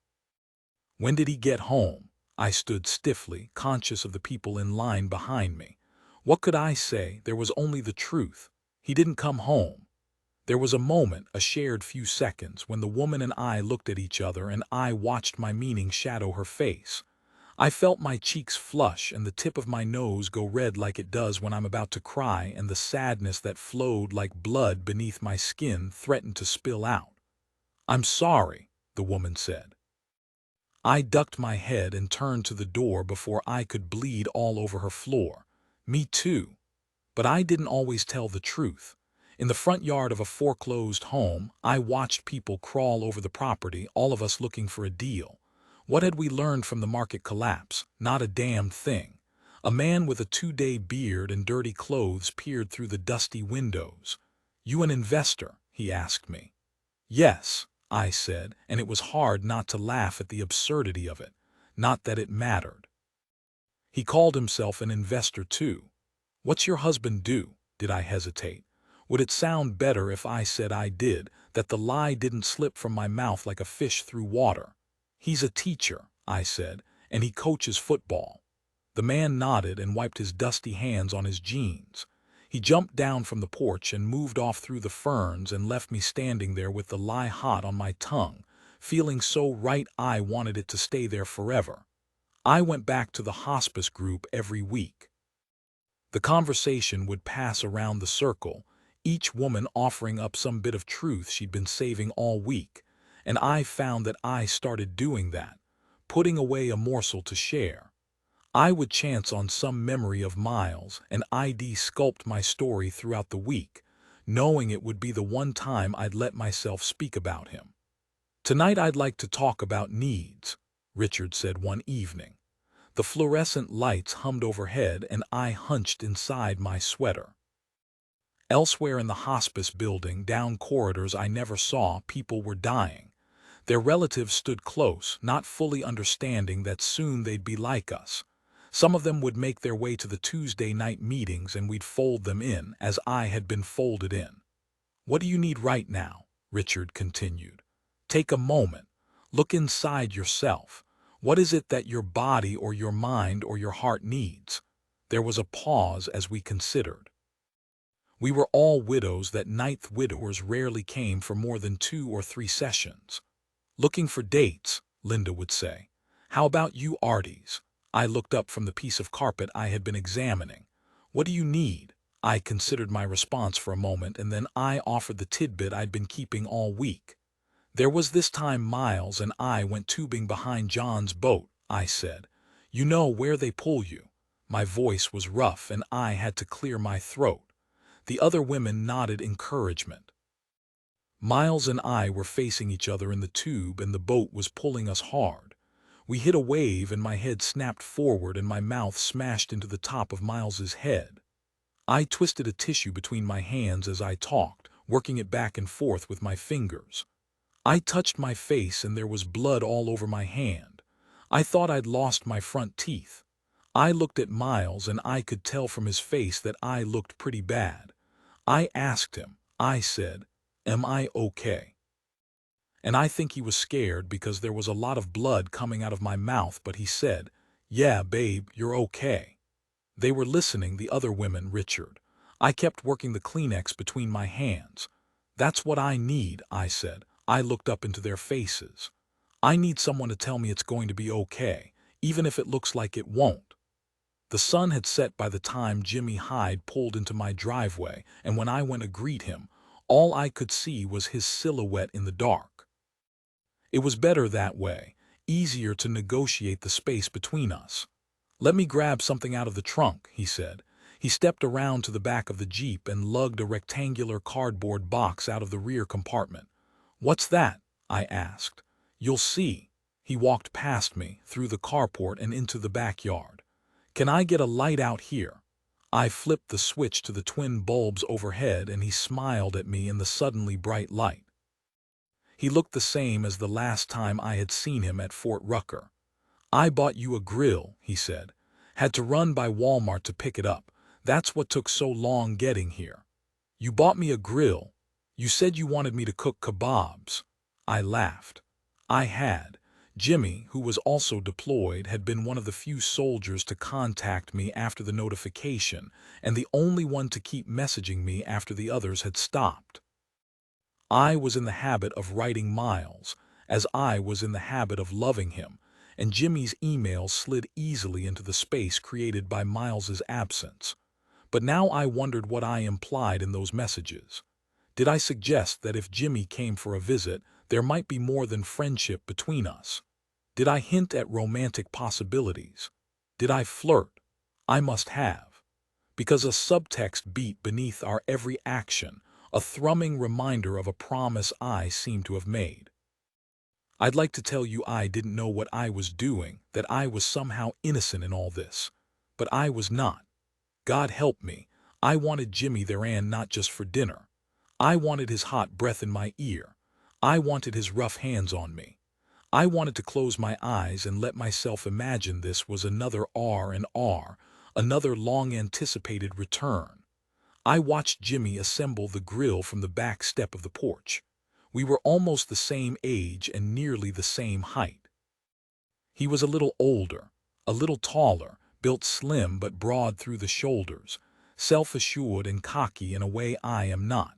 "When did he get home?" I stood stiffly, conscious of the people in line behind me. What could I say? There was only the truth. He didn't come home. There was a moment, a shared few seconds, when the woman and I looked at each other and I watched my meaning shadow her face. I felt my cheeks flush and the tip of my nose go red like it does when I'm about to cry, and the sadness that flowed like blood beneath my skin threatened to spill out. "I'm sorry," the woman said. I ducked my head and turned to the door before I could bleed all over her floor. Me too. But I didn't always tell the truth. In the front yard of a foreclosed home, I watched people crawl over the property, all of us looking for a deal. What had we learned from the market collapse? Not a damn thing. A man with a 2-day beard and dirty clothes peered through the dusty windows. "You an investor?" he asked me. "Yes," I said, and it was hard not to laugh at the absurdity of it. Not that it mattered. He called himself an investor too. "What's your husband do?" Did I hesitate? Would it sound better if I said I did, that the lie didn't slip from my mouth like a fish through water? "He's a teacher," I said, "and he coaches football." The man nodded and wiped his dusty hands on his jeans. He jumped down from the porch and moved off through the ferns and left me standing there with the lie hot on my tongue, feeling so right I wanted it to stay there forever. I went back to the hospice group every week. The conversation would pass around the circle, each woman offering up some bit of truth she'd been saving all week, and I found that I started doing that, putting away a morsel to share. I would chance on some memory of Miles and I'd sculpt my story throughout the week, knowing it would be the one time I'd let myself speak about him. "Tonight I'd like to talk about needs," Richard said one evening. The fluorescent lights hummed overhead and I hunched inside my sweater. Elsewhere in the hospice building, down corridors I never saw, people were dying. Their relatives stood close, not fully understanding that soon they'd be like us. Some of them would make their way to the Tuesday night meetings and we'd fold them in, as I had been folded in. "What do you need right now?" Richard continued. "Take a moment. Look inside yourself. What is it that your body or your mind or your heart needs?" There was a pause as we considered. We were all widows. That ninth widowers rarely came for more than 2 or 3 sessions. "Looking for dates," Linda would say. "How about you, Artis?" I looked up from the piece of carpet I had been examining. "What do you need?" I considered my response for a moment, and then I offered the tidbit I'd been keeping all week. "There was this time Miles and I went tubing behind John's boat," I said. "You know where they pull you." My voice was rough and I had to clear my throat. The other women nodded encouragement. Miles and I were facing each other in the tube and the boat was pulling us hard. We hit a wave and my head snapped forward and my mouth smashed into the top of Miles's head. I twisted a tissue between my hands as I talked, working it back and forth with my fingers. I touched my face and there was blood all over my hand. I thought I'd lost my front teeth. I looked at Miles and I could tell from his face that I looked pretty bad. I asked him, I said, "Am I okay?" And I think he was scared because there was a lot of blood coming out of my mouth, but he said, "Yeah, babe, you're okay." They were listening, the other women, Richard. I kept working the Kleenex between my hands. "That's what I need," I said. I looked up into their faces. "I need someone to tell me it's going to be okay, even if it looks like it won't." The sun had set by the time Jimmy Hyde pulled into my driveway, and when I went to greet him, all I could see was his silhouette in the dark. It was better that way, easier to negotiate the space between us. "Let me grab something out of the trunk," he said. He stepped around to the back of the Jeep and lugged a rectangular cardboard box out of the rear compartment. "What's that?" I asked. "You'll see." He walked past me, through the carport and into the backyard. "Can I get a light out here?" I flipped the switch to the twin bulbs overhead and he smiled at me in the suddenly bright light. He looked the same as the last time I had seen him at Fort Rucker. "I bought you a grill," he said. "Had to run by Walmart to pick it up. That's what took so long getting here." "You bought me a grill? You said you wanted me to cook kebabs." I laughed. I had. Jimmy, who was also deployed, had been one of the few soldiers to contact me after the notification, and the only one to keep messaging me after the others had stopped. I was in the habit of writing Miles, as I was in the habit of loving him, and Jimmy's email slid easily into the space created by Miles's absence. But now I wondered what I implied in those messages. Did I suggest that if Jimmy came for a visit, there might be more than friendship between us? Did I hint at romantic possibilities? Did I flirt? I must have. Because a subtext beat beneath our every action, a thrumming reminder of a promise I seemed to have made. I'd like to tell you I didn't know what I was doing, that I was somehow innocent in all this. But I was not. God help me, I wanted Jimmy there, and not just for dinner. I wanted his hot breath in my ear. I wanted his rough hands on me. I wanted to close my eyes and let myself imagine this was another R&R, another long-anticipated return. I watched Jimmy assemble the grill from the back step of the porch. We were almost the same age and nearly the same height. He was a little older, a little taller, built slim but broad through the shoulders, self-assured and cocky in a way I am not.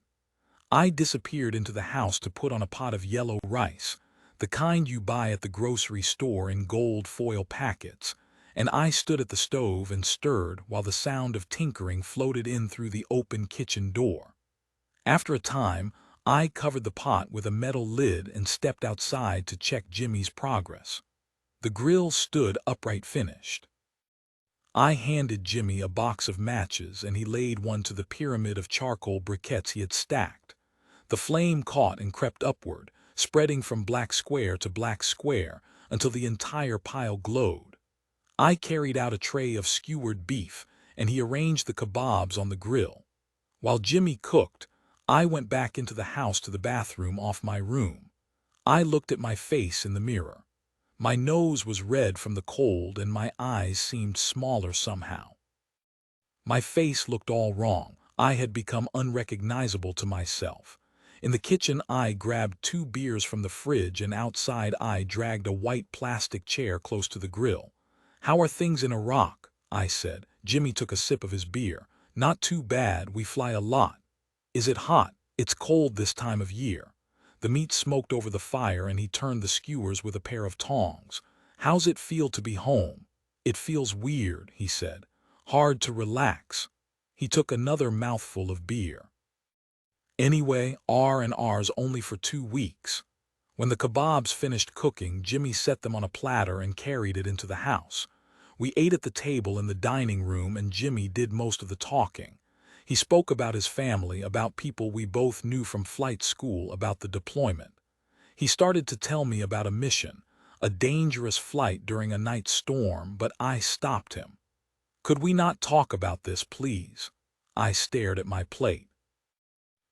I disappeared into the house to put on a pot of yellow rice, the kind you buy at the grocery store in gold foil packets, and I stood at the stove and stirred while the sound of tinkering floated in through the open kitchen door. After a time, I covered the pot with a metal lid and stepped outside to check Jimmy's progress. The grill stood upright, finished. I handed Jimmy a box of matches, and he laid one to the pyramid of charcoal briquettes he had stacked. The flame caught and crept upward, spreading from black square to black square until the entire pile glowed. I carried out a tray of skewered beef, and he arranged the kebabs on the grill. While Jimmy cooked, I went back into the house to the bathroom off my room. I looked at my face in the mirror. My nose was red from the cold, and my eyes seemed smaller somehow. My face looked all wrong. I had become unrecognizable to myself. In the kitchen, I grabbed 2 beers from the fridge, and outside I dragged a white plastic chair close to the grill. "How are things in Iraq?" I said. Jimmy took a sip of his beer. "Not too bad, we fly a lot." "Is it hot?" "It's cold this time of year." The meat smoked over the fire, and he turned the skewers with a pair of tongs. "How's it feel to be home?" "It feels weird," he said. "Hard to relax." He took another mouthful of beer. "Anyway, R&R's only for 2 weeks. When the kebabs finished cooking, Jimmy set them on a platter and carried it into the house. We ate at the table in the dining room, and Jimmy did most of the talking. He spoke about his family, about people we both knew from flight school, about the deployment. He started to tell me about a mission, a dangerous flight during a night storm, but I stopped him. "Could we not talk about this, please?" I stared at my plate.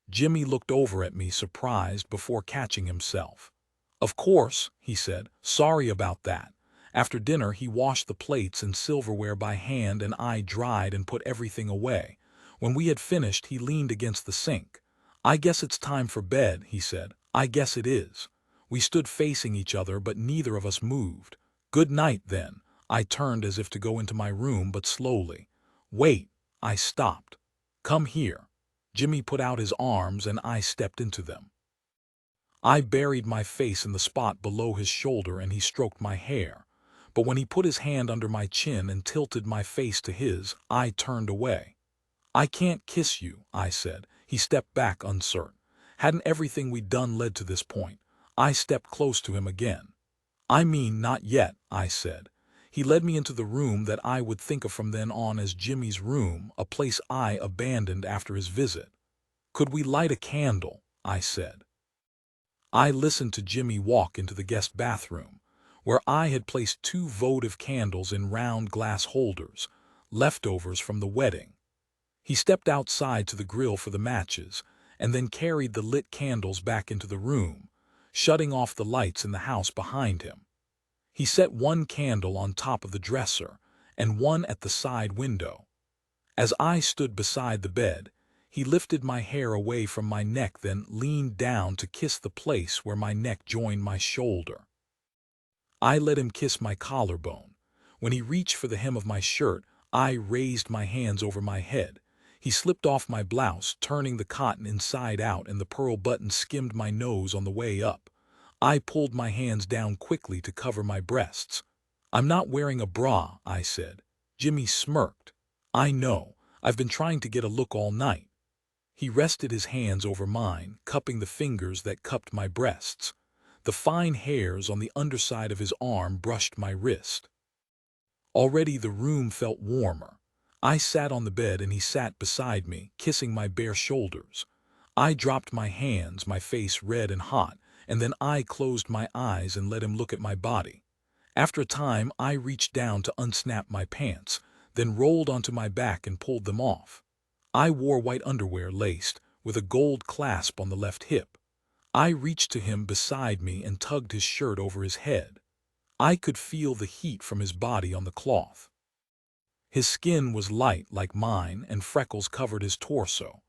Jimmy looked over at me, surprised, before catching himself. "Of course," he said. "Sorry about that." After dinner, he washed the plates and silverware by hand, and I dried and put everything away. When we had finished, he leaned against the sink. "I guess it's time for bed," he said. "I guess it is." We stood facing each other, but neither of us moved. "Good night, then." I turned as if to go into my room, but slowly. "Wait." I stopped. "Come here." Jimmy put out his arms, and I stepped into them. I buried my face in the spot below his shoulder, and he stroked my hair. But when he put his hand under my chin and tilted my face to his, I turned away. "I can't kiss you," I said. He stepped back, uncertain. Hadn't everything we'd done led to this point? I stepped close to him again. "I mean, not yet," I said. He led me into the room that I would think of from then on as Jimmy's room, a place I abandoned after his visit. "Could we light a candle?" I said. I listened to Jimmy walk into the guest bathroom, where I had placed 2 votive candles in round glass holders, leftovers from the wedding. He stepped outside to the grill for the matches, and then carried the lit candles back into the room, shutting off the lights in the house behind him. He set 1 candle on top of the dresser, and 1 at the side window. As I stood beside the bed, he lifted my hair away from my neck, then leaned down to kiss the place where my neck joined my shoulder. I let him kiss my collarbone. When he reached for the hem of my shirt, I raised my hands over my head. He slipped off my blouse, turning the cotton inside out, and the pearl button skimmed my nose on the way up. I pulled my hands down quickly to cover my breasts. "I'm not wearing a bra," I said. Jimmy smirked. "I know. I've been trying to get a look all night." He rested his hands over mine, cupping the fingers that cupped my breasts. The fine hairs on the underside of his arm brushed my wrist. Already the room felt warmer. I sat on the bed and he sat beside me, kissing my bare shoulders. I dropped my hands, my face red and hot, and then I closed my eyes and let him look at my body. After a time, I reached down to unsnap my pants, then rolled onto my back and pulled them off. I wore white underwear laced, with a gold clasp on the left hip. I reached to him beside me and tugged his shirt over his head. I could feel the heat from his body on the cloth. His skin was light like mine, and freckles covered his torso.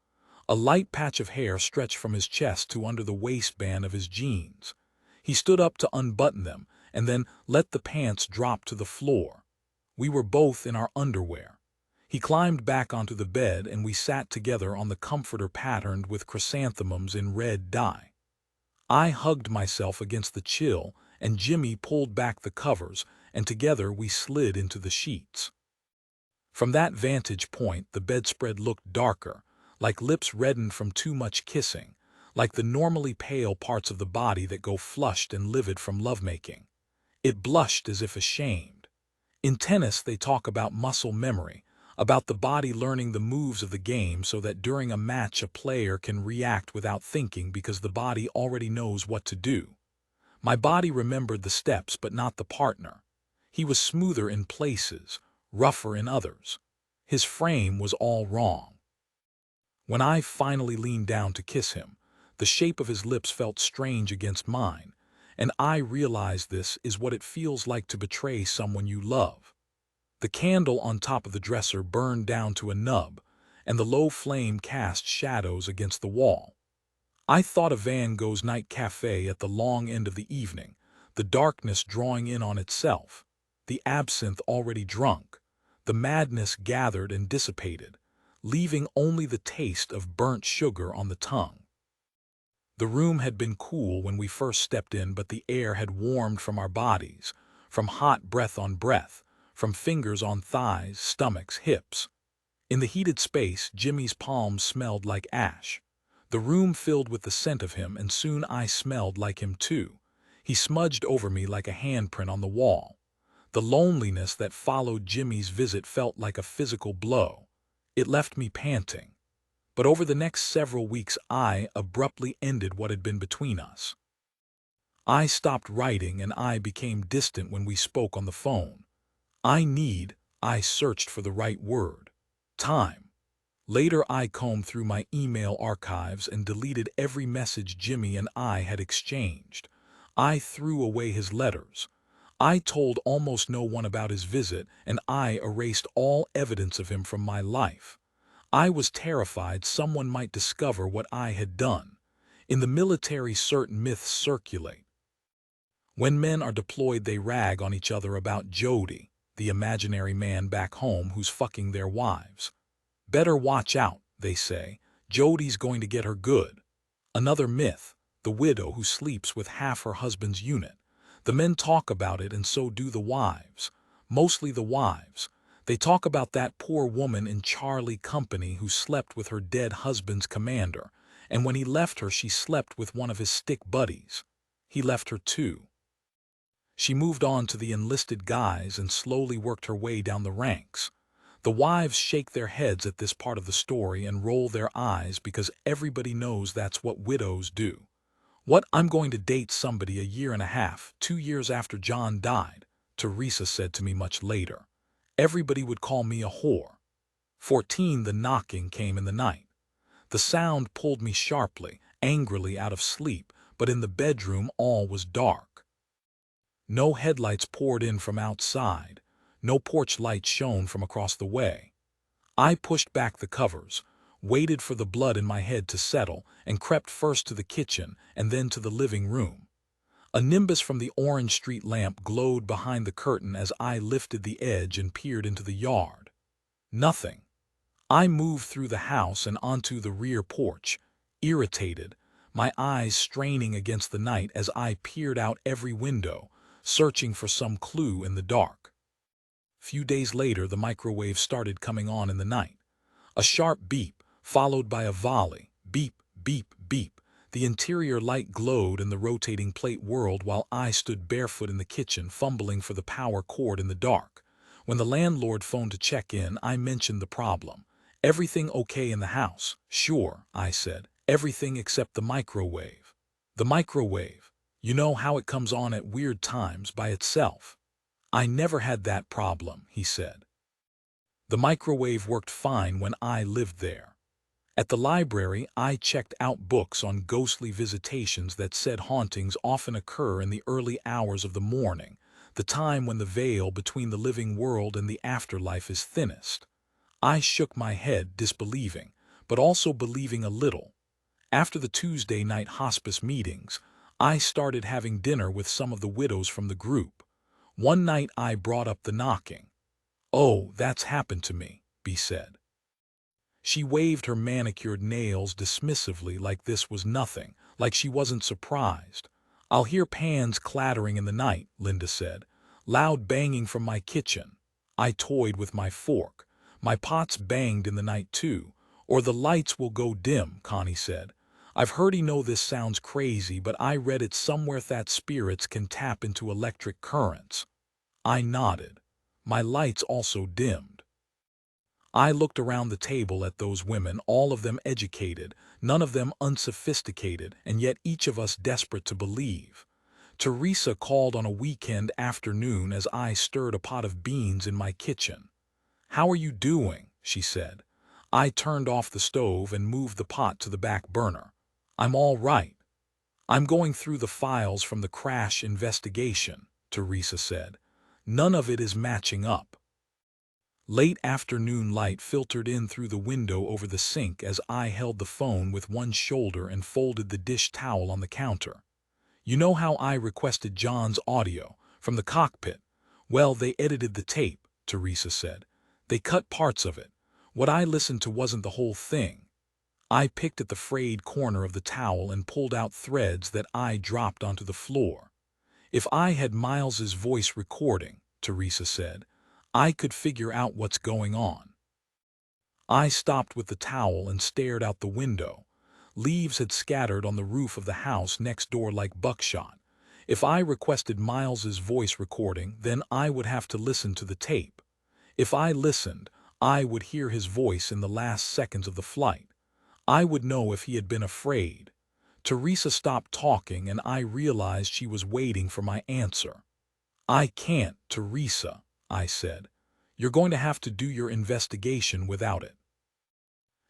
A light patch of hair stretched from his chest to under the waistband of his jeans. He stood up to unbutton them, and then let the pants drop to the floor. We were both in our underwear. He climbed back onto the bed, and we sat together on the comforter patterned with chrysanthemums in red dye. I hugged myself against the chill, and Jimmy pulled back the covers, and together we slid into the sheets. From that vantage point, the bedspread looked darker, like lips reddened from too much kissing, like the normally pale parts of the body that go flushed and livid from lovemaking. It blushed as if ashamed. In tennis, they talk about muscle memory, about the body learning the moves of the game so that during a match a player can react without thinking because the body already knows what to do. My body remembered the steps but not the partner. He was smoother in places, rougher in others. His frame was all wrong. When I finally leaned down to kiss him, the shape of his lips felt strange against mine, and I realized this is what it feels like to betray someone you love. The candle on top of the dresser burned down to a nub, and the low flame cast shadows against the wall. I thought of Van Gogh's night cafe at the long end of the evening, the darkness drawing in on itself, the absinthe already drunk, the madness gathered and dissipated, leaving only the taste of burnt sugar on the tongue. The room had been cool when we first stepped in, but the air had warmed from our bodies, from hot breath on breath, from fingers on thighs, stomachs, hips. In the heated space, Jimmy's palms smelled like ash. The room filled with the scent of him, and soon I smelled like him too. He smudged over me like a handprint on the wall. The loneliness that followed Jimmy's visit felt like a physical blow. It left me panting. But over the next several weeks, I abruptly ended what had been between us. I stopped writing, and I became distant when we spoke on the phone. I searched for the right word. Time. Later, I combed through my email archives and deleted every message Jimmy and I had exchanged. I threw away his letters. I told almost no one about his visit, and I erased all evidence of him from my life. I was terrified someone might discover what I had done. In the military, certain myths circulate. When men are deployed, they rag on each other about Jody, the imaginary man back home who's fucking their wives. Better watch out, they say. Jody's going to get her good. Another myth, the widow who sleeps with half her husband's unit. The men talk about it, and so do the wives. Mostly the wives. They talk about that poor woman in Charlie Company who slept with her dead husband's commander, and when he left her, she slept with one of his stick buddies. He left her too. She moved on to the enlisted guys and slowly worked her way down the ranks. The wives shake their heads at this part of the story and roll their eyes because everybody knows that's what widows do. "What, I'm going to date somebody a year and a half, 2 years after John died," Teresa said to me much later. Everybody would call me a whore. 14. The knocking came in the night. The sound pulled me sharply, angrily out of sleep, but in the bedroom all was dark. No headlights poured in from outside. No porch light shone from across the way. I pushed back the covers, waited for the blood in my head to settle, and crept first to the kitchen and then to the living room. A nimbus from the orange street lamp glowed behind the curtain as I lifted the edge and peered into the yard. Nothing. I moved through the house and onto the rear porch, irritated, my eyes straining against the night as I peered out every window, searching for some clue in the dark. Few days later, the microwave started coming on in the night. A sharp beep, followed by a volley. Beep, beep, beep. The interior light glowed and the rotating plate whirled while I stood barefoot in the kitchen, fumbling for the power cord in the dark. When the landlord phoned to check in, I mentioned the problem. "Everything okay in the house?" "Sure," I said. "Everything except the microwave." "The microwave. You know how it comes on at weird times by itself?" "I never had that problem," he said. "The microwave worked fine when I lived there. At the library, I checked out books on ghostly visitations that said hauntings often occur in the early hours of the morning, the time when the veil between the living world and the afterlife is thinnest." I shook my head, disbelieving, but also believing a little. After the Tuesday night hospice meetings, I started having dinner with some of the widows from the group. One night I brought up the knocking. "Oh, that's happened to me," B said. She waved her manicured nails dismissively like this was nothing, like she wasn't surprised. "I'll hear pans clattering in the night," Linda said. "Loud banging from my kitchen." I toyed with my fork. "My pots banged in the night too. Or the lights will go dim," Connie said. "I've heard this sounds crazy, but I read it somewhere that spirits can tap into electric currents." I nodded. My lights also dimmed. I looked around the table at those women, all of them educated, none of them unsophisticated, and yet each of us desperate to believe. Teresa called on a weekend afternoon as I stirred a pot of beans in my kitchen. "How are you doing?" she said. I turned off the stove and moved the pot to the back burner. "I'm all right. I'm going through the files from the crash investigation," Teresa said. "None of it is matching up." Late afternoon light filtered in through the window over the sink as I held the phone with one shoulder and folded the dish towel on the counter. "You know how I requested John's audio from the cockpit? Well, they edited the tape," Teresa said. "They cut parts of it. What I listened to wasn't the whole thing." I picked at the frayed corner of the towel and pulled out threads that I dropped onto the floor. "If I had Miles's voice recording," Teresa said, "I could figure out what's going on." I stopped with the towel and stared out the window. Leaves had scattered on the roof of the house next door like buckshot. If I requested Miles's voice recording, then I would have to listen to the tape. If I listened, I would hear his voice in the last seconds of the flight. I would know if he had been afraid. Teresa stopped talking and I realized she was waiting for my answer. "I can't, Teresa," I said. "You're going to have to do your investigation without it."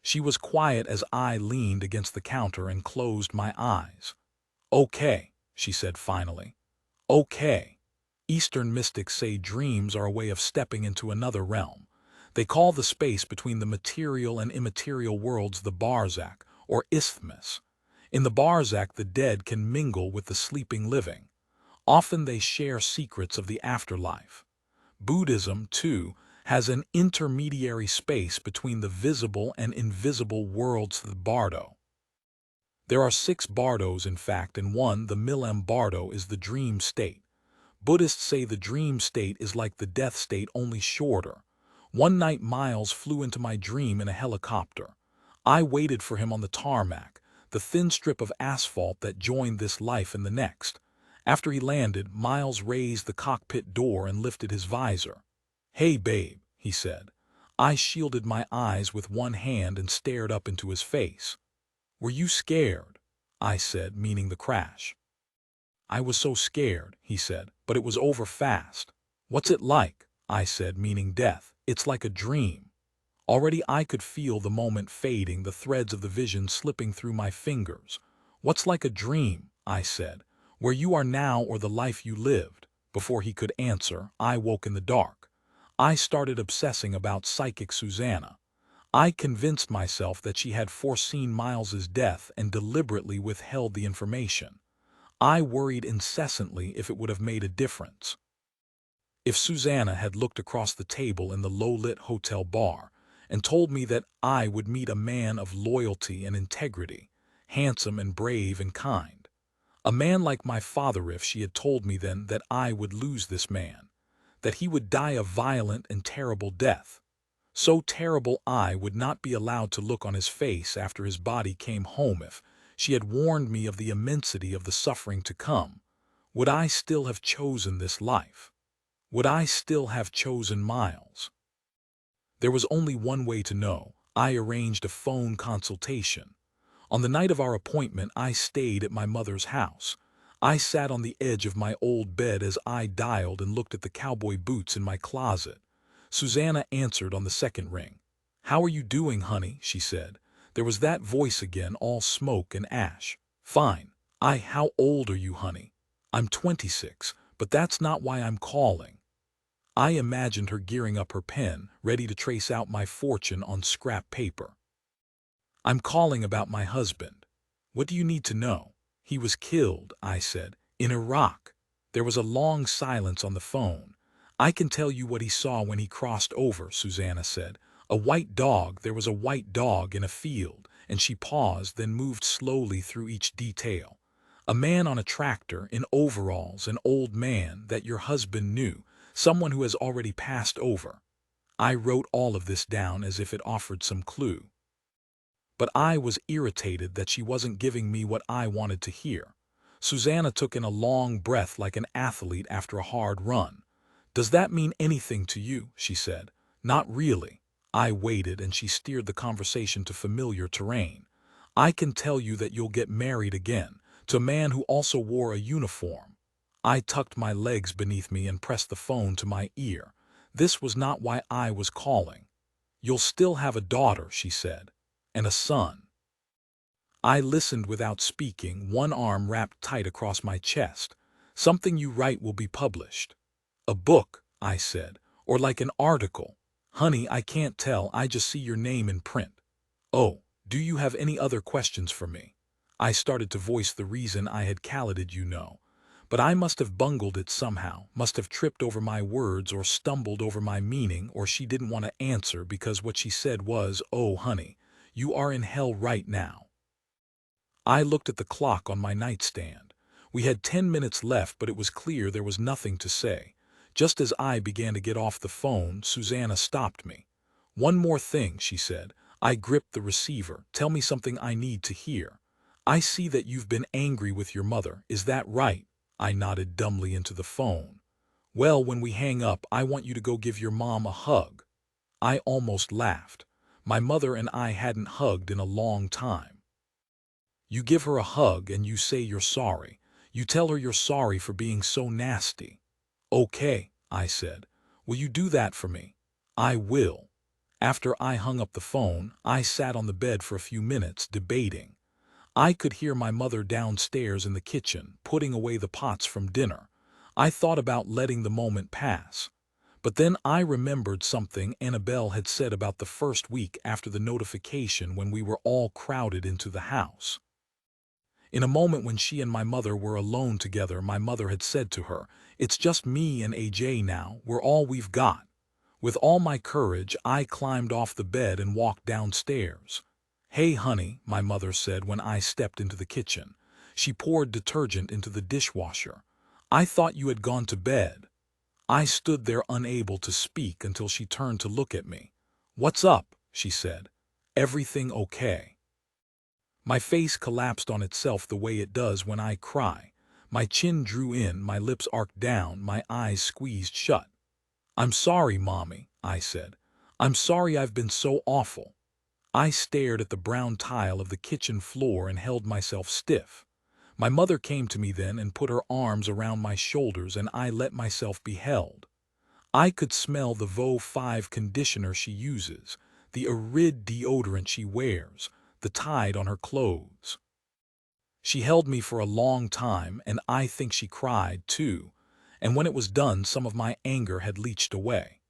She was quiet as I leaned against the counter and closed my eyes. "Okay," she said finally. "Okay. Eastern mystics say dreams are a way of stepping into another realm. They call the space between the material and immaterial worlds the barzakh, or isthmus. In the barzakh, the dead can mingle with the sleeping living. Often they share secrets of the afterlife. Buddhism, too, has an intermediary space between the visible and invisible worlds, the bardo. There are 6 bardos, in fact, and one, the Milam bardo, is the dream state. Buddhists say the dream state is like the death state, only shorter. One night Miles flew into my dream in a helicopter. I waited for him on the tarmac, the thin strip of asphalt that joined this life and the next. After he landed, Miles raised the cockpit door and lifted his visor. "Hey, babe," he said. I shielded my eyes with one hand and stared up into his face. "Were you scared?" I said, meaning the crash. "I was so scared," he said, "but it was over fast." "What's it like?" I said, meaning death. "It's like a dream." Already I could feel the moment fading, the threads of the vision slipping through my fingers. "What's like a dream?" I said. "Where you are now or the life you lived?" Before he could answer, I woke in the dark. I started obsessing about psychic Susanna. I convinced myself that she had foreseen Miles's death and deliberately withheld the information. I worried incessantly if it would have made a difference. If Susanna had looked across the table in the low-lit hotel bar and told me that I would meet a man of loyalty and integrity, handsome and brave and kind, a man like my father, if she had told me then that I would lose this man, that he would die a violent and terrible death, so terrible I would not be allowed to look on his face after his body came home, if she had warned me of the immensity of the suffering to come, would I still have chosen this life? Would I still have chosen Miles? There was only one way to know. I arranged a phone consultation. On the night of our appointment, I stayed at my mother's house. I sat on the edge of my old bed as I dialed and looked at the cowboy boots in my closet. Susanna answered on the second ring. "How are you doing, honey?" she said. There was that voice again, all smoke and ash. "Fine." How old are you, honey?" "I'm 26, but that's not why I'm calling." I imagined her gearing up her pen, ready to trace out my fortune on scrap paper. "I'm calling about my husband." "What do you need to know?" "He was killed," I said, "in Iraq." There was a long silence on the phone. "I can tell you what he saw when he crossed over," Susanna said. "A white dog. There was a white dog in a field," and she paused, then moved slowly through each detail. "A man on a tractor, in overalls, an old man that your husband knew, someone who has already passed over." I wrote all of this down as if it offered some clue. But I was irritated that she wasn't giving me what I wanted to hear. Susanna took in a long breath like an athlete after a hard run. "Does that mean anything to you?" she said. "Not really." I waited, and she steered the conversation to familiar terrain. "I can tell you that you'll get married again, to a man who also wore a uniform." I tucked my legs beneath me and pressed the phone to my ear. This was not why I was calling. "You'll still have a daughter," she said, "and a son." I listened without speaking, one arm wrapped tight across my chest. "Something you write will be published." "A book," I said, "or like an article." "Honey, I can't tell. I just see your name in print." "Oh, do you have any other questions for me?" I started to voice the reason I had calladed, you know. But I must have bungled it somehow, must have tripped over my words or stumbled over my meaning, or she didn't want to answer because what she said was, "Oh, honey, you are in hell right now." I looked at the clock on my nightstand. We had 10 minutes left, but it was clear there was nothing to say. Just as I began to get off the phone, Susanna stopped me. "One more thing," she said. I gripped the receiver. "Tell me something I need to hear." "I see that you've been angry with your mother. Is that right?" I nodded dumbly into the phone. "Well, when we hang up, I want you to go give your mom a hug." I almost laughed. My mother and I hadn't hugged in a long time. "You give her a hug and you say you're sorry. You tell her you're sorry for being so nasty." "Okay," I said. "Will you do that for me?" "I will." After I hung up the phone, I sat on the bed for a few minutes, debating. I could hear my mother downstairs in the kitchen, putting away the pots from dinner. I thought about letting the moment pass. But then I remembered something Annabelle had said about the first week after the notification, when we were all crowded into the house. In a moment when she and my mother were alone together, my mother had said to her, "It's just me and AJ now. We're all we've got." With all my courage, I climbed off the bed and walked downstairs. "Hey, honey," my mother said when I stepped into the kitchen. She poured detergent into the dishwasher. "I thought you had gone to bed." I stood there unable to speak until she turned to look at me. "What's up?" she said. "Everything okay?" My face collapsed on itself the way it does when I cry. My chin drew in, my lips arched down, my eyes squeezed shut. "I'm sorry, Mommy," I said. "I'm sorry I've been so awful." I stared at the brown tile of the kitchen floor and held myself stiff. My mother came to me then and put her arms around my shoulders, and I let myself be held. I could smell the Vo 5 conditioner she uses, the Arid deodorant she wears, the Tide on her clothes. She held me for a long time, and I think she cried too, and when it was done some of my anger had leached away.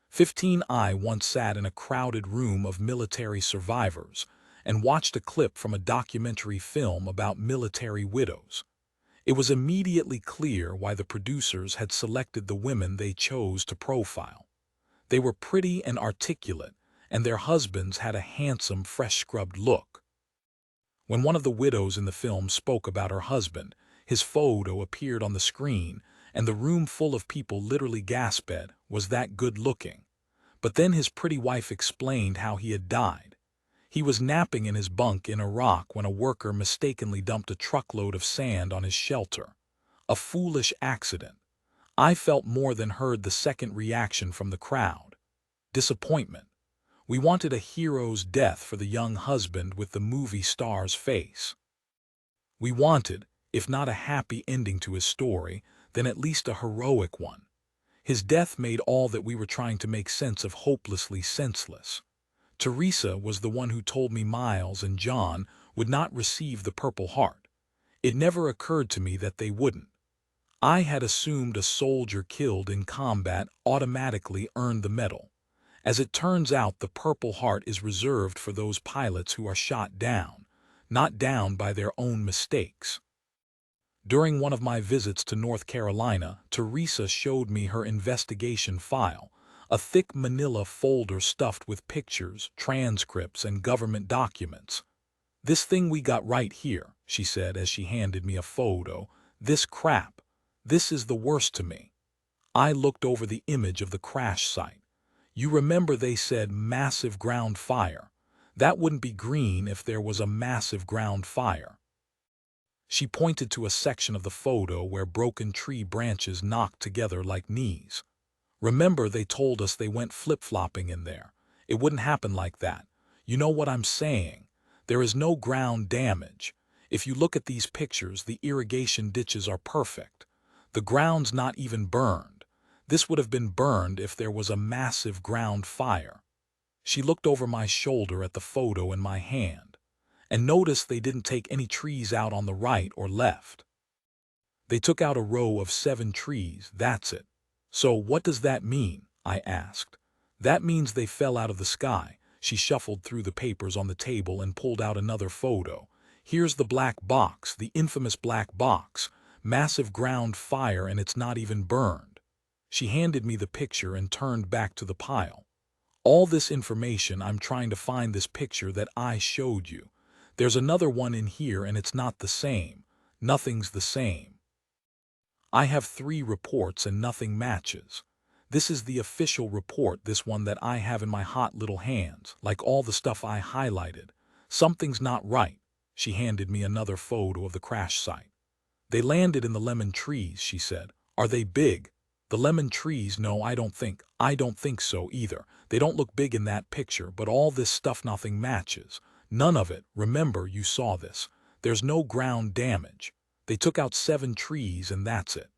15 I once sat in a crowded room of military survivors and watched a clip from a documentary film about military widows. It was immediately clear why the producers had selected the women they chose to profile. They were pretty and articulate, and their husbands had a handsome, fresh-scrubbed look. When one of the widows in the film spoke about her husband, his photo appeared on the screen, and the room full of people literally gasped, "Was that good-looking?" But then his pretty wife explained how he had died. He was napping in his bunk in Iraq when a worker mistakenly dumped a truckload of sand on his shelter. A foolish accident. I felt more than heard the second reaction from the crowd. Disappointment. We wanted a hero's death for the young husband with the movie star's face. We wanted, if not a happy ending to his story, then at least a heroic one. His death made all that we were trying to make sense of hopelessly senseless. Teresa was the one who told me Miles and John would not receive the Purple Heart. It never occurred to me that they wouldn't. I had assumed a soldier killed in combat automatically earned the medal. As it turns out, the Purple Heart is reserved for those pilots who are shot down, not down by their own mistakes. During one of my visits to North Carolina, Teresa showed me her investigation file, a thick manila folder stuffed with pictures, transcripts, and government documents. "This thing we got right here," she said as she handed me a photo. "This crap. This is the worst to me." I looked over the image of the crash site. You remember they said massive ground fire. That wouldn't be green if there was a massive ground fire. She pointed to a section of the photo where broken tree branches knocked together like knees. "Remember they told us they went flip-flopping in there. It wouldn't happen like that. You know what I'm saying? There is no ground damage. If you look at these pictures, the irrigation ditches are perfect. The ground's not even burned. This would have been burned if there was a massive ground fire." She looked over my shoulder at the photo in my hand, and noticed they didn't take any trees out on the right or left. They took out a row of 7 trees, that's it. "So what does that mean?" I asked. "That means they fell out of the sky." She shuffled through the papers on the table and pulled out another photo. "Here's the black box, the infamous black box. Massive ground fire and it's not even burned." She handed me the picture and turned back to the pile. "All this information, I'm trying to find this picture that I showed you. There's another one in here and it's not the same. Nothing's the same. I have 3 reports and nothing matches. This is the official report, this one that I have in my hot little hands, like all the stuff I highlighted. Something's not right." She handed me another photo of the crash site. "They landed in the lemon trees," she said. "Are they big?" "The lemon trees? No, I don't think so either. They don't look big in that picture, but all this stuff, nothing matches. None of it. Remember, you saw this. There's no ground damage. They took out 7 trees and that's it."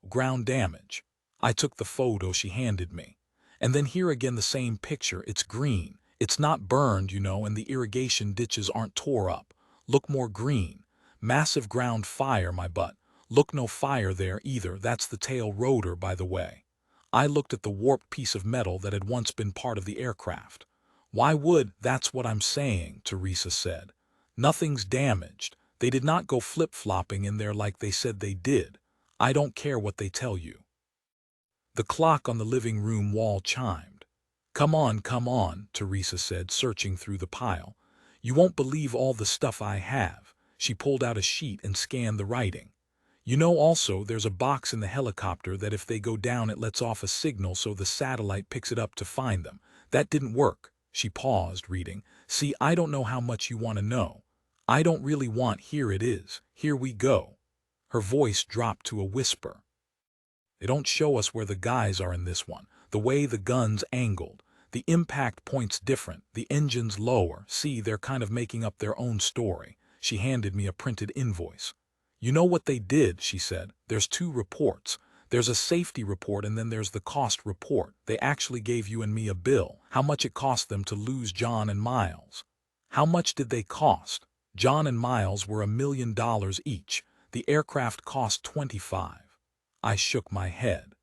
Ground damage. I took the photo she handed me. And then here again the same picture. It's green. It's not burned, you know, and the irrigation ditches aren't tore up. Look more green. Massive ground fire, my butt. Look, no fire there either. That's the tail rotor, by the way. I looked at the warped piece of metal that had once been part of the aircraft. "Why would?" "That's what I'm saying," Teresa said. "Nothing's damaged. They did not go flip-flopping in there like they said they did. I don't care what they tell you." The clock on the living room wall chimed. Come on," Teresa said, searching through the pile. "You won't believe all the stuff I have." She pulled out a sheet and scanned the writing. "You know, also, there's a box in the helicopter that if they go down it lets off a signal so the satellite picks it up to find them. That didn't work." She paused, reading. "See, I don't know how much you want to know. I don't really want. Here it is. Here we go." Her voice dropped to a whisper. "They don't show us where the guys are in this one. The way the gun's angled. The impact point's different. The engine's lower. See, they're kind of making up their own story." She handed me a printed invoice. "You know what they did," she said. "There's 2 reports. There's a safety report and then there's the cost report. They actually gave you and me a bill. How much it cost them to lose John and Miles." "How much did they cost?" "John and Miles were $1 million each. The aircraft cost 25. I shook my head.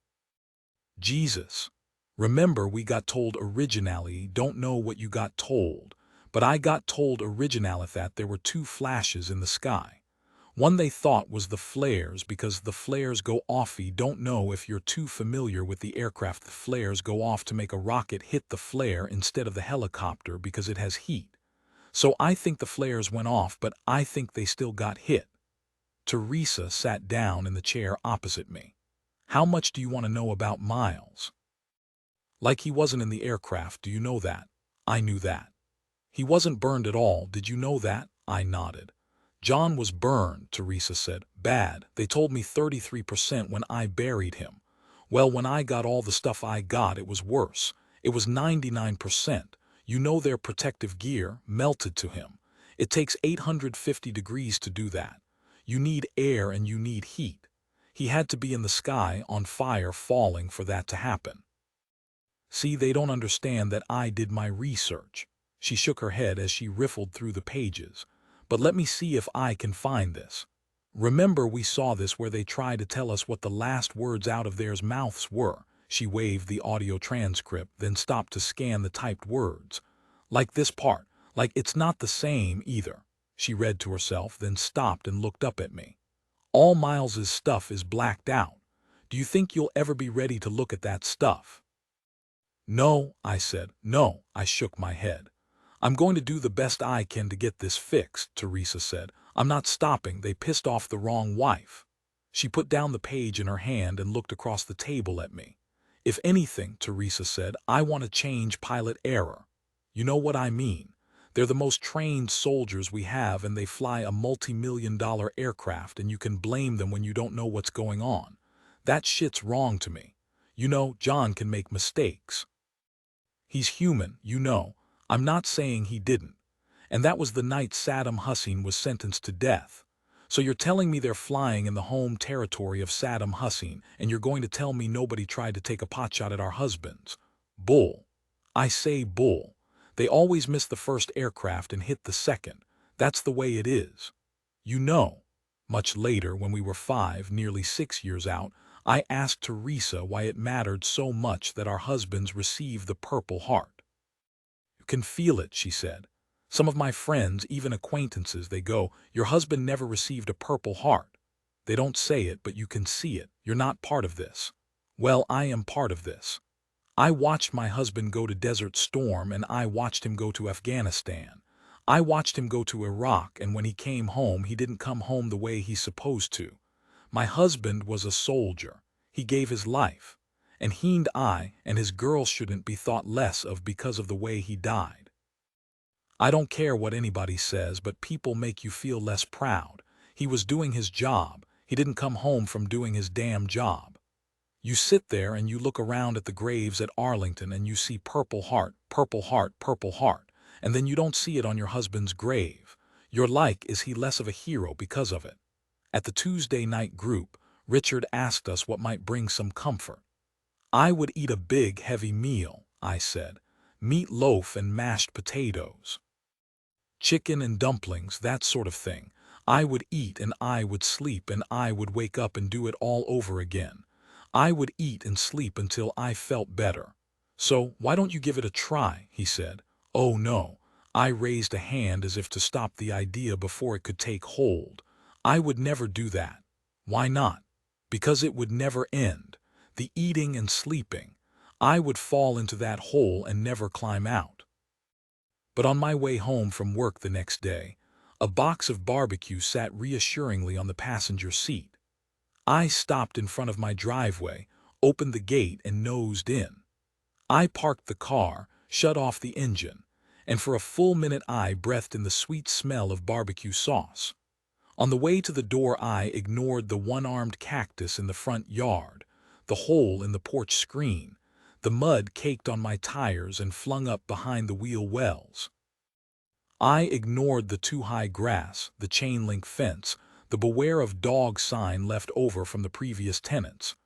"Jesus. Remember, we got told originally, don't know what you got told, but I got told originally that there were 2 flashes in the sky. One they thought was the flares because the flares go offy. Don't know if you're too familiar with the aircraft. The flares go off to make a rocket hit the flare instead of the helicopter because it has heat. So I think the flares went off, but I think they still got hit. Teresa sat down in the chair opposite me. How much do you want to know about Miles? Like he wasn't in the aircraft, do you know that? I knew that. He wasn't burned at all, did you know that? I nodded. John was burned, Teresa said. Bad. They told me 33% when I buried him. Well, when I got all the stuff I got, it was worse. It was 99%. You know their protective gear melted to him. It takes 850 degrees to do that. You need air and you need heat. He had to be in the sky on fire falling for that to happen. See, they don't understand that I did my research. She shook her head as she riffled through the pages. But let me see if I can find this. Remember we saw this where they tried to tell us what the last words out of their mouths were. She waved the audio transcript, then stopped to scan the typed words. Like this part, like it's not the same either. She read to herself, then stopped and looked up at me. All Miles's stuff is blacked out. Do you think you'll ever be ready to look at that stuff? No, I said. No, I shook my head. I'm going to do the best I can to get this fixed, Teresa said. I'm not stopping. They pissed off the wrong wife. She put down the page in her hand and looked across the table at me. If anything, Teresa said, I want to change pilot error. You know what I mean. They're the most trained soldiers we have and they fly a multi-million-dollar aircraft and you can blame them when you don't know what's going on. That shit's wrong to me. You know, John can make mistakes. He's human, you know. I'm not saying he didn't. And that was the night Saddam Hussein was sentenced to death. So you're telling me they're flying in the home territory of Saddam Hussein, and you're going to tell me nobody tried to take a potshot at our husbands? Bull. I say bull. They always miss the first aircraft and hit the second. That's the way it is. You know. Much later, when we were 5, nearly 6 years out, I asked Teresa why it mattered so much that our husbands receive the Purple Heart. You can feel it, she said. Some of my friends, even acquaintances, they go, your husband never received a Purple Heart. They don't say it, but you can see it. You're not part of this. Well, I am part of this. I watched my husband go to Desert Storm and I watched him go to Afghanistan. I watched him go to Iraq, and when he came home, he didn't come home the way he's supposed to. My husband was a soldier. He gave his life. And he and I and his girl shouldn't be thought less of because of the way he died. I don't care what anybody says, but people make you feel less proud. He was doing his job. He didn't come home from doing his damn job. You sit there and you look around at the graves at Arlington and you see Purple Heart, Purple Heart, Purple Heart, and then you don't see it on your husband's grave. You're like, is he less of a hero because of it? At the Tuesday night group, Richard asked us what might bring some comfort. I would eat a big, heavy meal, I said. Meatloaf and mashed potatoes. Chicken and dumplings, that sort of thing. I would eat and I would sleep and I would wake up and do it all over again. I would eat and sleep until I felt better. So, why don't you give it a try, he said. Oh no. I raised a hand as if to stop the idea before it could take hold. I would never do that. Why not? Because it would never end. The eating and sleeping. I would fall into that hole and never climb out. But on my way home from work the next day, a box of barbecue sat reassuringly on the passenger seat. I stopped in front of my driveway, opened the gate and nosed in. I parked the car, shut off the engine, and for a full minute I breathed in the sweet smell of barbecue sauce. On the way to the door I ignored the one-armed cactus in the front yard, the hole in the porch screen, the mud caked on my tires and flung up behind the wheel wells. I ignored the too-high grass, the chain-link fence, the beware of dog sign left over from the previous tenants.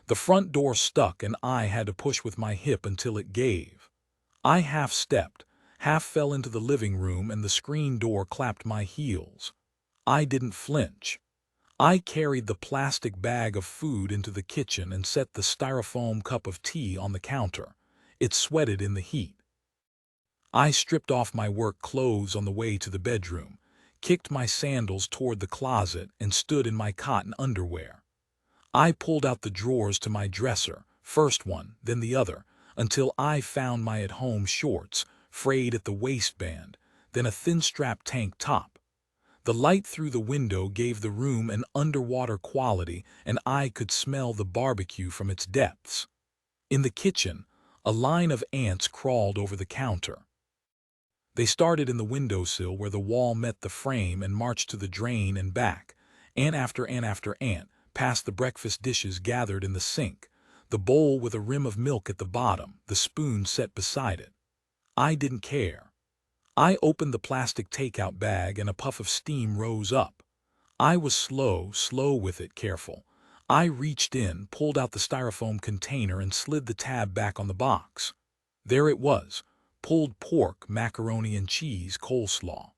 The front door stuck and I had to push with my hip until it gave. I half-stepped, half fell into the living room and the screen door clapped my heels. I didn't flinch. I carried the plastic bag of food into the kitchen and set the styrofoam cup of tea on the counter. It sweated in the heat. I stripped off my work clothes on the way to the bedroom, kicked my sandals toward the closet, and stood in my cotton underwear. I pulled out the drawers to my dresser, first one, then the other, until I found my at-home shorts, frayed at the waistband, then a thin-strap tank top. The light through the window gave the room an underwater quality, and I could smell the barbecue from its depths. In the kitchen, a line of ants crawled over the counter. They started in the windowsill where the wall met the frame and marched to the drain and back, ant after ant after ant, past the breakfast dishes gathered in the sink, the bowl with a rim of milk at the bottom, the spoon set beside it. I didn't care. I opened the plastic takeout bag and a puff of steam rose up. I was slow with it, careful. I reached in, pulled out the styrofoam container and slid the tab back on the box. There it was, pulled pork, macaroni and cheese, coleslaw.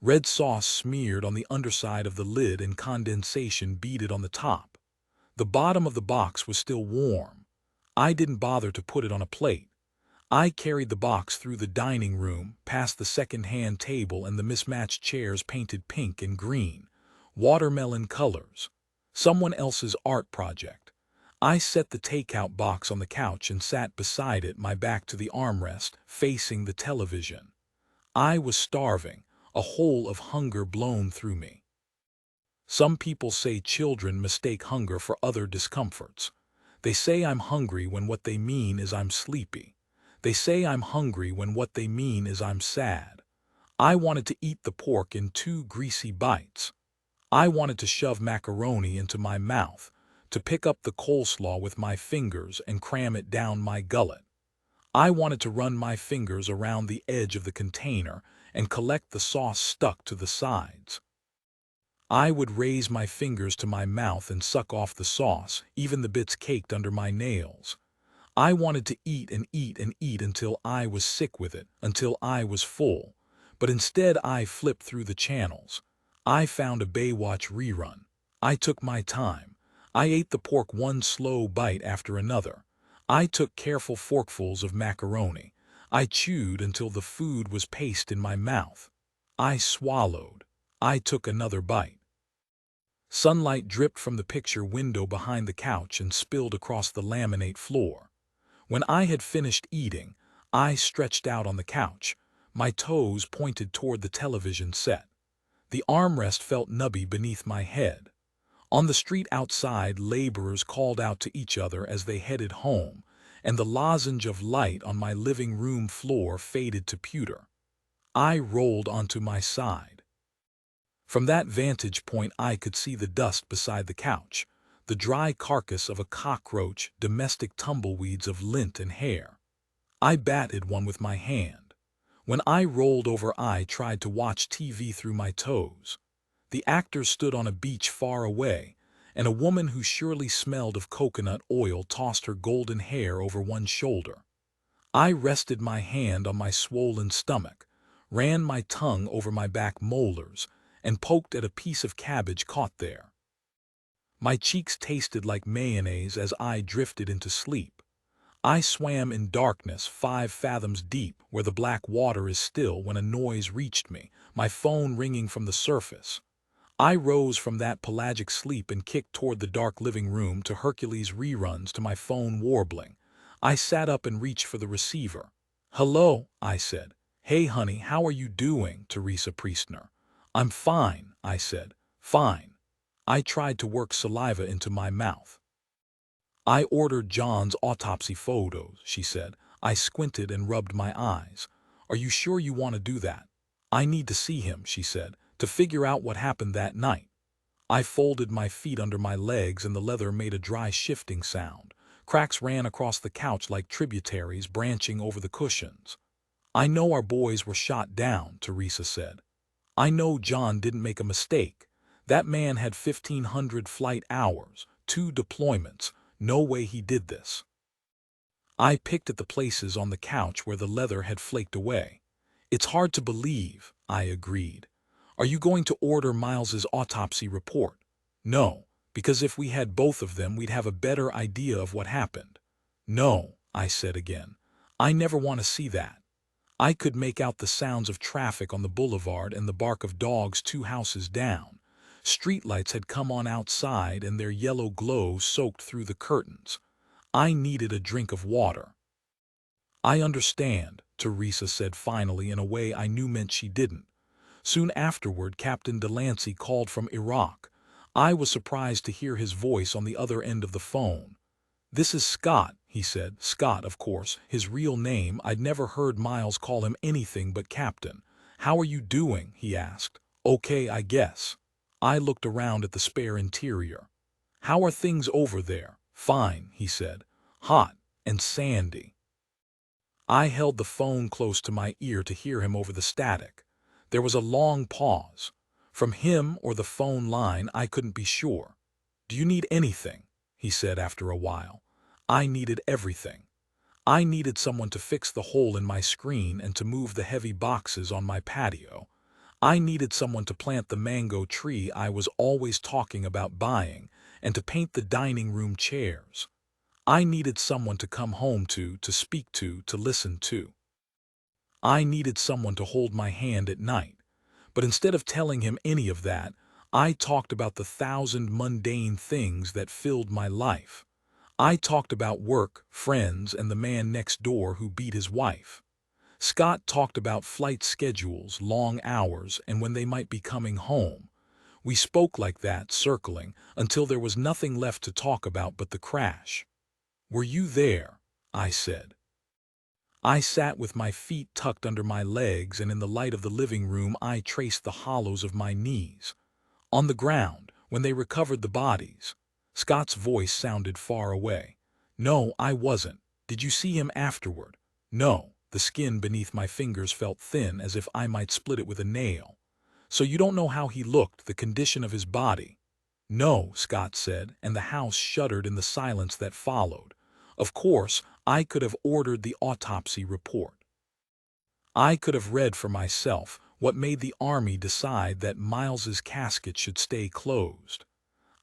Red sauce smeared on the underside of the lid and condensation beaded on the top. The bottom of the box was still warm. I didn't bother to put it on a plate. I carried the box through the dining room, past the second-hand table and the mismatched chairs painted pink and green, watermelon colors, someone else's art project. I set the takeout box on the couch and sat beside it, my back to the armrest, facing the television. I was starving, a hole of hunger blown through me. Some people say children mistake hunger for other discomforts. They say I'm hungry when what they mean is I'm sleepy. They say I'm hungry when what they mean is I'm sad. I wanted to eat the pork in 2 greasy bites. I wanted to shove macaroni into my mouth, to pick up the coleslaw with my fingers and cram it down my gullet. I wanted to run my fingers around the edge of the container and collect the sauce stuck to the sides. I would raise my fingers to my mouth and suck off the sauce, even the bits caked under my nails. I wanted to eat and eat and eat until I was sick with it, until I was full. But instead I flipped through the channels. I found a Baywatch rerun. I took my time. I ate the pork one slow bite after another. I took careful forkfuls of macaroni. I chewed until the food was paste in my mouth. I swallowed. I took another bite. Sunlight dripped from the picture window behind the couch and spilled across the laminate floor. When I had finished eating, I stretched out on the couch, my toes pointed toward the television set. The armrest felt nubby beneath my head. On the street outside, laborers called out to each other as they headed home, and the lozenge of light on my living room floor faded to pewter. I rolled onto my side. From that vantage point I could see the dust beside the couch, the dry carcass of a cockroach, domestic tumbleweeds of lint and hair. I batted one with my hand. When I rolled over I tried to watch TV through my toes. The actors stood on a beach far away, and a woman who surely smelled of coconut oil tossed her golden hair over one shoulder. I rested my hand on my swollen stomach, ran my tongue over my back molars, and poked at a piece of cabbage caught there. My cheeks tasted like mayonnaise as I drifted into sleep. I swam in darkness 5 fathoms deep where the black water is still when a noise reached me, my phone ringing from the surface. I rose from that pelagic sleep and kicked toward the dark living room to Hercules reruns to my phone warbling. I sat up and reached for the receiver. "Hello," I said. "Hey honey, how are you doing, Teresa Priestner?" "I'm fine," I said. "Fine." I tried to work saliva into my mouth. "I ordered John's autopsy photos," she said. I squinted and rubbed my eyes. "Are you sure you want to do that?" "I need to see him," she said, "to figure out what happened that night." I folded my feet under my legs and the leather made a dry shifting sound. Cracks ran across the couch like tributaries branching over the cushions. "I know our boys were shot down," Teresa said. "I know John didn't make a mistake. That man had 1,500 flight hours, 2 deployments. No way he did this." I picked at the places on the couch where the leather had flaked away. "It's hard to believe," I agreed. "Are you going to order Miles's autopsy report?" "No, because if we had both of them we'd have a better idea of what happened." "No," I said again. "I never want to see that." I could make out the sounds of traffic on the boulevard and the bark of dogs 2 houses down. Streetlights had come on outside and their yellow glow soaked through the curtains. I needed a drink of water. "I understand," Teresa said finally in a way I knew meant she didn't. Soon afterward, Captain Delancey called from Iraq. I was surprised to hear his voice on the other end of the phone. "This is Scott," he said. Scott, of course, his real name. I'd never heard Miles call him anything but Captain. "How are you doing?" he asked. "Okay, I guess." I looked around at the spare interior. "How are things over there?" "Fine," he said. "Hot and sandy." I held the phone close to my ear to hear him over the static. There was a long pause. From him or the phone line, I couldn't be sure. "Do you need anything?" he said after a while. I needed everything. I needed someone to fix the hole in my screen and to move the heavy boxes on my patio. I needed someone to plant the mango tree I was always talking about buying and to paint the dining room chairs. I needed someone to come home to speak to listen to. I needed someone to hold my hand at night. But instead of telling him any of that, I talked about the 1,000 mundane things that filled my life. I talked about work, friends, and the man next door who beat his wife. Scott talked about flight schedules, long hours, and when they might be coming home. We spoke like that, circling, until there was nothing left to talk about but the crash. "Were you there?" I said. I sat with my feet tucked under my legs, and in the light of the living room I traced the hollows of my knees. "On the ground, when they recovered the bodies." Scott's voice sounded far away. "No, I wasn't. Did you see him afterward?" "No." The skin beneath my fingers felt thin, as if I might split it with a nail. "So you don't know how he looked, the condition of his body?" "No," Scott said, and the house shuddered in the silence that followed. Of course, I could have ordered the autopsy report. I could have read for myself what made the Army decide that Miles's casket should stay closed.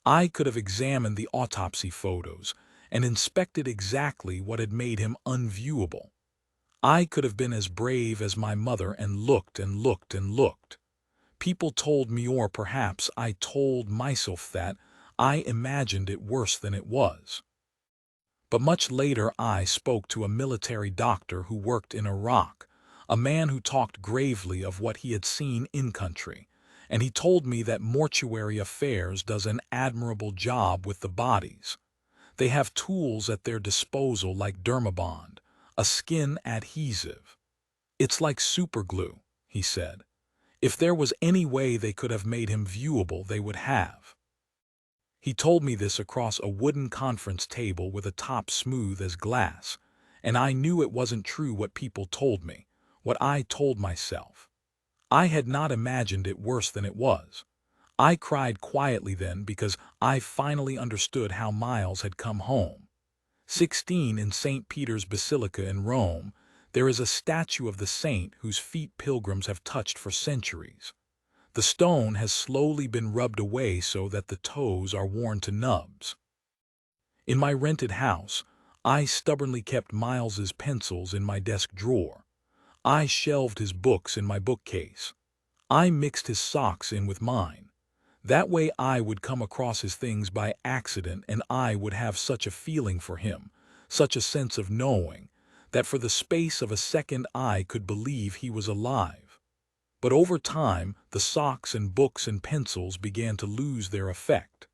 I could have examined the autopsy photos and inspected exactly what had made him unviewable. I could have been as brave as my mother and looked and looked and looked. People told me, or perhaps I told myself, that I imagined it worse than it was. But much later I spoke to a military doctor who worked in Iraq, a man who talked gravely of what he had seen in country, and he told me that Mortuary Affairs does an admirable job with the bodies. They have tools at their disposal like Dermabond, a skin adhesive. "It's like superglue," he said. "If there was any way they could have made him viewable, they would have." He told me this across a wooden conference table with a top smooth as glass, and I knew it wasn't true what people told me, what I told myself. I had not imagined it worse than it was. I cried quietly then because I finally understood how Miles had come home. 16 in St. Peter's Basilica in Rome, there is a statue of the saint whose feet pilgrims have touched for centuries. The stone has slowly been rubbed away so that the toes are worn to nubs. In my rented house, I stubbornly kept Miles's pencils in my desk drawer. I shelved his books in my bookcase. I mixed his socks in with mine. That way I would come across his things by accident, and I would have such a feeling for him, such a sense of knowing, that for the space of a second I could believe he was alive. But over time, the socks and books and pencils began to lose their effect.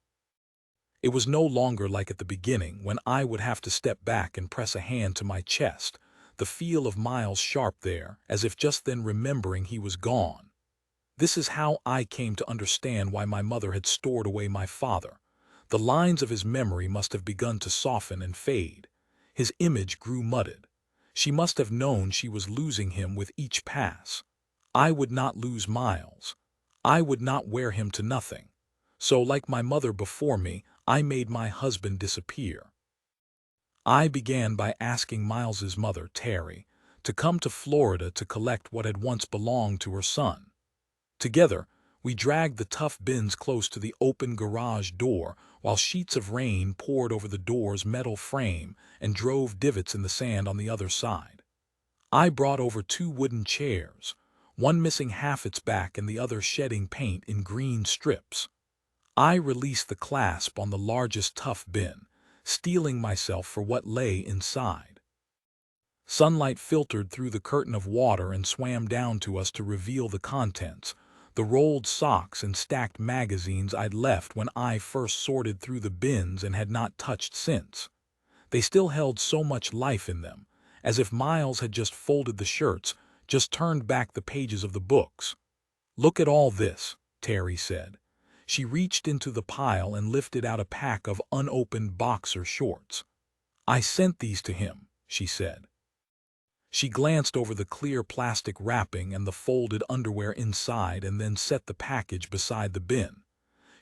It was no longer like at the beginning, when I would have to step back and press a hand to my chest, the feel of Miles sharp there, as if just then remembering he was gone. This is how I came to understand why my mother had stored away my father. The lines of his memory must have begun to soften and fade. His image grew mudded. She must have known she was losing him with each pass. I would not lose Miles. I would not wear him to nothing. So, like my mother before me, I made my husband disappear. I began by asking Miles's mother, Terry, to come to Florida to collect what had once belonged to her son. Together, we dragged the tough bins close to the open garage door while sheets of rain poured over the door's metal frame and drove divots in the sand on the other side. I brought over 2 wooden chairs, one missing half its back and the other shedding paint in green strips. I released the clasp on the largest tough bin, steeling myself for what lay inside. Sunlight filtered through the curtain of water and swam down to us to reveal the contents, the rolled socks and stacked magazines I'd left when I first sorted through the bins and had not touched since. They still held so much life in them, as if Miles had just folded the shirts, just turned back the pages of the books. "Look at all this," Terry said. She reached into the pile and lifted out a pack of unopened boxer shorts. "I sent these to him," she said. She glanced over the clear plastic wrapping and the folded underwear inside and then set the package beside the bin.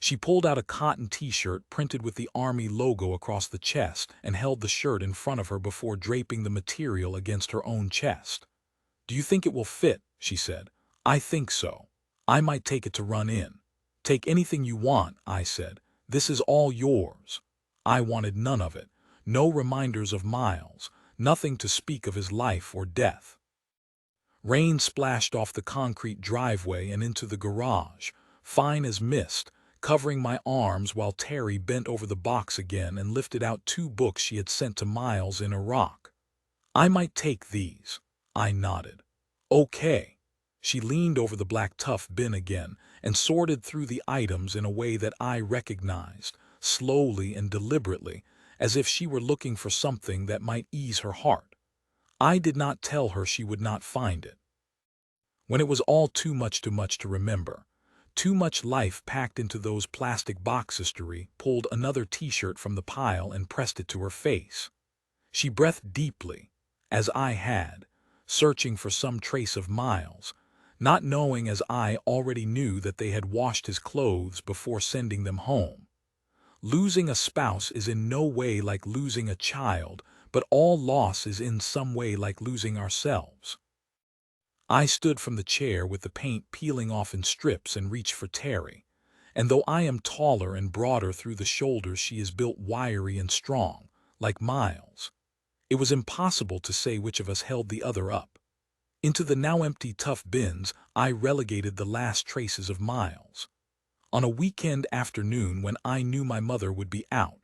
She pulled out a cotton t-shirt printed with the Army logo across the chest and held the shirt in front of her before draping the material against her own chest. "Do you think it will fit?" she said. "I think so. I might take it to run in." "Take anything you want," I said. "This is all yours." I wanted none of it. No reminders of Miles, nothing to speak of his life or death. Rain splashed off the concrete driveway and into the garage, fine as mist, covering my arms while Terry bent over the box again and lifted out 2 books she had sent to Miles in Iraq. "I might take these." I nodded. "Okay." She leaned over the black tough bin again and sorted through the items in a way that I recognized, slowly and deliberately, as if she were looking for something that might ease her heart. I did not tell her she would not find it. When it was all too much to remember, too much life packed into those plastic boxes, Terry pulled another t-shirt from the pile and pressed it to her face. She breathed deeply, as I had, searching for some trace of Miles, not knowing as I already knew that they had washed his clothes before sending them home. Losing a spouse is in no way like losing a child, but all loss is in some way like losing ourselves. I stood from the chair with the paint peeling off in strips and reached for Terry, and though I am taller and broader through the shoulders, she is built wiry and strong, like Miles. It was impossible to say which of us held the other up. Into the now empty tough bins, I relegated the last traces of Miles. On a weekend afternoon when I knew my mother would be out,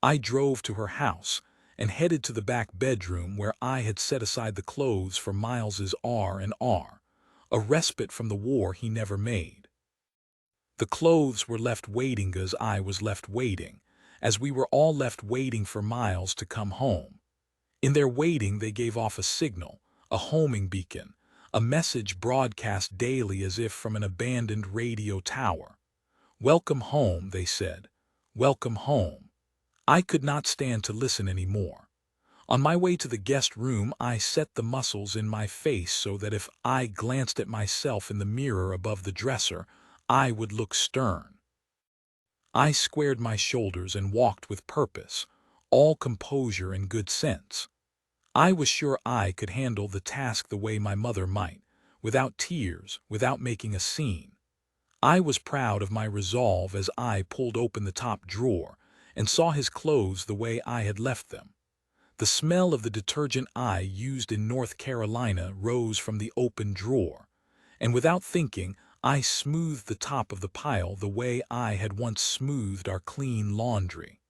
I drove to her house and headed to the back bedroom where I had set aside the clothes for Miles's R&R, a respite from the war he never made. The clothes were left waiting as I was left waiting, as we were all left waiting for Miles to come home. In their waiting they gave off a signal, a homing beacon, a message broadcast daily as if from an abandoned radio tower. "Welcome home," they said. "Welcome home." I could not stand to listen anymore. On my way to the guest room, I set the muscles in my face so that if I glanced at myself in the mirror above the dresser, I would look stern. I squared my shoulders and walked with purpose, all composure and good sense. I was sure I could handle the task the way my mother might, without tears, without making a scene. I was proud of my resolve as I pulled open the top drawer and saw his clothes the way I had left them. The smell of the detergent I used in North Carolina rose from the open drawer, and without thinking, I smoothed the top of the pile the way I had once smoothed our clean laundry.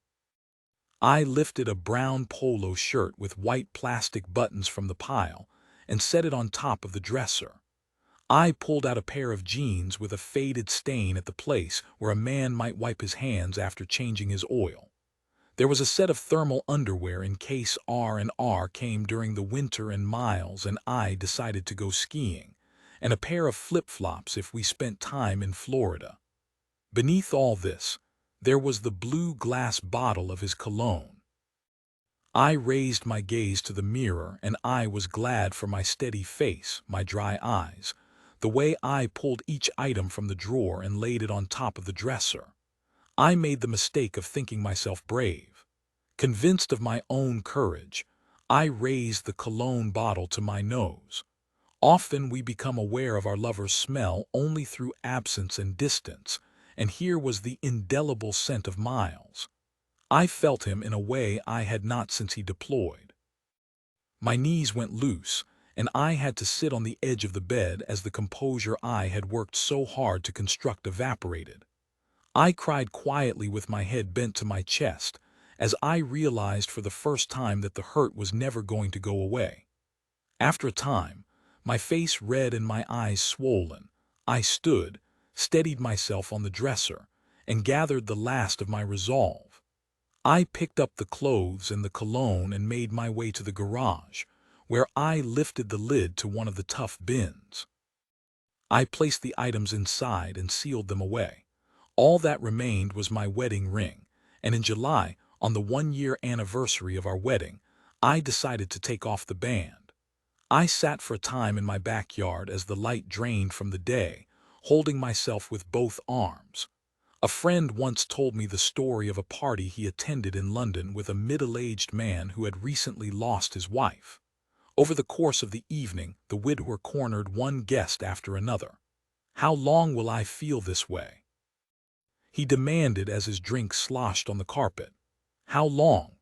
I lifted a brown polo shirt with white plastic buttons from the pile and set it on top of the dresser. I pulled out a pair of jeans with a faded stain at the place where a man might wipe his hands after changing his oil. There was a set of thermal underwear in case R&R came during the winter and Miles and I decided to go skiing, and a pair of flip-flops if we spent time in Florida. Beneath all this, there was the blue glass bottle of his cologne. I raised my gaze to the mirror and I was glad for my steady face, my dry eyes, the way I pulled each item from the drawer and laid it on top of the dresser. I made the mistake of thinking myself brave. Convinced of my own courage, I raised the cologne bottle to my nose. Often we become aware of our lover's smell only through absence and distance, and here was the indelible scent of Miles. I felt him in a way I had not since he deployed. My knees went loose, and I had to sit on the edge of the bed as the composure I had worked so hard to construct evaporated. I cried quietly with my head bent to my chest, as I realized for the first time that the hurt was never going to go away. After a time, my face red and my eyes swollen, I stood, steadied myself on the dresser, and gathered the last of my resolve. I picked up the clothes and the cologne and made my way to the garage, where I lifted the lid to one of the tough bins. I placed the items inside and sealed them away. All that remained was my wedding ring, and in July, on the 1-year anniversary of our wedding, I decided to take off the band. I sat for a time in my backyard as the light drained from the day, holding myself with both arms. A friend once told me the story of a party he attended in London with a middle-aged man who had recently lost his wife. Over the course of the evening, the widower cornered one guest after another. "How long will I feel this way?" he demanded as his drink sloshed on the carpet. How long?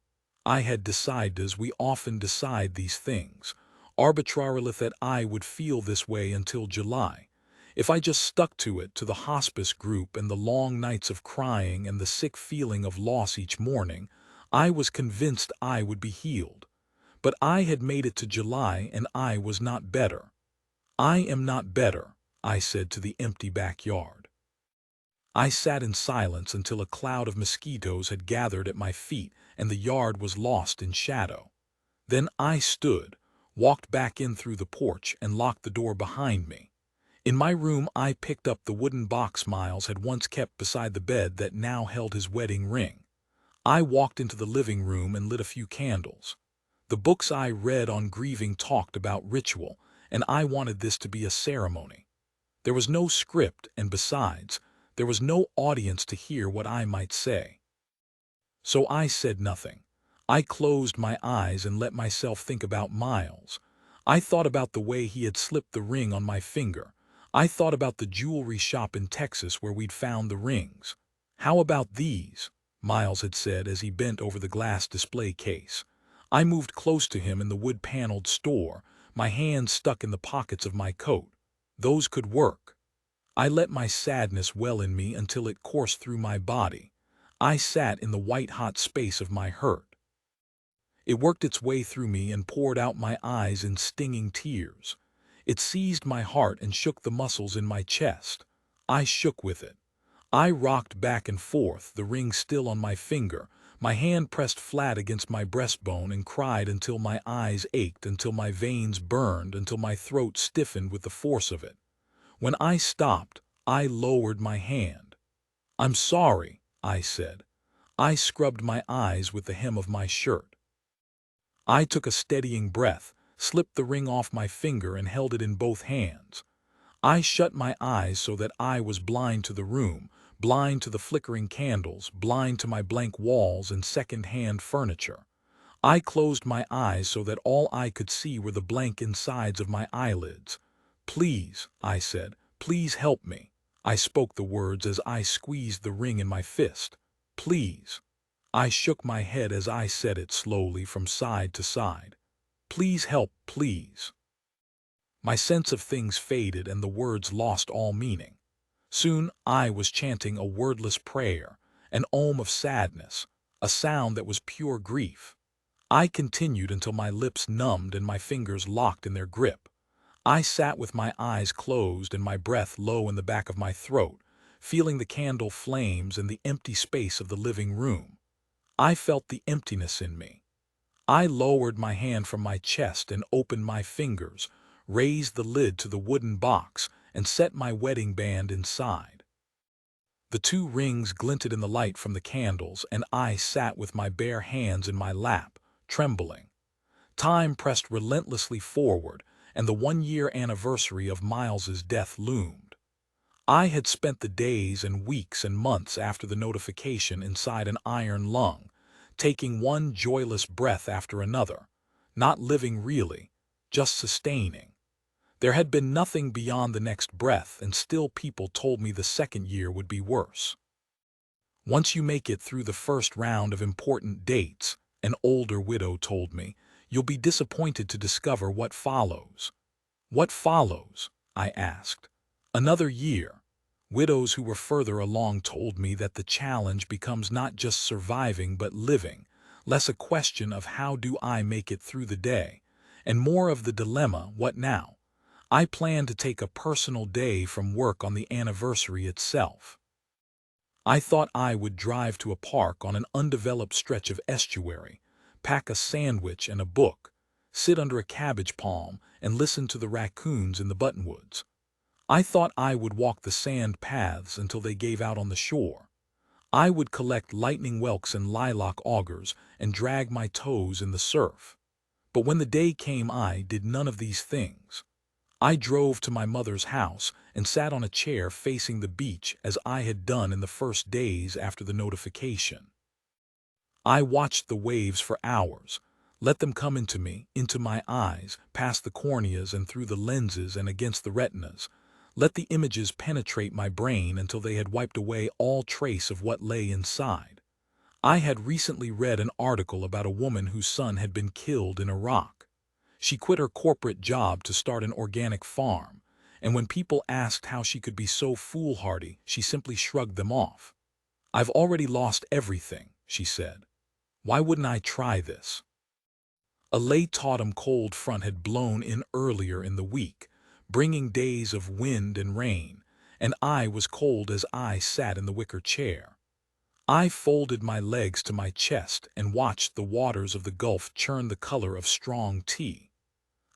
I had decided, as we often decide these things, arbitrarily, that I would feel this way until July. If I just stuck to it, to the hospice group and the long nights of crying and the sick feeling of loss each morning, I was convinced I would be healed. But I had made it to July and I was not better. "I am not better," I said to the empty backyard. I sat in silence until a cloud of mosquitoes had gathered at my feet and the yard was lost in shadow. Then I stood, walked back in through the porch, and locked the door behind me. In my room, I picked up the wooden box Miles had once kept beside the bed that now held his wedding ring. I walked into the living room and lit a few candles. The books I read on grieving talked about ritual, and I wanted this to be a ceremony. There was no script, and besides, there was no audience to hear what I might say. So I said nothing. I closed my eyes and let myself think about Miles. I thought about the way he had slipped the ring on my finger. I thought about the jewelry shop in Texas where we'd found the rings. "How about these?" Miles had said as he bent over the glass display case. I moved close to him in the wood-paneled store, my hands stuck in the pockets of my coat. "Those could work." I let my sadness well in me until it coursed through my body. I sat in the white-hot space of my hurt. It worked its way through me and poured out my eyes in stinging tears. It seized my heart and shook the muscles in my chest. I shook with it. I rocked back and forth, the ring still on my finger, my hand pressed flat against my breastbone, and cried until my eyes ached, until my veins burned, until my throat stiffened with the force of it. When I stopped, I lowered my hand. "I'm sorry," I said. I scrubbed my eyes with the hem of my shirt. I took a steadying breath, slipped the ring off my finger and held it in both hands. I shut my eyes so that I was blind to the room, blind to the flickering candles, blind to my blank walls and second-hand furniture. I closed my eyes so that all I could see were the blank insides of my eyelids. "Please," I said, "please help me." I spoke the words as I squeezed the ring in my fist. "Please." I shook my head as I said it slowly from side to side. "Please help, please." My sense of things faded and the words lost all meaning. Soon I was chanting a wordless prayer, an ohm of sadness, a sound that was pure grief. I continued until my lips numbed and my fingers locked in their grip. I sat with my eyes closed and my breath low in the back of my throat, feeling the candle flames and the empty space of the living room. I felt the emptiness in me. I lowered my hand from my chest and opened my fingers, raised the lid to the wooden box, and set my wedding band inside. The 2 rings glinted in the light from the candles, and I sat with my bare hands in my lap, trembling. Time pressed relentlessly forward, and the 1-year anniversary of Miles's death loomed. I had spent the days and weeks and months after the notification inside an iron lung, taking one joyless breath after another, not living really, just sustaining. There had been nothing beyond the next breath, and still people told me the second year would be worse. "Once you make it through the first round of important dates," an older widow told me, You'll be disappointed to discover what follows. What follows? I asked. Another year. Widows who were further along told me that the challenge becomes not just surviving but living, less a question of how do I make it through the day, and more of the dilemma, what now? I plan to take a personal day from work on the anniversary itself. I thought I would drive to a park on an undeveloped stretch of estuary, pack a sandwich and a book, sit under a cabbage palm, and listen to the raccoons in the buttonwoods. I thought I would walk the sand paths until they gave out on the shore. I would collect lightning whelks and lilac augurs and drag my toes in the surf. But when the day came, I did none of these things. I drove to my mother's house and sat on a chair facing the beach as I had done in the first days after the notification. I watched the waves for hours, let them come into me, into my eyes, past the corneas and through the lenses and against the retinas. Let the images penetrate my brain until they had wiped away all trace of what lay inside. I had recently read an article about a woman whose son had been killed in Iraq. She quit her corporate job to start an organic farm, and when people asked how she could be so foolhardy, she simply shrugged them off. "I've already lost everything," she said. "Why wouldn't I try this?" A late autumn cold front had blown in earlier in the week, bringing days of wind and rain, and I was cold as I sat in the wicker chair. I folded my legs to my chest and watched the waters of the Gulf churn the color of strong tea.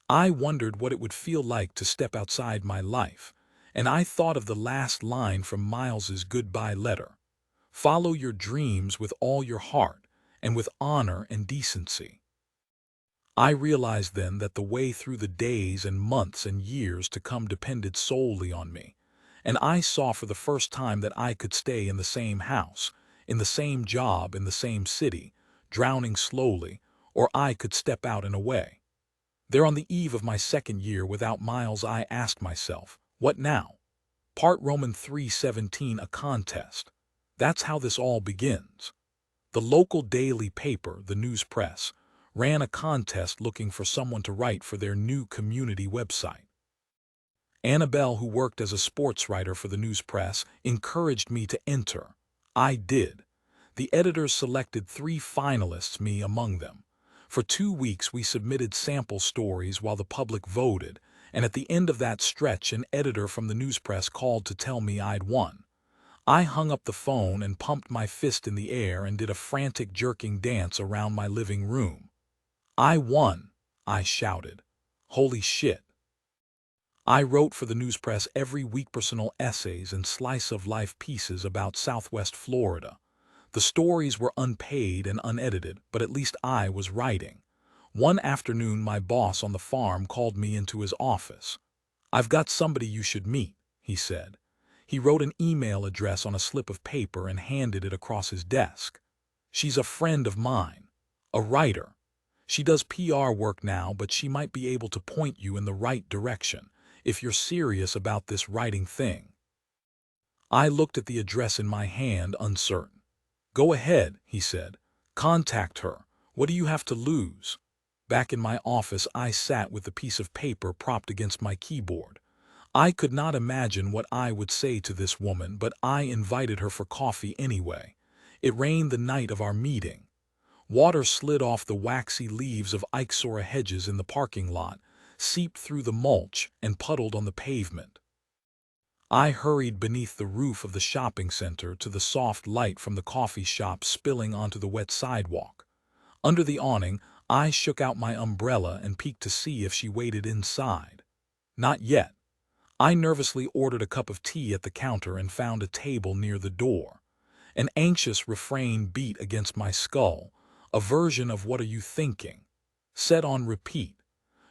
I wondered what it would feel like to step outside my life, and I thought of the last line from Miles's goodbye letter. Follow your dreams with all your heart and with honor and decency. I realized then that the way through the days and months and years to come depended solely on me, and I saw for the first time that I could stay in the same house, in the same job, in the same city, drowning slowly, or I could step out and away. There on the eve of my second year without Miles, I asked myself, what now? Part Roman 3:17, a contest. That's how this all begins. The local daily paper, the News Press, ran a contest looking for someone to write for their new community website. Annabelle, who worked as a sports writer for the News Press, encouraged me to enter. I did. The editors selected 3 finalists, me among them. For 2 weeks we submitted sample stories while the public voted, and at the end of that stretch an editor from the News Press called to tell me I'd won. I hung up the phone and pumped my fist in the air and did a frantic jerking dance around my living room. "I won," I shouted. "Holy shit." I wrote for the News Press every week personal essays and slice-of-life pieces about Southwest Florida. The stories were unpaid and unedited, but at least I was writing. One afternoon my boss on the farm called me into his office. "I've got somebody you should meet," he said. He wrote an email address on a slip of paper and handed it across his desk. "She's a friend of mine, a writer. She does PR work now, but she might be able to point you in the right direction if you're serious about this writing thing." I looked at the address in my hand, uncertain. "Go ahead," he said. "Contact her. What do you have to lose?" Back in my office I sat with the piece of paper propped against my keyboard. I could not imagine what I would say to this woman, but I invited her for coffee anyway. It rained the night of our meeting. Water slid off the waxy leaves of ixora hedges in the parking lot, seeped through the mulch, and puddled on the pavement. I hurried beneath the roof of the shopping center to the soft light from the coffee shop spilling onto the wet sidewalk. Under the awning, I shook out my umbrella and peeked to see if she waited inside. Not yet. I nervously ordered a cup of tea at the counter and found a table near the door. An anxious refrain beat against my skull, a version of "What are you thinking?" said on repeat.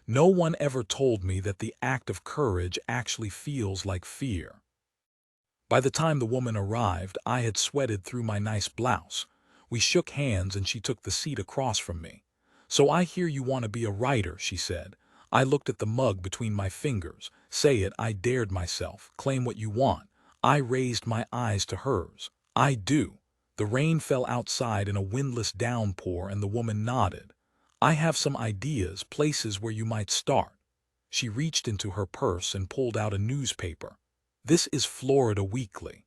No one ever told me that the act of courage actually feels like fear. By the time the woman arrived, I had sweated through my nice blouse. We shook hands and she took the seat across from me. "So I hear you want to be a writer," she said. I looked at the mug between my fingers. "Say it," I dared myself. "Claim what you want." I raised my eyes to hers. "I do." The rain fell outside in a windless downpour and the woman nodded. I have some ideas, places where you might start." She reached into her purse and pulled out a newspaper. "This is Florida Weekly,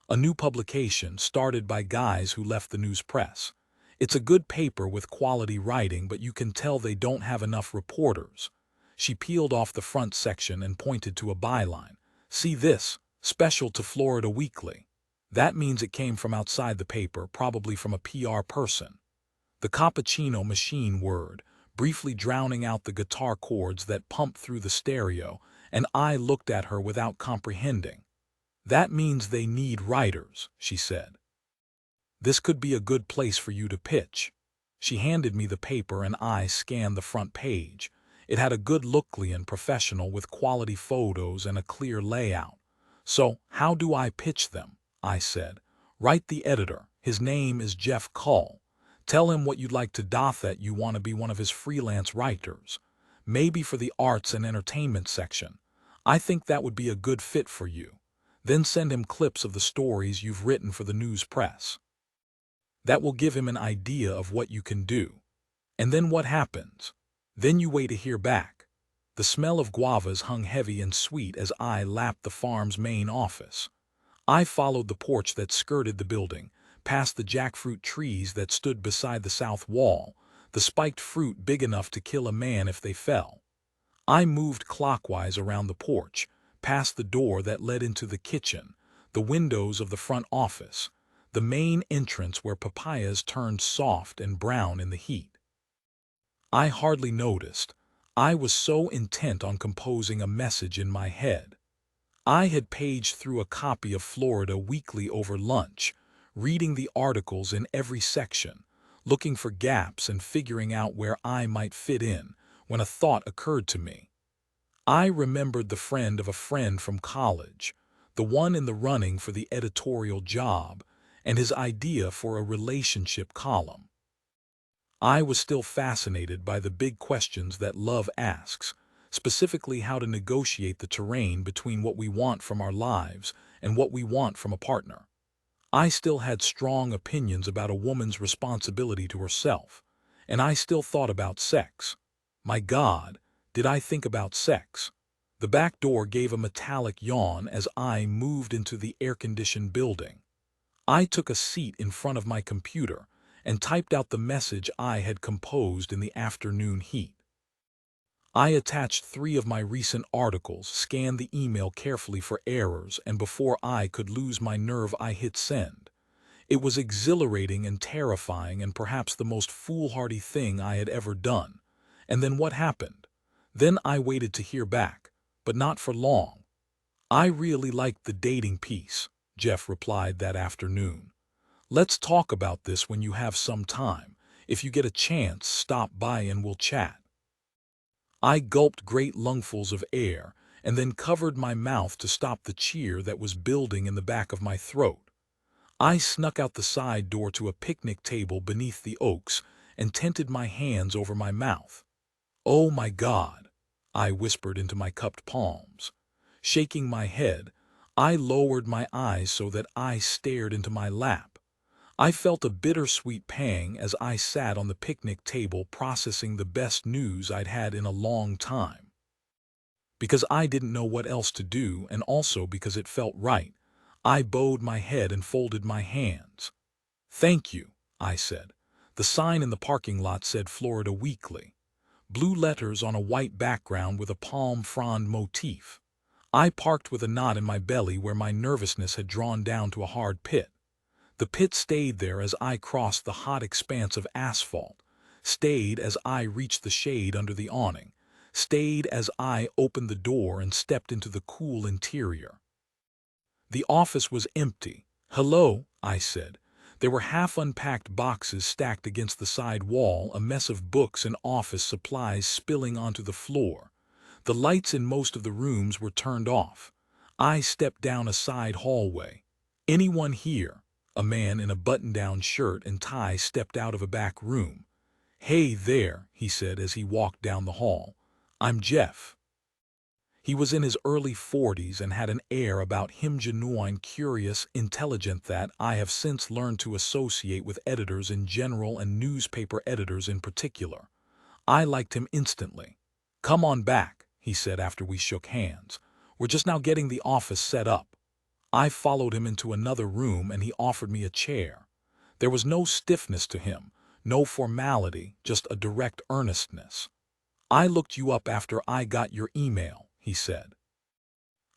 a new publication started by guys who left the news press. It's a good paper with quality writing, but you can tell they don't have enough reporters." She peeled off the front section and pointed to a byline. "See this? Special to Florida Weekly." That means it came from outside the paper, probably from a PR person. The cappuccino machine whirred, briefly drowning out the guitar chords that pumped through the stereo, and I looked at her without comprehending. "That means they need writers," she said. "This could be a good place for you to pitch." She handed me the paper and I scanned the front page. It had a good look and professional with quality photos and a clear layout. "So, how do I pitch them?" I said. "Write the editor. His name is Jeff Cull. Tell him what you'd like to do, that you want to be one of his freelance writers. Maybe for the arts and entertainment section. I think that would be a good fit for you. Then send him clips of the stories you've written for the news press. That will give him an idea of what you can do. And then what happens? Then you wait to hear back." The smell of guavas hung heavy and sweet as I lapped the farm's main office. I followed the porch that skirted the building, past the jackfruit trees that stood beside the south wall, the spiked fruit big enough to kill a man if they fell. I moved clockwise around the porch, past the door that led into the kitchen, the windows of the front office, the main entrance where papayas turned soft and brown in the heat. I hardly noticed. I was so intent on composing a message in my head. I had paged through a copy of Florida Weekly over lunch, reading the articles in every section, looking for gaps and figuring out where I might fit in, when a thought occurred to me. I remembered the friend of a friend from college, the one in the running for the editorial job, and his idea for a relationship column. I was still fascinated by the big questions that love asks, specifically how to negotiate the terrain between what we want from our lives and what we want from a partner. I still had strong opinions about a woman's responsibility to herself, and I still thought about sex. My God, did I think about sex? The back door gave a metallic yawn as I moved into the air-conditioned building. I took a seat in front of my computer and typed out the message I had composed in the afternoon heat. I attached 3 of my recent articles, scanned the email carefully for errors, and before I could lose my nerve I hit send. It was exhilarating and terrifying and perhaps the most foolhardy thing I had ever done. And then what happened? Then I waited to hear back, but not for long. "I really liked the dating piece," Jeff replied that afternoon. "Let's talk about this when you have some time. If you get a chance, stop by and we'll chat." I gulped great lungfuls of air and then covered my mouth to stop the cheer that was building in the back of my throat. I snuck out the side door to a picnic table beneath the oaks and tented my hands over my mouth. "Oh my God," I whispered into my cupped palms. Shaking my head, I lowered my eyes so that I stared into my lap. I felt a bittersweet pang as I sat on the picnic table processing the best news I'd had in a long time. Because I didn't know what else to do, and also because it felt right, I bowed my head and folded my hands. "Thank you," I said. The sign in the parking lot said Florida Weekly. Blue letters on a white background with a palm frond motif. I parked with a knot in my belly where my nervousness had drawn down to a hard pit. The pit stayed there as I crossed the hot expanse of asphalt, stayed as I reached the shade under the awning, stayed as I opened the door and stepped into the cool interior. The office was empty. "Hello," I said. There were half-unpacked boxes stacked against the side wall, a mess of books and office supplies spilling onto the floor. The lights in most of the rooms were turned off. I stepped down a side hallway. "Anyone here?" A man in a button-down shirt and tie stepped out of a back room. "Hey there," he said as he walked down the hall. "I'm Jeff." He was in his early 40s and had an air about him genuine, curious, intelligent that I have since learned to associate with editors in general and newspaper editors in particular. I liked him instantly. "Come on back," he said after we shook hands. "We're just now getting the office set up." I followed him into another room and he offered me a chair. There was no stiffness to him, no formality, just a direct earnestness. "I looked you up after I got your email," he said.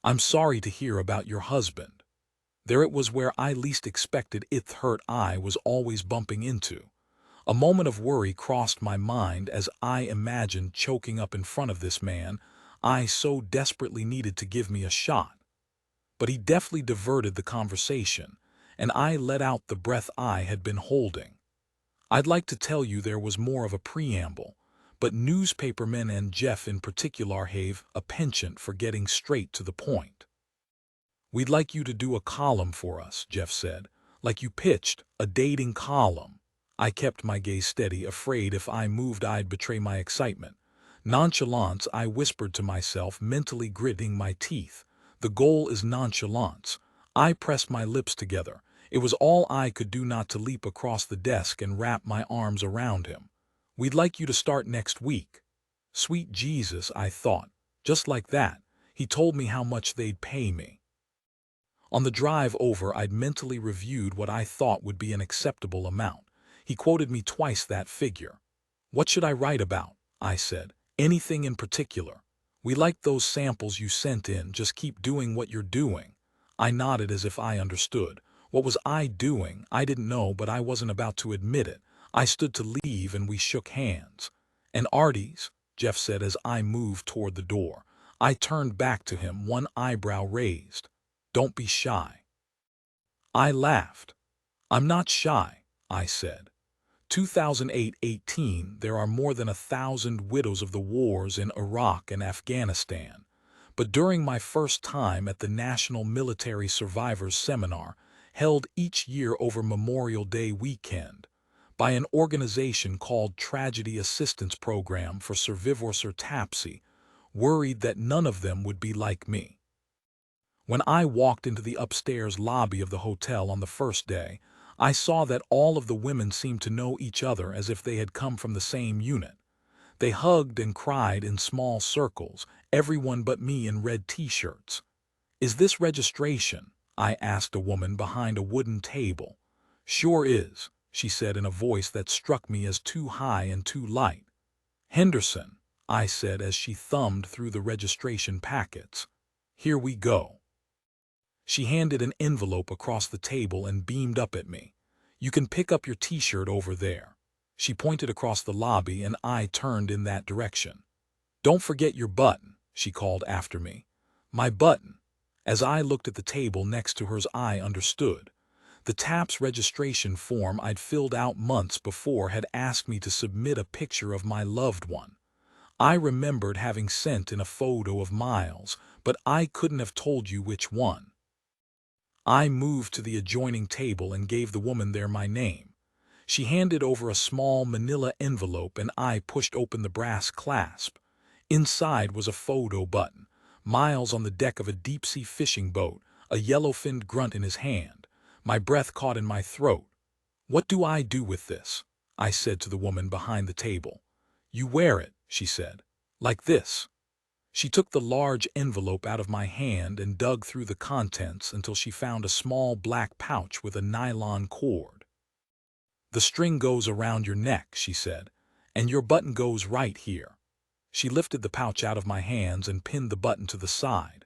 "I'm sorry to hear about your husband." There it was where I least expected it hurt I was always bumping into. A moment of worry crossed my mind as I imagined choking up in front of this man I so desperately needed to give me a shot. But he deftly diverted the conversation, and I let out the breath I had been holding. "I'd like to tell you there was more of a preamble, but newspapermen and Jeff in particular have a penchant for getting straight to the point. We'd like you to do a column for us," Jeff said, "like you pitched, a dating column." I kept my gaze steady, afraid if I moved I'd betray my excitement. "Nonchalance," I whispered to myself, mentally gritting my teeth. "The goal is nonchalance." I pressed my lips together. It was all I could do not to leap across the desk and wrap my arms around him. "We'd like you to start next week." Sweet Jesus, I thought. Just like that, he told me how much they'd pay me. On the drive over, I'd mentally reviewed what I thought would be an acceptable amount. He quoted me twice that figure. "What should I write about?" I said. "Anything in particular?" "We liked those samples you sent in, just keep doing what you're doing." I nodded as if I understood. What was I doing? I didn't know, but I wasn't about to admit it. I stood to leave and we shook hands. "And Artis," Jeff said as I moved toward the door. I turned back to him, one eyebrow raised. "Don't be shy." I laughed. "I'm not shy," I said. 2008-18, there are more than 1,000 widows of the wars in Iraq and Afghanistan. But during my first time at the National Military Survivors Seminar, held each year over Memorial Day weekend, by an organization called Tragedy Assistance Program for Survivors or TAPSI, worried that none of them would be like me. When I walked into the upstairs lobby of the hotel on the first day, I saw that all of the women seemed to know each other as if they had come from the same unit. They hugged and cried in small circles, everyone but me in red t-shirts. "Is this registration?" I asked a woman behind a wooden table. "Sure is," she said in a voice that struck me as too high and too light. "Henderson," I said as she thumbed through the registration packets. "Here we go." She handed an envelope across the table and beamed up at me. "You can pick up your t-shirt over there." She pointed across the lobby and I turned in that direction. "Don't forget your button," she called after me. "My button." As I looked at the table next to hers, I understood. The TAPS registration form I'd filled out months before had asked me to submit a picture of my loved one. I remembered having sent in a photo of Miles, but I couldn't have told you which one. I moved to the adjoining table and gave the woman there my name. She handed over a small manila envelope and I pushed open the brass clasp. Inside was a photo button. Miles on the deck of a deep-sea fishing boat, a yellow-finned grunt in his hand. My breath caught in my throat. "What do I do with this?" I said to the woman behind the table. "You wear it," she said. "Like this." She took the large envelope out of my hand and dug through the contents until she found a small black pouch with a nylon cord. "The string goes around your neck," she said, "and your button goes right here." She lifted the pouch out of my hands and pinned the button to the side.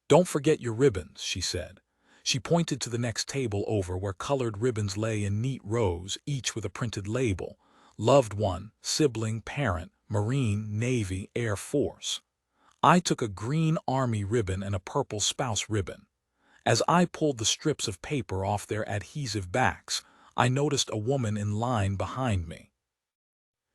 "Don't forget your ribbons," she said. She pointed to the next table over where colored ribbons lay in neat rows, each with a printed label. Loved one, sibling, parent, Marine, Navy, Air Force. I took a green Army ribbon and a purple spouse ribbon. As I pulled the strips of paper off their adhesive backs, I noticed a woman in line behind me.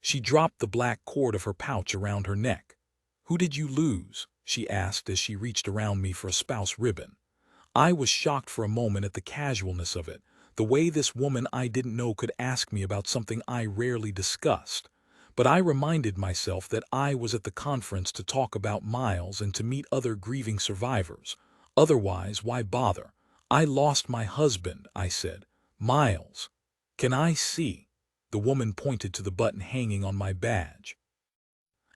She dropped the black cord of her pouch around her neck. "Who did you lose?" she asked as she reached around me for a spouse ribbon. I was shocked for a moment at the casualness of it, the way this woman I didn't know could ask me about something I rarely discussed. But I reminded myself that I was at the conference to talk about Miles and to meet other grieving survivors. Otherwise, why bother? I lost my husband, I said. Miles. Can I see? The woman pointed to the button hanging on my badge.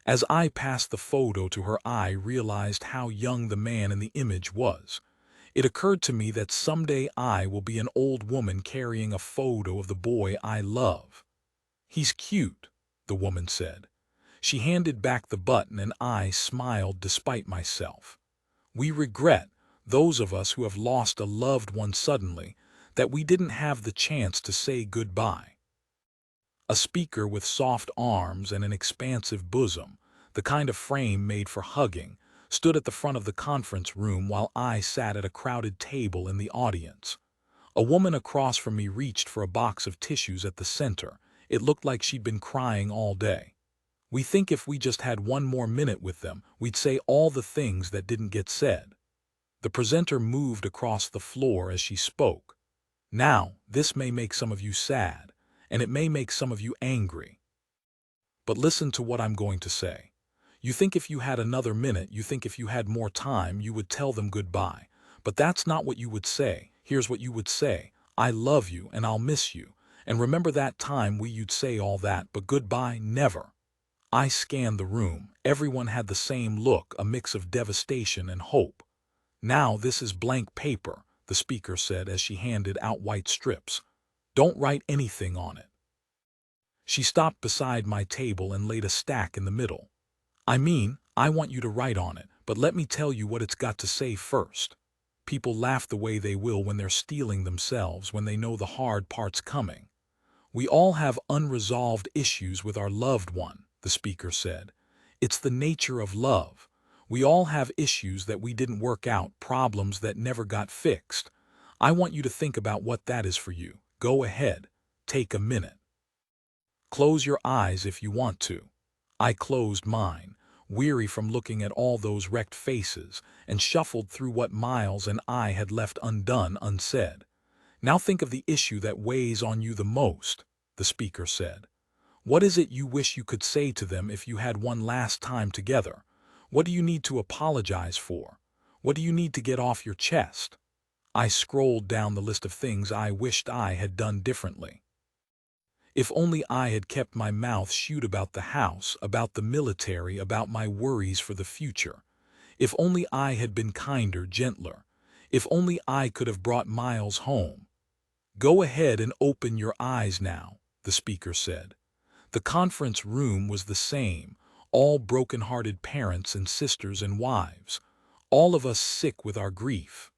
As I passed the photo to her, I realized how young the man in the image was. It occurred to me that someday I will be an old woman carrying a photo of the boy I love. He's cute, the woman said. She handed back the button and I smiled despite myself. We regret, those of us who have lost a loved one suddenly, that we didn't have the chance to say goodbye. A speaker with soft arms and an expansive bosom, the kind of frame made for hugging, stood at the front of the conference room while I sat at a crowded table in the audience. A woman across from me reached for a box of tissues at the center. It looked like she'd been crying all day. We think if we just had one more minute with them, we'd say all the things that didn't get said. The presenter moved across the floor as she spoke. Now, this may make some of you sad, and it may make some of you angry. But listen to what I'm going to say. You think if you had another minute, you think if you had more time, you would tell them goodbye. But that's not what you would say. Here's what you would say. I love you and I'll miss you. And remember that time you'd say all that, but goodbye, never. I scanned the room. Everyone had the same look, a mix of devastation and hope. Now this is blank paper, the speaker said as she handed out white strips. Don't write anything on it. She stopped beside my table and laid a stack in the middle. I want you to write on it, but let me tell you what it's got to say first. People laugh the way they will when they're stealing themselves, when they know the hard part's coming. We all have unresolved issues with our loved one, the speaker said. It's the nature of love. We all have issues that we didn't work out, problems that never got fixed. I want you to think about what that is for you. Go ahead. Take a minute. Close your eyes if you want to. I closed mine, weary from looking at all those wrecked faces, and shuffled through what Miles and I had left undone, unsaid. Now think of the issue that weighs on you the most, the speaker said. What is it you wish you could say to them if you had one last time together? What do you need to apologize for? What do you need to get off your chest? I scrolled down the list of things I wished I had done differently. If only I had kept my mouth shut about the house, about the military, about my worries for the future. If only I had been kinder, gentler. If only I could have brought Miles home. Go ahead and open your eyes now, the speaker said. The conference room was the same, all broken-hearted parents and sisters and wives, all of us sick with our grief.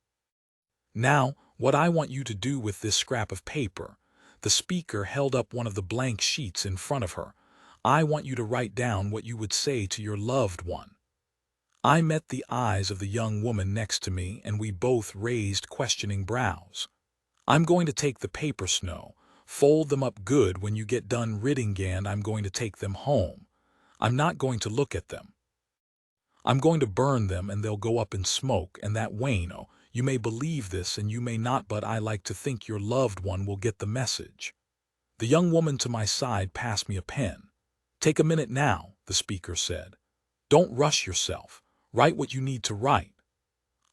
Now, what I want you to do with this scrap of paper, the speaker held up one of the blank sheets in front of her. I want you to write down what you would say to your loved one. I met the eyes of the young woman next to me, and we both raised questioning brows. I'm going to take the paper, Snow. Fold them up good when you get done reading, and I'm going to take them home. I'm not going to look at them. I'm going to burn them and they'll go up in smoke, and that Wayno, you may believe this and you may not, but I like to think your loved one will get the message. The young woman to my side passed me a pen. Take a minute now, the speaker said. Don't rush yourself. Write what you need to write.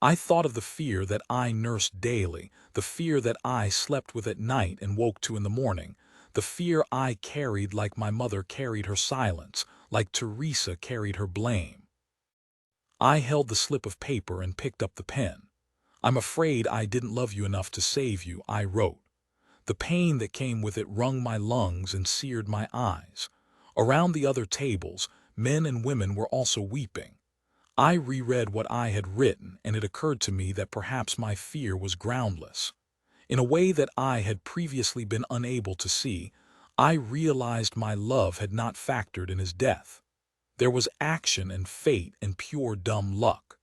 I thought of the fear that I nursed daily, the fear that I slept with at night and woke to in the morning, the fear I carried like my mother carried her silence, like Teresa carried her blame. I held the slip of paper and picked up the pen. I'm afraid I didn't love you enough to save you, I wrote. The pain that came with it wrung my lungs and seared my eyes. Around the other tables, men and women were also weeping. I reread what I had written, and it occurred to me that perhaps my fear was groundless. In a way that I had previously been unable to see, I realized my love had not factored in his death. There was action and fate and pure dumb luck.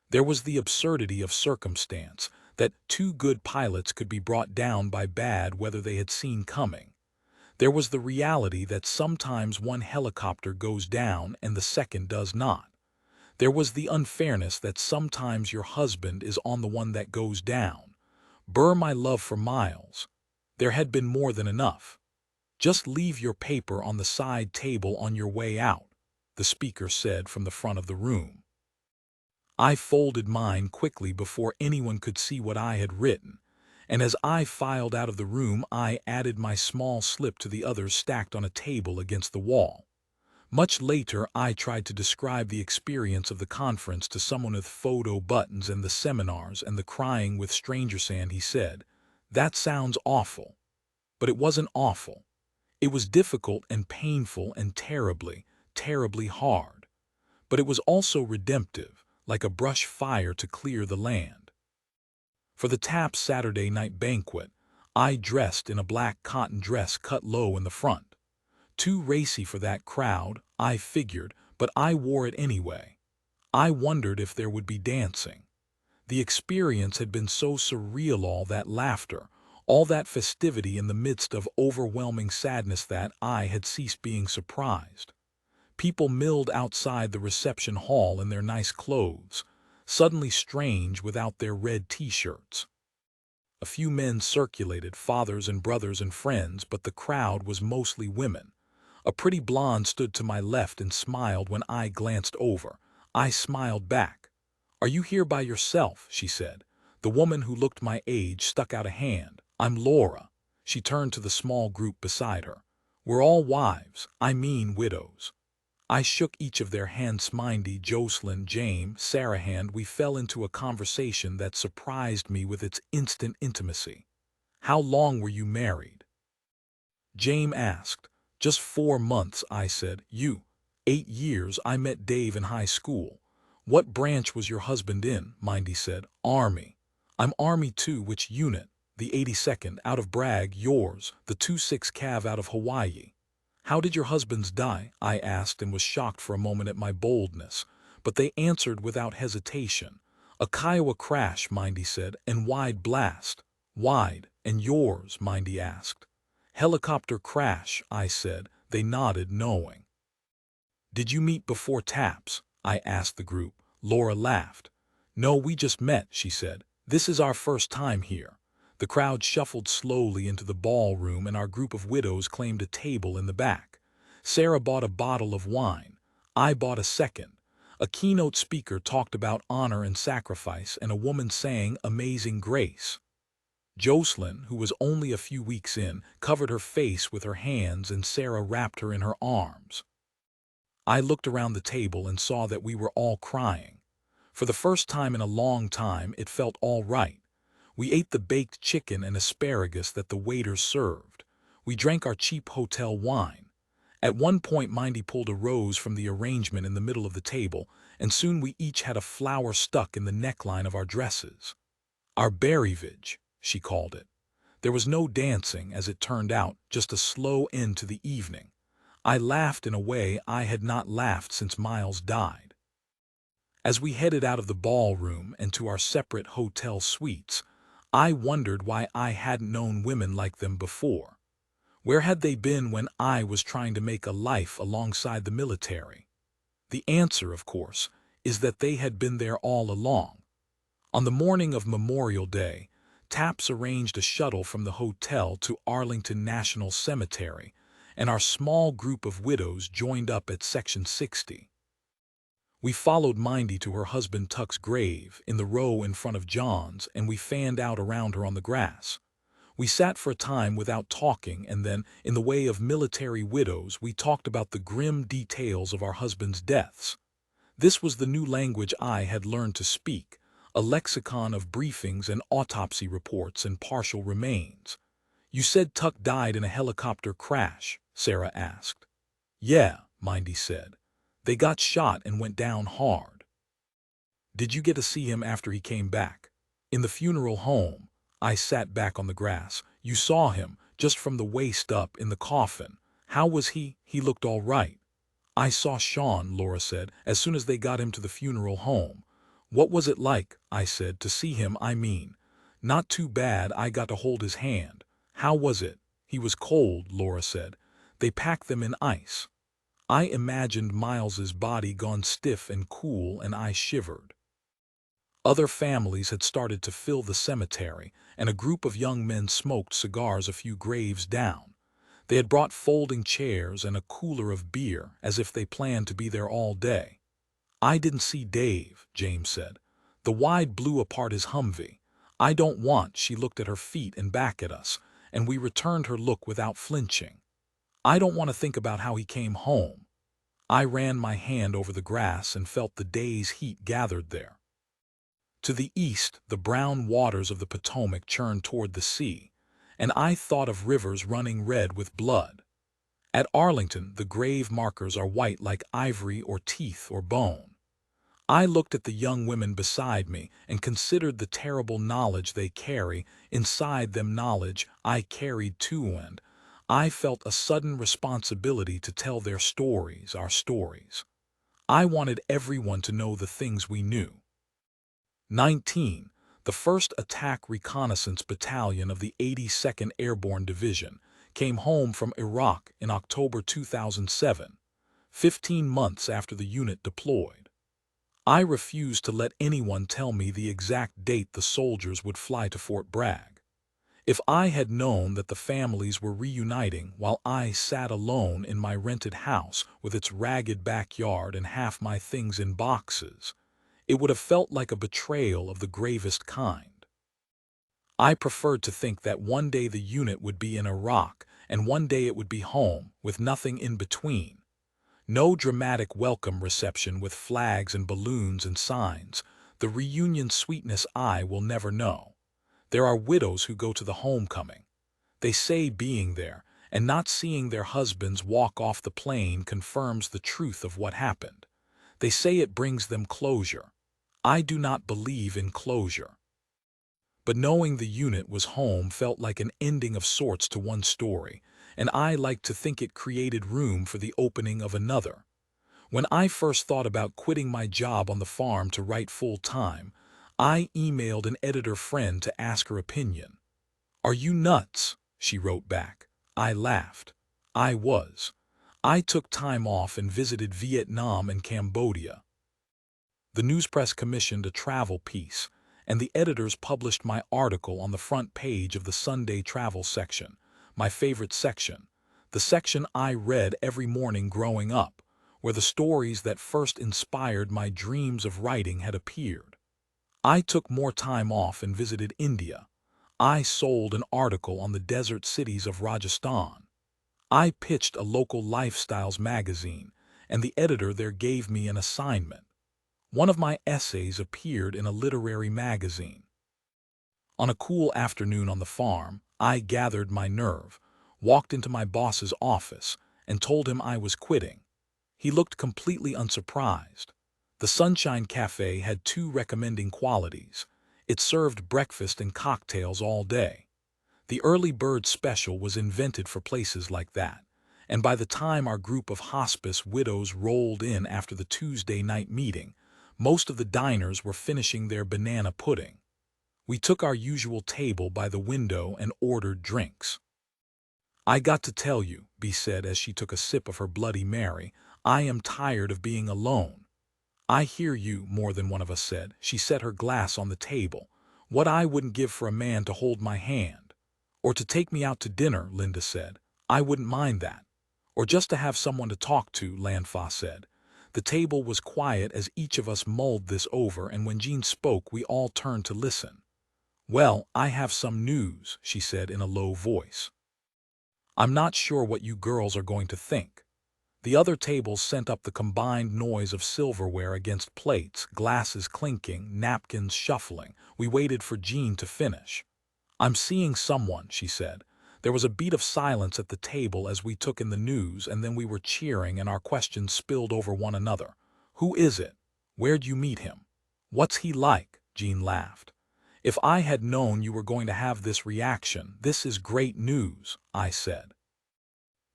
There was the absurdity of circumstance, that two good pilots could be brought down by bad weather they had seen coming. There was the reality that sometimes one helicopter goes down and the second does not. There was the unfairness that sometimes your husband is on the one that goes down. My love for Miles. There had been more than enough. "Just leave your paper on the side table on your way out," the speaker said from the front of the room. I folded mine quickly before anyone could see what I had written, and as I filed out of the room I added my small slip to the others stacked on a table against the wall. Much later I tried to describe the experience of the conference to someone with photo buttons and the seminars and the crying with strangers, and he said, "That sounds awful." But it wasn't awful. It was difficult and painful and terribly, terribly hard. But it was also redemptive, like a brush fire to clear the land. For the Taps Saturday night banquet, I dressed in a black cotton dress cut low in the front. Too racy for that crowd, I figured, but I wore it anyway. I wondered if there would be dancing. The experience had been so surreal, all that laughter, all that festivity in the midst of overwhelming sadness, that I had ceased being surprised. People milled outside the reception hall in their nice clothes, suddenly strange without their red t-shirts. A few men circulated, fathers and brothers and friends, but the crowd was mostly women. A pretty blonde stood to my left and smiled when I glanced over. I smiled back. "Are you here by yourself?" she said. The woman who looked my age stuck out a hand. "I'm Laura." She turned to the small group beside her. "We're all wives, I mean widows." I shook each of their hands. Mindy, Jocelyn, James, Sarah hand. We fell into a conversation that surprised me with its instant intimacy. "How long were you married?" James asked. "Just 4 months," I said. "You?" "8 years. I met Dave in high school." "What branch was your husband in?" Mindy said. "Army." "I'm Army too." "Which unit?" "The 82nd, out of Bragg." "Yours?" "The 26 Cav, out of Hawaii." "How did your husbands die?" I asked, and was shocked for a moment at my boldness. But they answered without hesitation. "A Kiowa crash," Mindy said, "and wide blast." "Wide. And yours?" Mindy asked. "Helicopter crash," I said. They nodded, knowing. "Did you meet before Taps?" I asked the group. Laura laughed. "No, we just met," she said. "This is our first time here." The crowd shuffled slowly into the ballroom, and our group of widows claimed a table in the back. Sarah bought a bottle of wine. I bought a second. A keynote speaker talked about honor and sacrifice, and a woman sang Amazing Grace. Jocelyn, who was only a few weeks in, covered her face with her hands, and Sarah wrapped her in her arms. I looked around the table and saw that we were all crying. For the first time in a long time, it felt all right. We ate the baked chicken and asparagus that the waiters served. We drank our cheap hotel wine. At one point, Mindy pulled a rose from the arrangement in the middle of the table, and soon we each had a flower stuck in the neckline of our dresses. Our berryvage, she called it. There was no dancing, as it turned out, just a slow end to the evening. I laughed in a way I had not laughed since Miles died. As we headed out of the ballroom and to our separate hotel suites, I wondered why I hadn't known women like them before. Where had they been when I was trying to make a life alongside the military? The answer, of course, is that they had been there all along. On the morning of Memorial Day, Taps arranged a shuttle from the hotel to Arlington National Cemetery, and our small group of widows joined up at Section 60. We followed Mindy to her husband Tuck's grave in the row in front of John's, and we fanned out around her on the grass. We sat for a time without talking, and then, in the way of military widows, we talked about the grim details of our husbands' deaths. This was the new language I had learned to speak, a lexicon of briefings and autopsy reports and partial remains. "You said Tuck died in a helicopter crash?" Sarah asked. "Yeah," Mindy said. "They got shot and went down hard." "Did you get to see him after he came back?" "In the funeral home." I sat back on the grass. "You saw him, just from the waist up, in the coffin. How was he?" "He looked all right." "I saw Sean," Laura said, "as soon as they got him to the funeral home." "What was it like?" I said. "To see him, I mean." "Not too bad. I got to hold his hand." "How was it?" "He was cold," Laura said. "They packed them in ice." I imagined Miles's body gone stiff and cool, and I shivered. Other families had started to fill the cemetery, and a group of young men smoked cigars a few graves down. They had brought folding chairs and a cooler of beer, as if they planned to be there all day. "I didn't see Dave," James said. "The wide blew apart his Humvee. I don't want." She looked at her feet and back at us, and we returned her look without flinching. "I don't want to think about how he came home." I ran my hand over the grass and felt the day's heat gathered there. To the east, the brown waters of the Potomac churned toward the sea, and I thought of rivers running red with blood. At Arlington, the grave markers are white like ivory or teeth or bone. I looked at the young women beside me and considered the terrible knowledge they carry inside them, knowledge I carried too, and I felt a sudden responsibility to tell their stories, our stories. I wanted everyone to know the things we knew. 19. The 1st Attack Reconnaissance Battalion of the 82nd Airborne Division came home from Iraq in October 2007, 15 months after the unit deployed. I refused to let anyone tell me the exact date the soldiers would fly to Fort Bragg. If I had known that the families were reuniting while I sat alone in my rented house with its ragged backyard and half my things in boxes, it would have felt like a betrayal of the gravest kind. I preferred to think that one day the unit would be in Iraq and one day it would be home, with nothing in between. No dramatic welcome reception with flags and balloons and signs, the reunion sweetness I will never know. There are widows who go to the homecoming. They say being there and not seeing their husbands walk off the plane confirms the truth of what happened. They say it brings them closure. I do not believe in closure. But knowing the unit was home felt like an ending of sorts to one story, and I like to think it created room for the opening of another. When I first thought about quitting my job on the farm to write full-time, I emailed an editor friend to ask her opinion. "Are you nuts?" she wrote back. I laughed. I was. I took time off and visited Vietnam and Cambodia. The newspress commissioned a travel piece, and the editors published my article on the front page of the Sunday travel section, my favorite section, the section I read every morning growing up, where the stories that first inspired my dreams of writing had appeared. I took more time off and visited India. I sold an article on the desert cities of Rajasthan. I pitched a local lifestyles magazine, and the editor there gave me an assignment. One of my essays appeared in a literary magazine. On a cool afternoon on the farm, I gathered my nerve, walked into my boss's office, and told him I was quitting. He looked completely unsurprised. The Sunshine Cafe had two recommending qualities. It served breakfast and cocktails all day. The early bird special was invented for places like that, and by the time our group of hospice widows rolled in after the Tuesday night meeting, most of the diners were finishing their banana pudding. We took our usual table by the window and ordered drinks. "I got to tell you," Bea said as she took a sip of her Bloody Mary, "I am tired of being alone." "I hear you," more than one of us said. She set her glass on the table. "What I wouldn't give for a man to hold my hand. Or to take me out to dinner," Linda said. "I wouldn't mind that. Or just to have someone to talk to," Lanfa said. The table was quiet as each of us mulled this over, and when Jean spoke, we all turned to listen. "Well, I have some news," she said in a low voice. "I'm not sure what you girls are going to think." The other tables sent up the combined noise of silverware against plates, glasses clinking, napkins shuffling. We waited for Jean to finish. "I'm seeing someone," she said. There was a beat of silence at the table as we took in the news, and then we were cheering and our questions spilled over one another. "Who is it? Where'd you meet him? What's he like?" Jean laughed. "If I had known you were going to have this reaction, this is great news," I said.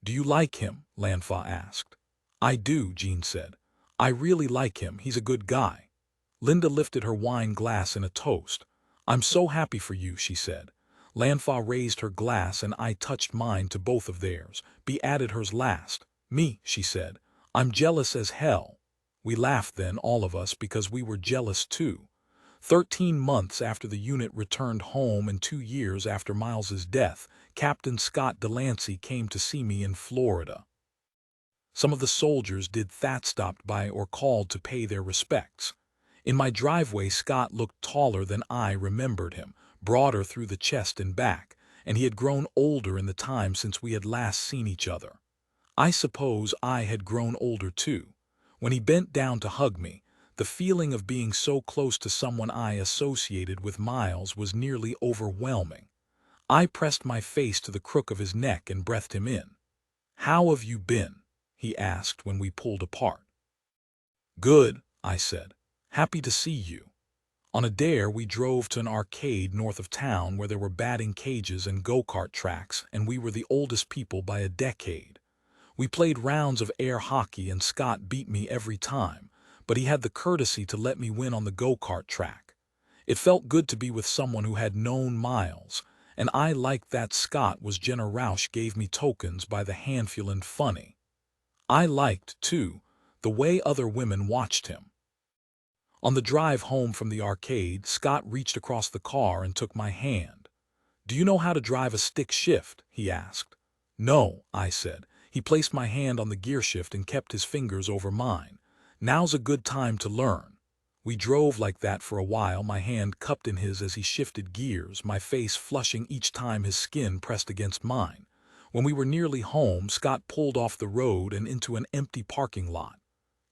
"Do you like him?" Lanfa asked. "I do," Jean said. "I really like him. He's a good guy." Linda lifted her wine glass in a toast. "I'm so happy for you," she said. Lanfa raised her glass and I touched mine to both of theirs. Bea added hers last. "Me," she said. "I'm jealous as hell." We laughed then, all of us, because we were jealous too. 13 months after the unit returned home and 2 years after Miles's death, Captain Scott Delancey came to see me in Florida. Some of the soldiers did that, stopped by or called to pay their respects. In my driveway, Scott looked taller than I remembered him, broader through the chest and back, and he had grown older in the time since we had last seen each other. I suppose I had grown older too. When he bent down to hug me, the feeling of being so close to someone I associated with miles was nearly overwhelming. I pressed my face to the crook of his neck and breathed him in. "How have you been?" he asked when we pulled apart. "Good," I said. "Happy to see you." On a dare, we drove to an arcade north of town where there were batting cages and go-kart tracks, and we were the oldest people by a decade. We played rounds of air hockey, and Scott beat me every time, but he had the courtesy to let me win on the go-kart track. It felt good to be with someone who had known Miles, and I liked that Scott was generous, gave me tokens by the handful and funny. I liked, too, the way other women watched him. On the drive home from the arcade, Scott reached across the car and took my hand. "Do you know how to drive a stick shift?" he asked. "No," I said. He placed my hand on the gear shift and kept his fingers over mine. "Now's a good time to learn." We drove like that for a while, my hand cupped in his as he shifted gears, my face flushing each time his skin pressed against mine. When we were nearly home, Scott pulled off the road and into an empty parking lot.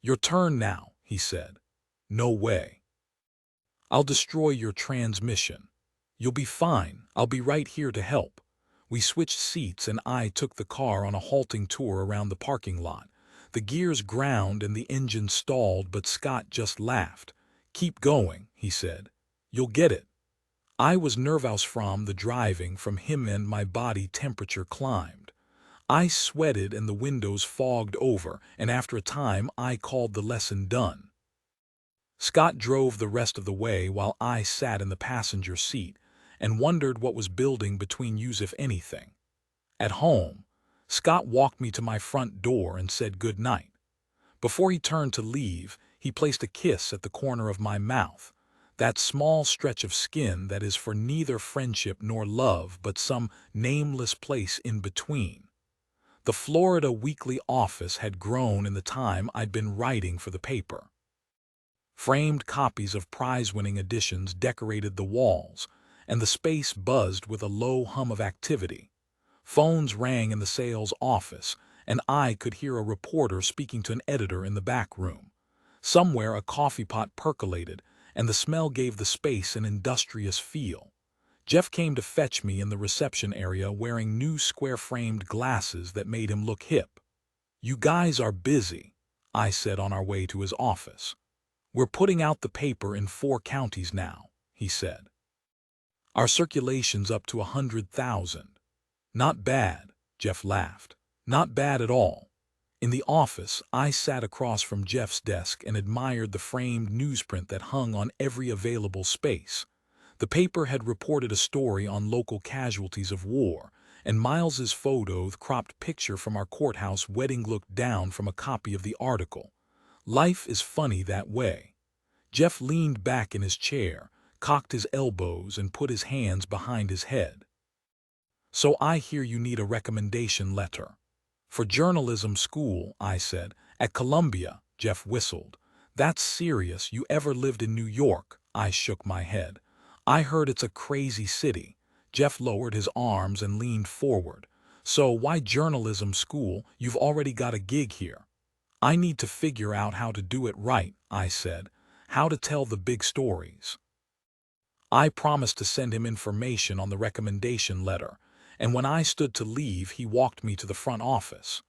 "Your turn now," he said. "No way. I'll destroy your transmission." "You'll be fine. I'll be right here to help." We switched seats and I took the car on a halting tour around the parking lot. The gears ground and the engine stalled, but Scott just laughed. "Keep going," he said. "You'll get it." I was nervous from the driving from him and my body temperature climbed. I sweated and the windows fogged over, and after a time I called the lesson done. Scott drove the rest of the way while I sat in the passenger seat and wondered what was building between us, if anything. At home, Scott walked me to my front door and said good night. Before he turned to leave, he placed a kiss at the corner of my mouth, that small stretch of skin that is for neither friendship nor love but some nameless place in between. The Florida weekly office had grown in the time I'd been writing for the paper. Framed copies of prize-winning editions decorated the walls, and the space buzzed with a low hum of activity. Phones rang in the sales office, and I could hear a reporter speaking to an editor in the back room. Somewhere a coffee pot percolated, and the smell gave the space an industrious feel. Jeff came to fetch me in the reception area wearing new square-framed glasses that made him look hip. "You guys are busy," I said on our way to his office. "We're putting out the paper in 4 counties now," he said. "Our circulation's up to 100,000. "Not bad," Jeff laughed. "Not bad at all." In the office, I sat across from Jeff's desk and admired the framed newsprint that hung on every available space. The paper had reported a story on local casualties of war, and Miles's photo, the cropped picture from our courthouse wedding, looked down from a copy of the article. Life is funny that way. Jeff leaned back in his chair, cocked his elbows, and put his hands behind his head. "So I hear you need a recommendation letter." "For journalism school," I said. "At Columbia," Jeff whistled. "That's serious. You ever lived in New York?" I shook my head. "I heard it's a crazy city." Jeff lowered his arms and leaned forward. "So why journalism school? You've already got a gig here." "I need to figure out how to do it right," I said. "How to tell the big stories." I promised to send him information on the recommendation letter, and when I stood to leave, he walked me to the front office.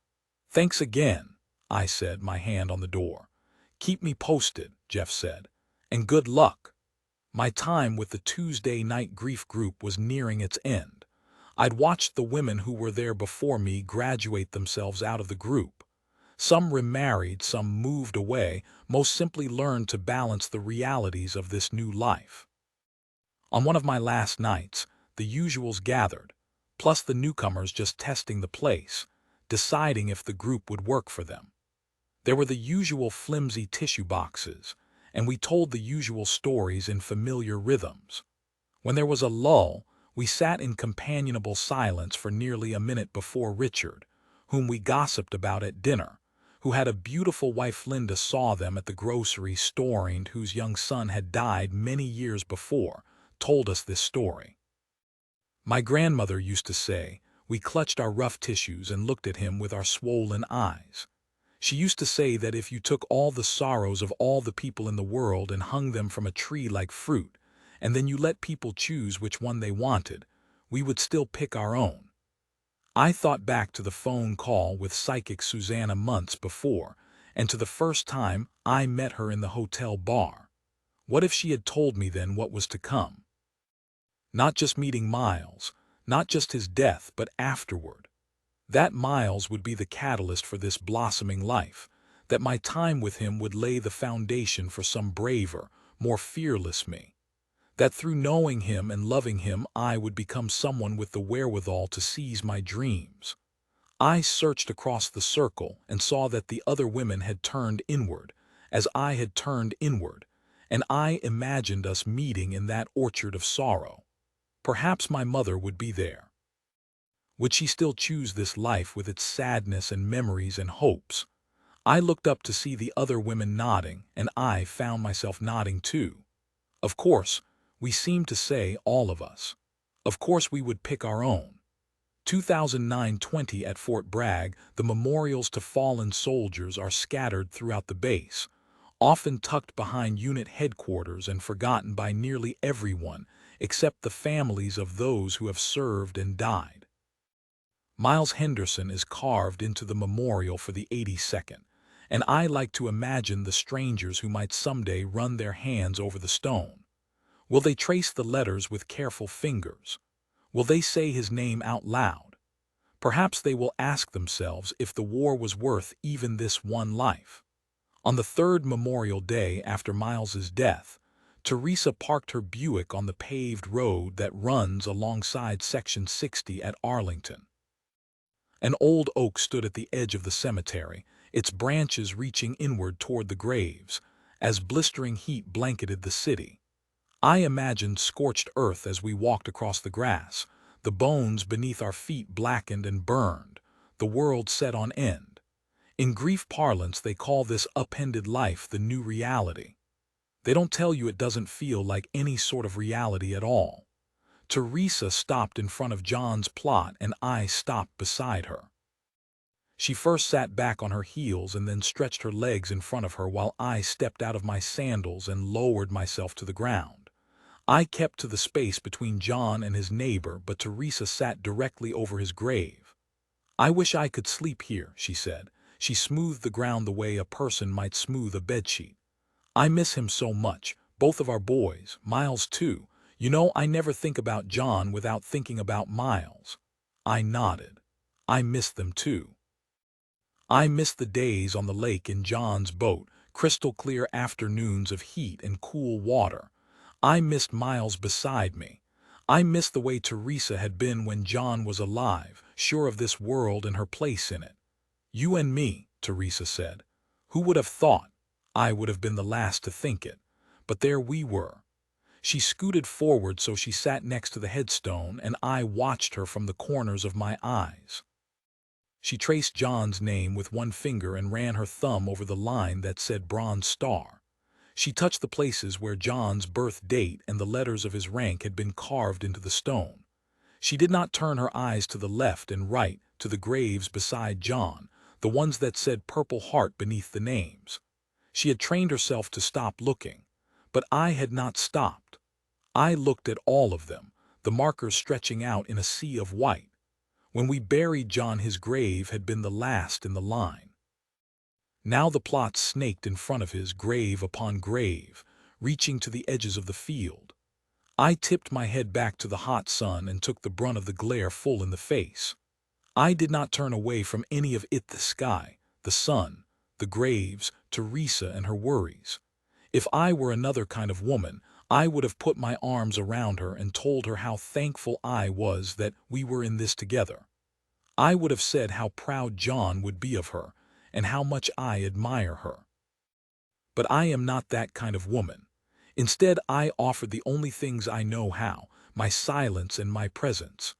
"Thanks again," I said, my hand on the door. "Keep me posted," Jeff said. "And good luck." My time with the Tuesday night grief group was nearing its end. I'd watched the women who were there before me graduate themselves out of the group. Some remarried, some moved away, most simply learned to balance the realities of this new life. On one of my last nights, the usuals gathered, plus the newcomers just testing the place, deciding if the group would work for them. There were the usual flimsy tissue boxes, and we told the usual stories in familiar rhythms. When there was a lull, We sat in companionable silence for nearly a minute before Richard, whom we gossiped about at dinner, who had a beautiful wife Linda, saw them at the grocery store and whose young son had died many years before, told us this story. My grandmother used to say, we clutched our rough tissues and looked at him with our swollen eyes. She used to say that if you took all the sorrows of all the people in the world and hung them from a tree like fruit, and then you let people choose which one they wanted, we would still pick our own. I thought back to the phone call with psychic Susanna months before, and to the first time I met her in the hotel bar. What if she had told me then what was to come? Not just meeting Miles, not just his death, but afterward. That Miles would be the catalyst for this blossoming life, that my time with him would lay the foundation for some braver, more fearless me. That through knowing him and loving him I would become someone with the wherewithal to seize my dreams. I searched across the circle and saw that the other women had turned inward, as I had turned inward, and I imagined us meeting in that orchard of sorrow. Perhaps my mother would be there. Would she still choose this life with its sadness and memories and hopes? I looked up to see the other women nodding, and I found myself nodding too. Of course, we seemed to say, all of us. Of course we would pick our own. 2009-20 at Fort Bragg, the memorials to fallen soldiers are scattered throughout the base, often tucked behind unit headquarters and forgotten by nearly everyone except the families of those who have served and died. Miles Henderson is carved into the memorial for the 82nd, and I like to imagine the strangers who might someday run their hands over the stone. Will they trace the letters with careful fingers? Will they say his name out loud? Perhaps they will ask themselves if the war was worth even this one life. On the third Memorial Day after Miles's death, Teresa parked her Buick on the paved road that runs alongside Section 60 at Arlington. An old oak stood at the edge of the cemetery, its branches reaching inward toward the graves, as blistering heat blanketed the city. I imagined scorched earth as we walked across the grass, the bones beneath our feet blackened and burned, the world set on end. In grief parlance, they call this upended life the new reality. They don't tell you it doesn't feel like any sort of reality at all. Teresa stopped in front of John's plot and I stopped beside her. She first sat back on her heels and then stretched her legs in front of her while I stepped out of my sandals and lowered myself to the ground. I kept to the space between John and his neighbor, but Teresa sat directly over his grave. "I wish I could sleep here," she said. She smoothed the ground the way a person might smooth a bedsheet. "I miss him so much, both of our boys, Miles too. You know, I never think about John without thinking about Miles." I nodded. I missed them too. I missed the days on the lake in John's boat, crystal clear afternoons of heat and cool water. I missed Miles beside me. I missed the way Teresa had been when John was alive, sure of this world and her place in it. "You and me," Teresa said. "Who would have thought?" I would have been the last to think it. But there we were. She scooted forward so she sat next to the headstone, and I watched her from the corners of my eyes. She traced John's name with one finger and ran her thumb over the line that said Bronze Star. She touched the places where John's birth date and the letters of his rank had been carved into the stone. She did not turn her eyes to the left and right, to the graves beside John, the ones that said Purple Heart beneath the names. She had trained herself to stop looking, but I had not stopped. I looked at all of them, the markers stretching out in a sea of white. When we buried John, his grave had been the last in the line. Now the plots snaked in front of his, grave upon grave, reaching to the edges of the field. I tipped my head back to the hot sun and took the brunt of the glare full in the face. I did not turn away from any of it: the sky, the sun, the graves, Teresa and her worries. If I were another kind of woman, I would have put my arms around her and told her how thankful I was that we were in this together. I would have said how proud John would be of her and how much I admire her. But I am not that kind of woman. Instead, I offered the only things I know how, my silence and my presence.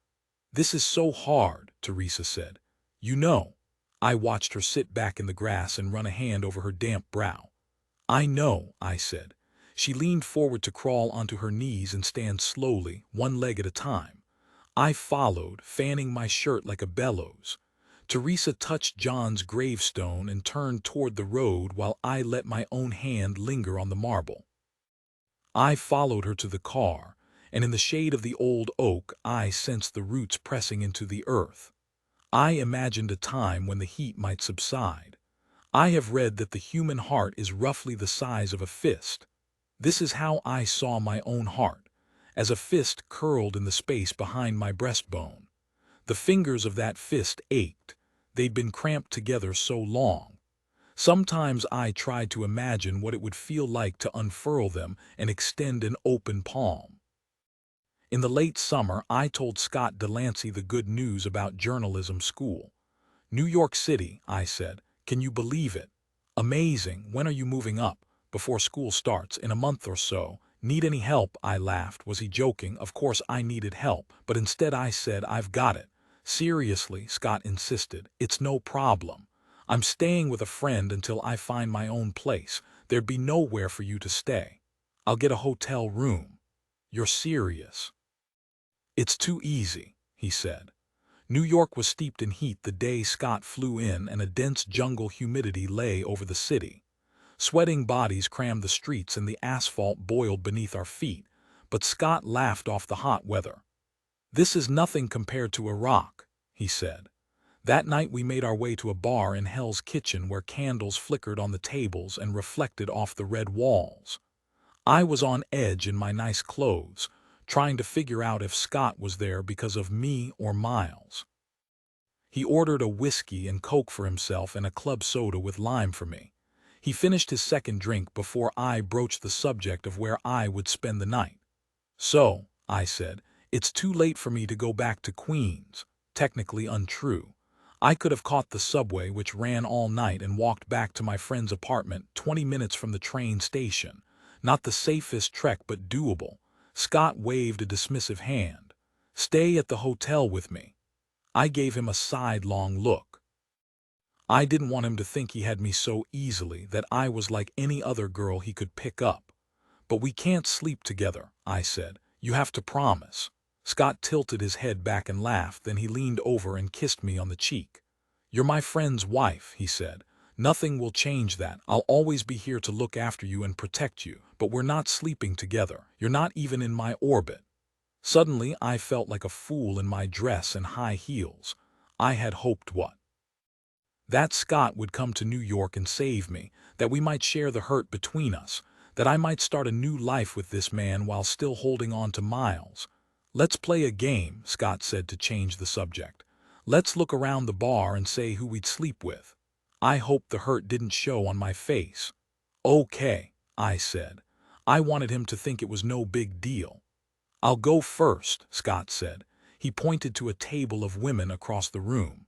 "This is so hard," Teresa said. "You know." I watched her sit back in the grass and run a hand over her damp brow. "I know," I said. She leaned forward to crawl onto her knees and stand slowly, one leg at a time. I followed, fanning my shirt like a bellows. Teresa touched John's gravestone and turned toward the road while I let my own hand linger on the marble. I followed her to the car, and in the shade of the old oak I sensed the roots pressing into the earth. I imagined a time when the heat might subside. I have read that the human heart is roughly the size of a fist. This is how I saw my own heart, as a fist curled in the space behind my breastbone. The fingers of that fist ached. They'd been cramped together so long. Sometimes I tried to imagine what it would feel like to unfurl them and extend an open palm. In the late summer, I told Scott Delancey the good news about journalism school. "New York City," I said. "Can you believe it? Amazing. When are you moving up?" "Before school starts, in a month or so." "Need any help?" I laughed. Was he joking? Of course I needed help, but instead I said, "I've got it." "Seriously," Scott insisted. "It's no problem. I'm staying with a friend until I find my own place. There'd be nowhere for you to stay. I'll get a hotel room." "You're serious?" "It's too easy," he said. New York was steeped in heat the day Scott flew in, and a dense jungle humidity lay over the city. Sweating bodies crammed the streets and the asphalt boiled beneath our feet, but Scott laughed off the hot weather. "This is nothing compared to Iraq," he said. That night we made our way to a bar in Hell's Kitchen where candles flickered on the tables and reflected off the red walls. I was on edge in my nice clothes, trying to figure out if Scott was there because of me or Miles. He ordered a whiskey and Coke for himself and a club soda with lime for me. He finished his second drink before I broached the subject of where I would spend the night. "So," I said, "it's too late for me to go back to Queens." Technically untrue. I could have caught the subway, which ran all night, and walked back to my friend's apartment 20 minutes from the train station. Not the safest trek, but doable. Scott waved a dismissive hand. "Stay at the hotel with me." I gave him a sidelong look. I didn't want him to think he had me so easily, that I was like any other girl he could pick up. "But we can't sleep together," I said. "You have to promise." Scott tilted his head back and laughed, then he leaned over and kissed me on the cheek. "You're my friend's wife," he said. "Nothing will change that. I'll always be here to look after you and protect you, but we're not sleeping together. You're not even in my orbit." Suddenly I felt like a fool in my dress and high heels. I had hoped what? That Scott would come to New York and save me, that we might share the hurt between us, that I might start a new life with this man while still holding on to Miles. "Let's play a game," Scott said to change the subject. "Let's look around the bar and say who we'd sleep with." I hoped the hurt didn't show on my face. "Okay," I said. I wanted him to think it was no big deal. "I'll go first," Scott said. He pointed to a table of women across the room.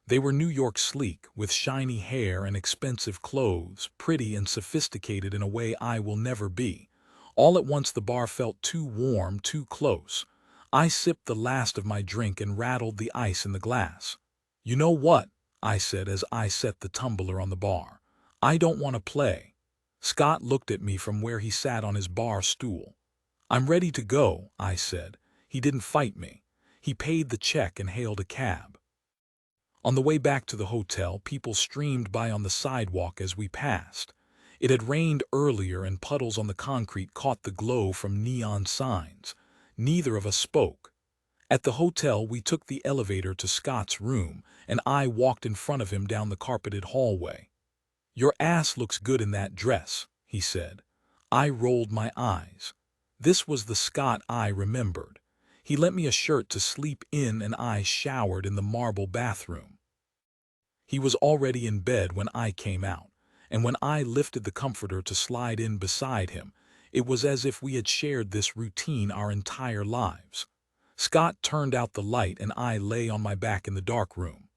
They were New York sleek, with shiny hair and expensive clothes, pretty and sophisticated in a way I will never be. All at once the bar felt too warm, too close. I sipped the last of my drink and rattled the ice in the glass. "You know what?" I said as I set the tumbler on the bar. "I don't want to play." Scott looked at me from where he sat on his bar stool. "I'm ready to go," I said. He didn't fight me. He paid the check and hailed a cab. On the way back to the hotel, people streamed by on the sidewalk as we passed. It had rained earlier and puddles on the concrete caught the glow from neon signs. Neither of us spoke. At the hotel, we took the elevator to Scott's room, and I walked in front of him down the carpeted hallway. "Your ass looks good in that dress," he said. I rolled my eyes. This was the Scott I remembered. He lent me a shirt to sleep in, and I showered in the marble bathroom. He was already in bed when I came out, and when I lifted the comforter to slide in beside him, it was as if we had shared this routine our entire lives. Scott turned out the light and I lay on my back in the dark room.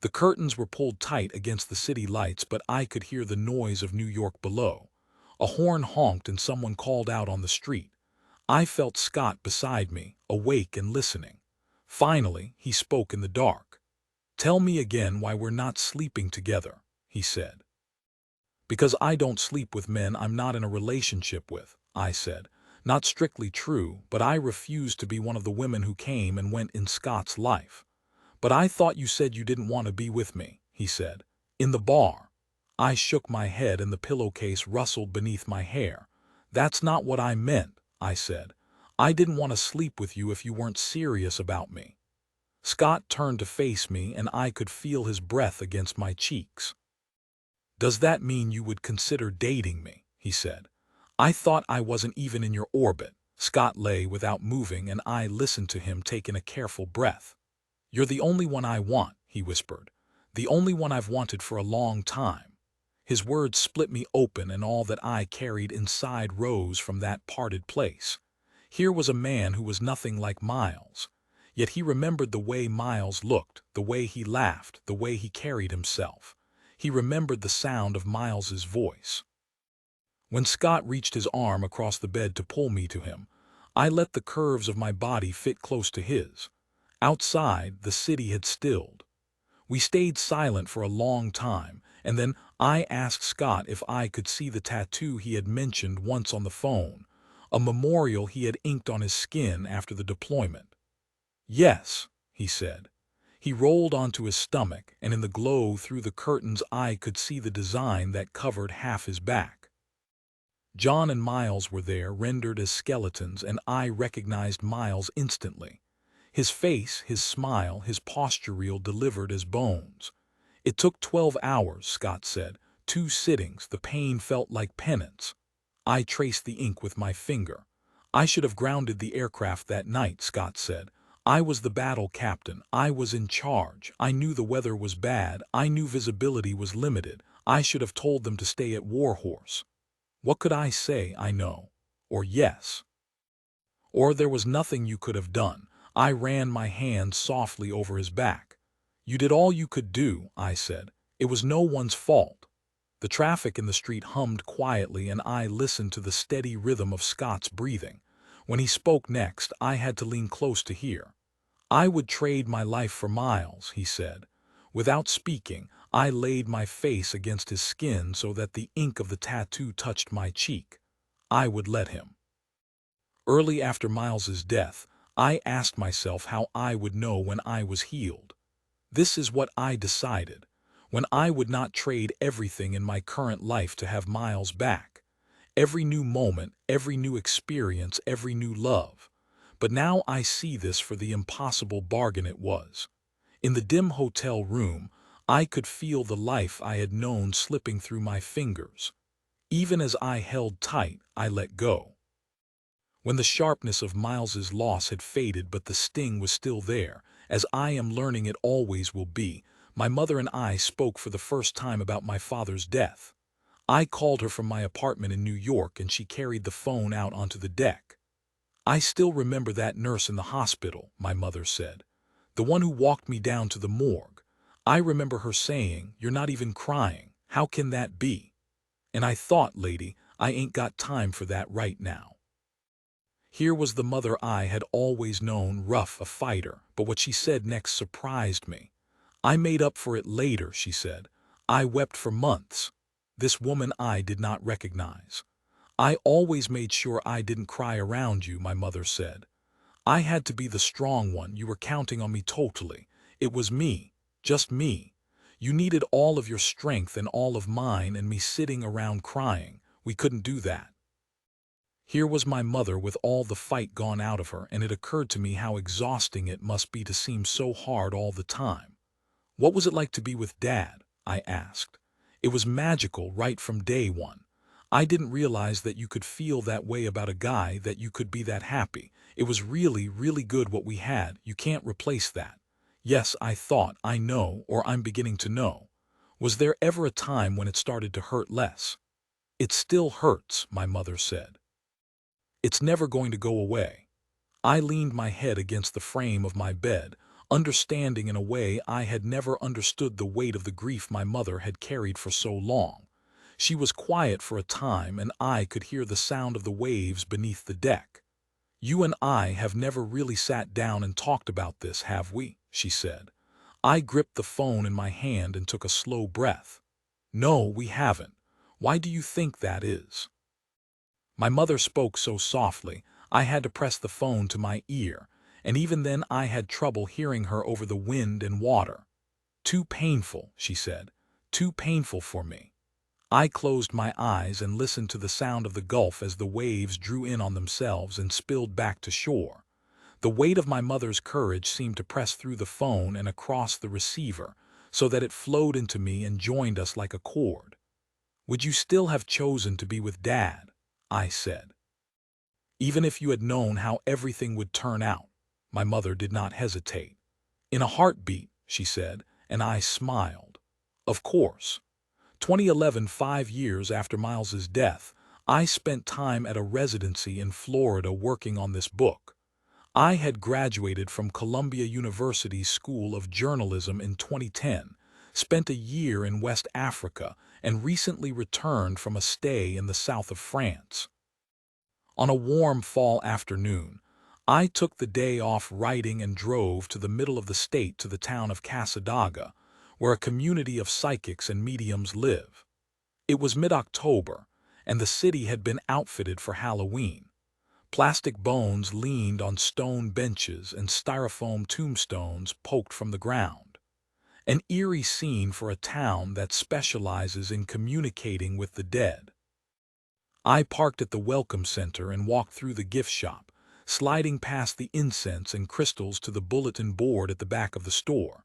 The curtains were pulled tight against the city lights, but I could hear the noise of New York below. A horn honked and someone called out on the street. I felt Scott beside me, awake and listening. Finally, he spoke in the dark. "Tell me again why we're not sleeping together," he said. "Because I don't sleep with men I'm not in a relationship with," I said. "Not strictly true, but I refuse to be one of the women who came and went in Scott's life." "But I thought you said you didn't want to be with me," he said. "In the bar." I shook my head and the pillowcase rustled beneath my hair. "That's not what I meant," I said. "I didn't want to sleep with you if you weren't serious about me." Scott turned to face me and I could feel his breath against my cheeks. "Does that mean you would consider dating me?" he said. "I thought I wasn't even in your orbit." Scott lay without moving and I listened to him taking a careful breath. "You're the only one I want," he whispered. "The only one I've wanted for a long time." His words split me open and all that I carried inside rose from that parted place. Here was a man who was nothing like Miles. Yet he remembered the way Miles looked, the way he laughed, the way he carried himself. He remembered the sound of Miles's voice. When Scott reached his arm across the bed to pull me to him, I let the curves of my body fit close to his. Outside, the city had stilled. We stayed silent for a long time, and then I asked Scott if I could see the tattoo he had mentioned once on the phone, a memorial he had inked on his skin after the deployment. "Yes," he said. He rolled onto his stomach, and in the glow through the curtains I could see the design that covered half his back. John and Miles were there, rendered as skeletons, and I recognized Miles instantly. His face, his smile, his posture reel delivered as bones. "It took 12 hours, Scott said. 2 sittings, the pain felt like penance." I traced the ink with my finger. "I should have grounded the aircraft that night," Scott said. "I was the battle captain. I was in charge. I knew the weather was bad. I knew visibility was limited. I should have told them to stay at Warhorse." What could I say, "I know," or "yes"? Or "there was nothing you could have done"? I ran my hand softly over his back. "You did all you could do," I said. "It was no one's fault." The traffic in the street hummed quietly and I listened to the steady rhythm of Scott's breathing. When he spoke next, I had to lean close to hear. "I would trade my life for Miles," he said. Without speaking, I laid my face against his skin so that the ink of the tattoo touched my cheek. I would let him. Early after Miles's death, I asked myself how I would know when I was healed. This is what I decided: when I would not trade everything in my current life to have Miles back. Every new moment, every new experience, every new love. But now I see this for the impossible bargain it was. In the dim hotel room, I could feel the life I had known slipping through my fingers. Even as I held tight, I let go. When the sharpness of Miles's loss had faded but the sting was still there, as I am learning it always will be, my mother and I spoke for the first time about my father's death. I called her from my apartment in New York and she carried the phone out onto the deck. "I still remember that nurse in the hospital," my mother said. "The one who walked me down to the morgue. I remember her saying, 'You're not even crying. How can that be?' And I thought, lady, I ain't got time for that right now." Here was the mother I had always known, rough, a fighter, but what she said next surprised me. "I made up for it later," she said. "I wept for months." This woman I did not recognize. "I always made sure I didn't cry around you," my mother said. "I had to be the strong one. You were counting on me totally. It was me, just me. You needed all of your strength and all of mine and me sitting around crying. We couldn't do that." Here was my mother with all the fight gone out of her, and it occurred to me how exhausting it must be to seem so hard all the time. "What was it like to be with Dad?" I asked. "It was magical right from day one. I didn't realize that you could feel that way about a guy, that you could be that happy. It was really, really good what we had. You can't replace that." "Yes," I thought, "I know, or I'm beginning to know." "Was there ever a time when it started to hurt less?" "It still hurts," my mother said. "It's never going to go away." I leaned my head against the frame of my bed, understanding in a way I had never understood the weight of the grief my mother had carried for so long. She was quiet for a time, and I could hear the sound of the waves beneath the deck. "You and I have never really sat down and talked about this, have we?" she said. I gripped the phone in my hand and took a slow breath. "No, we haven't. Why do you think that is?" My mother spoke so softly, I had to press the phone to my ear, and even then I had trouble hearing her over the wind and water. "Too painful," she said. "Too painful for me." I closed my eyes and listened to the sound of the Gulf as the waves drew in on themselves and spilled back to shore. The weight of my mother's courage seemed to press through the phone and across the receiver, so that it flowed into me and joined us like a cord. "Would you still have chosen to be with Dad?" I said. "Even if you had known how everything would turn out?" My mother did not hesitate. "In a heartbeat," she said, and I smiled. "Of course." 2011, 5 years after Miles's death, I spent time at a residency in Florida working on this book. I had graduated from Columbia University's School of Journalism in 2010, spent a year in West Africa, and recently returned from a stay in the south of France. On a warm fall afternoon, I took the day off writing and drove to the middle of the state to the town of Casadaga, where a community of psychics and mediums live. It was mid-October, and the city had been outfitted for Halloween. Plastic bones leaned on stone benches and styrofoam tombstones poked from the ground. An eerie scene for a town that specializes in communicating with the dead. I parked at the Welcome Center and walked through the gift shop, sliding past the incense and crystals to the bulletin board at the back of the store.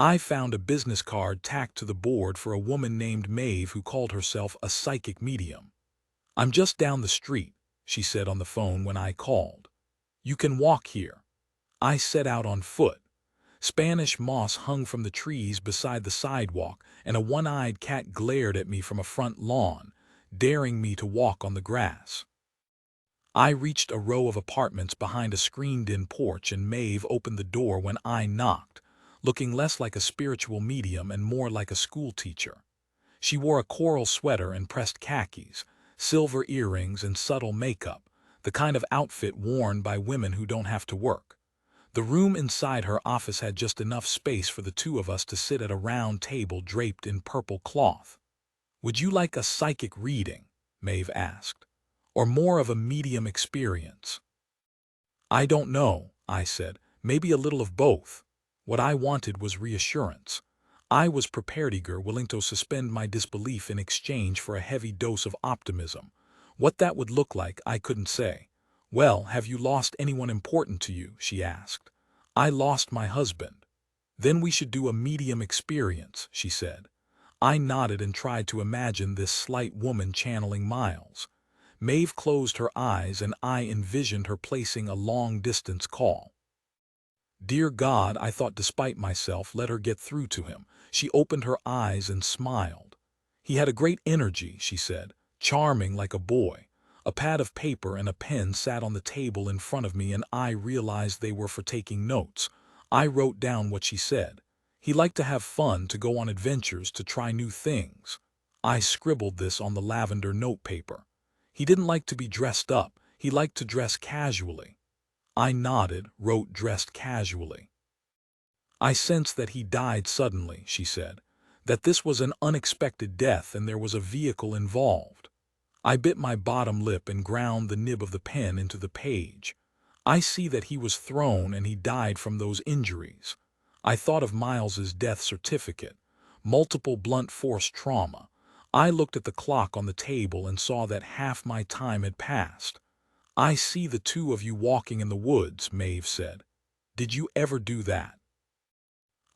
I found a business card tacked to the board for a woman named Maeve who called herself a psychic medium. "I'm just down the street," she said on the phone when I called. "You can walk here." I set out on foot. Spanish moss hung from the trees beside the sidewalk, and a one-eyed cat glared at me from a front lawn, daring me to walk on the grass. I reached a row of apartments behind a screened-in porch, and Maeve opened the door when I knocked, looking less like a spiritual medium and more like a schoolteacher. She wore a coral sweater and pressed khakis, silver earrings and subtle makeup, the kind of outfit worn by women who don't have to work. The room inside her office had just enough space for the two of us to sit at a round table draped in purple cloth. "Would you like a psychic reading?" Maeve asked. "Or more of a medium experience?" "I don't know," I said. "Maybe a little of both." What I wanted was reassurance. I was prepared, eager, willing to suspend my disbelief in exchange for a heavy dose of optimism. What that would look like, I couldn't say. "Well, have you lost anyone important to you?" she asked. "I lost my husband." "Then we should do a medium experience," she said. I nodded and tried to imagine this slight woman channeling Miles. Maeve closed her eyes and I envisioned her placing a long-distance call. "Dear God," I thought despite myself, let her get through to him. She opened her eyes and smiled. "He had a great energy," she said, "charming like a boy." A pad of paper and a pen sat on the table in front of me, and I realized they were for taking notes. I wrote down what she said. "He liked to have fun, to go on adventures, to try new things." I scribbled this on the lavender notepaper. "He didn't like to be dressed up. He liked to dress casually." I nodded, wrote "dressed casually." "I sensed that he died suddenly," she said, "that this was an unexpected death and there was a vehicle involved." I bit my bottom lip and ground the nib of the pen into the page. "I see that he was thrown and he died from those injuries." I thought of Miles's death certificate. Multiple blunt force trauma. I looked at the clock on the table and saw that half my time had passed. "I see the two of you walking in the woods," Maeve said. "Did you ever do that?"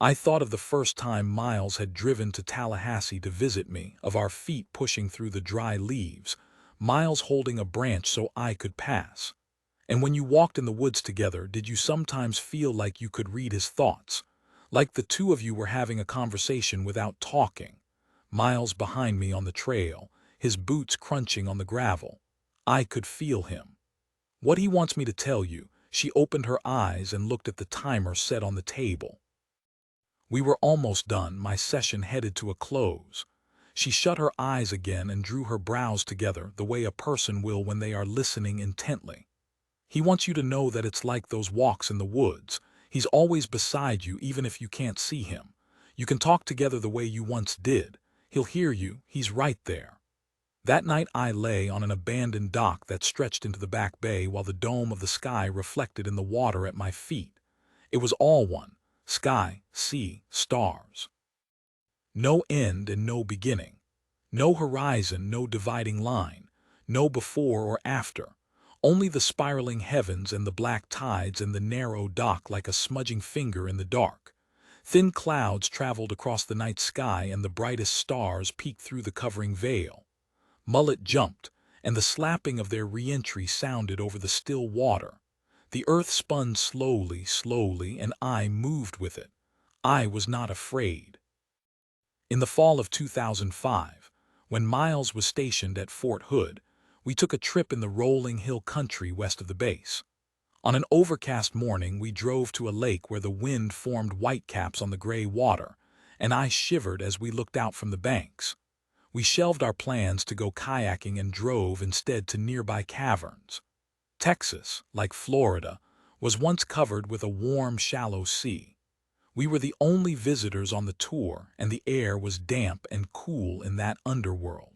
I thought of the first time Miles had driven to Tallahassee to visit me, of our feet pushing through the dry leaves, Miles holding a branch so I could pass. "And when you walked in the woods together, did you sometimes feel like you could read his thoughts? Like the two of you were having a conversation without talking?" Miles behind me on the trail, his boots crunching on the gravel. I could feel him. "What he wants me to tell you." She opened her eyes and looked at the timer set on the table. We were almost done, my session headed to a close. She shut her eyes again and drew her brows together, the way a person will when they are listening intently. He wants you to know that it's like those walks in the woods. He's always beside you even if you can't see him. You can talk together the way you once did. He'll hear you, he's right there. That night I lay on an abandoned dock that stretched into the back bay while the dome of the sky reflected in the water at my feet. It was all one: sky, sea, stars. No end and no beginning. No horizon, no dividing line. No before or after. Only the spiraling heavens and the black tides and the narrow dock like a smudging finger in the dark. Thin clouds traveled across the night sky and the brightest stars peeked through the covering veil. Mullet jumped, and the slapping of their re-entry sounded over the still water. The earth spun slowly, slowly, and I moved with it. I was not afraid. In the fall of 2005, when Miles was stationed at Fort Hood, we took a trip in the rolling hill country west of the base. On an overcast morning, we drove to a lake where the wind formed whitecaps on the gray water, and I shivered as we looked out from the banks. We shelved our plans to go kayaking and drove instead to nearby caverns. Texas, like Florida, was once covered with a warm, shallow sea. We were the only visitors on the tour, and the air was damp and cool in that underworld.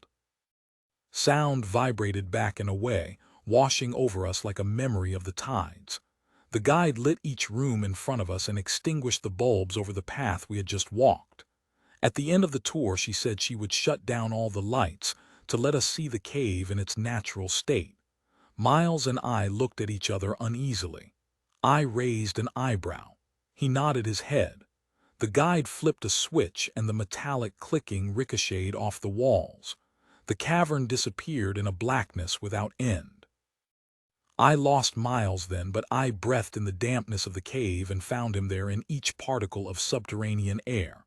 Sound vibrated back and away, washing over us like a memory of the tides. The guide lit each room in front of us and extinguished the bulbs over the path we had just walked. At the end of the tour, she said she would shut down all the lights to let us see the cave in its natural state. Miles and I looked at each other uneasily. I raised an eyebrow. He nodded his head. The guide flipped a switch and the metallic clicking ricocheted off the walls. The cavern disappeared in a blackness without end. I lost Miles then, but I breathed in the dampness of the cave and found him there in each particle of subterranean air.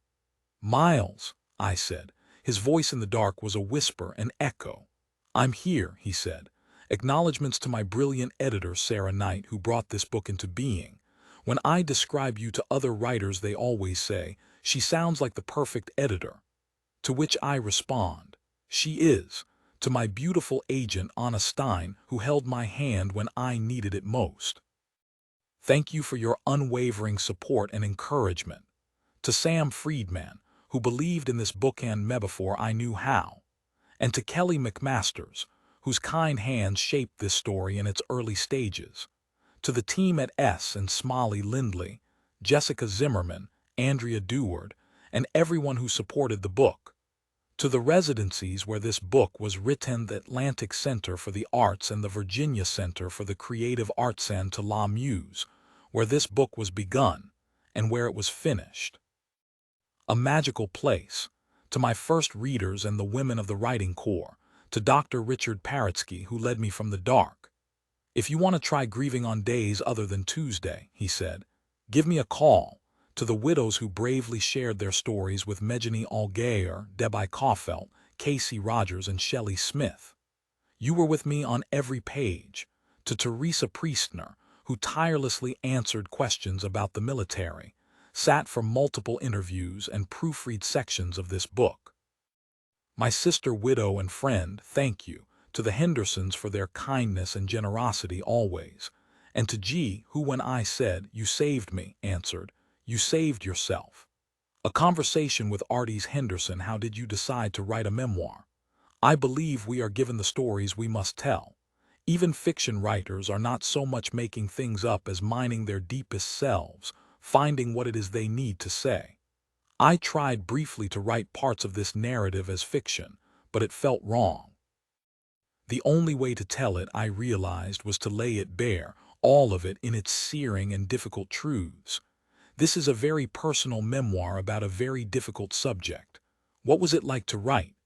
"Miles," I said. His voice in the dark was a whisper, an echo. "I'm here," he said. "Acknowledgements to my brilliant editor, Sarah Knight, who brought this book into being. When I describe you to other writers, they always say, 'She sounds like the perfect editor.' To which I respond, 'She is,' to my beautiful agent, Anna Stein, who held my hand when I needed it most. Thank you for your unwavering support and encouragement. To Sam Friedman, who believed in this book and me before I knew how. And to Kelly McMasters, whose kind hands shaped this story in its early stages. To the team at S and Smalley Lindley, Jessica Zimmerman, Andrea Deward, and everyone who supported the book. To the residencies where this book was written, the Atlantic Center for the Arts and the Virginia Center for the Creative Arts, and to La Muse, where this book was begun and where it was finished. A magical place. To my first readers and the women of the writing corps. To Dr. Richard Paritsky, who led me from the dark. "If you want to try grieving on days other than Tuesday," he said, "give me a call." To the widows who bravely shared their stories with Mejani Algayer, Debbie Kaufelt, Casey Rogers, and Shelley Smith. You were with me on every page. To Teresa Priestner, who tirelessly answered questions about the military, sat for multiple interviews, and proofread sections of this book. My sister, widow, and friend, thank you. To the Hendersons for their kindness and generosity always. And to G, who when I said, "You saved me," answered, "You saved yourself." A conversation with Artis Henderson. How did you decide to write a memoir? I believe we are given the stories we must tell. Even fiction writers are not so much making things up as mining their deepest selves, finding what it is they need to say. I tried briefly to write parts of this narrative as fiction, but it felt wrong. The only way to tell it, I realized, was to lay it bare, all of it in its searing and difficult truths. This is a very personal memoir about a very difficult subject. What was it like to write?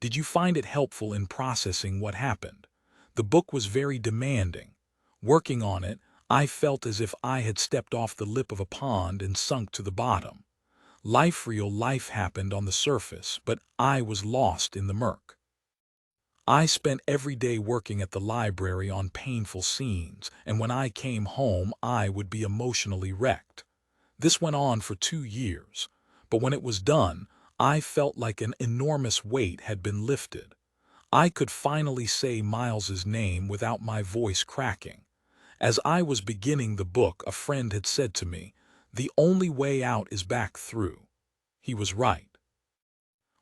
Did you find it helpful in processing what happened? The book was very demanding. Working on it, I felt as if I had stepped off the lip of a pond and sunk to the bottom. Real life happened on the surface, but I was lost in the murk. I spent every day working at the library on painful scenes, and when I came home, I would be emotionally wrecked. This went on for 2 years, but when it was done, I felt like an enormous weight had been lifted. I could finally say Miles's name without my voice cracking. As I was beginning the book, a friend had said to me, "The only way out is back through." He was right.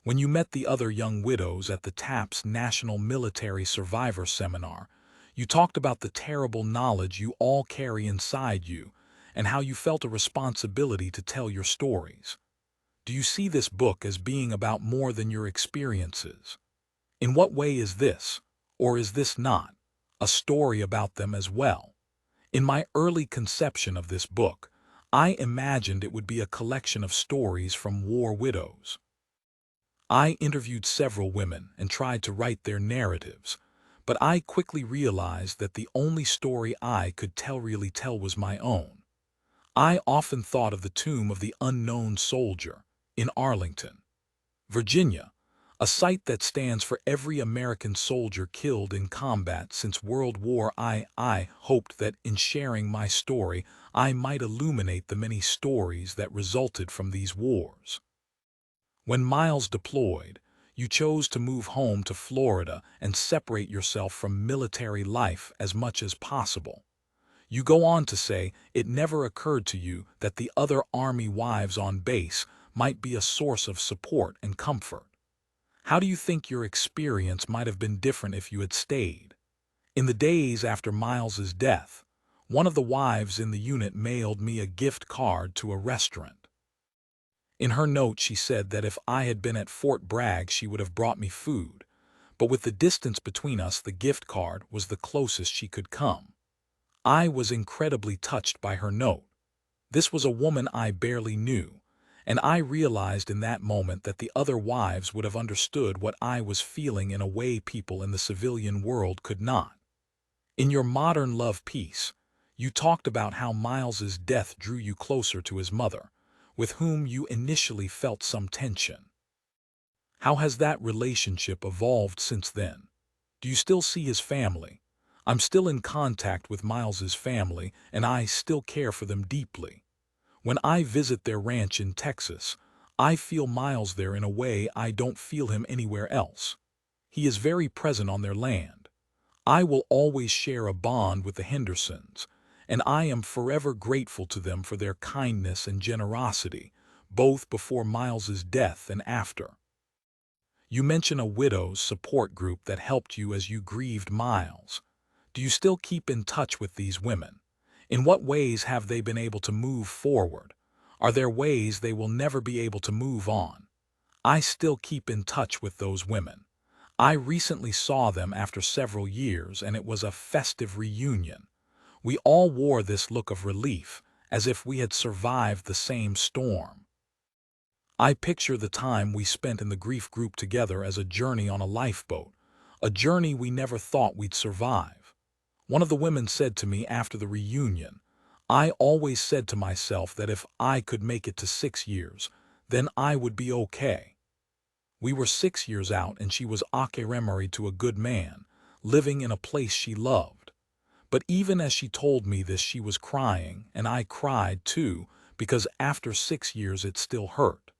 When you met the other young widows at the TAPS National Military Survivor Seminar, you talked about the terrible knowledge you all carry inside you and how you felt a responsibility to tell your stories. Do you see this book as being about more than your experiences? In what way is this, or is this not, a story about them as well? In my early conception of this book, I imagined it would be a collection of stories from war widows. I interviewed several women and tried to write their narratives, but I quickly realized that the only story I could really tell was my own. I often thought of the tomb of the unknown soldier in Arlington, Virginia, a site that stands for every American soldier killed in combat since World War I. I hoped that in sharing my story, I might illuminate the many stories that resulted from these wars. When Miles deployed, you chose to move home to Florida and separate yourself from military life as much as possible. You go on to say it never occurred to you that the other Army wives on base might be a source of support and comfort. How do you think your experience might have been different if you had stayed? In the days after Miles's death, one of the wives in the unit mailed me a gift card to a restaurant. In her note, she said that if I had been at Fort Bragg, she would have brought me food, but with the distance between us, the gift card was the closest she could come. I was incredibly touched by her note. This was a woman I barely knew, and I realized in that moment that the other wives would have understood what I was feeling in a way people in the civilian world could not. In your modern love piece, you talked about how Miles's death drew you closer to his mother, with whom you initially felt some tension. How has that relationship evolved since then? Do you still see his family? I'm still in contact with Miles's family, and I still care for them deeply. When I visit their ranch in Texas, I feel Miles there in a way I don't feel him anywhere else. He is very present on their land. I will always share a bond with the Hendersons, and I am forever grateful to them for their kindness and generosity, both before Miles's death and after. You mention a widow's support group that helped you as you grieved Miles. Do you still keep in touch with these women? In what ways have they been able to move forward? Are there ways they will never be able to move on? I still keep in touch with those women. I recently saw them after several years, and it was a festive reunion. We all wore this look of relief, as if we had survived the same storm. I picture the time we spent in the grief group together as a journey on a lifeboat, a journey we never thought we'd survive. One of the women said to me after the reunion, "I always said to myself that if I could make it to 6 years, then I would be okay." We were 6 years out, and she was remarried to a good man, living in a place she loved. But even as she told me this, she was crying, and I cried too, because after 6 years it still hurt.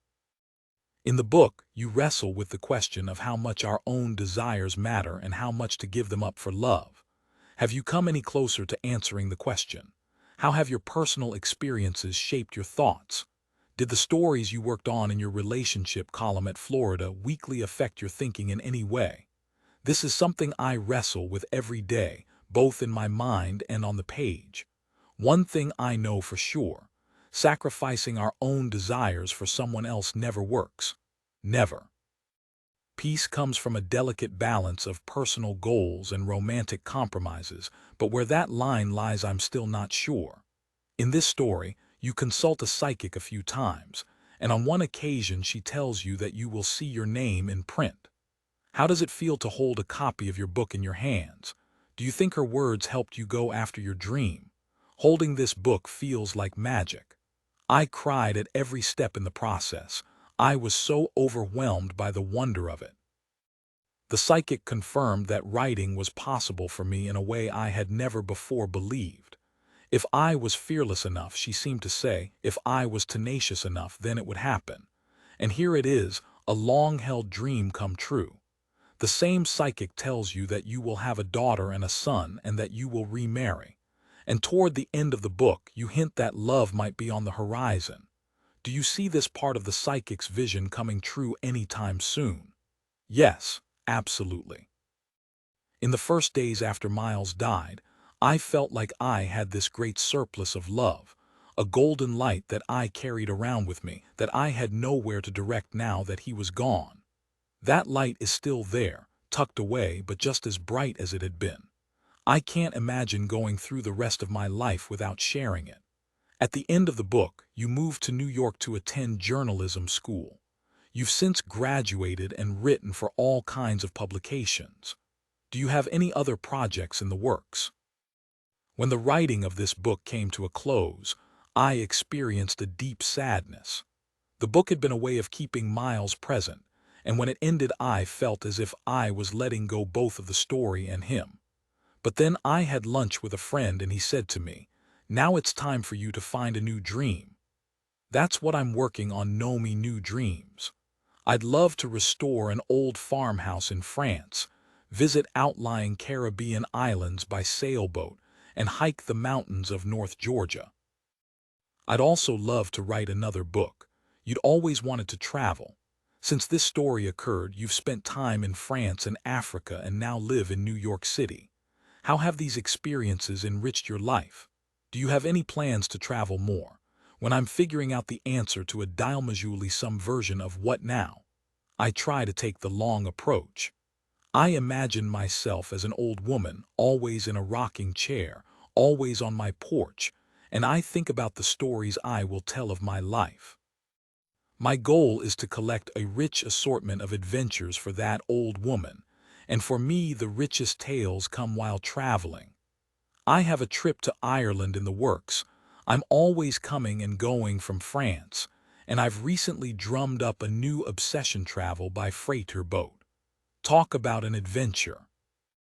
In the book, you wrestle with the question of how much our own desires matter and how much to give them up for love. Have you come any closer to answering the question? How have your personal experiences shaped your thoughts? Did the stories you worked on in your relationship column at Florida Weekly affect your thinking in any way? This is something I wrestle with every day, both in my mind and on the page. One thing I know for sure: sacrificing our own desires for someone else never works. Never. Peace comes from a delicate balance of personal goals and romantic compromises, but where that line lies, I'm still not sure. In this story, you consult a psychic a few times, and on one occasion she tells you that you will see your name in print. How does it feel to hold a copy of your book in your hands? Do you think her words helped you go after your dream? Holding this book feels like magic. I cried at every step in the process. I was so overwhelmed by the wonder of it. The psychic confirmed that writing was possible for me in a way I had never before believed. If I was fearless enough, she seemed to say, if I was tenacious enough, then it would happen. And here it is, a long-held dream come true. The same psychic tells you that you will have a daughter and a son and that you will remarry. And toward the end of the book, you hint that love might be on the horizon. Do you see this part of the psychic's vision coming true anytime soon? Yes, absolutely. In the first days after Miles died, I felt like I had this great surplus of love, a golden light that I carried around with me, that I had nowhere to direct now that he was gone. That light is still there, tucked away, but just as bright as it had been. I can't imagine going through the rest of my life without sharing it. At the end of the book, you moved to New York to attend journalism school. You've since graduated and written for all kinds of publications. Do you have any other projects in the works? When the writing of this book came to a close, I experienced a deep sadness. The book had been a way of keeping Miles present, and when it ended I felt as if I was letting go both of the story and him. But then I had lunch with a friend and he said to me, "Now it's time for you to find a new dream." That's what I'm working on. Know me, new dreams. I'd love to restore an old farmhouse in France, visit outlying Caribbean islands by sailboat, and hike the mountains of North Georgia. I'd also love to write another book. You'd always wanted to travel. Since this story occurred, you've spent time in France and Africa and now live in New York City. How have these experiences enriched your life? Do you have any plans to travel more? When I'm figuring out the answer to a dilemma, some version of what now, I try to take the long approach. I imagine myself as an old woman, always in a rocking chair, always on my porch, and I think about the stories I will tell of my life. My goal is to collect a rich assortment of adventures for that old woman, and for me the richest tales come while traveling. I have a trip to Ireland in the works. I'm always coming and going from France, and I've recently drummed up a new obsession: travel by freighter boat. Talk about an adventure.